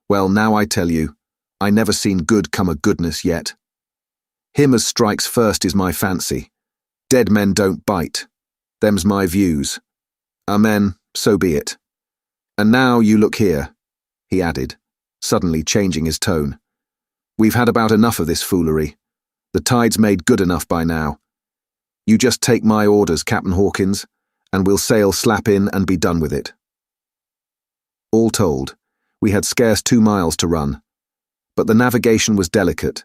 Well, now I tell you, I never seen good come of goodness yet. Him as strikes first is my fancy. Dead men don't bite. Them's my views. Amen, so be it. And now you look here, he added, suddenly changing his tone. We've had about enough of this foolery. The tide's made good enough by now. You just take my orders, Captain Hawkins, and we'll sail slap in and be done with it. All told, we had scarce 2 miles to run. But the navigation was delicate.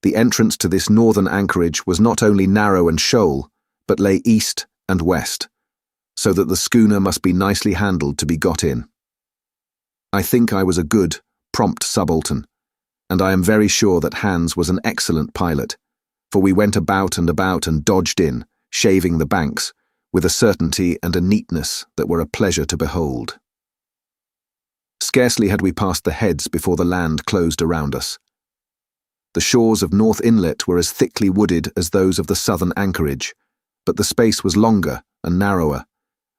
The entrance to this northern anchorage was not only narrow and shoal, but lay east and west, so that the schooner must be nicely handled to be got in. I think I was a good, prompt subaltern, and I am very sure that Hans was an excellent pilot, for we went about and dodged in, shaving the banks, with a certainty and a neatness that were a pleasure to behold. Scarcely had we passed the heads before the land closed around us. The shores of North Inlet were as thickly wooded as those of the southern anchorage, but the space was longer and narrower,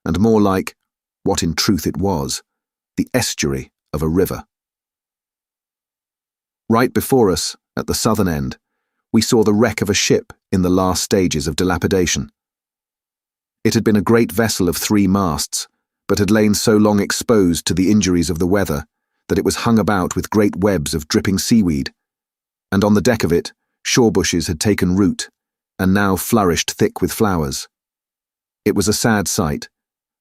and more like, what in truth it was, the estuary of a river. Right before us, at the southern end, we saw the wreck of a ship in the last stages of dilapidation. It had been a great vessel of 3 masts, but had lain so long exposed to the injuries of the weather that it was hung about with great webs of dripping seaweed, and on the deck of it, shore bushes had taken root, and now flourished thick with flowers. It was a sad sight,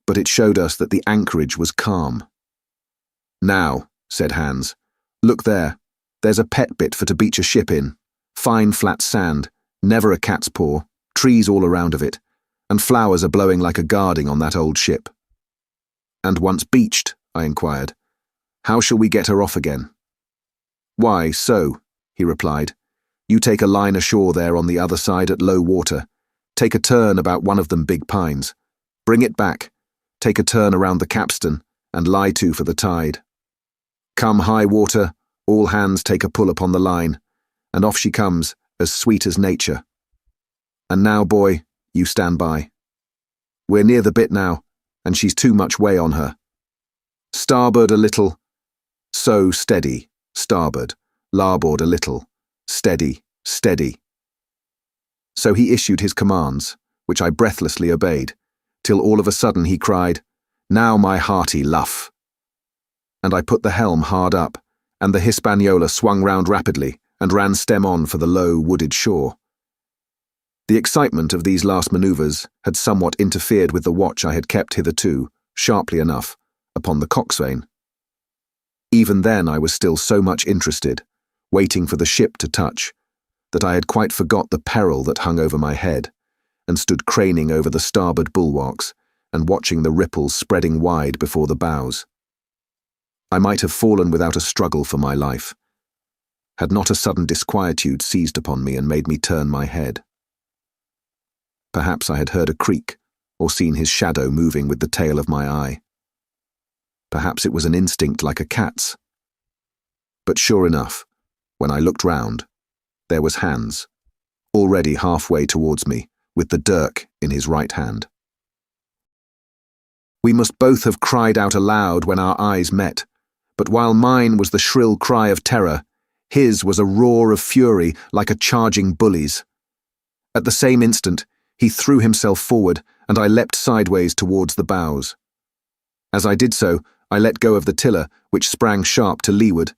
but it showed us that the anchorage was calm. Now, said Hans, look there, there's a pet bit for to beach a ship in, fine flat sand, never a cat's paw, trees all around of it, and flowers are blowing like a guarding on that old ship. And once beached, I inquired, how shall we get her off again? Why, so, he replied. You take a line ashore there on the other side at low water, take a turn about one of them big pines, bring it back, take a turn around the capstan, and lie to for the tide. Come high water, all hands take a pull upon the line, and off she comes, as sweet as nature. And now, boy, you stand by. We're near the bit now, and she's too much way on her. Starboard a little. So, steady, starboard, larboard a little, steady, steady. So he issued his commands, which I breathlessly obeyed, till all of a sudden he cried, Now my hearty luff. And I put the helm hard up, and the Hispaniola swung round rapidly and ran stem on for the low, wooded shore. The excitement of these last manoeuvres had somewhat interfered with the watch I had kept hitherto, sharply enough, upon the coxswain. Even then I was still so much interested, waiting for the ship to touch, that I had quite forgot the peril that hung over my head, and stood craning over the starboard bulwarks and watching the ripples spreading wide before the bows. I might have fallen without a struggle for my life, had not a sudden disquietude seized upon me and made me turn my head. Perhaps I had heard a creak, or seen his shadow moving with the tail of my eye. Perhaps it was an instinct like a cat's. But sure enough, when I looked round, there was Hans, already halfway towards me, with the dirk in his right hand. We must both have cried out aloud when our eyes met, but while mine was the shrill cry of terror, his was a roar of fury like a charging bully's. At the same instant, he threw himself forward, and I leapt sideways towards the bows. As I did so, I let go of the tiller, which sprang sharp to leeward,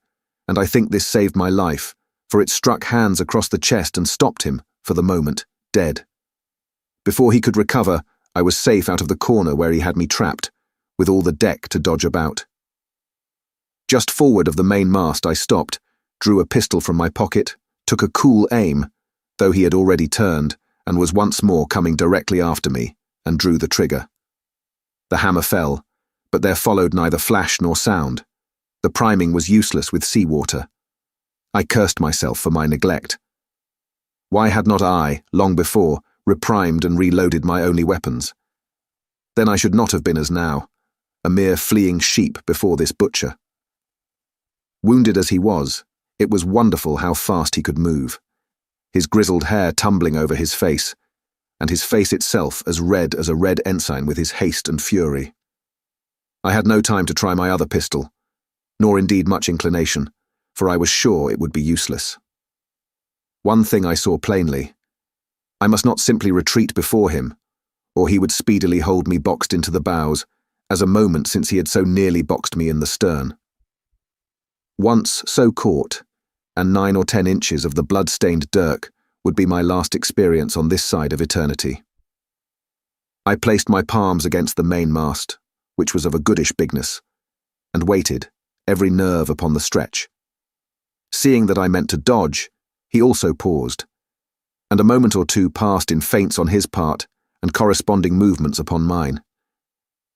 and I think this saved my life, for it struck Hans across the chest and stopped him, for the moment, dead. Before he could recover, I was safe out of the corner where he had me trapped, with all the deck to dodge about. Just forward of the main mast I stopped, drew a pistol from my pocket, took a cool aim, though he had already turned, and was once more coming directly after me, and drew the trigger. The hammer fell, but there followed neither flash nor sound. The priming was useless with sea-water. I cursed myself for my neglect. Why had not I, long before, reprimed and reloaded my only weapons? Then I should not have been as now, a mere fleeing sheep before this butcher. Wounded as he was, it was wonderful how fast he could move, his grizzled hair tumbling over his face, and his face itself as red as a red ensign with his haste and fury. I had no time to try my other pistol, nor indeed much inclination, for I was sure it would be useless. One thing I saw plainly. I must not simply retreat before him, or he would speedily hold me boxed into the bows, as a moment since he had so nearly boxed me in the stern. Once so caught, and 9 or 10 inches of the blood-stained dirk would be my last experience on this side of eternity. I placed my palms against the mainmast, which was of a goodish bigness, and waited, every nerve upon the stretch. Seeing that I meant to dodge, he also paused, and a moment or two passed in feints on his part and corresponding movements upon mine.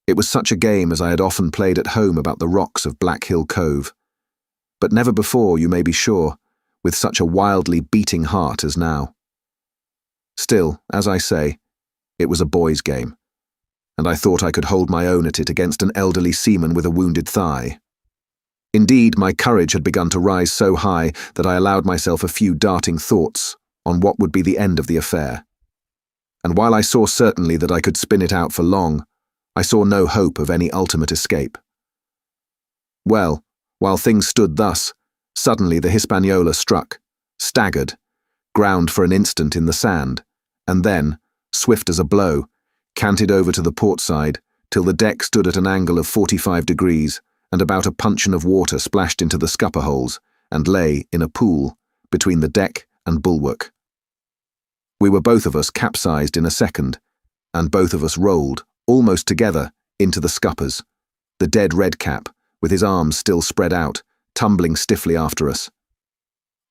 It was such a game as I had often played at home about the rocks of Black Hill Cove, but never before, you may be sure, with such a wildly beating heart as now. Still, as I say, it was a boy's game, and I thought I could hold my own at it against an elderly seaman with a wounded thigh. Indeed, my courage had begun to rise so high that I allowed myself a few darting thoughts on what would be the end of the affair. And while I saw certainly that I could spin it out for long, I saw no hope of any ultimate escape. Well, while things stood thus, suddenly the Hispaniola struck, staggered, ground for an instant in the sand, and then, swift as a blow, canted over to the port side till the deck stood at an angle of 45 degrees, and about a puncheon of water splashed into the scupper holes and lay in a pool between the deck and bulwark. We were both of us capsized in a second, and both of us rolled, almost together, into the scuppers, the dead redcap, with his arms still spread out, tumbling stiffly after us.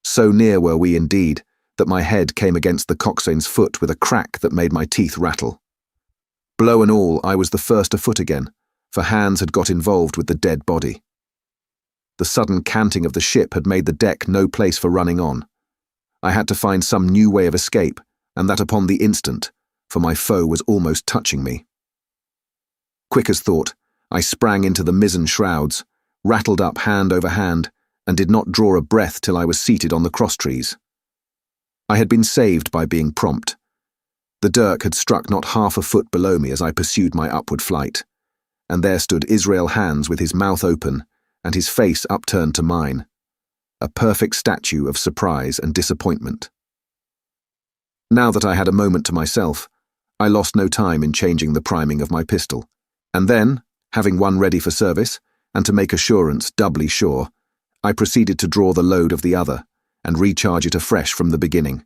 So near were we indeed, that my head came against the coxswain's foot with a crack that made my teeth rattle. Blow and all, I was the first afoot again, for hands had got involved with the dead body. The sudden canting of the ship had made the deck no place for running on. I had to find some new way of escape, and that upon the instant, for my foe was almost touching me. Quick as thought, I sprang into the mizzen shrouds, rattled up hand over hand, and did not draw a breath till I was seated on the crosstrees. I had been saved by being prompt. The dirk had struck not half a foot below me as I pursued my upward flight, and there stood Israel Hands with his mouth open and his face upturned to mine, a perfect statue of surprise and disappointment. Now that I had a moment to myself, I lost no time in changing the priming of my pistol, and then, having one ready for service, and to make assurance doubly sure, I proceeded to draw the load of the other, and recharge it afresh from the beginning.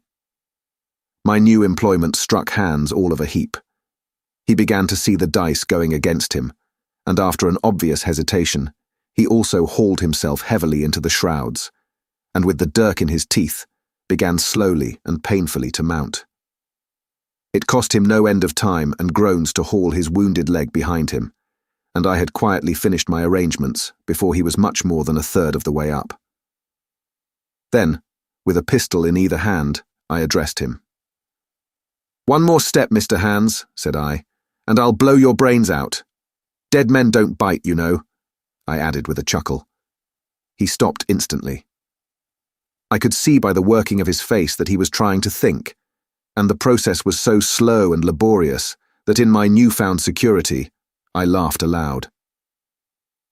My new employment struck Hands all of a heap. He began to see the dice going against him, and after an obvious hesitation, he also hauled himself heavily into the shrouds, and with the dirk in his teeth, began slowly and painfully to mount. It cost him no end of time and groans to haul his wounded leg behind him, and I had quietly finished my arrangements before he was much more than a third of the way up. Then, with a pistol in either hand, I addressed him. "One more step, Mr. Hands," said I, "and I'll blow your brains out. Dead men don't bite, you know," I added with a chuckle. He stopped instantly. I could see by the working of his face that he was trying to think, and the process was so slow and laborious that in my newfound security, I laughed aloud.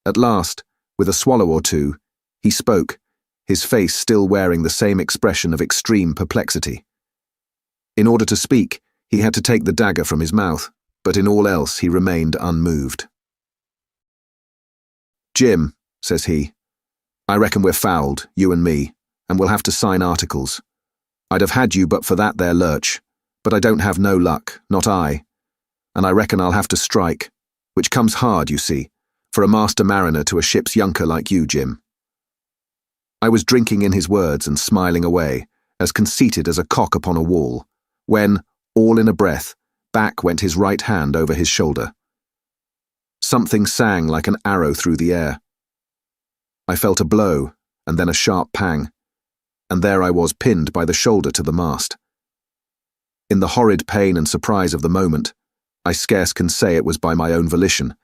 At last, with a swallow or two, he spoke, his face still wearing the same expression of extreme perplexity. In order to speak, he had to take the dagger from his mouth, but in all else he remained unmoved. "Jim," says he, "I reckon we're fouled, you and me, and we'll have to sign articles. I'd have had you but for that there lurch, but I don't have no luck, not I, and I reckon I'll have to strike, which comes hard, you see, for a master mariner to a ship's younker like you, Jim." I was drinking in his words and smiling away, as conceited as a cock upon a wall, when, all in a breath, back went his right hand over his shoulder. Something sang like an arrow through the air. I felt a blow, and then a sharp pang, and there I was pinned by the shoulder to the mast. In the horrid pain and surprise of the moment, I scarce can say it was by my own volition,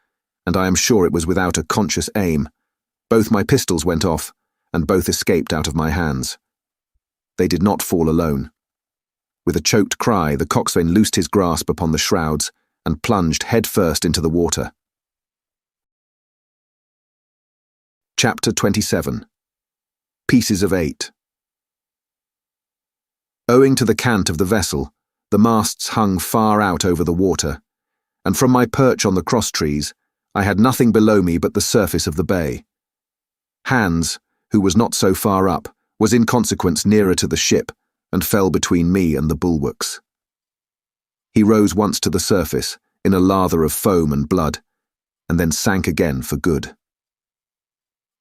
and I am sure it was without a conscious aim. Both my pistols went off, and both escaped out of my hands. They did not fall alone. With a choked cry, the coxswain loosed his grasp upon the shrouds and plunged head first into the water. Chapter 27. Pieces of 8. Owing to the cant of the vessel, the masts hung far out over the water, and from my perch on the crosstrees, I had nothing below me but the surface of the bay. Hans, who was not so far up, was in consequence nearer to the ship, and fell between me and the bulwarks. He rose once to the surface, in a lather of foam and blood, and then sank again for good.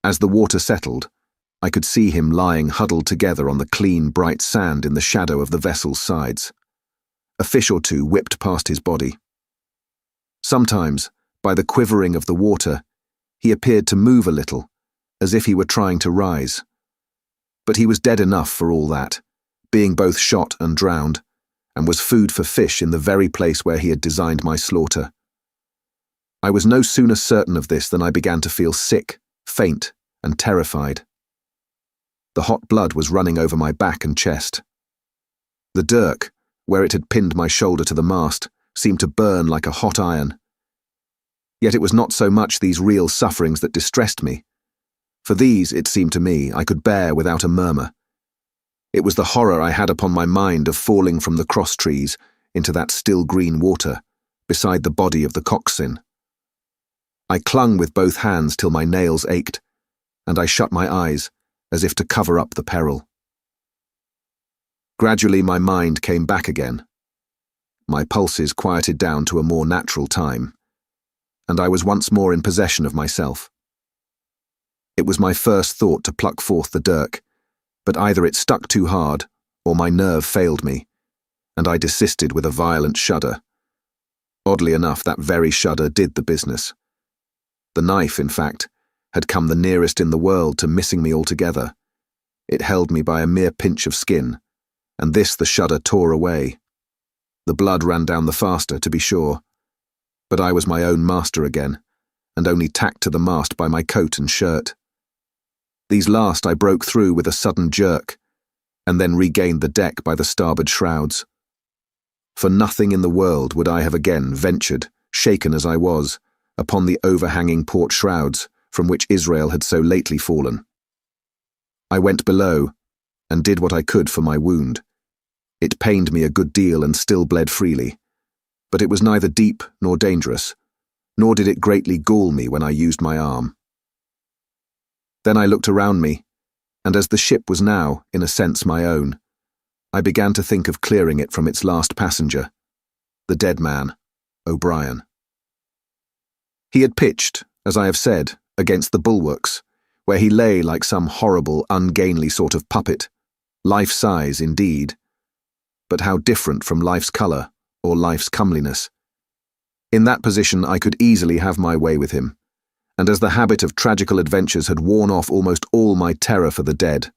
As the water settled, I could see him lying huddled together on the clean, bright sand in the shadow of the vessel's sides. A fish or two whipped past his body. Sometimes, by the quivering of the water, he appeared to move a little, as if he were trying to rise. But he was dead enough for all that, being both shot and drowned, and was food for fish in the very place where he had designed my slaughter. I was no sooner certain of this than I began to feel sick, faint, and terrified. The hot blood was running over my back and chest. The dirk, where it had pinned my shoulder to the mast, seemed to burn like a hot iron. Yet it was not so much these real sufferings that distressed me. For these, it seemed to me, I could bear without a murmur. It was the horror I had upon my mind of falling from the cross-trees into that still green water, beside the body of the coxswain. I clung with both hands till my nails ached, and I shut my eyes, as if to cover up the peril. Gradually my mind came back again. My pulses quieted down to a more natural time, and I was once more in possession of myself. It was my first thought to pluck forth the dirk, but either it stuck too hard, or my nerve failed me, and I desisted with a violent shudder. Oddly enough, that very shudder did the business. The knife, in fact, had come the nearest in the world to missing me altogether. It held me by a mere pinch of skin, and this the shudder tore away. The blood ran down the faster, to be sure, but I was my own master again, and only tacked to the mast by my coat and shirt. These last I broke through with a sudden jerk, and then regained the deck by the starboard shrouds. For nothing in the world would I have again ventured, shaken as I was, upon the overhanging port shrouds from which Israel had so lately fallen. I went below, and did what I could for my wound. It pained me a good deal and still bled freely, but it was neither deep nor dangerous, nor did it greatly gall me when I used my arm. Then I looked around me, and as the ship was now, in a sense, my own, I began to think of clearing it from its last passenger, the dead man, O'Brien. He had pitched, as I have said, against the bulwarks, where he lay like some horrible, ungainly sort of puppet, life-size indeed, but how different from life's colour or life's comeliness. In that position I could easily have my way with him, and as the habit of tragical adventures had worn off almost all my terror for the dead,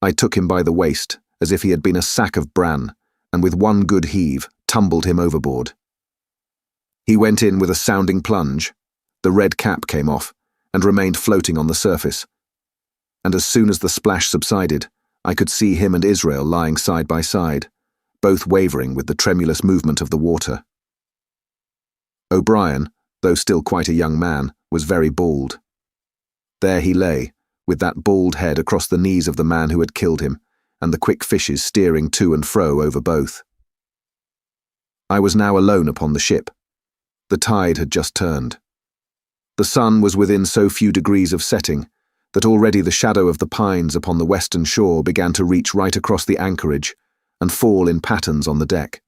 I took him by the waist as if he had been a sack of bran, and with one good heave tumbled him overboard. He went in with a sounding plunge. The red cap came off, and remained floating on the surface, and as soon as the splash subsided, I could see him and Israel lying side by side, both wavering with the tremulous movement of the water. O'Brien, though still quite a young man, was very bald. There he lay, with that bald head across the knees of the man who had killed him, and the quick fishes steering to and fro over both. I was now alone upon the ship. The tide had just turned. The sun was within so few degrees of setting that already the shadow of the pines upon the western shore began to reach right across the anchorage and fall in patterns on the deck.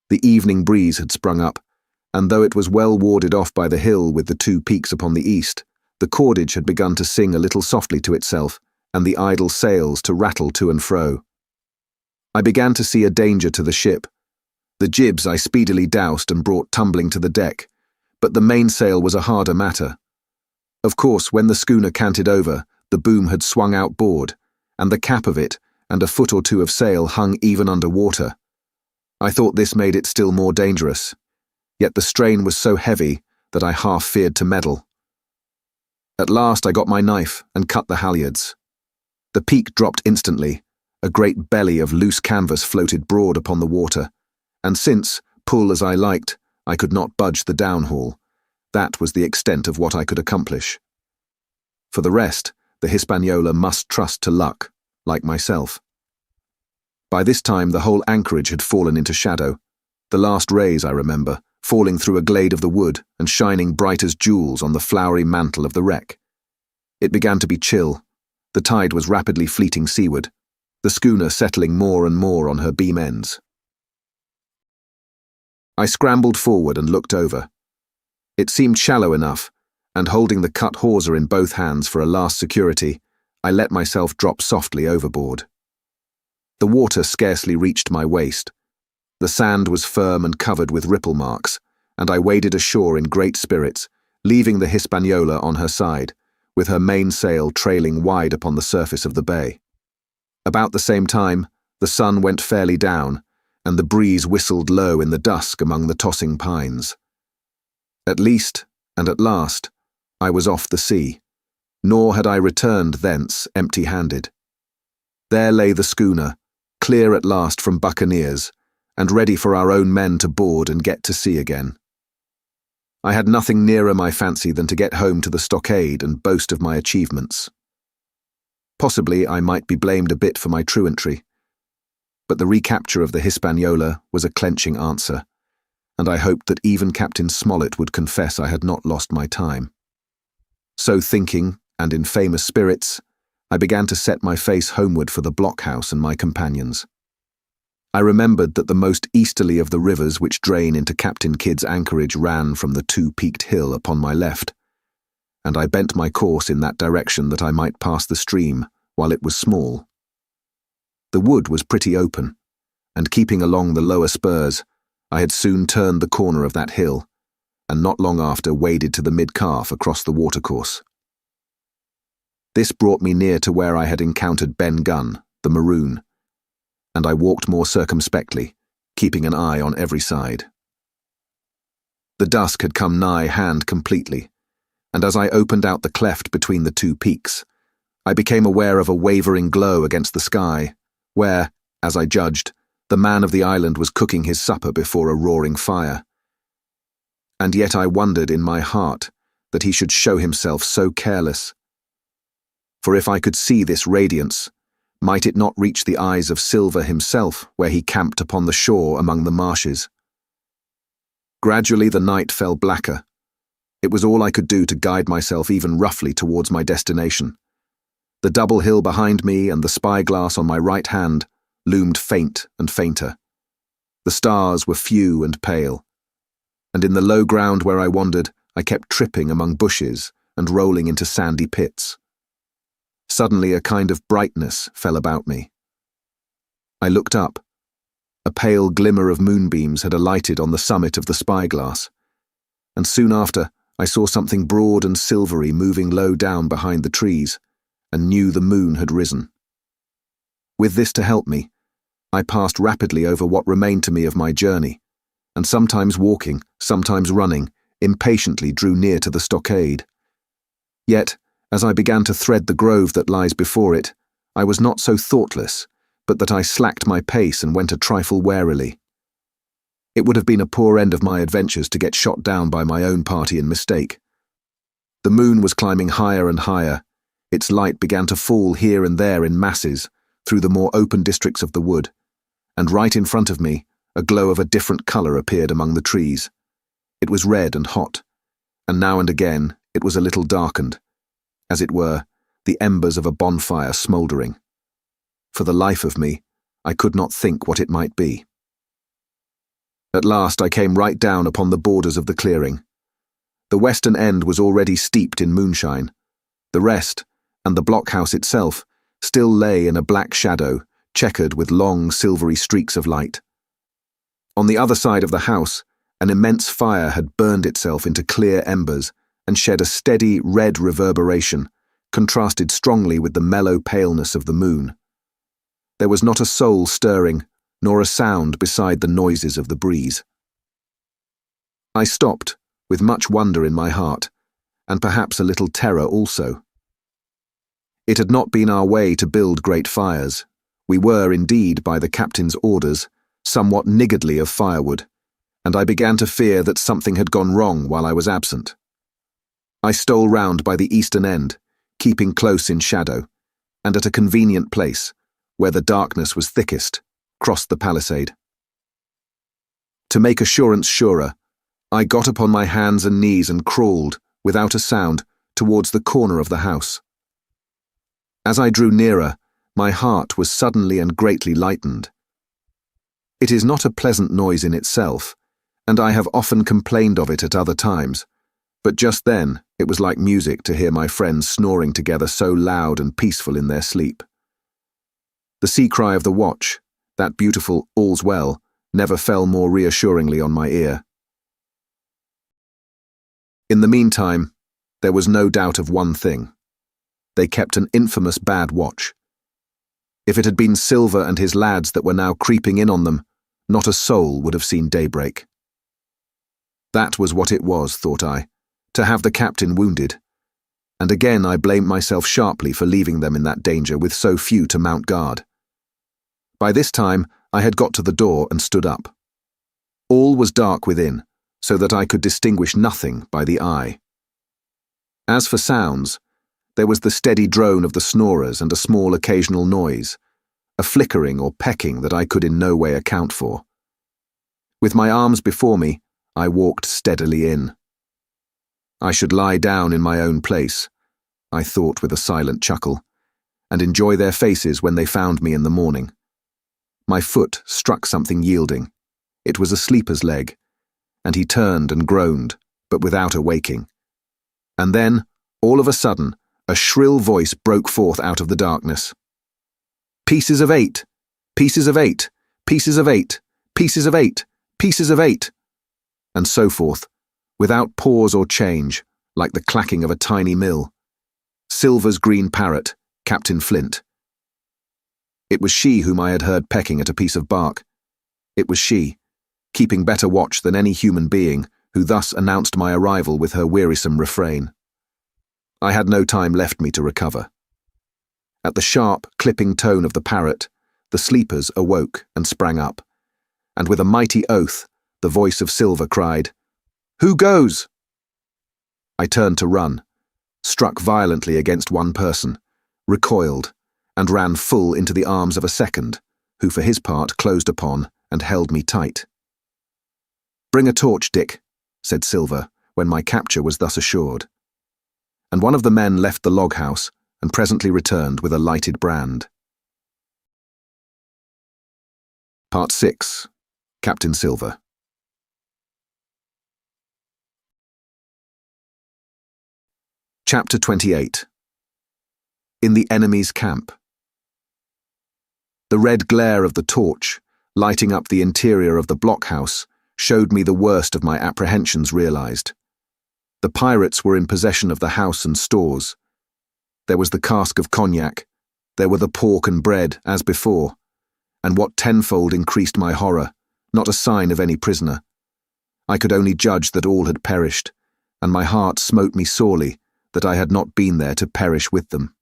The evening breeze had sprung up, and though it was well warded off by the hill with the two peaks upon the east, the cordage had begun to sing a little softly to itself, and the idle sails to rattle to and fro. I began to see a danger to the ship. The jibs I speedily doused and brought tumbling to the deck, but the mainsail was a harder matter. Of course, when the schooner canted over, the boom had swung outboard, and the cap of it and a foot or two of sail hung even under water. I thought this made it still more dangerous, yet the strain was so heavy that I half feared to meddle. At last I got my knife and cut the halyards. The peak dropped instantly, a great belly of loose canvas floated broad upon the water, and since, pull as I liked, I could not budge the downhaul, that was the extent of what I could accomplish. For the rest, the Hispaniola must trust to luck, like myself. By this time the whole anchorage had fallen into shadow, the last rays, I remember, falling through a glade of the wood and shining bright as jewels on the flowery mantle of the wreck. It began to be chill. The tide was rapidly fleeting seaward, the schooner settling more and more on her beam ends. I scrambled forward and looked over. It seemed shallow enough, and holding the cut hawser in both hands for a last security, I let myself drop softly overboard. The water scarcely reached my waist. The sand was firm and covered with ripple marks, and I waded ashore in great spirits, leaving the Hispaniola on her side, with her mainsail trailing wide upon the surface of the bay. About the same time, the sun went fairly down, and the breeze whistled low in the dusk among the tossing pines. At least, and at last, I was off the sea, nor had I returned thence empty-handed. There lay the schooner, clear at last from buccaneers, and ready for our own men to board and get to sea again. I had nothing nearer my fancy than to get home to the stockade and boast of my achievements. Possibly I might be blamed a bit for my truantry, but the recapture of the Hispaniola was a clenching answer, and I hoped that even Captain Smollett would confess I had not lost my time. So thinking, and in famous spirits, I began to set my face homeward for the blockhouse and my companions. I remembered that the most easterly of the rivers which drain into Captain Kidd's anchorage ran from the two-peaked hill upon my left, and I bent my course in that direction that I might pass the stream while it was small. The wood was pretty open, and keeping along the lower spurs, I had soon turned the corner of that hill, and not long after waded to the mid-calf across the watercourse. This brought me near to where I had encountered Ben Gunn, the maroon, and I walked more circumspectly, keeping an eye on every side. The dusk had come nigh hand completely, and as I opened out the cleft between the two peaks, I became aware of a wavering glow against the sky, where, as I judged, the man of the island was cooking his supper before a roaring fire. And yet I wondered in my heart that he should show himself so careless. For if I could see this radiance, might it not reach the eyes of Silver himself where he camped upon the shore among the marshes? Gradually the night fell blacker. It was all I could do to guide myself even roughly towards my destination. The double hill behind me and the spyglass on my right hand loomed faint and fainter. The stars were few and pale, and in the low ground where I wandered, I kept tripping among bushes and rolling into sandy pits. Suddenly a kind of brightness fell about me. I looked up. A pale glimmer of moonbeams had alighted on the summit of the spyglass, and soon after I saw something broad and silvery moving low down behind the trees, and knew the moon had risen. With this to help me, I passed rapidly over what remained to me of my journey, and sometimes walking, sometimes running, impatiently drew near to the stockade. Yet, as I began to thread the grove that lies before it, I was not so thoughtless, but that I slacked my pace and went a trifle warily. It would have been a poor end of my adventures to get shot down by my own party in mistake. The moon was climbing higher and higher. Its light began to fall here and there in masses through the more open districts of the wood, and right in front of me, a glow of a different colour appeared among the trees. It was red and hot, and now and again it was a little darkened, as it were, the embers of a bonfire smouldering. For the life of me, I could not think what it might be. At last I came right down upon the borders of the clearing. The western end was already steeped in moonshine. The rest, and the blockhouse itself, still lay in a black shadow, checkered with long silvery streaks of light. On the other side of the house, an immense fire had burned itself into clear embers and shed a steady red reverberation, contrasted strongly with the mellow paleness of the moon. There was not a soul stirring, nor a sound beside the noises of the breeze. I stopped, with much wonder in my heart, and perhaps a little terror also. It had not been our way to build great fires. We were, indeed, by the captain's orders, somewhat niggardly of firewood, and I began to fear that something had gone wrong while I was absent. I stole round by the eastern end, keeping close in shadow, and at a convenient place, where the darkness was thickest, crossed the palisade. To make assurance surer, I got upon my hands and knees and crawled, without a sound, towards the corner of the house. As I drew nearer, my heart was suddenly and greatly lightened. It is not a pleasant noise in itself, and I have often complained of it at other times, but just then it was like music to hear my friends snoring together so loud and peaceful in their sleep. The sea cry of the watch, that beautiful "all's well," never fell more reassuringly on my ear. In the meantime, there was no doubt of one thing. They kept an infamous bad watch. If it had been Silver and his lads that were now creeping in on them, not a soul would have seen daybreak. That was what it was, thought I, to have the captain wounded, and again I blamed myself sharply for leaving them in that danger with so few to mount guard. By this time I had got to the door and stood up. All was dark within, so that I could distinguish nothing by the eye. As for sounds, there was the steady drone of the snorers and a small occasional noise, a flickering or pecking that I could in no way account for. With my arms before me, I walked steadily in. I should lie down in my own place, I thought with a silent chuckle, and enjoy their faces when they found me in the morning. My foot struck something yielding. It was a sleeper's leg, and he turned and groaned, but without awaking. And then, all of a sudden, a shrill voice broke forth out of the darkness. "Pieces of 8! Pieces of 8! Pieces of 8! Pieces of 8! Pieces of 8!" And so forth, without pause or change, like the clacking of a tiny mill. Silver's green parrot, Captain Flint. It was she whom I had heard pecking at a piece of bark. It was she, keeping better watch than any human being, who thus announced my arrival with her wearisome refrain. I had no time left me to recover. At the sharp, clipping tone of the parrot, the sleepers awoke and sprang up, and with a mighty oath, the voice of Silver cried, "Who goes?" I turned to run, struck violently against one person, recoiled, and ran full into the arms of a second, who for his part closed upon and held me tight. "Bring a torch, Dick," said Silver, when my capture was thus assured. And one of the men left the log-house and presently returned with a lighted brand. Part 6. Captain Silver. Chapter 28. In the enemy's camp. The red glare of the torch, lighting up the interior of the blockhouse, showed me the worst of my apprehensions realized. The pirates were in possession of the house and stores. There was the cask of cognac, there were the pork and bread, as before, and what tenfold increased my horror, not a sign of any prisoner. I could only judge that all had perished, and my heart smote me sorely that I had not been there to perish with them.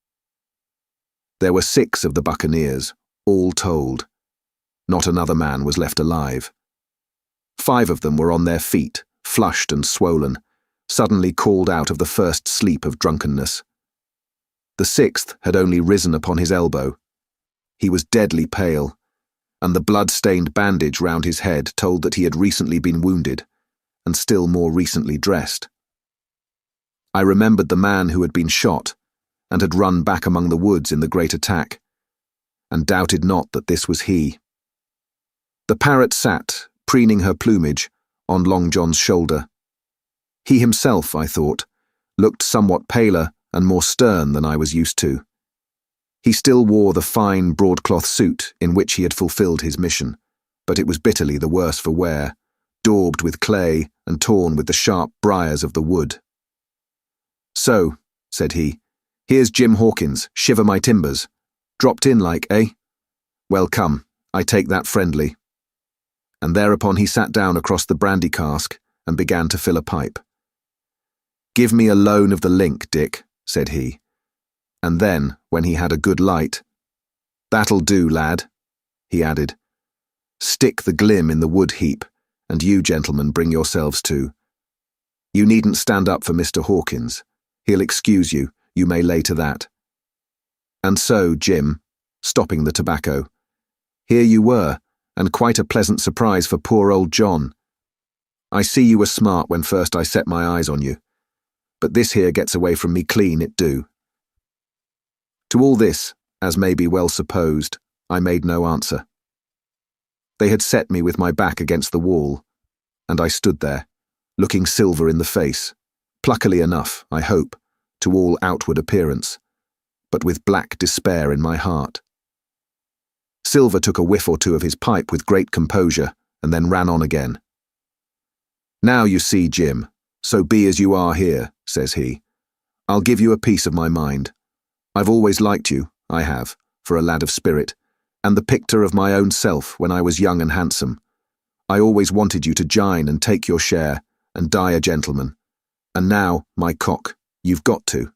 There were 6 of the buccaneers, all told. Not another man was left alive. 5 of them were on their feet, flushed and swollen, suddenly called out of the first sleep of drunkenness. The 6th had only risen upon his elbow. He was deadly pale, and the blood-stained bandage round his head told that he had recently been wounded, and still more recently dressed. I remembered the man who had been shot, and had run back among the woods in the great attack, and doubted not that this was he. The parrot sat, preening her plumage, on Long John's shoulder. He himself, I thought, looked somewhat paler and more stern than I was used to. He still wore the fine broadcloth suit in which he had fulfilled his mission, but it was bitterly the worse for wear, daubed with clay and torn with the sharp briars of the wood. "So," said he, "here's Jim Hawkins, shiver my timbers. Dropped in like, eh? Well, come, I take that friendly." And thereupon he sat down across the brandy cask and began to fill a pipe. "Give me a loan of the link, Dick," said he. And then, when he had a good light, "That'll do, lad," he added. "Stick the glim in the wood heap, and you gentlemen bring yourselves to. You needn't stand up for Mr. Hawkins. He'll excuse you. you may lay to that. And so, Jim, stopping the tobacco, here you were, and quite a pleasant surprise for poor old John. I see you were smart when first I set my eyes on you, but this here gets away from me clean, it do. To all this, as may be well supposed, I made no answer. They had set me with my back against the wall, and I stood there, looking Silver in the face, pluckily enough, I hope, to all outward appearance, but with black despair in my heart. Silver took a whiff or two of his pipe with great composure, and then ran on again. Now you see, Jim, so be as you are here, says he. I'll give you a piece of my mind. I've always liked you, I have, for a lad of spirit, and the picture of my own self when I was young and handsome. I always wanted you to jine and take your share, and die a gentleman. And now, my cock, you've got to.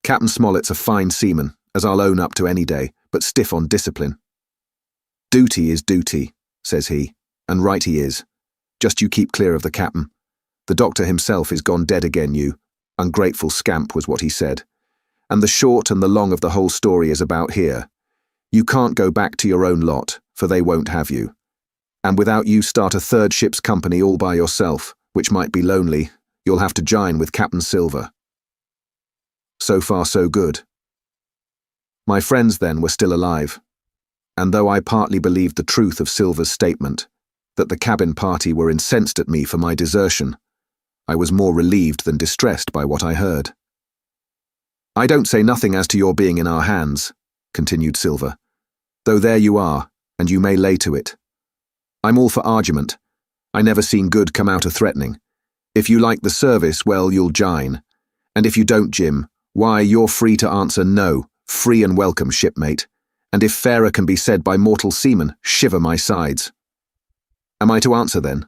Captain Smollett's a fine seaman, as I'll own up to any day, but stiff on discipline. Duty is duty, says he, and right he is. Just you keep clear of the captain. The doctor himself is gone dead again, you. Ungrateful scamp was what he said. And the short and the long of the whole story is about here. You can't go back to your own lot, for they won't have you. And without you start a third ship's company all by yourself, which might be lonely, you'll have to jine with Captain Silver. So far so good. My friends then were still alive, and though I partly believed the truth of Silver's statement, that the cabin party were incensed at me for my desertion, I was more relieved than distressed by what I heard. I don't say nothing as to your being in our hands, continued Silver, though there you are, and you may lay to it. I'm all for argument. I never seen good come out of threatening. If you like the service, well, you'll jine. And if you don't, Jim, why, you're free to answer no, free and welcome, shipmate. And if fairer can be said by mortal seamen, shiver my sides. Am I to answer then?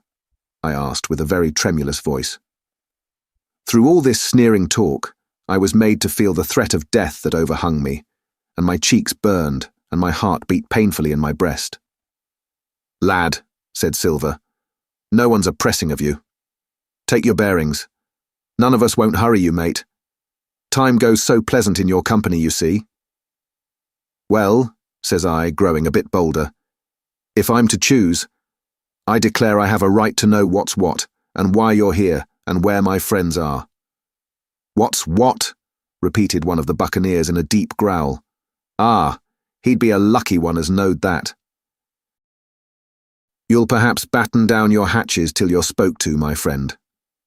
I asked with a very tremulous voice. Through all this sneering talk, I was made to feel the threat of death that overhung me, and my cheeks burned, and my heart beat painfully in my breast. Lad, said Silver, no one's a-pressing of you. Take your bearings. None of us won't hurry you, mate. Time goes so pleasant in your company, you see. Well, says I, growing a bit bolder, if I'm to choose, I declare I have a right to know what's what, and why you're here, and where my friends are. What's what? Repeated one of the buccaneers in a deep growl. Ah, he'd be a lucky one as knowed that. You'll perhaps batten down your hatches till you're spoke to, my friend,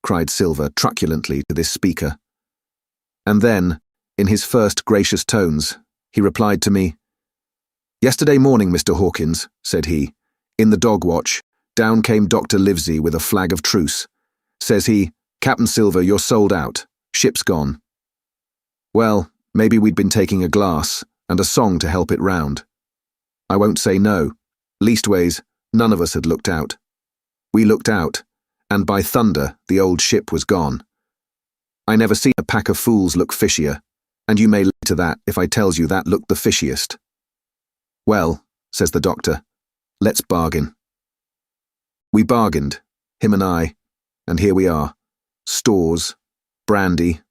cried Silver truculently to this speaker. And then, in his first gracious tones, he replied to me. Yesterday morning, Mr. Hawkins, said he, in the dog watch, down came Dr. Livesey with a flag of truce. Says he, Captain Silver, you're sold out. Ship's gone. Well, maybe we'd been taking a glass, and a song to help it round. I won't say no. Leastways, none of us had looked out. We looked out, and by thunder, the old ship was gone. I never seen a pack of fools look fishier, and you may lay to that if I tells you that looked the fishiest. Well, says the doctor, let's bargain. We bargained, him and I, and here we are. Stores, brandy,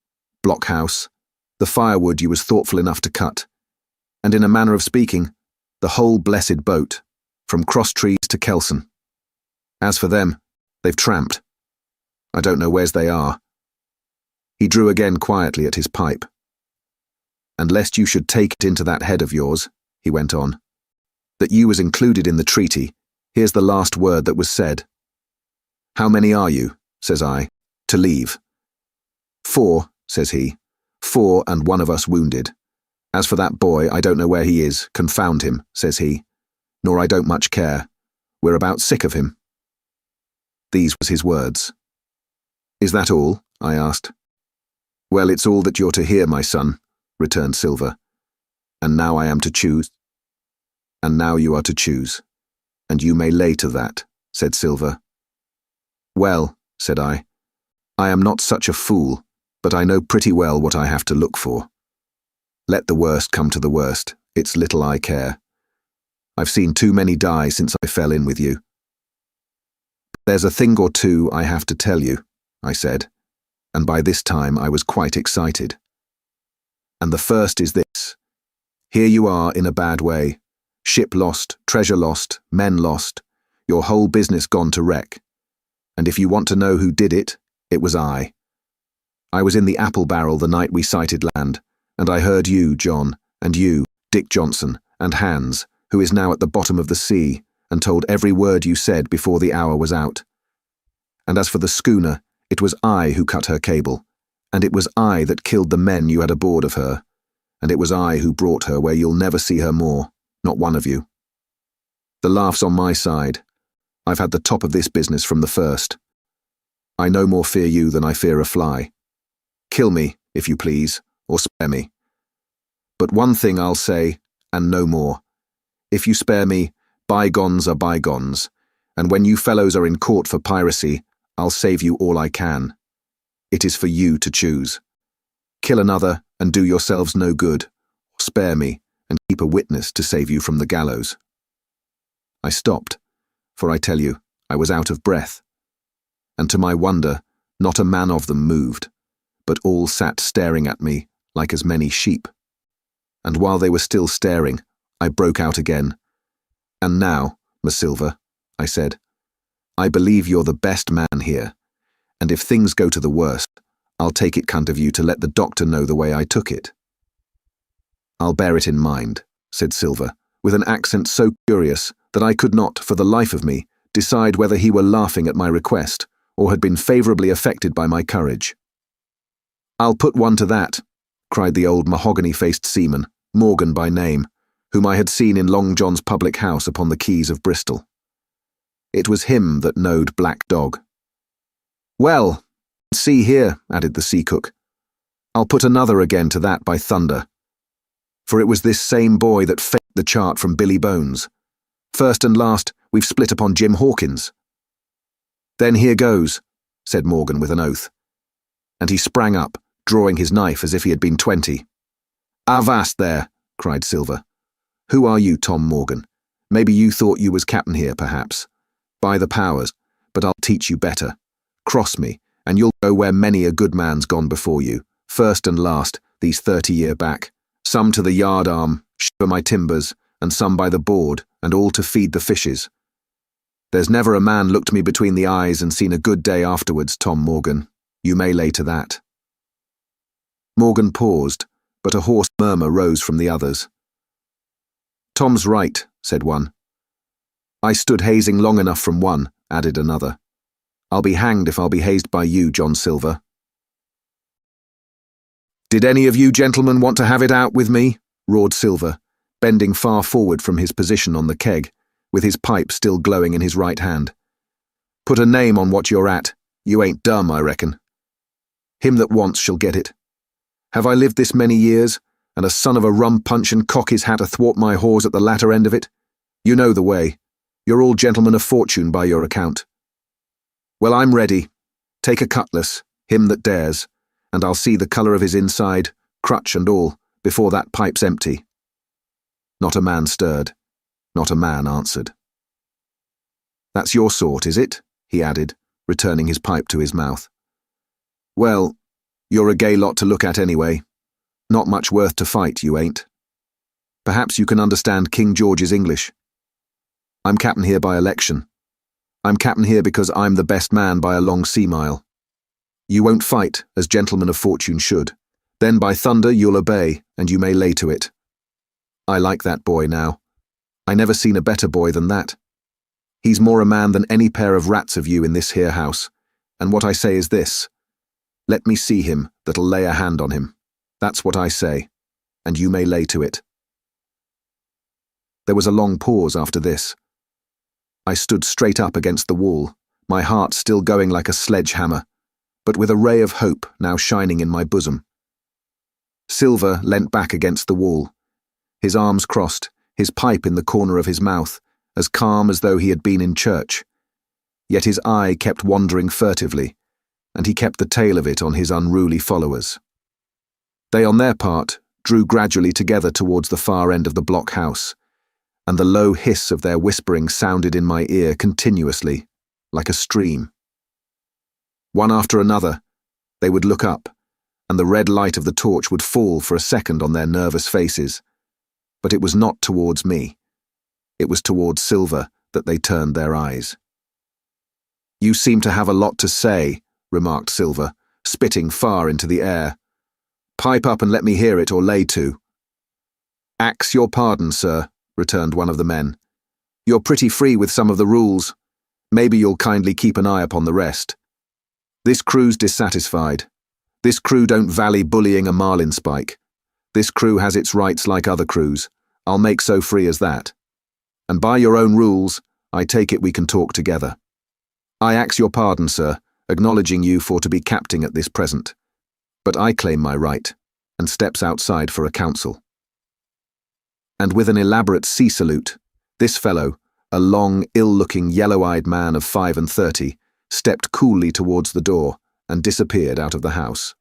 blockhouse, the firewood you was thoughtful enough to cut, and in a manner of speaking, the whole blessed boat, from Crosstrees to Kelson. As for them, they've tramped. I don't know where's they are. He drew again quietly at his pipe. And lest you should take it into that head of yours, he went on, that you was included in the treaty, here's the last word that was said. How many are you, says I, to leave? 4, says he, 4 and one of us wounded. As for that boy, I don't know where he is, confound him, says he, nor I don't much care. We're about sick of him. These was his words. Is that all? I asked. Well, it's all that you're to hear, my son, returned Silver. And now I am to choose. And now you are to choose. And you may lay to that, said Silver. Well, said I am not such a fool, but I know pretty well what I have to look for. Let the worst come to the worst, it's little I care. I've seen too many die since I fell in with you. There's a thing or two I have to tell you, I said, and by this time I was quite excited. And the first is this. Here you are in a bad way. Ship lost, treasure lost, men lost, your whole business gone to wreck. And if you want to know who did it, it was I. I was in the apple barrel the night we sighted land, and I heard you, John, and you, Dick Johnson, and Hans, who is now at the bottom of the sea, and told every word you said before the hour was out. And as for the schooner, it was I who cut her cable, and it was I that killed the men you had aboard of her, and it was I who brought her where you'll never see her more, not one of you. The laugh's on my side. I've had the top of this business from the first. I no more fear you than I fear a fly. Kill me, if you please, or spare me. But one thing I'll say, and no more. If you spare me, bygones are bygones, and when you fellows are in court for piracy, I'll save you all I can. It is for you to choose. Kill another and do yourselves no good, or spare me and keep a witness to save you from the gallows. I stopped, for I tell you, I was out of breath. And to my wonder, not a man of them moved, but all sat staring at me like as many sheep. And while they were still staring, I broke out again. And now, Miss Silver, I said, I believe you're the best man here, and if things go to the worst, I'll take it kind of you to let the doctor know the way I took it. I'll bear it in mind, said Silver, with an accent so curious that I could not, for the life of me, decide whether he were laughing at my request or had been favourably affected by my courage. I'll put one to that, cried the old mahogany-faced seaman, Morgan by name, whom I had seen in Long John's public house upon the quays of Bristol. It was him that knowed Black Dog. Well, see here, added the sea cook, I'll put another again to that by thunder. For it was this same boy that faked the chart from Billy Bones. First and last, we've split upon Jim Hawkins. Then here goes, said Morgan with an oath. And he sprang up, drawing his knife as if he had been 20. Avast there, cried Silver. Who are you, Tom Morgan? Maybe you thought you was captain here, perhaps. By the powers, but I'll teach you better. Cross me, and you'll go where many a good man's gone before you, first and last, these 30 year back. Some to the yard arm, shiver my timbers, and some by the board, and all to feed the fishes. There's never a man looked me between the eyes and seen a good day afterwards, Tom Morgan. You may lay to that. Morgan paused, but a hoarse murmur rose from the others. Tom's right, said one. I stood hazing long enough from one, added another. I'll be hanged if I'll be hazed by you, John Silver. Did any of you gentlemen want to have it out with me? Roared Silver, bending far forward from his position on the keg, with his pipe still glowing in his right hand. Put a name on what you're at. You ain't dumb, I reckon. Him that wants shall get it. Have I lived this many years, and a son of a rum punch and cock his hat athwart my whores at the latter end of it? You know the way. You're all gentlemen of fortune by your account. Well, I'm ready. Take a cutlass, him that dares, and I'll see the colour of his inside, crutch and all, before that pipe's empty. Not a man stirred. Not a man answered. That's your sort, is it? He added, returning his pipe to his mouth. Well, you're a gay lot to look at anyway. Not much worth to fight, you ain't. Perhaps you can understand King George's English. I'm captain here by election. I'm captain here because I'm the best man by a long sea mile. You won't fight, as gentlemen of fortune should. Then by thunder you'll obey, and you may lay to it. I like that boy now. I never seen a better boy than that. He's more a man than any pair of rats of you in this here house, and what I say is this. Let me see him that'll lay a hand on him. That's what I say, and you may lay to it. There was a long pause after this. I stood straight up against the wall, my heart still going like a sledgehammer, but with a ray of hope now shining in my bosom. Silver leant back against the wall, his arms crossed, his pipe in the corner of his mouth, as calm as though he had been in church. Yet his eye kept wandering furtively, and he kept the tail of it on his unruly followers. They, on their part, drew gradually together towards the far end of the block house, and the low hiss of their whispering sounded in my ear continuously, like a stream. One after another, they would look up, and and the red light of the torch would fall for a second on their nervous faces. But it was not towards me. It was towards Silver that they turned their eyes. "You seem to have a lot to say," remarked Silver, spitting far into the air. "Pipe up and let me hear it, or lay to." "Axe your pardon, sir," returned one of the men. "You're pretty free with some of the rules. Maybe you'll kindly keep an eye upon the rest. This crew's dissatisfied. This crew don't vally bullying a marlinspike. This crew has its rights like other crews. I'll make so free as that. And by your own rules, I take it we can talk together. I axe your pardon, sir, acknowledging you for to be capting at this present. But I claim my right," and steps outside for a council. And with an elaborate sea salute, this fellow, a long, ill-looking, yellow-eyed man of 35, stepped coolly towards the door and disappeared out of the house.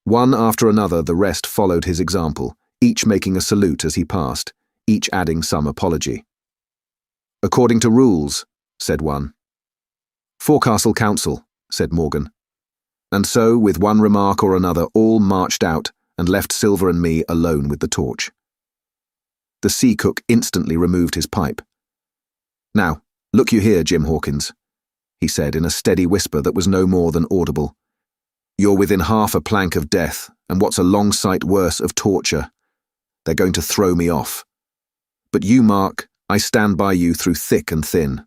One after another the rest followed his example, each making a salute as he passed, each adding some apology. "According to rules," said one. "Forecastle Council," said Morgan. And so, with one remark or another, all marched out and left Silver and me alone with the torch. The sea cook instantly removed his pipe. "Now, look you here, Jim Hawkins," he said in a steady whisper that was no more than audible. "You're within half a plank of death, and what's a long sight worse, of torture. They're going to throw me off. But you, Mark, I stand by you through thick and thin.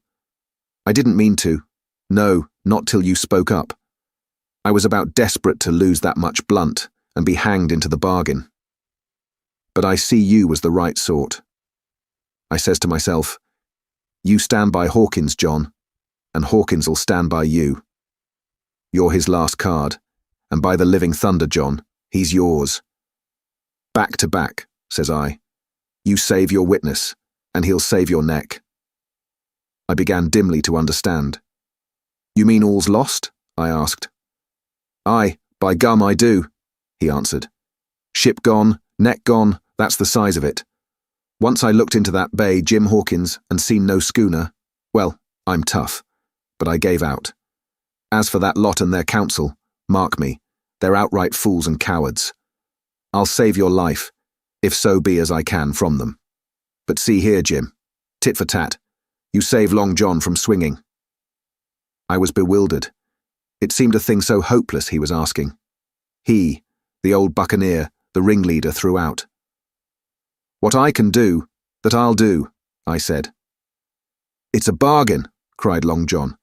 I didn't mean to. No, not till you spoke up. I was about desperate to lose that much blunt and be hanged into the bargain. But I see you as the right sort. I says to myself, you stand by Hawkins, John, and Hawkins'll stand by you. You're his last card, and by the living thunder, John, he's yours. Back to back, says I. You save your witness, and he'll save your neck." I began dimly to understand. "You mean all's lost?" I asked. "Aye, by gum I do," he answered. "Ship gone, neck gone, that's the size of it. Once I looked into that bay, Jim Hawkins, and seen no schooner, well, I'm tough, but I gave out. As for that lot and their council, mark me, they're outright fools and cowards. I'll save your life, if so be as I can from them. But see here, Jim, tit for tat, you save Long John from swinging." I was bewildered. It seemed a thing so hopeless he was asking. He, the old buccaneer, the ringleader throughout. "What I can do, that I'll do," I said. "It's a bargain," cried Long John.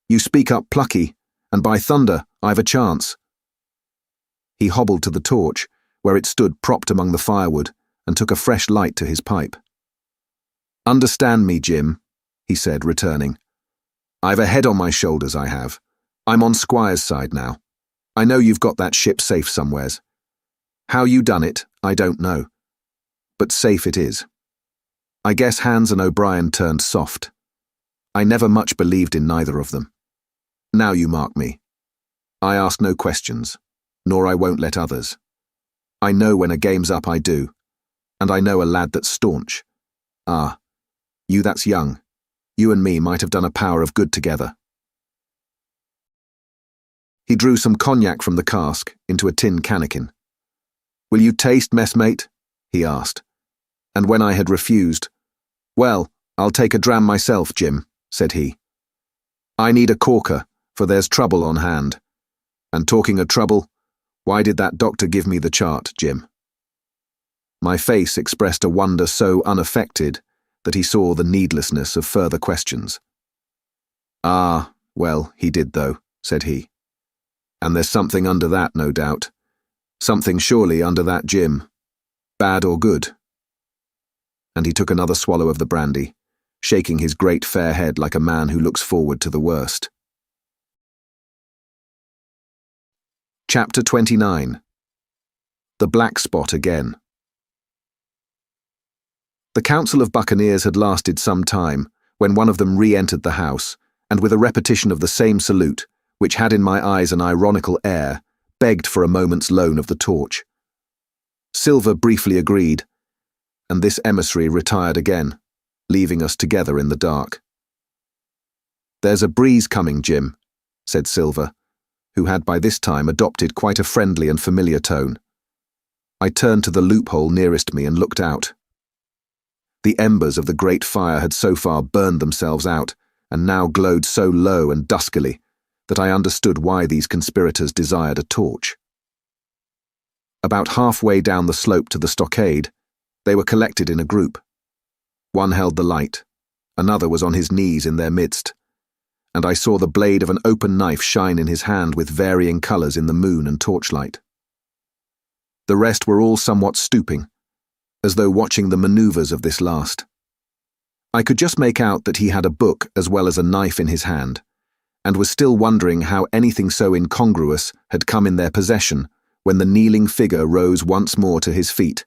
"You speak up plucky, and by thunder, I've a chance." He hobbled to the torch, where it stood propped among the firewood, and took a fresh light to his pipe. "Understand me, Jim," he said, returning. "I've a head on my shoulders, I have. I'm on Squire's side now. I know you've got that ship safe somewheres. How you done it, I don't know. But safe it is. I guess Hans and O'Brien turned soft. I never much believed in neither of them. Now you mark me. I ask no questions, nor I won't let others. I know when a game's up, I do, and I know a lad that's staunch. Ah, you that's young. You and me might have done a power of good together." He drew some cognac from the cask into a tin cannikin. "Will you taste, messmate?" he asked. And when I had refused, "Well, I'll take a dram myself, Jim," said he. "I need a corker, for there's trouble on hand. And talking of trouble, why did that doctor give me the chart, Jim?" My face expressed a wonder so unaffected that he saw the needlessness of further questions. "Ah, well, he did though," said he. "And there's something under that, no doubt. Something surely under that, Jim. Bad or good?" And he took another swallow of the brandy, shaking his great fair head like a man who looks forward to the worst. Chapter 29. The Black Spot Again. The council of buccaneers had lasted some time when one of them re-entered the house, and with a repetition of the same salute, which had in my eyes an ironical air, begged for a moment's loan of the torch. Silver briefly agreed, and this emissary retired again, leaving us together in the dark. "There's a breeze coming, Jim," said Silver, who had by this time adopted quite a friendly and familiar tone. I turned to the loophole nearest me and looked out. The embers of the great fire had so far burned themselves out, and now glowed so low and duskily that I understood why these conspirators desired a torch. About halfway down the slope to the stockade, they were collected in a group. One held the light, another was on his knees in their midst, and I saw the blade of an open knife shine in his hand with varying colours in the moon and torchlight. The rest were all somewhat stooping, as though watching the manoeuvres of this last. I could just make out that he had a book as well as a knife in his hand, and was still wondering how anything so incongruous had come in their possession when the kneeling figure rose once more to his feet,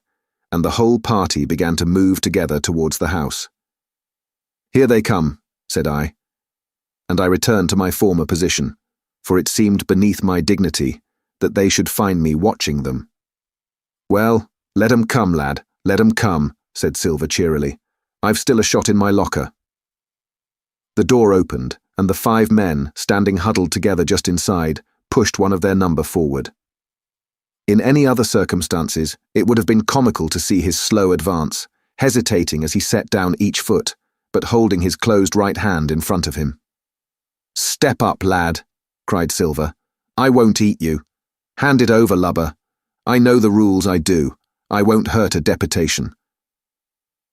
and the whole party began to move together towards the house. "Here they come," said I, and I returned to my former position, for it seemed beneath my dignity that they should find me watching them. "Well, let 'em come, lad, let 'em come," said Silver cheerily. "I've still a shot in my locker." The door opened, and the 5 men, standing huddled together just inside, pushed one of their number forward. In any other circumstances, it would have been comical to see his slow advance, hesitating as he set down each foot, but holding his closed right hand in front of him. "Step up, lad," cried Silver. "I won't eat you. Hand it over, lubber. I know the rules, I do. I won't hurt a deputation."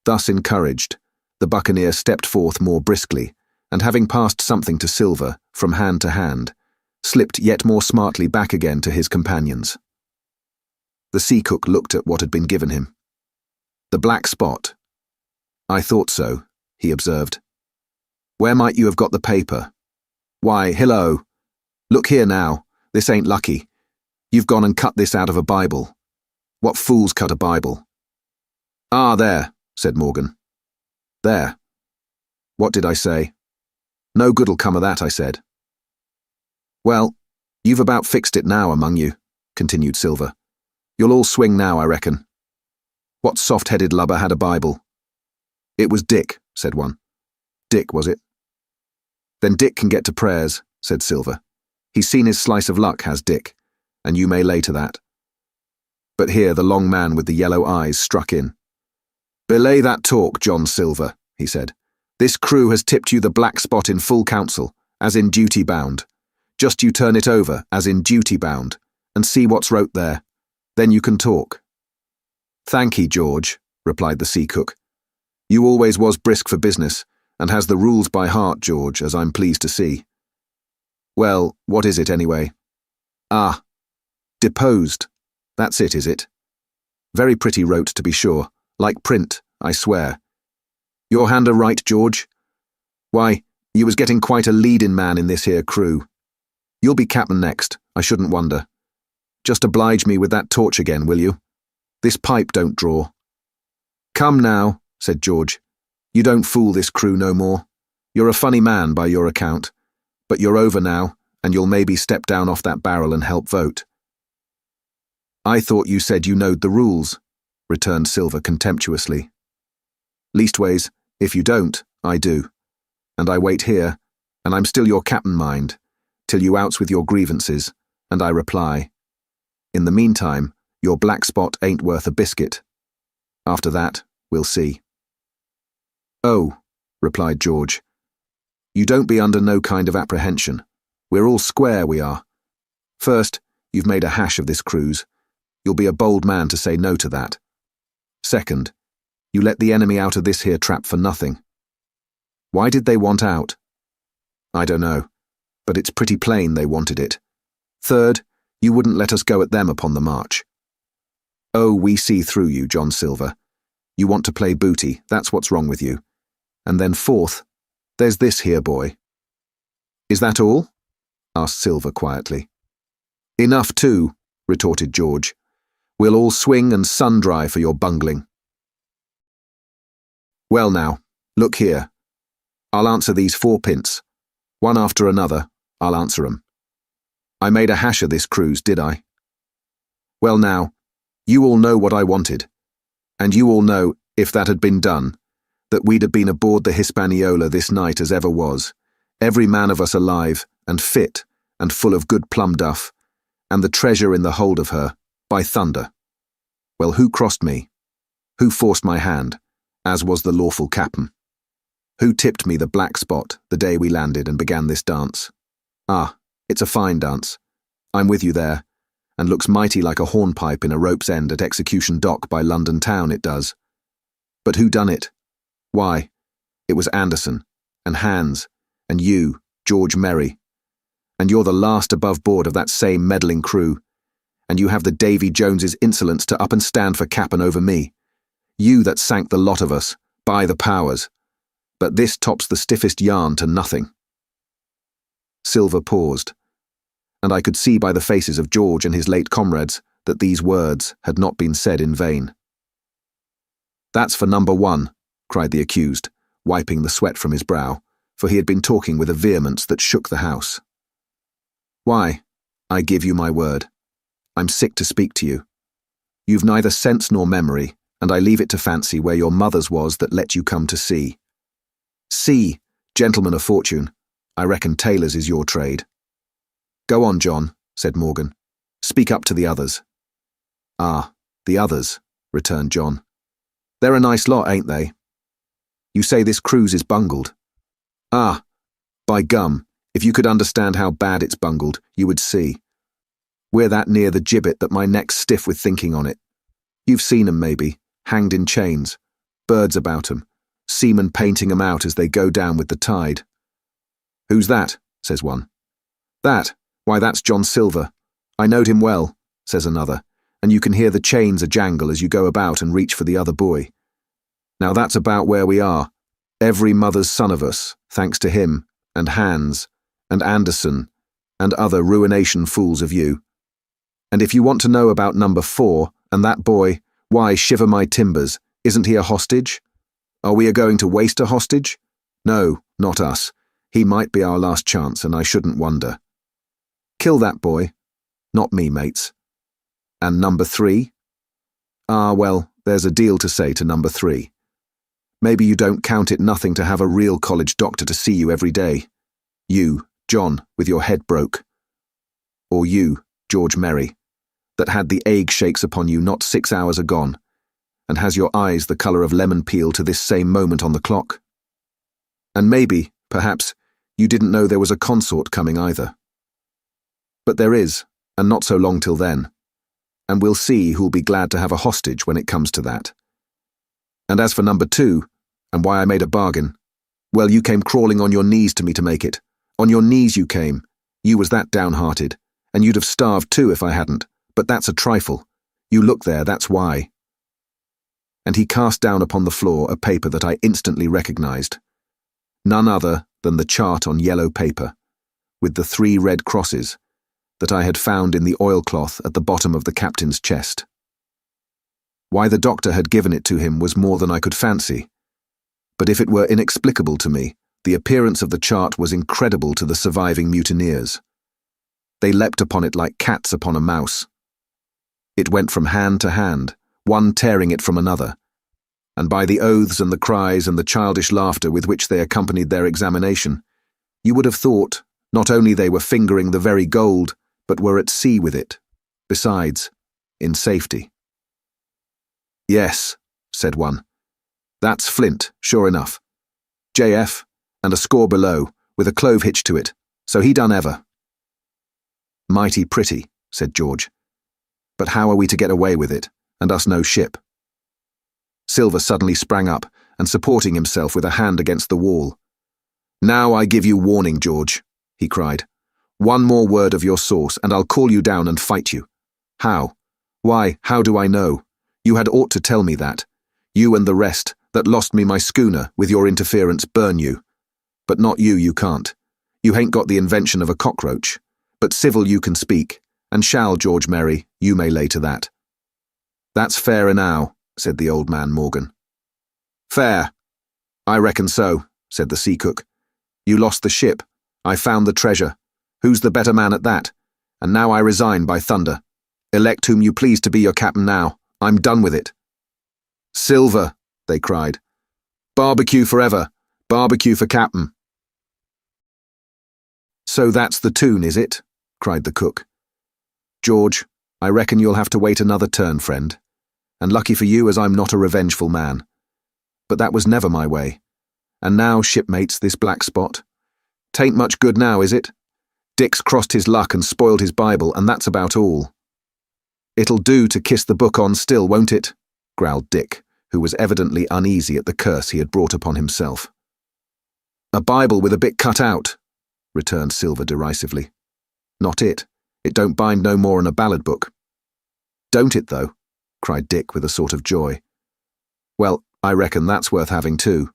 Thus encouraged, the buccaneer stepped forth more briskly, and having passed something to Silver, from hand to hand, slipped yet more smartly back again to his companions. The sea cook looked at what had been given him. "The black spot." "I thought so," he observed. "Where might you have got the paper?" "Why, hillo! Look here now, this ain't lucky. You've gone and cut this out of a Bible. What fools cut a Bible?" "Ah, there," said Morgan. "There. What did I say?" "No good'll come of that," I said. "Well, you've about fixed it now among you," continued Silver. "You'll all swing now, I reckon. What soft-headed lubber had a Bible?" "It was Dick," said one. "Dick, was it?" "Then Dick can get to prayers," said Silver. "He's seen his slice of luck, has Dick, and you may lay to that." But here the long man with the yellow eyes struck in. "Belay that talk, John Silver," he said. "This crew has tipped you the black spot in full council, as in duty bound. Just you turn it over, as in duty bound, and see what's wrote there. Then you can talk." "Thankee, George," replied the sea cook. "You always was brisk for business, and has the rules by heart, George, as I'm pleased to see. Well, what is it anyway?" "Ah, deposed. That's it, is it? Very pretty wrote, to be sure, like print, I swear. Your hand a right, George? Why, you was getting quite a leading man in this here crew. You'll be captain next, I shouldn't wonder. Just oblige me with that torch again, will you? This pipe don't draw." "Come now," said George. "You don't fool this crew no more. You're a funny man by your account, but you're over now, and you'll maybe step down off that barrel and help vote." "I thought you said you knowed the rules," returned Silver contemptuously. "Leastways, if you don't, I do. And I wait here, and I'm still your captain, mind, till you outs with your grievances, and I reply. In the meantime, your black spot ain't worth a biscuit. After that, we'll see." "Oh," replied George, "you don't be under no kind of apprehension. We're all square, we are. First, you've made a hash of this cruise. You'll be a bold man to say no to that. Second, you let the enemy out of this here trap for nothing. Why did they want out? I don't know, but it's pretty plain they wanted it. Third, you wouldn't let us go at them upon the march. Oh, we see through you, John Silver. You want to play booty, that's what's wrong with you. And then fourth, there's this here boy." "Is that all?" asked Silver quietly. "Enough too," retorted George. "We'll all swing and sun-dry for your bungling." "Well now, look here. I'll answer these 4 pints. One after another, I'll answer 'em. I made a hash of this cruise, did I? Well now, you all know what I wanted, and you all know, if that had been done, that we'd have been aboard the Hispaniola this night as ever was, every man of us alive, and fit, and full of good plum duff, and the treasure in the hold of her, by thunder. Well, who crossed me? Who forced my hand, as was the lawful captain? Who tipped me the black spot the day we landed and began this dance? Ah, it's a fine dance. I'm with you there, and looks mighty like a hornpipe in a rope's end at Execution Dock by London town, it does. But who done it? Why, it was Anderson, and Hans, and you, George Merry. And you're the last above board of that same meddling crew, and you have the Davy Jones's insolence to up and stand for cap'n over me. You that sank the lot of us, by the powers. But this tops the stiffest yarn to nothing. Silver paused, and I could see by the faces of George and his late comrades that these words had not been said in vain. "That's for number one," cried the accused, wiping the sweat from his brow, for he had been talking with a vehemence that shook the house. "Why, I give you my word. I'm sick to speak to you. You've neither sense nor memory, and I leave it to fancy where your mother's was that let you come to sea. See, gentlemen of fortune, I reckon tailors is your trade." "Go on, John," said Morgan. "Speak up to the others." "Ah, the others," returned John. "They're a nice lot, ain't they? You say this cruise is bungled. Ah, by gum, if you could understand how bad it's bungled, you would see. We're that near the gibbet that my neck's stiff with thinking on it. You've seen 'em, maybe, hanged in chains, birds about 'em, seamen painting 'em out as they go down with the tide. 'Who's that?' says one. 'That? Why, that's John Silver. I knowed him well,' says another, and you can hear the chains a-jangle as you go about and reach for the other buoy. Now that's about where we are, every mother's son of us, thanks to him, and Hans, and Anderson, and other ruination fools of you. And if you want to know about number 4, and that boy, why, shiver my timbers, isn't he a hostage? Are we going to waste a hostage? No, not us. He might be our last chance, and I shouldn't wonder. Kill that boy. Not me, mates. And number 3? Ah, well, there's a deal to say to number 3. Maybe you don't count it nothing to have a real college doctor to see you every day. You, John, with your head broke. Or you, George Merry, that had the ague shakes upon you not 6 hours agone, and has your eyes the colour of lemon peel to this same moment on the clock. And maybe, perhaps, you didn't know there was a consort coming either. But there is, and not so long till then, and we'll see who'll be glad to have a hostage when it comes to that. And as for number 2, and why I made a bargain, well, you came crawling on your knees to me to make it. On your knees you came. You was that downhearted, and you'd have starved too if I hadn't, but that's a trifle. You look there, that's why. And he cast down upon the floor a paper that I instantly recognized. None other than the chart on yellow paper, with the 3 red crosses, that I had found in the oilcloth at the bottom of the captain's chest. Why the doctor had given it to him was more than I could fancy, but if it were inexplicable to me, the appearance of the chart was incredible to the surviving mutineers. They leapt upon it like cats upon a mouse. It went from hand to hand, one tearing it from another, and by the oaths and the cries and the childish laughter with which they accompanied their examination, you would have thought not only they were fingering the very gold, but were at sea with it, besides, in safety. "Yes," said one. "That's Flint, sure enough. JF, and a score below, with a clove hitch to it, so he done ever." "Mighty pretty," said George. "But how are we to get away with it, and us no ship?" Silver suddenly sprang up, and supporting himself with a hand against the wall. "Now I give you warning, George," he cried. "One more word of your sauce, and I'll call you down and fight you. How? Why, how do I know? You had ought to tell me that. You and the rest, that lost me my schooner, with your interference burn you. But not you, you can't. You hain't got the invention of a cockroach. But civil you can speak, and shall, George Merry, you may lay to that." "That's fair enow," said the old man Morgan. "Fair. I reckon so," said the sea cook. "You lost the ship. I found the treasure. Who's the better man at that? And now I resign by thunder. Elect whom you please to be your captain now. I'm done with it." "Silver," they cried. "Barbecue forever. Barbecue for captain." "So that's the tune, is it?" cried the cook. "George, I reckon you'll have to wait another turn, friend. And lucky for you as I'm not a revengeful man. But that was never my way. And now, shipmates, this black spot. 'Tain't much good now, is it? Dick's crossed his luck and spoiled his Bible, and that's about all." "It'll do to kiss the book on still, won't it?" growled Dick, who was evidently uneasy at the curse he had brought upon himself. "A Bible with a bit cut out," returned Silver derisively. "Not it. It don't bind no more'n a ballad book." "Don't it, though?" cried Dick with a sort of joy. "Well, I reckon that's worth having too."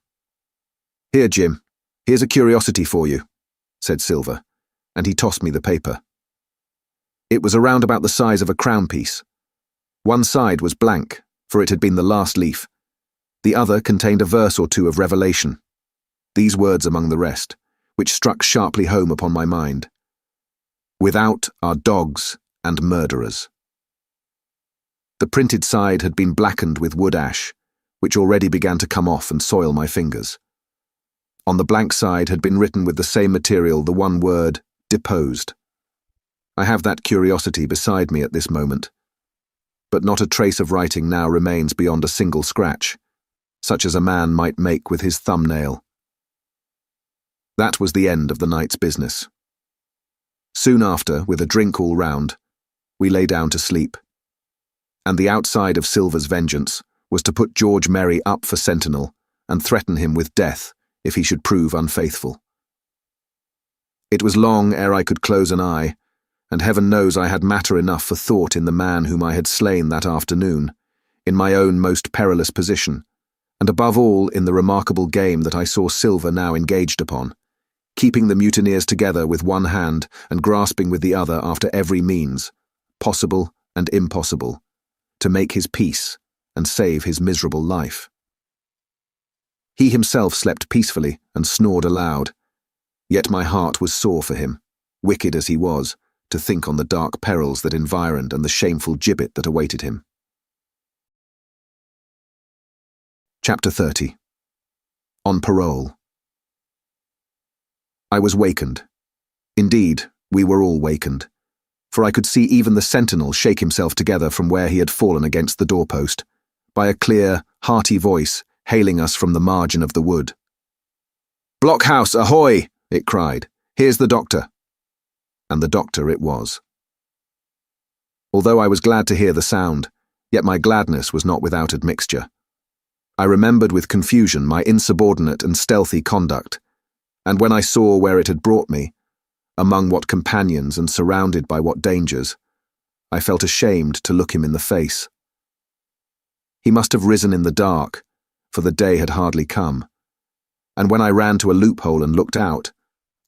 "Here, Jim, here's a curiosity for you," said Silver, and he tossed me the paper. It was around about the size of a crown piece. One side was blank, for it had been the last leaf. The other contained a verse or two of Revelation. These words among the rest, which struck sharply home upon my mind. "Without are dogs and murderers." The printed side had been blackened with wood ash, which already began to come off and soil my fingers. On the blank side had been written with the same material the one word, "deposed." I have that curiosity beside me at this moment, but not a trace of writing now remains beyond a single scratch, such as a man might make with his thumbnail. That was the end of the night's business. Soon after, with a drink all round, we lay down to sleep, and the outside of Silver's vengeance was to put George Merry up for sentinel and threaten him with death if he should prove unfaithful. It was long ere I could close an eye, and heaven knows I had matter enough for thought in the man whom I had slain that afternoon, in my own most perilous position, and above all in the remarkable game that I saw Silver now engaged upon, keeping the mutineers together with one hand and grasping with the other after every means, possible and impossible, to make his peace and save his miserable life. He himself slept peacefully and snored aloud, yet my heart was sore for him, wicked as he was, to think on the dark perils that environed and the shameful gibbet that awaited him. Chapter 30. On Parole. I was wakened. Indeed, we were all wakened, for I could see even the sentinel shake himself together from where he had fallen against the doorpost, by a clear, hearty voice hailing us from the margin of the wood. "Blockhouse, ahoy!" it cried. "Here's the doctor." And the doctor it was. Although I was glad to hear the sound, yet my gladness was not without admixture. I remembered with confusion my insubordinate and stealthy conduct, and when I saw where it had brought me, among what companions and surrounded by what dangers, I felt ashamed to look him in the face. He must have risen in the dark, for the day had hardly come, and when I ran to a loophole and looked out,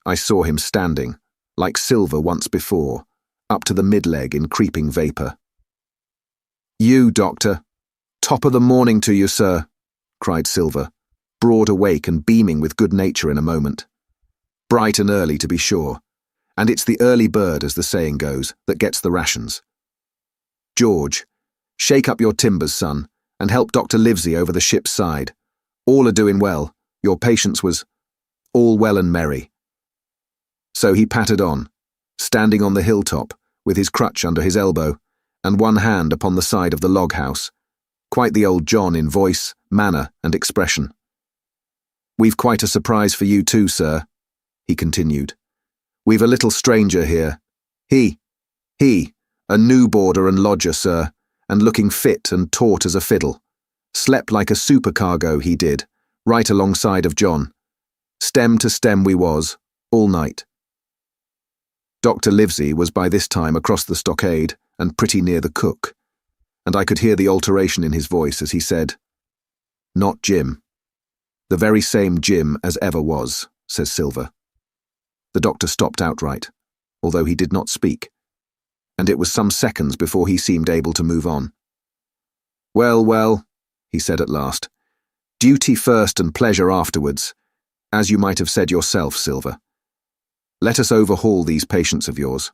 I saw him standing, like Silver once before, up to the mid-leg in creeping vapour. "You, doctor! Top of the morning to you, sir!" cried Silver, broad awake and beaming with good nature in a moment. "Bright and early, to be sure, and it's the early bird, as the saying goes, that gets the rations. George, shake up your timbers, son, and help Dr. Livesey over the ship's side. All are doing well. Your patience was all well and merry." So he pattered on, standing on the hilltop, with his crutch under his elbow, and one hand upon the side of the log-house, quite the old John in voice, manner, and expression. "We've quite a surprise for you too, sir," he continued. "We've a little stranger here. He, a new boarder and lodger, sir, and looking fit and taut as a fiddle. Slept like a supercargo, he did, right alongside of John. Stem to stem we was, all night." Dr. Livesey was by this time across the stockade and pretty near the cook, and I could hear the alteration in his voice as he said, "Not Jim. The very same Jim as ever was," says Silver. The doctor stopped outright, although he did not speak, and it was some seconds before he seemed able to move on. "Well, well," he said at last, "duty first and pleasure afterwards, as you might have said yourself, Silver. Let us overhaul these patients of yours."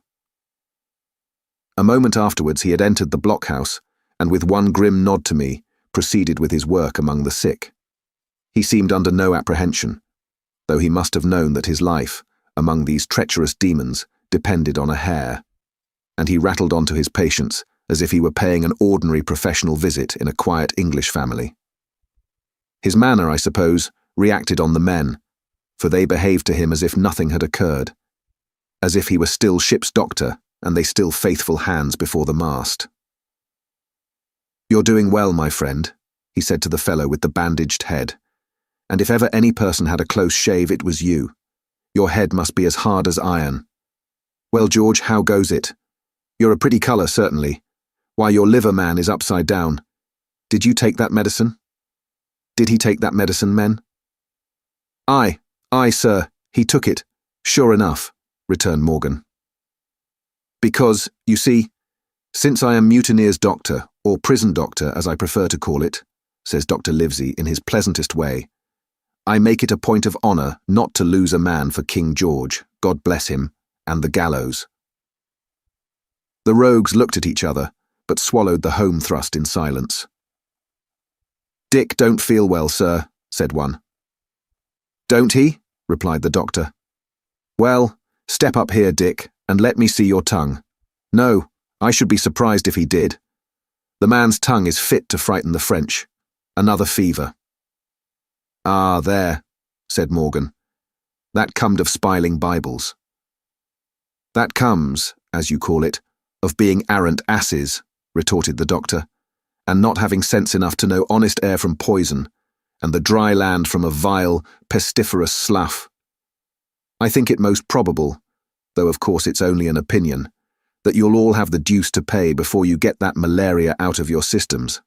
A moment afterwards he had entered the blockhouse, and with one grim nod to me, proceeded with his work among the sick. He seemed under no apprehension, though he must have known that his life, among these treacherous demons, depended on a hair, and he rattled on to his patients as if he were paying an ordinary professional visit in a quiet English family. His manner, I suppose, reacted on the men, for they behaved to him as if nothing had occurred, as if he were still ship's doctor and they still faithful hands before the mast. "You're doing well, my friend," he said to the fellow with the bandaged head, "and if ever any person had a close shave, it was you. Your head must be as hard as iron. Well, George, how goes it? You're a pretty colour, certainly. Why, your liver man is upside down. Did you take that medicine?" "Did he take that medicine, men?" Aye, sir, he took it, sure enough," returned Morgan. "Because, you see, since I am mutineer's doctor, or prison doctor as I prefer to call it," says Dr. Livesey in his pleasantest way, "I make it a point of honour not to lose a man for King George, God bless him, and the gallows." The rogues looked at each other, but swallowed the home thrust in silence. "Dick don't feel well, sir," said one. "Don't he?" replied the doctor. "Well, step up here, Dick, and let me see your tongue. No, I should be surprised if he did. The man's tongue is fit to frighten the French. Another fever." "Ah, there," said Morgan. "That comed of spiling Bibles." "That comes, as you call it, of being arrant asses," retorted the doctor, "and not having sense enough to know honest air from poison, and the dry land from a vile, pestiferous slough. I think it most probable, though of course it's only an opinion, that you'll all have the deuce to pay before you get that malaria out of your systems.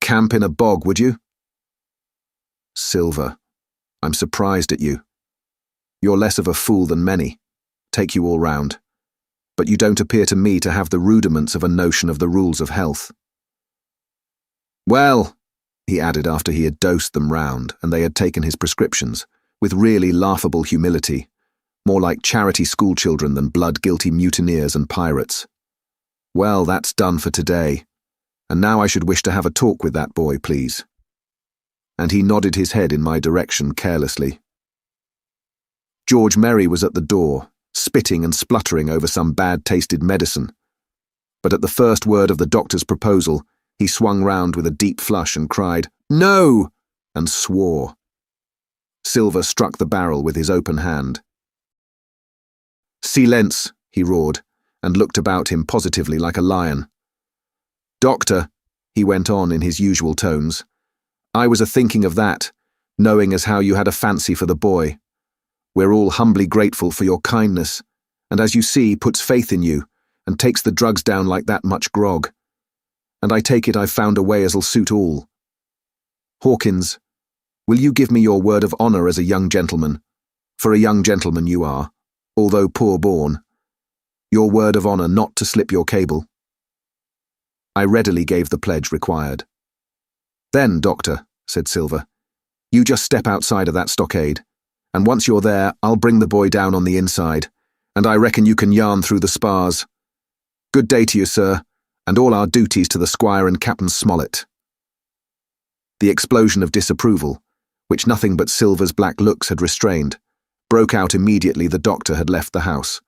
Camp in a bog, would you?" "Silver, I'm surprised at you. You're less of a fool than many, take you all round, but you don't appear to me to have the rudiments of a notion of the rules of health. Well," he added after he had dosed them round and they had taken his prescriptions, with really laughable humility, more like charity schoolchildren than blood-guilty mutineers and pirates. "Well, that's done for today, and now I should wish to have a talk with that boy, please." And he nodded his head in my direction carelessly. George Merry was at the door, spitting and spluttering over some bad-tasted medicine, but at the first word of the doctor's proposal, he swung round with a deep flush and cried, "No!" and swore. Silver struck the barrel with his open hand. "Silence," he roared, and looked about him positively like a lion. "Doctor," he went on in his usual tones, "I was a-thinking of that, knowing as how you had a fancy for the boy. We're all humbly grateful for your kindness, and as you see, puts faith in you, and takes the drugs down like that much grog. And I take it I've found a way as'll suit all. Hawkins, will you give me your word of honour as a young gentleman, for a young gentleman you are, although poor-born, your word of honour not to slip your cable?" I readily gave the pledge required. "Then, Doctor," said Silver, "you just step outside of that stockade, and once you're there, I'll bring the boy down on the inside, and I reckon you can yarn through the spars. Good day to you, sir, and all our duties to the Squire and Captain Smollett." The explosion of disapproval, which nothing but Silver's black looks had restrained, broke out immediately the doctor had left the house.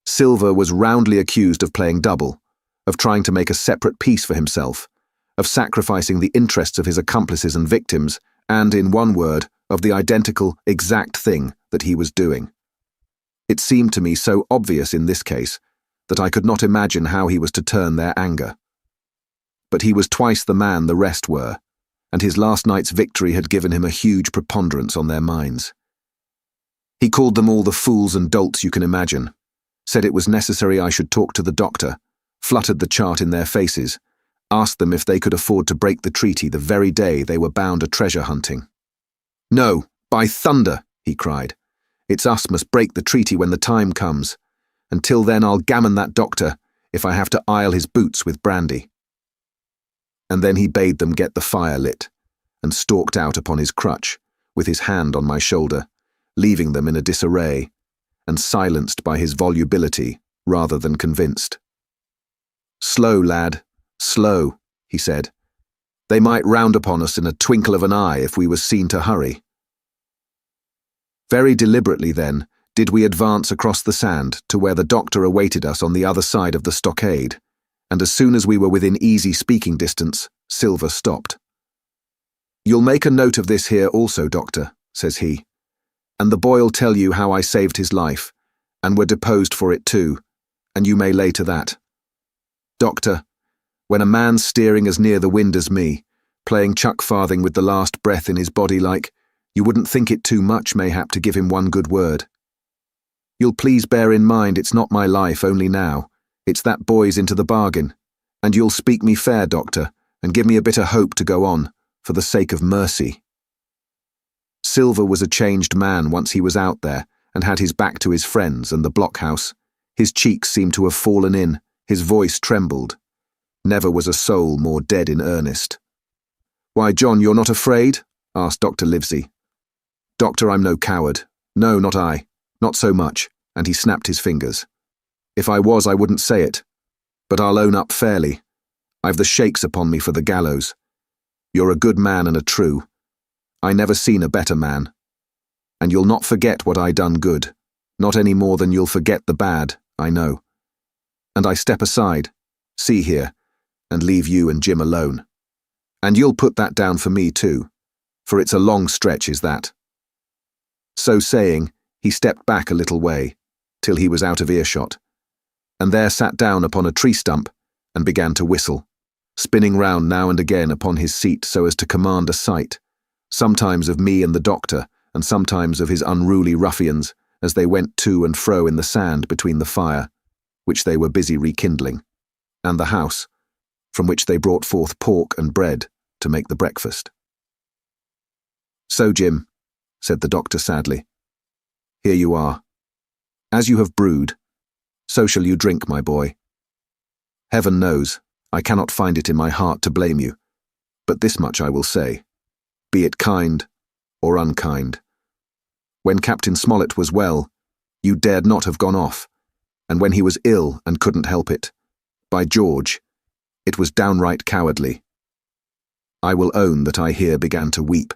Silver was roundly accused of playing double, of trying to make a separate peace for himself, of sacrificing the interests of his accomplices and victims, and, in one word, of the identical, exact thing that he was doing. It seemed to me so obvious in this case that I could not imagine how he was to turn their anger. But he was twice the man the rest were, and his last night's victory had given him a huge preponderance on their minds. He called them all the fools and dolts you can imagine, said it was necessary I should talk to the doctor, fluttered the chart in their faces, asked them if they could afford to break the treaty the very day they were bound a treasure hunting. "No, by thunder," he cried. "It's us must break the treaty when the time comes. Until then I'll gammon that doctor, if I have to aisle his boots with brandy." And then he bade them get the fire lit, and stalked out upon his crutch, with his hand on my shoulder, leaving them in a disarray, and silenced by his volubility rather than convinced. "Slow, lad, slow," he said. "They might round upon us in a twinkle of an eye if we was seen to hurry." Very deliberately then did we advance across the sand to where the doctor awaited us on the other side of the stockade, and as soon as we were within easy speaking distance, Silver stopped. "You'll make a note of this here also, Doctor," says he, "and the boy'll tell you how I saved his life, and were deposed for it too, and you may lay to that. Doctor, when a man's steering as near the wind as me, playing chuck-farthing with the last breath in his body like, you wouldn't think it too much mayhap to give him one good word. You'll please bear in mind it's not my life only now, it's that boy's into the bargain, and you'll speak me fair, Doctor, and give me a bit of hope to go on, for the sake of mercy." Silver was a changed man once he was out there and had his back to his friends and the blockhouse. His cheeks seemed to have fallen in, his voice trembled. Never was a soul more dead in earnest. "Why, John, you're not afraid?" asked Dr. Livesey. "Doctor, I'm no coward. No, not I. Not so much," and he snapped his fingers. "If I was, I wouldn't say it. But I'll own up fairly. I've the shakes upon me for the gallows. You're a good man and a true. I never seen a better man. And you'll not forget what I done good, not any more than you'll forget the bad, I know. And I step aside, see here, and leave you and Jim alone. And you'll put that down for me too, for it's a long stretch, is that." So saying, he stepped back a little way, till he was out of earshot, and there sat down upon a tree stump and began to whistle, spinning round now and again upon his seat so as to command a sight, sometimes of me and the doctor, and sometimes of his unruly ruffians, as they went to and fro in the sand between the fire, which they were busy rekindling, and the house, from which they brought forth pork and bread to make the breakfast. "So, Jim," said the doctor sadly, "here you are. As you have brewed, so shall you drink, my boy. Heaven knows, I cannot find it in my heart to blame you, but this much I will say, be it kind or unkind. When Captain Smollett was well, you dared not have gone off, and when he was ill and couldn't help it, by George, it was downright cowardly. I will own that I here began to weep.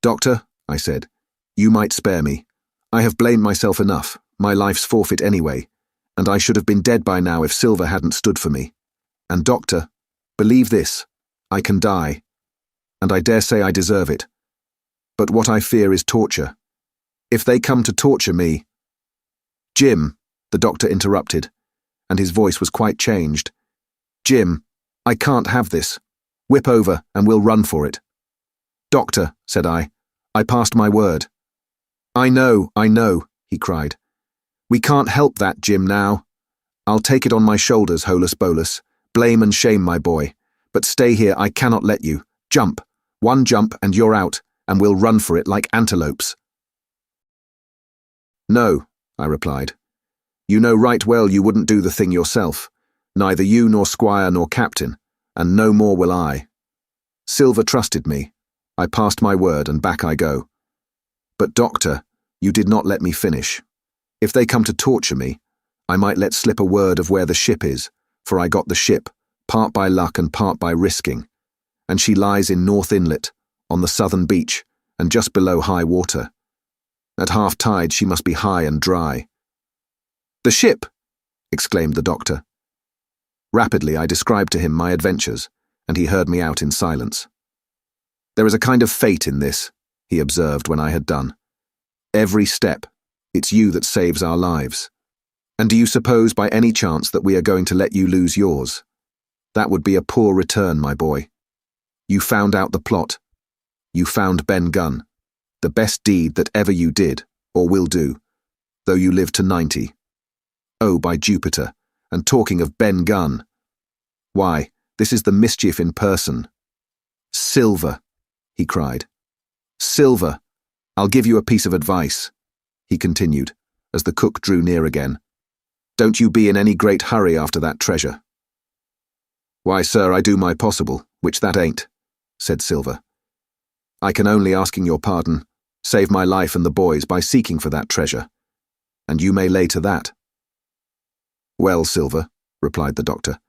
Doctor, I said, you might spare me. I have blamed myself enough, my life's forfeit anyway, and I should have been dead by now if Silver hadn't stood for me. And doctor, believe this, I can die, and I dare say I deserve it. But what I fear is torture. If they come to torture me— Jim, the doctor interrupted, and his voice was quite changed. Jim, I can't have this. Whip over and we'll run for it. Doctor, said I passed my word. I know, he cried. We can't help that, Jim, now. I'll take it on my shoulders, holus bolus. Blame and shame, my boy. But stay here, I cannot let you. Jump. One jump and you're out, and we'll run for it like antelopes. No, I replied. You know right well you wouldn't do the thing yourself. Neither you nor Squire nor Captain, and no more will I. Silver trusted me. I passed my word and back I go. But doctor, you did not let me finish. If they come to torture me, I might let slip a word of where the ship is, for I got the ship, part by luck and part by risking, and she lies in North Inlet, on the southern beach, and just below high water. At half tide she must be high and dry. The ship! Exclaimed the doctor. Rapidly I described to him my adventures, and he heard me out in silence. There is a kind of fate in this, he observed when I had done. Every step, it's you that saves our lives. And do you suppose by any chance that we are going to let you lose yours? That would be a poor return, my boy. You found out the plot. You found Ben Gunn, the best deed that ever you did, or will do, though you live to 90. Oh, by Jupiter, and talking of Ben Gunn. Why, this is the mischief in person. Silver, he cried. Silver, I'll give you a piece of advice, he continued, as the cook drew near again. Don't you be in any great hurry after that treasure. Why, sir, I do my possible, which that ain't, said Silver. I can only, asking your pardon, save my life and the boys by seeking for that treasure, and you may lay to that. Well, Silver, replied the doctor,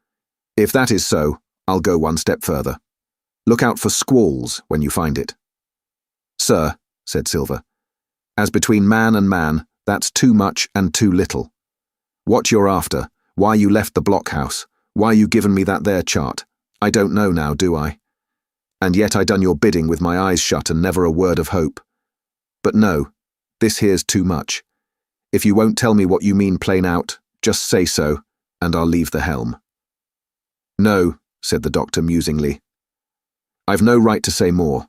if that is so, I'll go one step further. Look out for squalls when you find it. Sir, said Silver, as between man and man, That's too much and too little. What you're after, why you left the blockhouse, why you given me that there chart, I don't know now, do I? And yet I done your bidding with my eyes shut and never a word of hope. But no, this here's too much. If you won't tell me what you mean plain out, just say so, and I'll leave the helm. No, said the doctor musingly. I've no right to say more.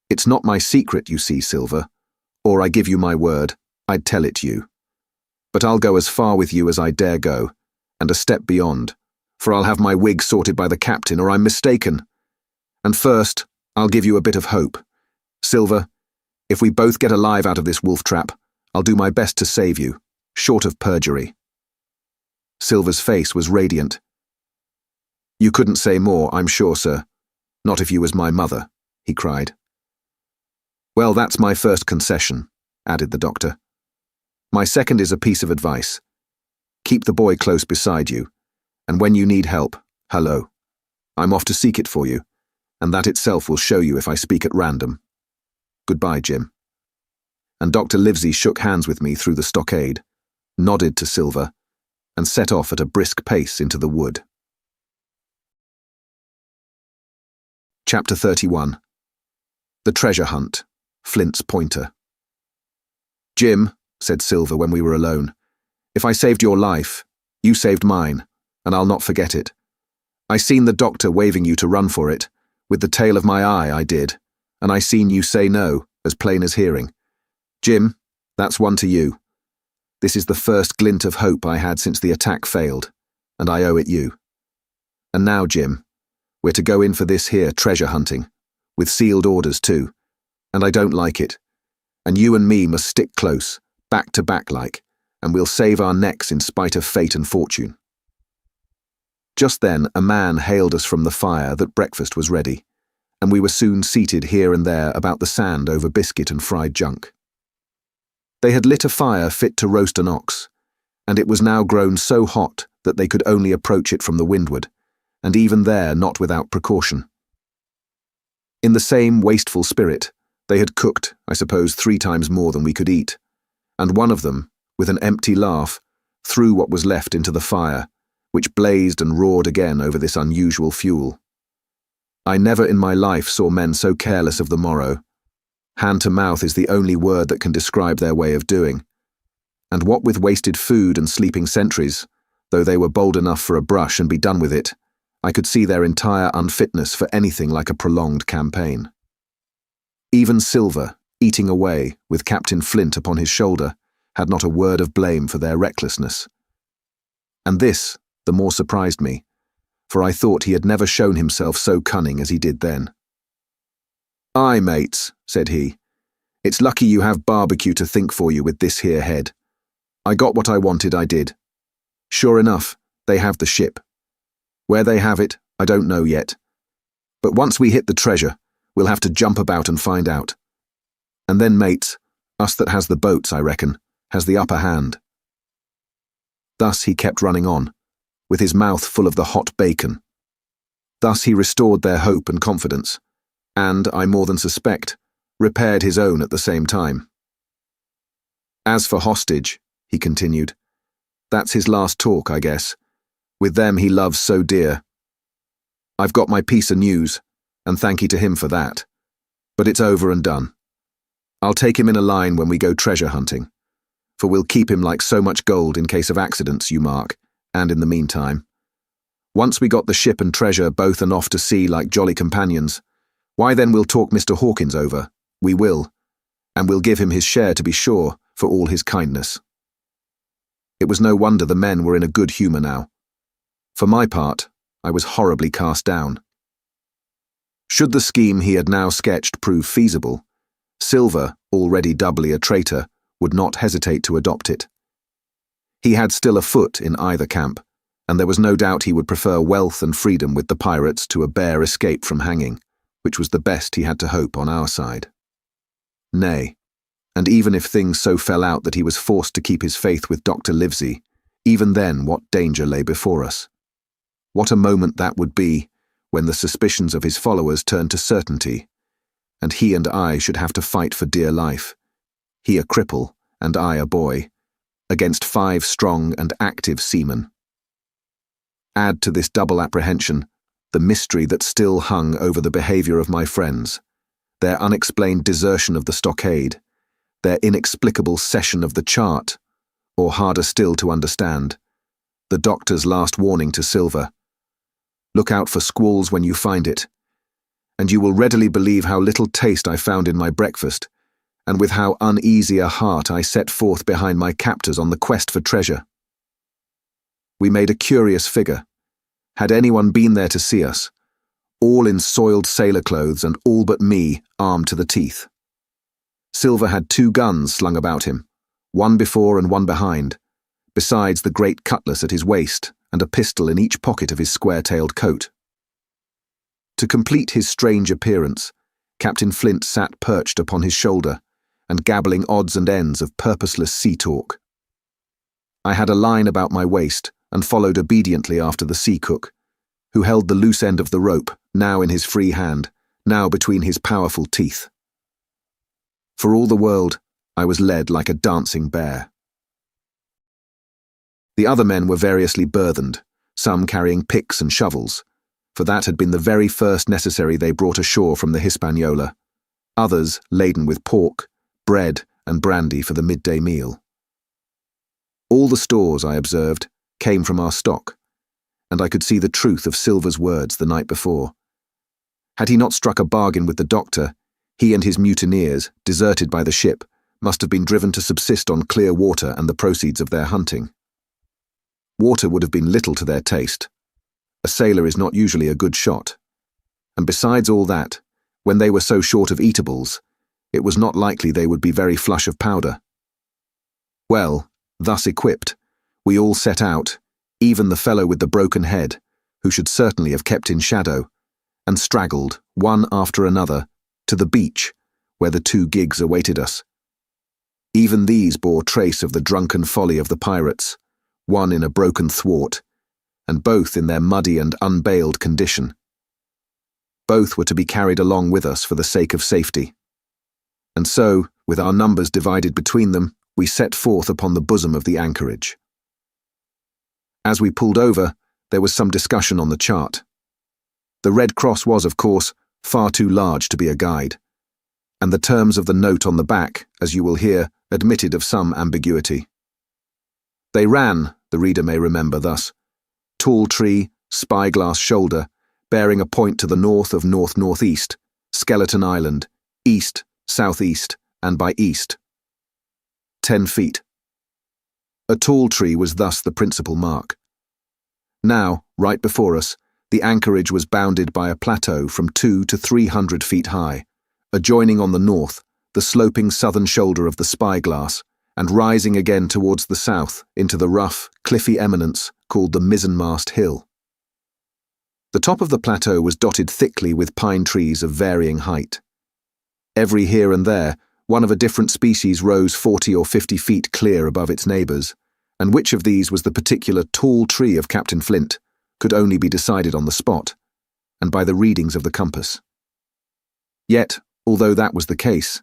It's not my secret, you see, Silver, or I give you my word, I'd tell it you. But I'll go as far with you as I dare go, and a step beyond, for I'll have my wig sorted by the captain or I'm mistaken. And first, I'll give you a bit of hope. Silver, if we both get alive out of this wolf trap, I'll do my best to save you, short of perjury. Silver's face was radiant. You couldn't say more, I'm sure, sir. Not if you was my mother, he cried. Well, that's my first concession, added the doctor. My second is a piece of advice. Keep the boy close beside you, and when you need help, hello. I'm off to seek it for you, and that itself will show you if I speak at random. Goodbye, Jim. And Dr. Livesey shook hands with me through the stockade, nodded to Silver, and set off at a brisk pace into the wood. Chapter 31. The Treasure Hunt, Flint's Pointer. Jim, said Silver when we were alone, if I saved your life, you saved mine, and I'll not forget it. I seen the doctor waving you to run for it. With the tail of my eye, I did, and I seen you say no, as plain as hearing. Jim, that's one to you. This is the first glint of hope I had since the attack failed, and I owe it you. And now, Jim, we're to go in for this here treasure hunting, with sealed orders too, and I don't like it. And you and me must stick close, back to back like, and we'll save our necks in spite of fate and fortune. Just then a man hailed us from the fire that breakfast was ready, and we were soon seated here and there about the sand over biscuit and fried junk. They had lit a fire fit to roast an ox, and it was now grown so hot that they could only approach it from the windward, and even there not without precaution. In the same wasteful spirit, they had cooked, I suppose, 3 times more than we could eat, and one of them, with an empty laugh, threw what was left into the fire, which blazed and roared again over this unusual fuel. I never in my life saw men so careless of the morrow. Hand to mouth is the only word that can describe their way of doing. And what with wasted food and sleeping sentries, though they were bold enough for a brush and be done with it, I could see their entire unfitness for anything like a prolonged campaign. Even Silver, eating away, with Captain Flint upon his shoulder, had not a word of blame for their recklessness. And this the more surprised me, for I thought he had never shown himself so cunning as he did then. Aye, mates, said he, it's lucky you have barbecue to think for you with this here head. I got what I wanted, I did. Sure enough, they have the ship. Where they have it, I don't know yet. But once we hit the treasure, we'll have to jump about and find out. And then, mates, us that has the boats, I reckon, has the upper hand. Thus he kept running on, with his mouth full of the hot bacon. Thus he restored their hope and confidence, and, I more than suspect, repaired his own at the same time. As for hostage, he continued, that's his last talk, I guess. With them he loves so dear. I've got my piece of news, and thank ye to him for that. But it's over and done. I'll take him in a line when we go treasure hunting, for we'll keep him like so much gold in case of accidents, you mark, and in the meantime. Once we got the ship and treasure both and off to sea like jolly companions, why then we'll talk Mr. Hawkins over, we will, and we'll give him his share to be sure, for all his kindness. It was no wonder the men were in a good humour now. For my part, I was horribly cast down. Should the scheme he had now sketched prove feasible, Silver, already doubly a traitor, would not hesitate to adopt it. He had still a foot in either camp, and there was no doubt he would prefer wealth and freedom with the pirates to a bare escape from hanging, which was the best he had to hope on our side. Nay, and even if things so fell out that he was forced to keep his faith with Dr. Livesey, even then what danger lay before us? What a moment that would be, when the suspicions of his followers turned to certainty, and he and I should have to fight for dear life, he a cripple and I a boy, against 5 strong and active seamen. Add to this double apprehension the mystery that still hung over the behaviour of my friends, their unexplained desertion of the stockade, their inexplicable cession of the chart, or harder still to understand, the doctor's last warning to Silver: "Look out for squalls when you find it," and you will readily believe how little taste I found in my breakfast, and with how uneasy a heart I set forth behind my captors on the quest for treasure. We made a curious figure. Had anyone been there to see us, all in soiled sailor clothes and all but me armed to the teeth. Silver had 2 guns slung about him, one before and one behind, besides the great cutlass at his waist and a pistol in each pocket of his square-tailed coat. To complete his strange appearance, Captain Flint sat perched upon his shoulder and gabbling odds and ends of purposeless sea talk. I had a line about my waist and followed obediently after the sea cook, who held the loose end of the rope, now in his free hand, now between his powerful teeth. For all the world, I was led like a dancing bear. The other men were variously burthened, some carrying picks and shovels, for that had been the very first necessary they brought ashore from the Hispaniola, others laden with pork, bread and brandy for the midday meal. All the stores, I observed, came from our stock, and I could see the truth of Silver's words the night before. Had he not struck a bargain with the doctor, he and his mutineers, deserted by the ship, must have been driven to subsist on clear water and the proceeds of their hunting. Water would have been little to their taste. A sailor is not usually a good shot. And besides all that, when they were so short of eatables, it was not likely they would be very flush of powder. Well, thus equipped, we all set out, even the fellow with the broken head, who should certainly have kept in shadow, and straggled, one after another, to the beach, where the 2 gigs awaited us. Even these bore trace of the drunken folly of the pirates, one in a broken thwart, and both in their muddy and unbailed condition. Both were to be carried along with us for the sake of safety. And so, with our numbers divided between them, we set forth upon the bosom of the anchorage. As we pulled over, there was some discussion on the chart. The Red Cross was, of course, far too large to be a guide, and the terms of the note on the back, as you will hear, admitted of some ambiguity. They ran, the reader may remember, thus: Tall Tree, Spyglass Shoulder, bearing a point to the north of north-northeast, Skeleton Island, east, southeast, and by east. 10 feet. A tall tree was thus the principal mark. Now, right before us, the anchorage was bounded by a plateau from 200 to 300 feet high, adjoining on the north the sloping southern shoulder of the Spyglass, and rising again towards the south into the rough, cliffy eminence called the Mizzenmast Hill. The top of the plateau was dotted thickly with pine trees of varying height. Every here and there, one of a different species rose 40 or 50 feet clear above its neighbours, and which of these was the particular tall tree of Captain Flint could only be decided on the spot, and by the readings of the compass. Yet, although that was the case,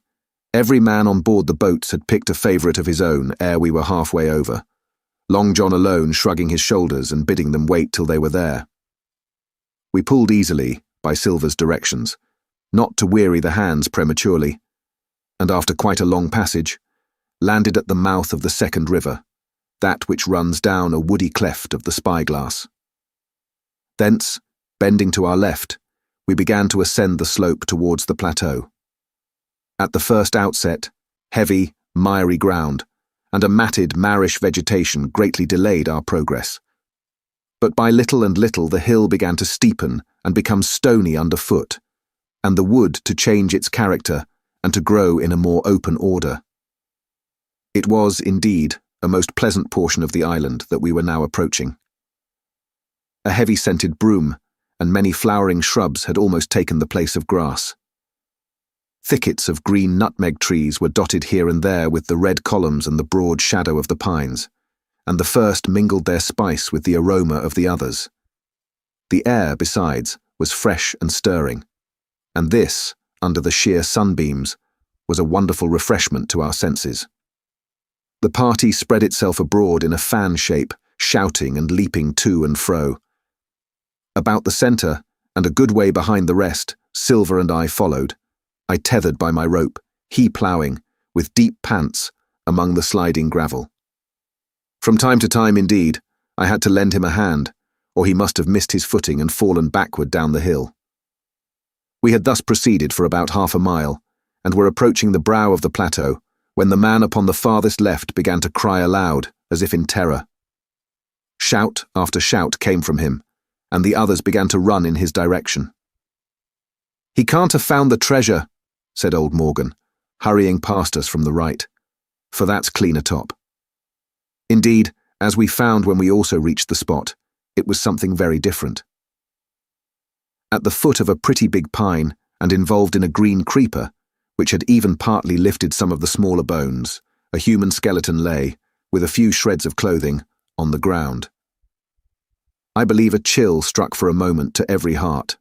every man on board the boats had picked a favourite of his own ere we were halfway over, Long John alone shrugging his shoulders and bidding them wait till they were there. We pulled easily, by Silver's directions, not to weary the hands prematurely, and after quite a long passage, landed at the mouth of the second river, that which runs down a woody cleft of the Spyglass. Thence, bending to our left, we began to ascend the slope towards the plateau. At the first outset, heavy, miry ground, and a matted, marish vegetation greatly delayed our progress. But by little and little the hill began to steepen and become stony underfoot, and the wood to change its character and to grow in a more open order. It was, indeed, a most pleasant portion of the island that we were now approaching. A heavy-scented broom and many flowering shrubs had almost taken the place of grass. Thickets of green nutmeg trees were dotted here and there with the red columns and the broad shadow of the pines, and the first mingled their spice with the aroma of the others. The air, besides, was fresh and stirring, and this, under the sheer sunbeams, was a wonderful refreshment to our senses. The party spread itself abroad in a fan shape, shouting and leaping to and fro. About the centre, and a good way behind the rest, Silver and I followed, I tethered by my rope, he ploughing, with deep pants, among the sliding gravel. From time to time, indeed, I had to lend him a hand, or he must have missed his footing and fallen backward down the hill. We had thus proceeded for about half a mile, and were approaching the brow of the plateau, when the man upon the farthest left began to cry aloud, as if in terror. Shout after shout came from him, and the others began to run in his direction. "He can't have found the treasure," said old Morgan, hurrying past us from the right, "for that's clean atop." Indeed, as we found when we also reached the spot, it was something very different. At the foot of a pretty big pine, and involved in a green creeper, which had even partly lifted some of the smaller bones, a human skeleton lay, with a few shreds of clothing, on the ground. I believe a chill struck for a moment to every heart.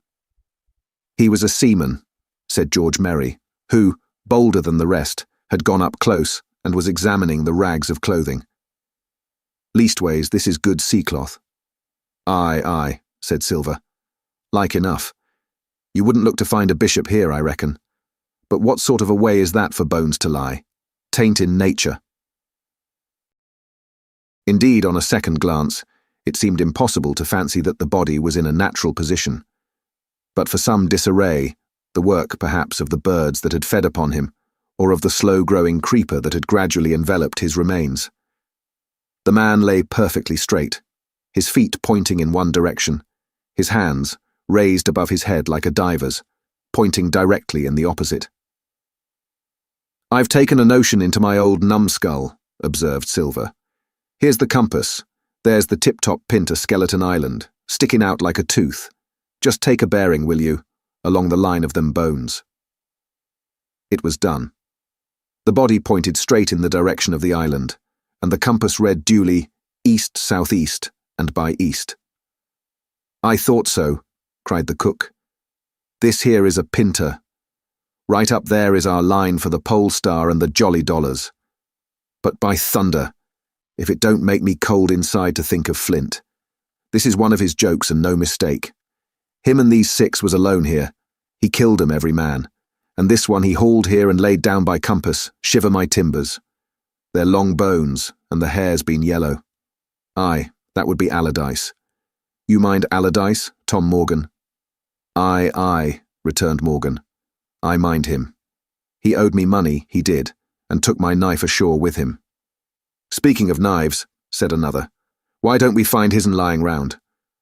"He was a seaman," said George Merry, who, bolder than the rest, had gone up close and was examining the rags of clothing. "Leastways, this is good sea-cloth." Aye, said Silver. "Like enough. You wouldn't look to find a bishop here, I reckon. But what sort of a way is that for bones to lie? Taint in nature." Indeed, on a second glance, it seemed impossible to fancy that the body was in a natural position. But for some disarray, the work, perhaps, of the birds that had fed upon him, or of the slow-growing creeper that had gradually enveloped his remains. The man lay perfectly straight, his feet pointing in one direction, his hands, raised above his head like a diver's, pointing directly in the opposite. "I've taken a notion into my old numbskull," observed Silver. "Here's the compass. There's the tip-top pin to Skeleton Island, sticking out like a tooth. Just take a bearing, will you, along the line of them bones." It was done. The body pointed straight in the direction of the island, and the compass read duly east-southeast and by east. "I thought so," cried the cook. "This here is a pinter. Right up there is our line for the Pole Star and the Jolly Dollars. But by thunder, if it don't make me cold inside to think of Flint. This is one of his jokes and no mistake. Him and these 6 was alone here. He killed 'em every man, and this one he hauled here and laid down by compass, shiver my timbers. They're long bones, and the hair's been yellow. Aye, that would be Allardyce. You mind Allardyce, Tom Morgan?" Aye, returned Morgan. "I mind him. He owed me money, he did, and took my knife ashore with him." "Speaking of knives," said another, "why don't we find his'n lying round?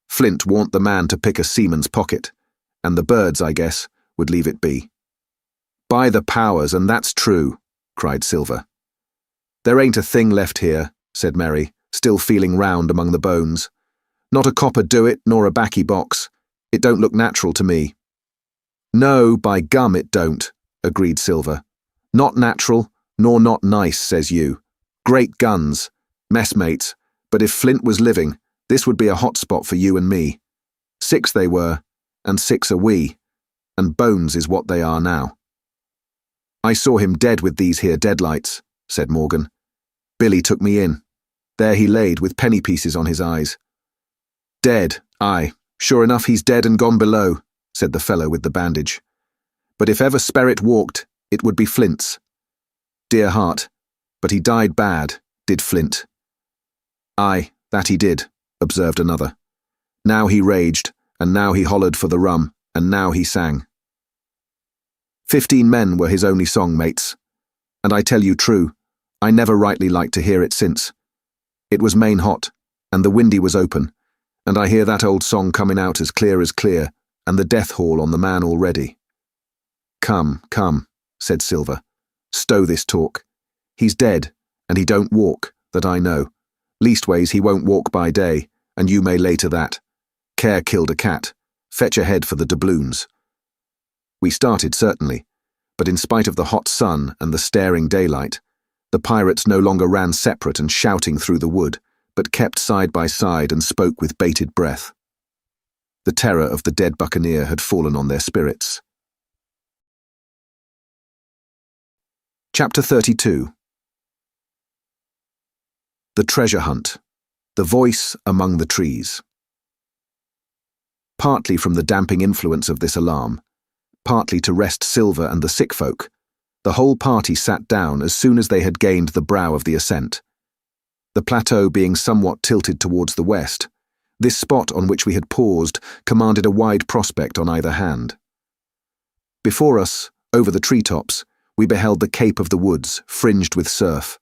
Flint warn't the man to pick a seaman's pocket, and the birds, I guess, would leave it be." "By the powers, and that's true," cried Silver. "There ain't a thing left here," said Merry, still feeling round among the bones. "Not a copper do it, nor a baccy box. It don't look natural to me." "No, by gum it don't," agreed Silver. "Not natural, nor not nice, says you. Great guns, messmates, but if Flint was living, this would be a hot spot for you and me. 6 they were, and 6 are we, and bones is what they are now." "I saw him dead with these here deadlights," said Morgan. "Billy took me in. There he laid with penny pieces on his eyes." "Dead, aye, sure enough he's dead and gone below," said the fellow with the bandage. "But if ever spirit walked, it would be Flint's. Dear heart, but he died bad, did Flint." "Aye, that he did," observed another. "Now he raged, and now he hollered for the rum, and now he sang. 15 men were his only song, mates, and I tell you true, I never rightly liked to hear it since. It was main hot, and the windy was open, and I hear that old song coming out as clear, and the death haul on the man already." Come, said Silver. "Stow this talk. He's dead, and he don't walk, that I know. Leastways he won't walk by day, and you may lay to that. Care killed a cat. Fetch ahead for the doubloons." We started, certainly, but in spite of the hot sun and the staring daylight, the pirates no longer ran separate and shouting through the wood, but kept side by side and spoke with bated breath. The terror of the dead buccaneer had fallen on their spirits. Chapter 32. The treasure hunt. The voice among the trees. Partly from the damping influence of this alarm, partly to rest Silver and the sick folk, the whole party sat down as soon as they had gained the brow of the ascent. The plateau being somewhat tilted towards the west, this spot on which we had paused commanded a wide prospect on either hand. Before us, over the treetops, we beheld the cape of the woods, fringed with surf.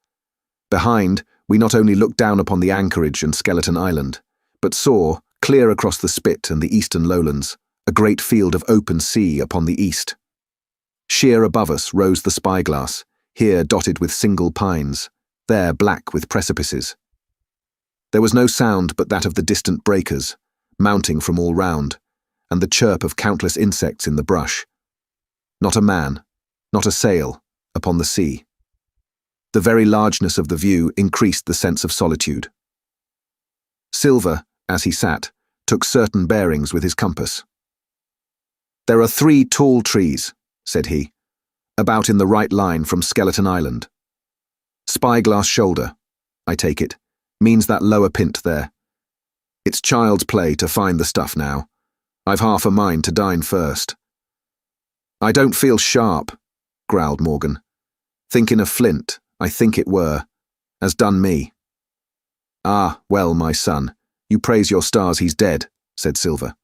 Behind, we not only looked down upon the anchorage and Skeleton Island, but saw, clear across the spit and the eastern lowlands, a great field of open sea upon the east. Sheer above us rose the spyglass, here dotted with single pines, there black with precipices. There was no sound but that of the distant breakers, mounting from all round, and the chirp of countless insects in the brush. Not a man, not a sail, upon the sea. The very largeness of the view increased the sense of solitude. Silver, as he sat, took certain bearings with his compass. "There are 3 tall trees," said he, "about in the right line from Skeleton Island. Spyglass shoulder, I take it, means that lower pint there. It's child's play to find the stuff now. I've half a mind to dine first." "I don't feel sharp," growled Morgan. "Thinking of Flint, I think it were, as done me." "Ah, well, my son, you praise your stars he's dead," said Silver.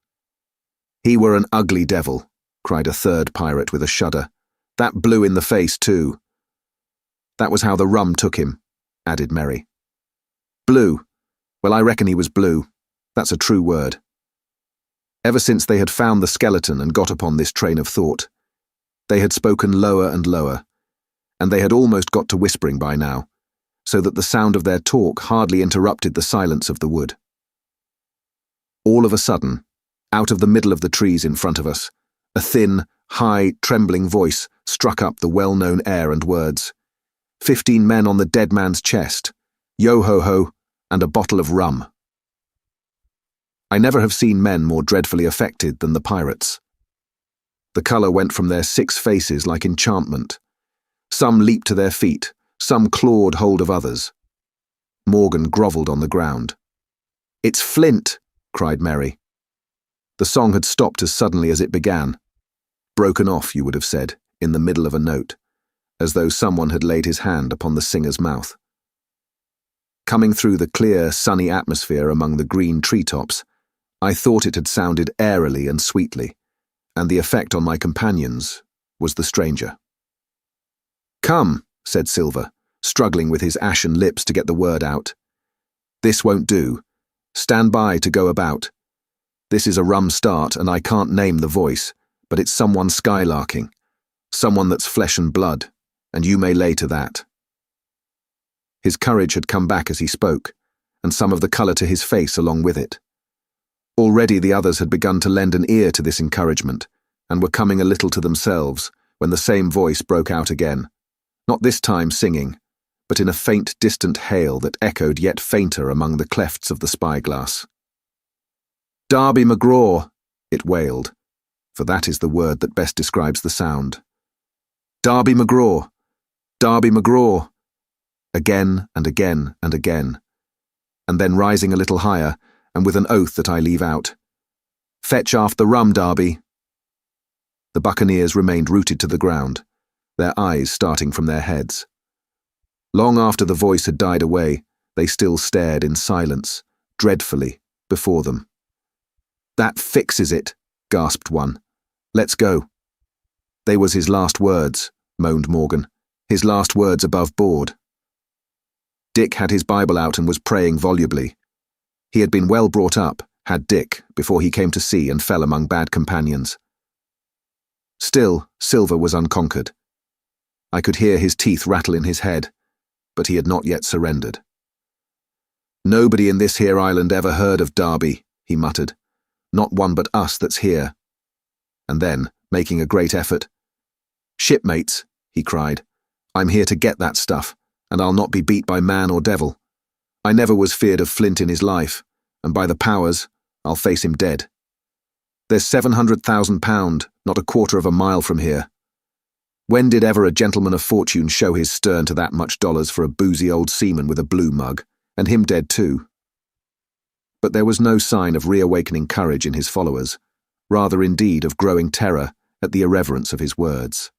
"He were an ugly devil," cried a third pirate with a shudder. "That blew in the face too." "That was how the rum took him," added Merry. "Blue? Well, I reckon he was blue. That's a true word." Ever since they had found the skeleton and got upon this train of thought, they had spoken lower and lower, and they had almost got to whispering by now, so that the sound of their talk hardly interrupted the silence of the wood. All of a sudden, out of the middle of the trees in front of us, a thin, high, trembling voice struck up the well-known air and words. 15 men on the dead man's chest, yo-ho-ho, and a bottle of rum. I never have seen men more dreadfully affected than the pirates. The colour went from their 6 faces like enchantment. Some leaped to their feet, some clawed hold of others. Morgan grovelled on the ground. "It's Flint!" cried Merry. The song had stopped as suddenly as it began. Broken off, you would have said, in the middle of a note, as though someone had laid his hand upon the singer's mouth. Coming through the clear, sunny atmosphere among the green treetops, I thought it had sounded airily and sweetly, and the effect on my companions was the stranger. "Come," said Silver, struggling with his ashen lips to get the word out. "This won't do. Stand by to go about. This is a rum start, and I can't name the voice, but it's someone skylarking, someone that's flesh and blood, and you may lay to that." His courage had come back as he spoke, and some of the colour to his face along with it. Already the others had begun to lend an ear to this encouragement, and were coming a little to themselves, when the same voice broke out again, not this time singing, but in a faint, distant hail that echoed yet fainter among the clefts of the spyglass. "Darby McGraw," it wailed, for that is the word that best describes the sound. "Darby McGraw! Darby McGraw!" Again and again and again, and then rising a little higher, and with an oath that I leave out, "Fetch aft the rum, Darby." The buccaneers remained rooted to the ground, their eyes starting from their heads. Long after the voice had died away, they still stared in silence, dreadfully, before them. "That fixes it," gasped one. "Let's go." "They was his last words," moaned Morgan, "his last words above board." Dick had his Bible out and was praying volubly. He had been well brought up, had Dick, before he came to sea and fell among bad companions. Still, Silver was unconquered. I could hear his teeth rattle in his head, but he had not yet surrendered. "Nobody in this here island ever heard of Darby," he muttered. "Not one but us that's here." And then, making a great effort, "Shipmates," he cried, "I'm here to get that stuff, and I'll not be beat by man or devil. I never was feared of Flint in his life, and by the powers, I'll face him dead. There's £700,000, not a quarter of a mile from here. When did ever a gentleman of fortune show his stern to that much dollars for a boozy old seaman with a blue mug, and him dead too. But there was no sign of reawakening courage in his followers, rather indeed of growing terror at the irreverence of his words.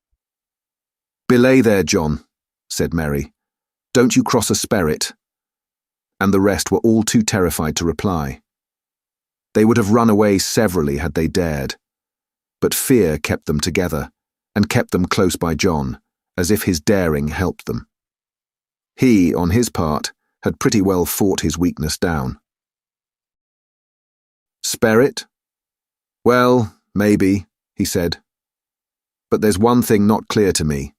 "Belay there, John," said Mary. "Don't you cross a sperrit." And the rest were all too terrified to reply. They would have run away severally had they dared, but fear kept them together and kept them close by John, as if his daring helped them. He, on his part, had pretty well fought his weakness down. "Sperrit? Well, maybe," he said. "But there's one thing not clear to me.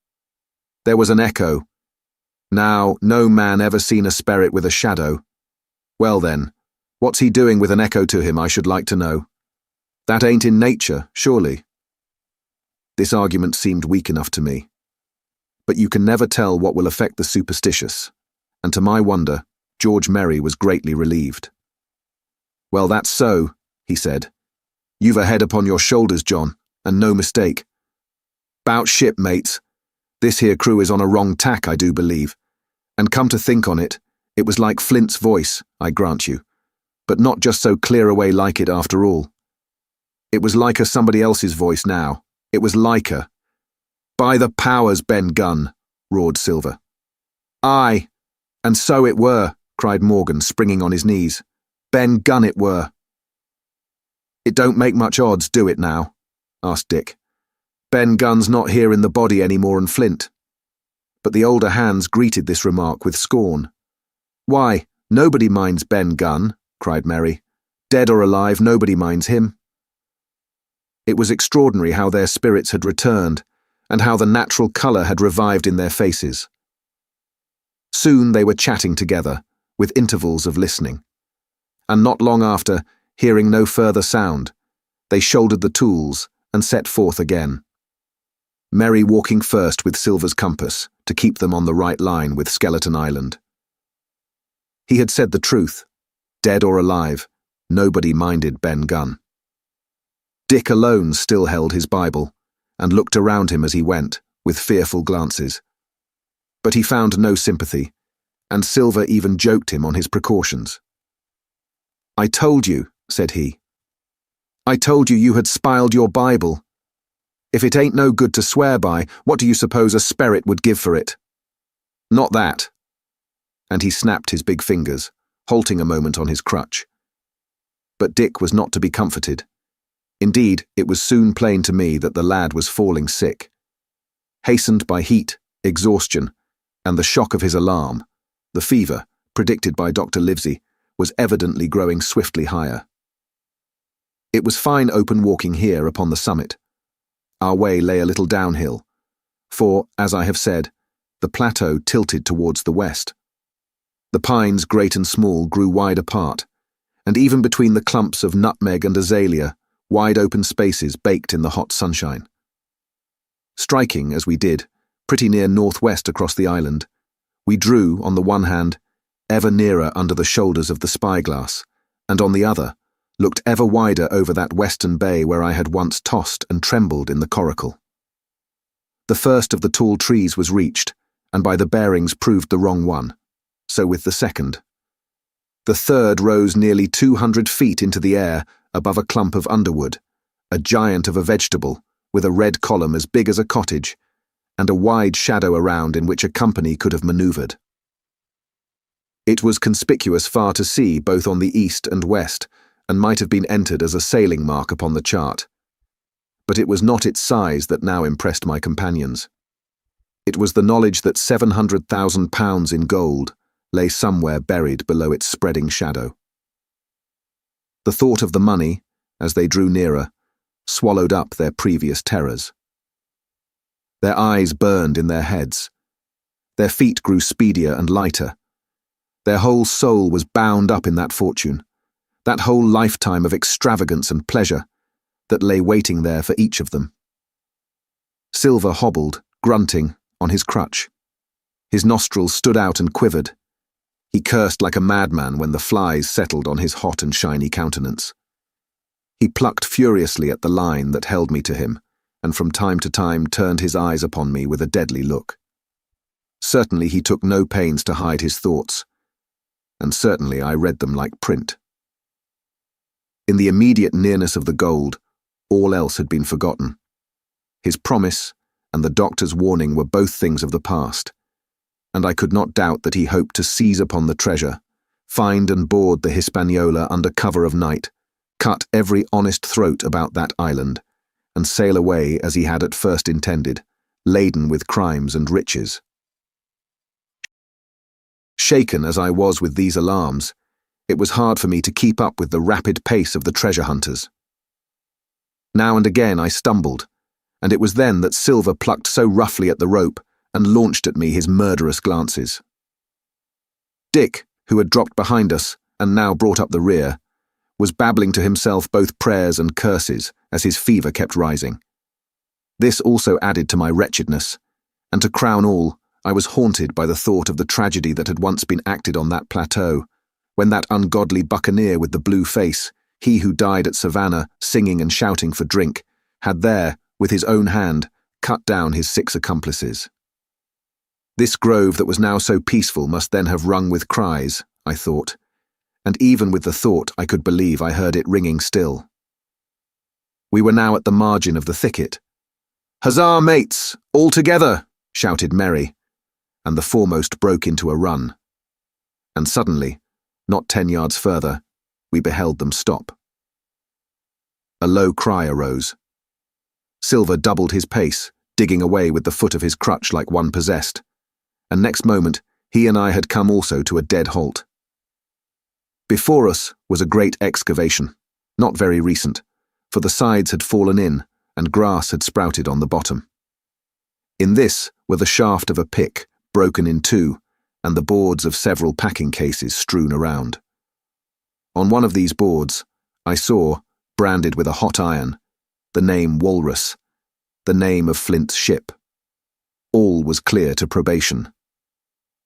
There was an echo. Now, no man ever seen a sperrit with a shadow. Well then, what's he doing with an echo to him, I should like to know? That ain't in nature, surely." This argument seemed weak enough to me. But you can never tell what will affect the superstitious, and to my wonder, George Merry was greatly relieved. "Well, that's so," he said. "You've a head upon your shoulders, John, and no mistake. 'Bout ship, mates. This here crew is on a wrong tack, I do believe. And come to think on it, it was like Flint's voice, I grant you, but not just so clear away like it after all. It was like somebody else's voice now. It was like her." "By the powers, Ben Gunn," roared Silver. "Aye, and so it were," cried Morgan, springing on his knees. "Ben Gunn it were." "It don't make much odds, do it now?" asked Dick. "Ben Gunn's not here in the body any more'n Flint." But the older hands greeted this remark with scorn. "Why, nobody minds Ben Gunn," cried Merry. "Dead or alive, nobody minds him." It was extraordinary how their spirits had returned, and how the natural colour had revived in their faces. Soon they were chatting together, with intervals of listening. And not long after, hearing no further sound, they shouldered the tools and set forth again. Merry walking first with Silver's compass, to keep them on the right line with Skeleton Island. He had said the truth. Dead or alive, nobody minded Ben Gunn. Dick alone still held his Bible, and looked around him as he went, with fearful glances. But he found no sympathy, and Silver even joked him on his precautions. "I told you," said he. "I told you you had spiled your Bible. If it ain't no good to swear by, what do you suppose a sperrit would give for it? Not that." And he snapped his big fingers, halting a moment on his crutch. But Dick was not to be comforted. Indeed, it was soon plain to me that the lad was falling sick. Hastened by heat, exhaustion, and the shock of his alarm, the fever, predicted by Dr. Livesey, was evidently growing swiftly higher. It was fine open walking here upon the summit. Our way lay a little downhill, for, as I have said, the plateau tilted towards the west. The pines, great and small, grew wide apart, and even between the clumps of nutmeg and azalea, wide open spaces baked in the hot sunshine. Striking, as we did, pretty near northwest across the island, we drew, on the one hand, ever nearer under the shoulders of the spyglass, and on the other, looked ever wider over that western bay where I had once tossed and trembled in the coracle. The first of the tall trees was reached, and by the bearings proved the wrong one. So with the second. The third rose nearly 200 feet into the air above a clump of underwood, a giant of a vegetable, with a red column as big as a cottage, and a wide shadow around in which a company could have manoeuvred. It was conspicuous far to sea both on the east and west, and might have been entered as a sailing mark upon the chart. But it was not its size that now impressed my companions. It was the knowledge that £700,000 in gold lay somewhere buried below its spreading shadow. The thought of the money, as they drew nearer, swallowed up their previous terrors. Their eyes burned in their heads. Their feet grew speedier and lighter. Their whole soul was bound up in that fortune, that whole lifetime of extravagance and pleasure that lay waiting there for each of them. Silver hobbled, grunting, on his crutch. His nostrils stood out and quivered. He cursed like a madman when the flies settled on his hot and shiny countenance. He plucked furiously at the line that held me to him, and from time to time turned his eyes upon me with a deadly look. Certainly he took no pains to hide his thoughts, and certainly I read them like print. In the immediate nearness of the gold, all else had been forgotten. His promise and the doctor's warning were both things of the past, and I could not doubt that he hoped to seize upon the treasure, find and board the Hispaniola under cover of night, cut every honest throat about that island, and sail away as he had at first intended, laden with crimes and riches. Shaken as I was with these alarms, it was hard for me to keep up with the rapid pace of the treasure hunters. Now and again I stumbled, and it was then that Silver plucked so roughly at the rope and launched at me his murderous glances. Dick, who had dropped behind us and now brought up the rear, was babbling to himself both prayers and curses as his fever kept rising. This also added to my wretchedness, and to crown all, I was haunted by the thought of the tragedy that had once been acted on that plateau, when that ungodly buccaneer with the blue face, he who died at Savannah singing and shouting for drink, had there, with his own hand, cut down his 6 accomplices. This grove that was now so peaceful must then have rung with cries, I thought, and even with the thought I could believe I heard it ringing still. We were now at the margin of the thicket. "Huzzah, mates! All together!" shouted Merry, and the foremost broke into a run. And suddenly, not 10 yards further, we beheld them stop. A low cry arose. Silver doubled his pace, digging away with the foot of his crutch like one possessed, and next moment he and I had come also to a dead halt. Before us was a great excavation, not very recent, for the sides had fallen in and grass had sprouted on the bottom. In this were the shaft of a pick, broken in 2, and the boards of several packing cases strewn around. On one of these boards, I saw, branded with a hot iron, the name Walrus, the name of Flint's ship. All was clear to probation.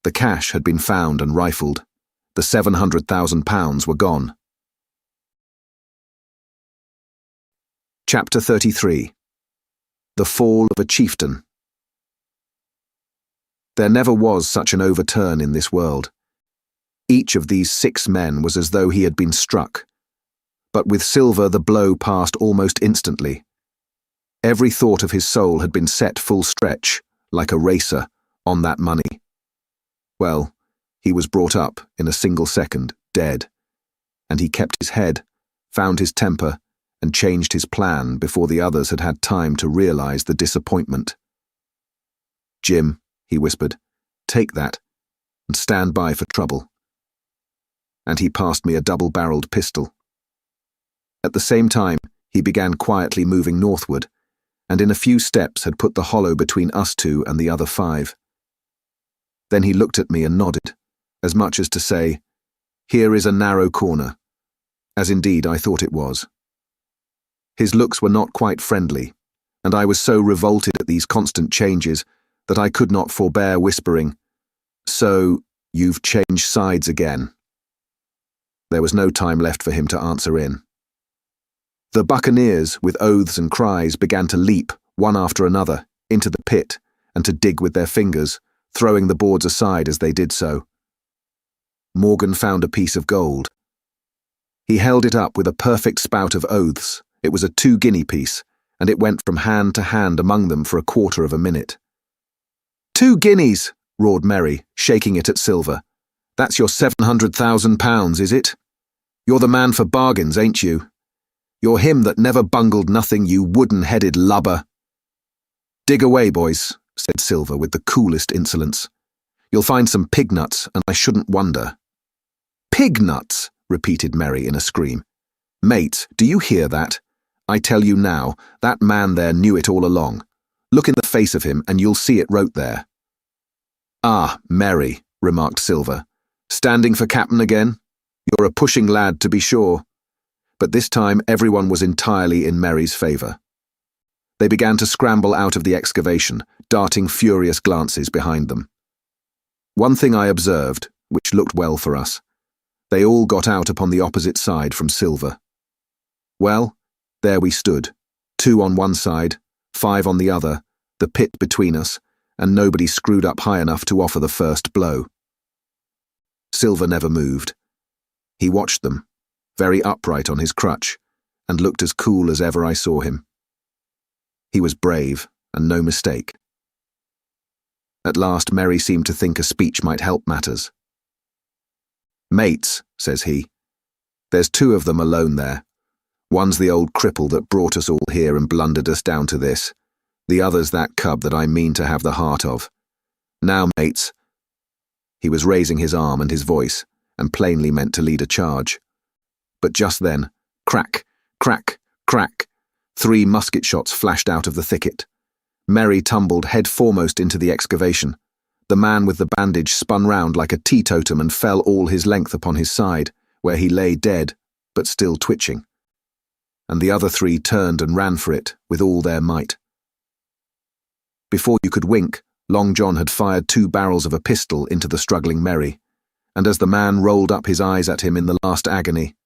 The cash had been found and rifled. The £700,000 were gone. Chapter 33. The Fall of a Chieftain. There never was such an overturn in this world. Each of these 6 men was as though he had been struck, but with Silver the blow passed almost instantly. Every thought of his soul had been set full stretch, like a racer, on that money. Well, he was brought up, in a single second, dead, and he kept his head, found his temper, and changed his plan before the others had had time to realize the disappointment. "Jim," he whispered, "take that, and stand by for trouble." And he passed me a double-barreled pistol. At the same time, he began quietly moving northward, and in a few steps had put the hollow between us 2 and the other 5. Then he looked at me and nodded, as much as to say, "Here is a narrow corner," as indeed I thought it was. His looks were not quite friendly, and I was so revolted at these constant changes that I could not forbear whispering, "So, you've changed sides again." There was no time left for him to answer in. The buccaneers, with oaths and cries, began to leap, one after another, into the pit and to dig with their fingers, throwing the boards aside as they did so. Morgan found a piece of gold. He held it up with a perfect spout of oaths. It was a 2-guinea piece, and it went from hand to hand among them for a quarter of a minute. "2 guineas!" roared Merry, shaking it at Silver. "That's your £700,000, is it? You're the man for bargains, ain't you? You're him that never bungled nothing, you wooden-headed lubber." "Dig away, boys," said Silver with the coolest insolence. "You'll find some pig nuts, and I shouldn't wonder." "Pig nuts!" repeated Merry in a scream. "Mates, do you hear that? I tell you now, that man there knew it all along. Look in the face of him, and you'll see it wrote there." "Ah, Merry," remarked Silver. "Standing for captain again? You're a pushing lad, to be sure." But this time everyone was entirely in Merry's favour. They began to scramble out of the excavation, darting furious glances behind them. One thing I observed, which looked well for us. They all got out upon the opposite side from Silver. Well, there we stood, 2 on one side, 5 on the other, the pit between us, and nobody screwed up high enough to offer the first blow. Silver never moved. He watched them, very upright on his crutch, and looked as cool as ever I saw him. He was brave, and no mistake. At last Merry seemed to think a speech might help matters. "Mates," says he, "there's two of them alone there. One's the old cripple that brought us all here and blundered us down to this. The other's that cub that I mean to have the heart of. Now, mates." He was raising his arm and his voice, and plainly meant to lead a charge. But just then, crack, crack, crack, 3 musket shots flashed out of the thicket. Merry tumbled head foremost into the excavation. The man with the bandage spun round like a teetotum and fell all his length upon his side, where he lay dead, but still twitching. And the other 3 turned and ran for it with all their might. Before you could wink, Long John had fired 2 barrels of a pistol into the struggling Merry, and as the man rolled up his eyes at him in the last agony,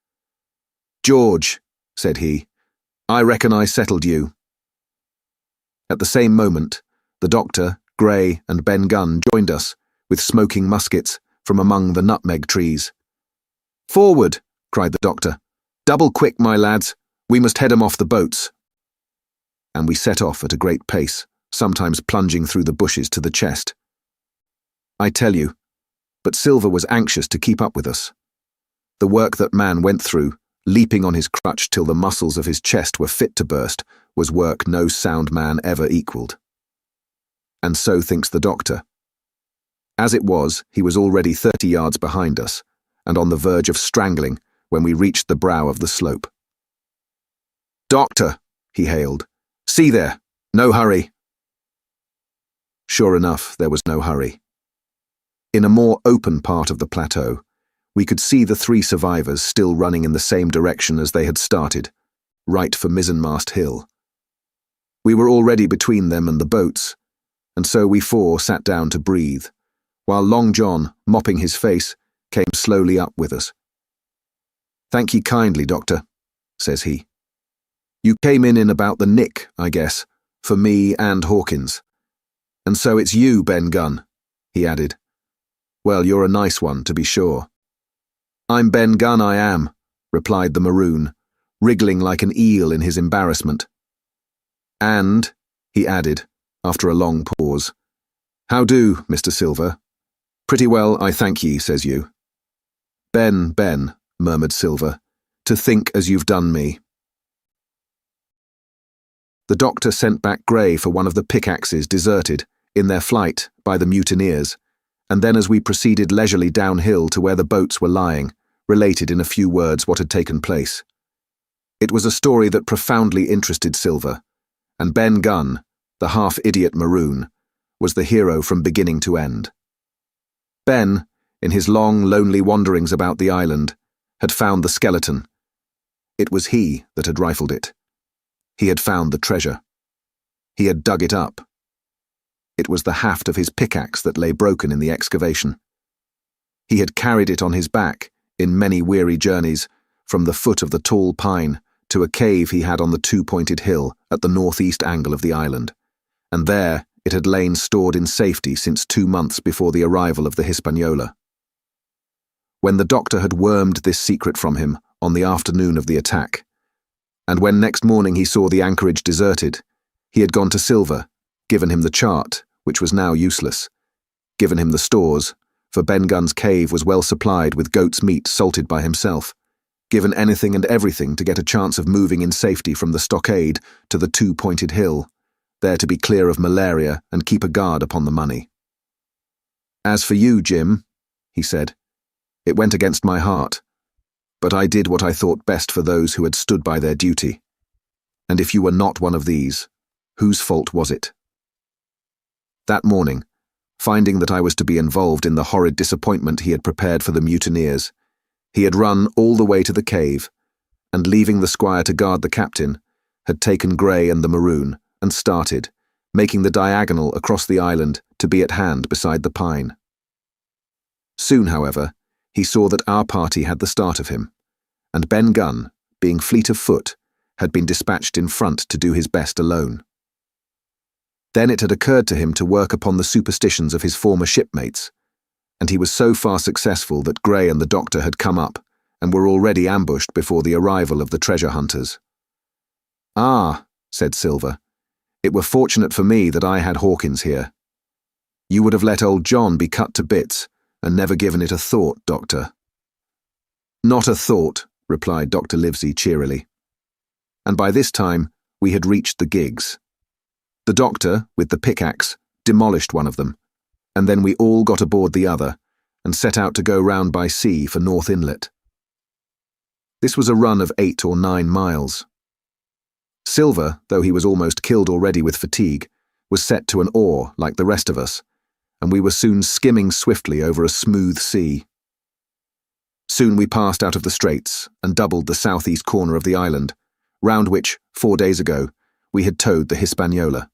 "George," said he, "I reckon I settled you." At the same moment, the doctor, Gray, and Ben Gunn joined us, with smoking muskets, from among the nutmeg trees. "Forward!" cried the doctor. "Double quick, my lads. We must head 'em off the boats." And we set off at a great pace, sometimes plunging through the bushes to the chest. I tell you, but Silver was anxious to keep up with us. The work that man went through, leaping on his crutch till the muscles of his chest were fit to burst, was work no sound man ever equalled. And so thinks the doctor. As it was, he was already 30 yards behind us, and on the verge of strangling when we reached the brow of the slope. "Doctor," he hailed, "see there, no hurry." Sure enough, there was no hurry. In a more open part of the plateau, we could see the 3 survivors still running in the same direction as they had started, right for Mizzenmast Hill. We were already between them and the boats, and so we 4 sat down to breathe, while Long John, mopping his face, came slowly up with us. "Thank ye kindly, doctor," says he. "You came in about the nick, I guess, for me and Hawkins. And so it's you, Ben Gunn," he added. "Well, you're a nice one, to be sure." "I'm Ben Gunn, I am," replied the maroon, wriggling like an eel in his embarrassment. "And," he added, after a long pause, "how do, Mr. Silver?" "Pretty well, I thank ye," says you. Ben," murmured Silver, "to think as you've done me." The doctor sent back Gray for one of the pickaxes deserted, in their flight, by the mutineers, and then as we proceeded leisurely downhill to where the boats were lying, related in a few words what had taken place. It was a story that profoundly interested Silver, and Ben Gunn, the half-idiot maroon, was the hero from beginning to end. Ben, in his long, lonely wanderings about the island, had found the skeleton. It was he that had rifled it. He had found the treasure. He had dug it up. It was the haft of his pickaxe that lay broken in the excavation. He had carried it on his back, in many weary journeys, from the foot of the tall pine to a cave he had on the 2-pointed hill at the northeast angle of the island, and there it had lain stored in safety since 2 months before the arrival of the Hispaniola. When the doctor had wormed this secret from him on the afternoon of the attack, and when next morning he saw the anchorage deserted, he had gone to Silver, given him the chart, which was now useless, given him the stores, for Ben Gunn's cave was well supplied with goat's meat salted by himself, given anything and everything to get a chance of moving in safety from the stockade to the 2-pointed hill, there to be clear of malaria and keep a guard upon the money. "As for you, Jim," he said, "it went against my heart, but I did what I thought best for those who had stood by their duty. And if you were not one of these, whose fault was it?" That morning, finding that I was to be involved in the horrid disappointment he had prepared for the mutineers, he had run all the way to the cave, and leaving the squire to guard the captain, had taken Gray and the maroon, and started, making the diagonal across the island to be at hand beside the pine. Soon, however, he saw that our party had the start of him, and Ben Gunn, being fleet of foot, had been dispatched in front to do his best alone. Then it had occurred to him to work upon the superstitions of his former shipmates, and he was so far successful that Gray and the doctor had come up and were already ambushed before the arrival of the treasure hunters. "Ah," said Silver, "it were fortunate for me that I had Hawkins here. You would have let old John be cut to bits and never given it a thought, Doctor." "Not a thought," replied Dr. Livesey cheerily. And by this time we had reached the gigs. The doctor, with the pickaxe, demolished one of them, and then we all got aboard the other and set out to go round by sea for North Inlet. This was a run of 8 or 9 miles. Silver, though he was almost killed already with fatigue, was set to an oar like the rest of us, and we were soon skimming swiftly over a smooth sea. Soon we passed out of the straits and doubled the southeast corner of the island, round which, 4 days ago, we had towed the Hispaniola.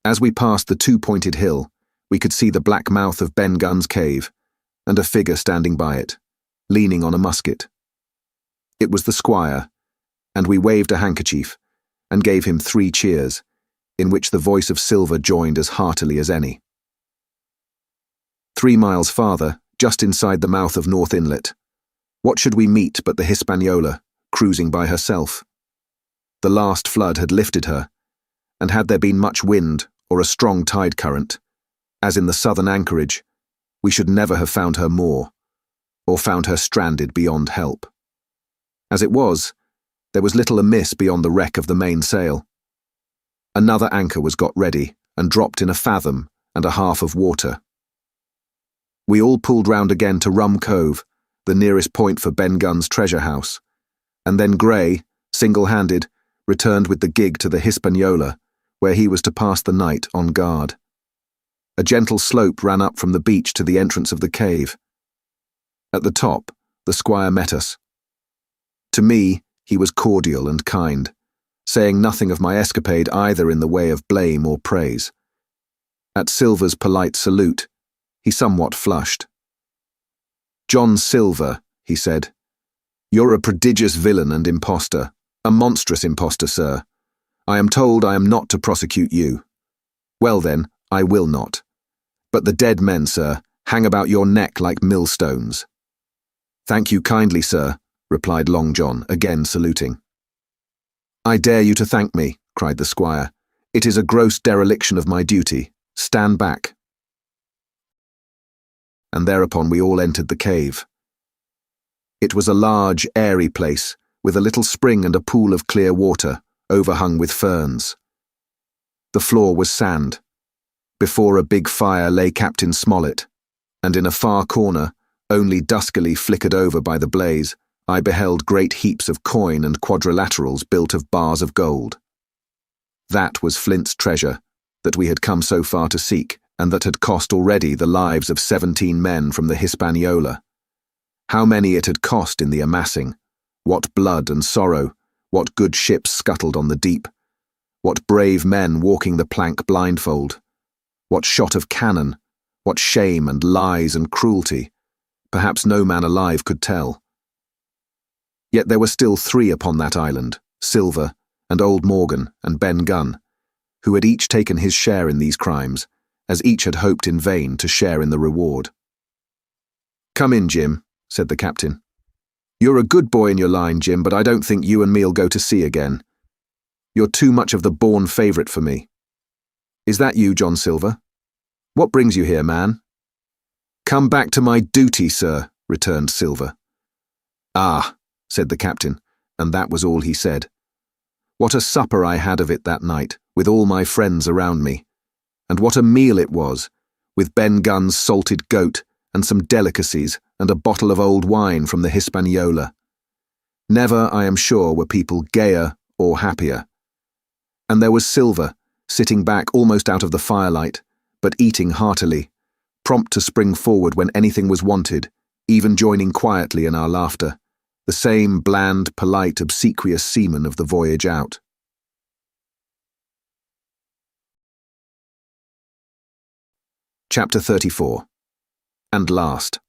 As we passed the 2-pointed hill, we could see the black mouth of Ben Gunn's cave, and a figure standing by it, leaning on a musket. It was the squire, and we waved a handkerchief and gave him 3 cheers, in which the voice of Silver joined as heartily as any. 3 miles farther, just inside the mouth of North Inlet, what should we meet but the Hispaniola, cruising by herself? The last flood had lifted her, and had there been much wind or a strong tide current, as in the southern anchorage, we should never have found her more, or found her stranded beyond help. As it was, there was little amiss beyond the wreck of the mainsail. Another anchor was got ready and dropped in a fathom and a half of water. We all pulled round again to Rum Cove, the nearest point for Ben Gunn's treasure house, and then Gray, single-handed, returned with the gig to the Hispaniola, where he was to pass the night on guard. A gentle slope ran up from the beach to the entrance of the cave. At the top, the squire met us. To me, he was cordial and kind, saying nothing of my escapade either in the way of blame or praise. At Silver's polite salute, he somewhat flushed. "John Silver," he said, "you're a prodigious villain and impostor, a monstrous impostor, sir. I am told I am not to prosecute you. Well then, I will not. But the dead men, sir, hang about your neck like millstones." "Thank you kindly, sir," replied Long John, again saluting. "I dare you to thank me," cried the squire. "It is a gross dereliction of my duty. Stand back." And thereupon we all entered the cave. It was a large, airy place, with a little spring and a pool of clear water, overhung with ferns. The floor was sand. Before a big fire lay Captain Smollett, and in a far corner, only duskily flickered over by the blaze, I beheld great heaps of coin and quadrilaterals built of bars of gold. That was Flint's treasure, that we had come so far to seek, and that had cost already the lives of 17 men from the Hispaniola. How many it had cost in the amassing, what blood and sorrow, what good ships scuttled on the deep, what brave men walking the plank blindfold, what shot of cannon, what shame and lies and cruelty, perhaps no man alive could tell. Yet there were still 3 upon that island, Silver, and old Morgan, and Ben Gunn, who had each taken his share in these crimes, as each had hoped in vain to share in the reward. "Come in, Jim," said the captain. "You're a good boy in your line, Jim, but I don't think you and me'll go to sea again. You're too much of the born favourite for me. Is that you, John Silver? What brings you here, man?" "Come back to my duty, sir," returned Silver. "Ah," said the captain, and that was all he said. What a supper I had of it that night, with all my friends around me. And what a meal it was, with Ben Gunn's salted goat, and some delicacies, and a bottle of old wine from the Hispaniola. Never, I am sure, were people gayer or happier. And there was Silver, sitting back almost out of the firelight, but eating heartily, prompt to spring forward when anything was wanted, even joining quietly in our laughter, the same bland, polite, obsequious seaman of the voyage out. Chapter 34. And last.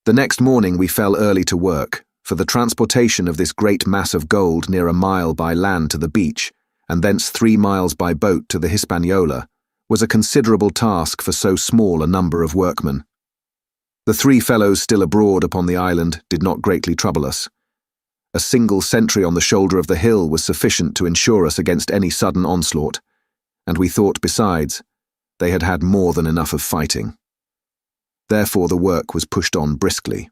The next morning we fell early to work, for the transportation of this great mass of gold near a mile by land to the beach, and thence 3 miles by boat to the Hispaniola, was a considerable task for so small a number of workmen. The 3 fellows still abroad upon the island did not greatly trouble us. A single sentry on the shoulder of the hill was sufficient to ensure us against any sudden onslaught, and we thought, besides, they had had more than enough of fighting. Therefore the work was pushed on briskly.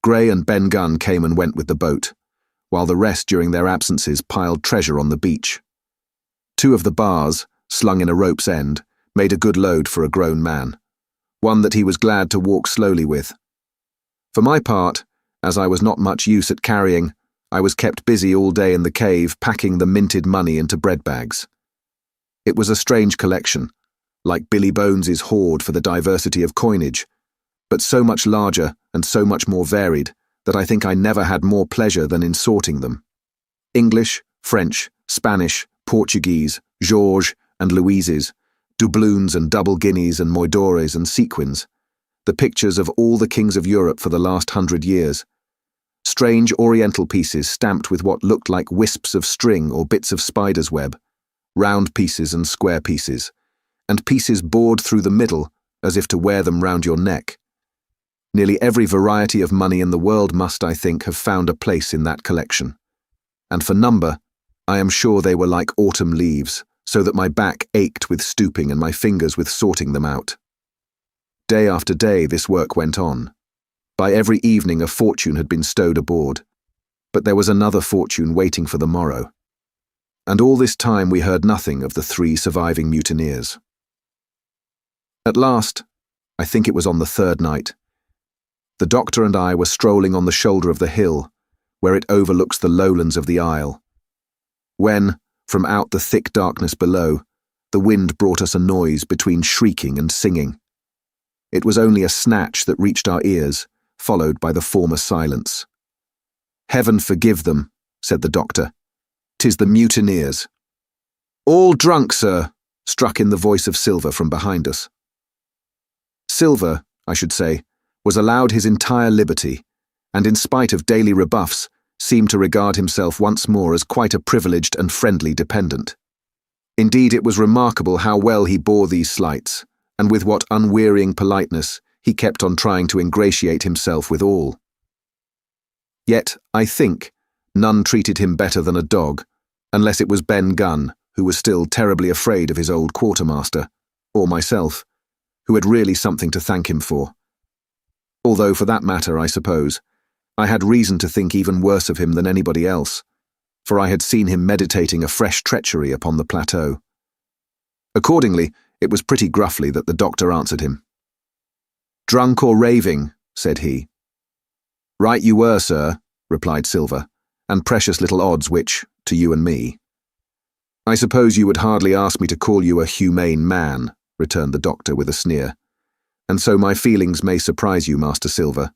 Gray and Ben Gunn came and went with the boat, while the rest during their absences piled treasure on the beach. 2 of the bars, slung in a rope's end, made a good load for a grown man, one that he was glad to walk slowly with. For my part, as I was not much use at carrying, I was kept busy all day in the cave packing the minted money into bread bags. It was a strange collection, like Billy Bones's hoard for the diversity of coinage, but so much larger and so much more varied that I think I never had more pleasure than in sorting them. English, French, Spanish, Portuguese, Georges and Louises, doubloons and double guineas and moidores and sequins, the pictures of all the kings of Europe for the last 100 years, strange oriental pieces stamped with what looked like wisps of string or bits of spider's web, round pieces and square pieces, and pieces bored through the middle as if to wear them round your neck. Nearly every variety of money in the world must, I think, have found a place in that collection. And for number, I am sure they were like autumn leaves, so that my back ached with stooping and my fingers with sorting them out. Day after day this work went on. By every evening a fortune had been stowed aboard, but there was another fortune waiting for the morrow. And all this time we heard nothing of the 3 surviving mutineers. At last, I think it was on the 3rd night, the doctor and I were strolling on the shoulder of the hill, where it overlooks the lowlands of the isle, when, from out the thick darkness below, the wind brought us a noise between shrieking and singing. It was only a snatch that reached our ears, followed by the former silence. "Heaven forgive them," said the doctor. "'Tis the mutineers." "All drunk, sir," struck in the voice of Silver from behind us. Silver, I should say, was allowed his entire liberty, and in spite of daily rebuffs, seemed to regard himself once more as quite a privileged and friendly dependent. Indeed, it was remarkable how well he bore these slights, and with what unwearying politeness he kept on trying to ingratiate himself with all. Yet, I think, none treated him better than a dog, unless it was Ben Gunn, who was still terribly afraid of his old quartermaster, or myself, who had really something to thank him for. Although, for that matter, I suppose, I had reason to think even worse of him than anybody else, for I had seen him meditating a fresh treachery upon the plateau. Accordingly, it was pretty gruffly that the doctor answered him. "Drunk or raving?" said he. "Right you were, sir," replied Silver, "and precious little odds which, to you and me." "I suppose you would hardly ask me to call you a humane man," returned the doctor with a sneer, "and so my feelings may surprise you, Master Silver.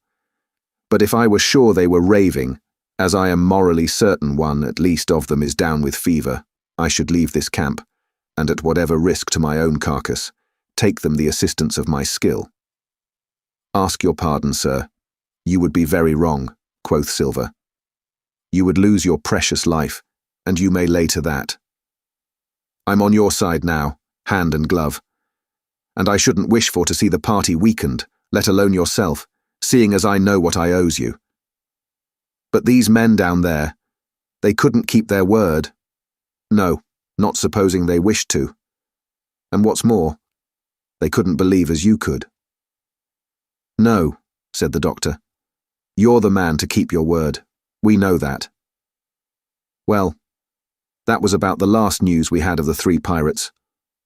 But if I were sure they were raving, as I am morally certain one at least of them is down with fever, I should leave this camp, and at whatever risk to my own carcass, take them the assistance of my skill." "Ask your pardon, sir. You would be very wrong," quoth Silver. "You would lose your precious life, and you may lay to that. I'm on your side now, hand and glove, and I shouldn't wish for to see the party weakened, let alone yourself, seeing as I know what I owes you. But these men down there, they couldn't keep their word. No, not supposing they wished to. And what's more, they couldn't believe as you could." "No," said the doctor. "You're the man to keep your word. We know that." Well, that was about the last news we had of the 3 pirates.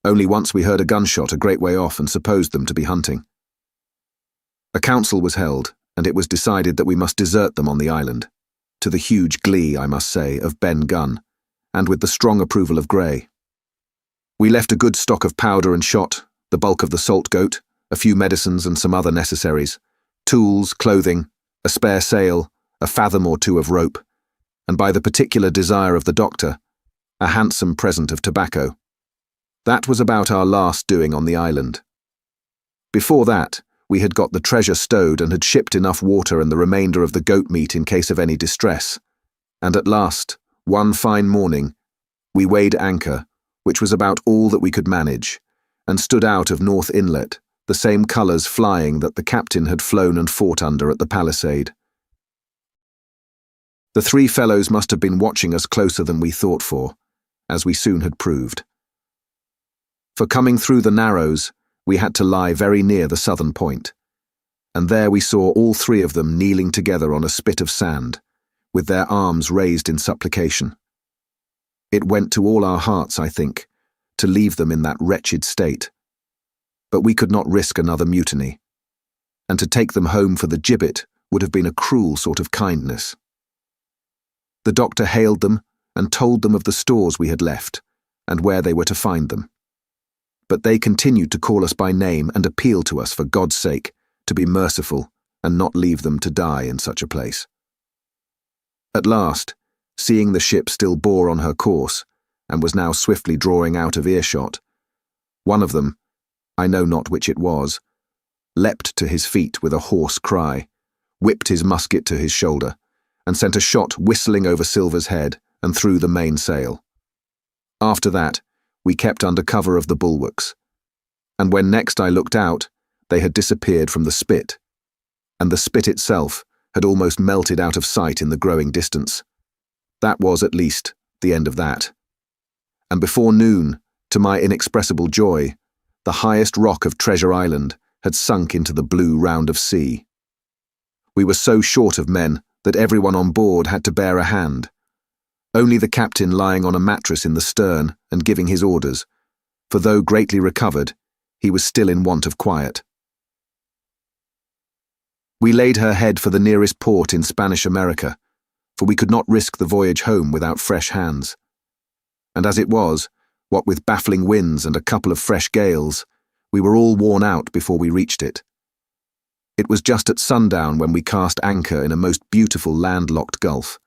Only once we heard a gunshot a great way off and supposed them to be hunting. A council was held, and it was decided that we must desert them on the island, to the huge glee, I must say, of Ben Gunn, and with the strong approval of Gray. We left a good stock of powder and shot, the bulk of the salt goat, a few medicines and some other necessaries, tools, clothing, a spare sail, a fathom or 2 of rope, and by the particular desire of the doctor, a handsome present of tobacco. That was about our last doing on the island. Before that, we had got the treasure stowed and had shipped enough water and the remainder of the goat meat in case of any distress, and at last, one fine morning, we weighed anchor, which was about all that we could manage, and stood out of North Inlet, the same colours flying that the captain had flown and fought under at the palisade. The three fellows must have been watching us closer than we thought for, as we soon had proved. For coming through the Narrows, we had to lie very near the southern point, and there we saw all three of them kneeling together on a spit of sand, with their arms raised in supplication. It went to all our hearts, I think, to leave them in that wretched state, but we could not risk another mutiny, and to take them home for the gibbet would have been a cruel sort of kindness. The doctor hailed them and told them of the stores we had left, and where they were to find them. But they continued to call us by name and appeal to us for God's sake to be merciful and not leave them to die in such a place. At last, seeing the ship still bore on her course, and was now swiftly drawing out of earshot, one of them, I know not which it was, leapt to his feet with a hoarse cry, whipped his musket to his shoulder, and sent a shot whistling over Silver's head and through the mainsail. After that, we kept under cover of the bulwarks, and when next I looked out, they had disappeared from the spit, and the spit itself had almost melted out of sight in the growing distance. That was, at least, the end of that. And before noon, to my inexpressible joy, the highest rock of Treasure Island had sunk into the blue round of sea. We were so short of men that everyone on board had to bear a hand, only the captain lying on a mattress in the stern and giving his orders, for though greatly recovered, he was still in want of quiet. We laid her head for the nearest port in Spanish America, for we could not risk the voyage home without fresh hands. And as it was, what with baffling winds and a couple of fresh gales, we were all worn out before we reached it. It was just at sundown when we cast anchor in a most beautiful landlocked gulf,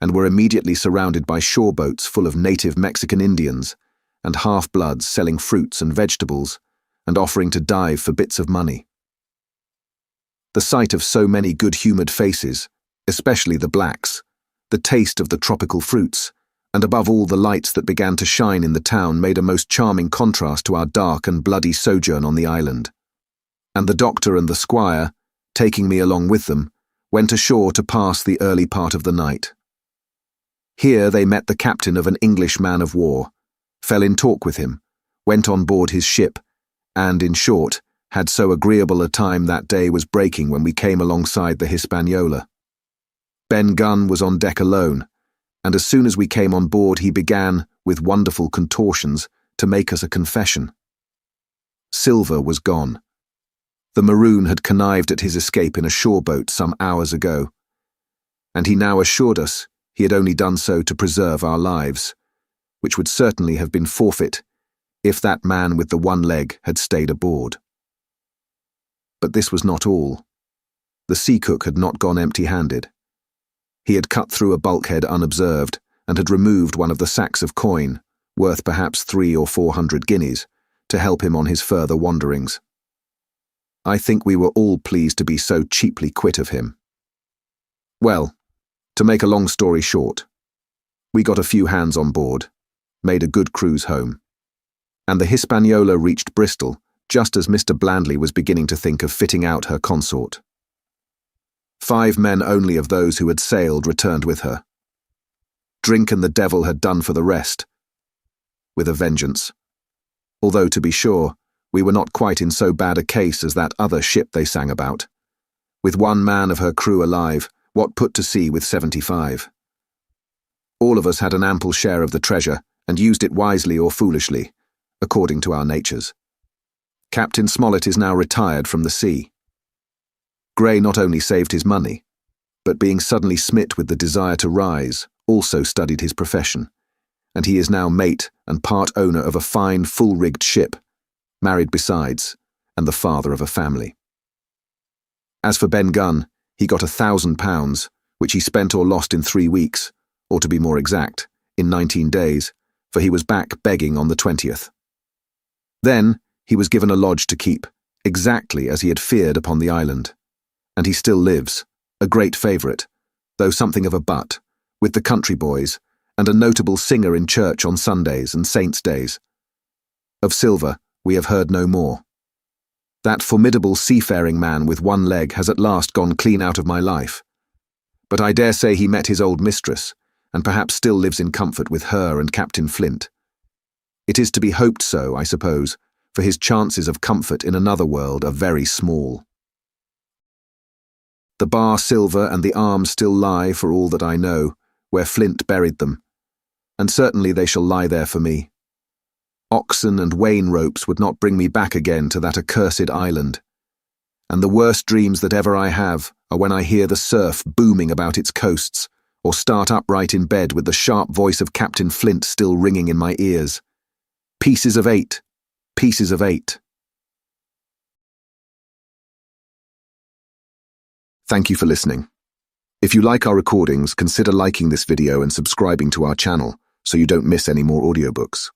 and were immediately surrounded by shore boats full of native Mexican Indians and half-bloods selling fruits and vegetables and offering to dive for bits of money. The sight of so many good-humoured faces, especially the blacks, the taste of the tropical fruits, and above all the lights that began to shine in the town made a most charming contrast to our dark and bloody sojourn on the island. And the doctor and the squire, taking me along with them, went ashore to pass the early part of the night. Here they met the captain of an English man of war, fell in talk with him, went on board his ship, and, in short, had so agreeable a time that day was breaking when we came alongside the Hispaniola. Ben Gunn was on deck alone, and as soon as we came on board he began, with wonderful contortions, to make us a confession. Silver was gone. The maroon had connived at his escape in a shore boat some hours ago, and he now assured us he had only done so to preserve our lives, which would certainly have been forfeit if that man with the one leg had stayed aboard. But this was not all. The sea cook had not gone empty-handed. He had cut through a bulkhead unobserved and had removed one of the sacks of coin, worth perhaps 300 or 400 guineas, to help him on his further wanderings. I think we were all pleased to be so cheaply quit of him. Well, to make a long story short, we got a few hands on board, made a good cruise home, and the Hispaniola reached Bristol just as Mr. Blandley was beginning to think of fitting out her consort. 5 men only of those who had sailed returned with her. Drink and the devil had done for the rest, with a vengeance, although, to be sure, we were not quite in so bad a case as that other ship they sang about. With 1 man of her crew alive, what put to sea with 75? All of us had an ample share of the treasure and used it wisely or foolishly, according to our natures. Captain Smollett is now retired from the sea. Gray not only saved his money, but being suddenly smit with the desire to rise, also studied his profession, and he is now mate and part owner of a fine full-rigged ship, married besides, and the father of a family. As for Ben Gunn, he got £1,000, which he spent or lost in 3 weeks, or to be more exact, in 19 days, for he was back begging on the 20th. Then he was given a lodge to keep, exactly as he had feared upon the island, and he still lives, a great favourite, though something of a butt, with the country boys, and a notable singer in church on Sundays and saints' days. Of silver, we have heard no more. That formidable seafaring man with one leg has at last gone clean out of my life. But I dare say he met his old mistress, and perhaps still lives in comfort with her and Captain Flint. It is to be hoped so, I suppose, for his chances of comfort in another world are very small. The bar silver and the arms still lie, for all that I know, where Flint buried them, and certainly they shall lie there for me. Oxen and wain ropes would not bring me back again to that accursed island, and the worst dreams that ever I have are when I hear the surf booming about its coasts, or start upright in bed with the sharp voice of Captain Flint still ringing in my ears. Pieces of 8, pieces of 8. Thank you for listening. If you like our recordings, consider liking this video and subscribing to our channel so you don't miss any more audiobooks.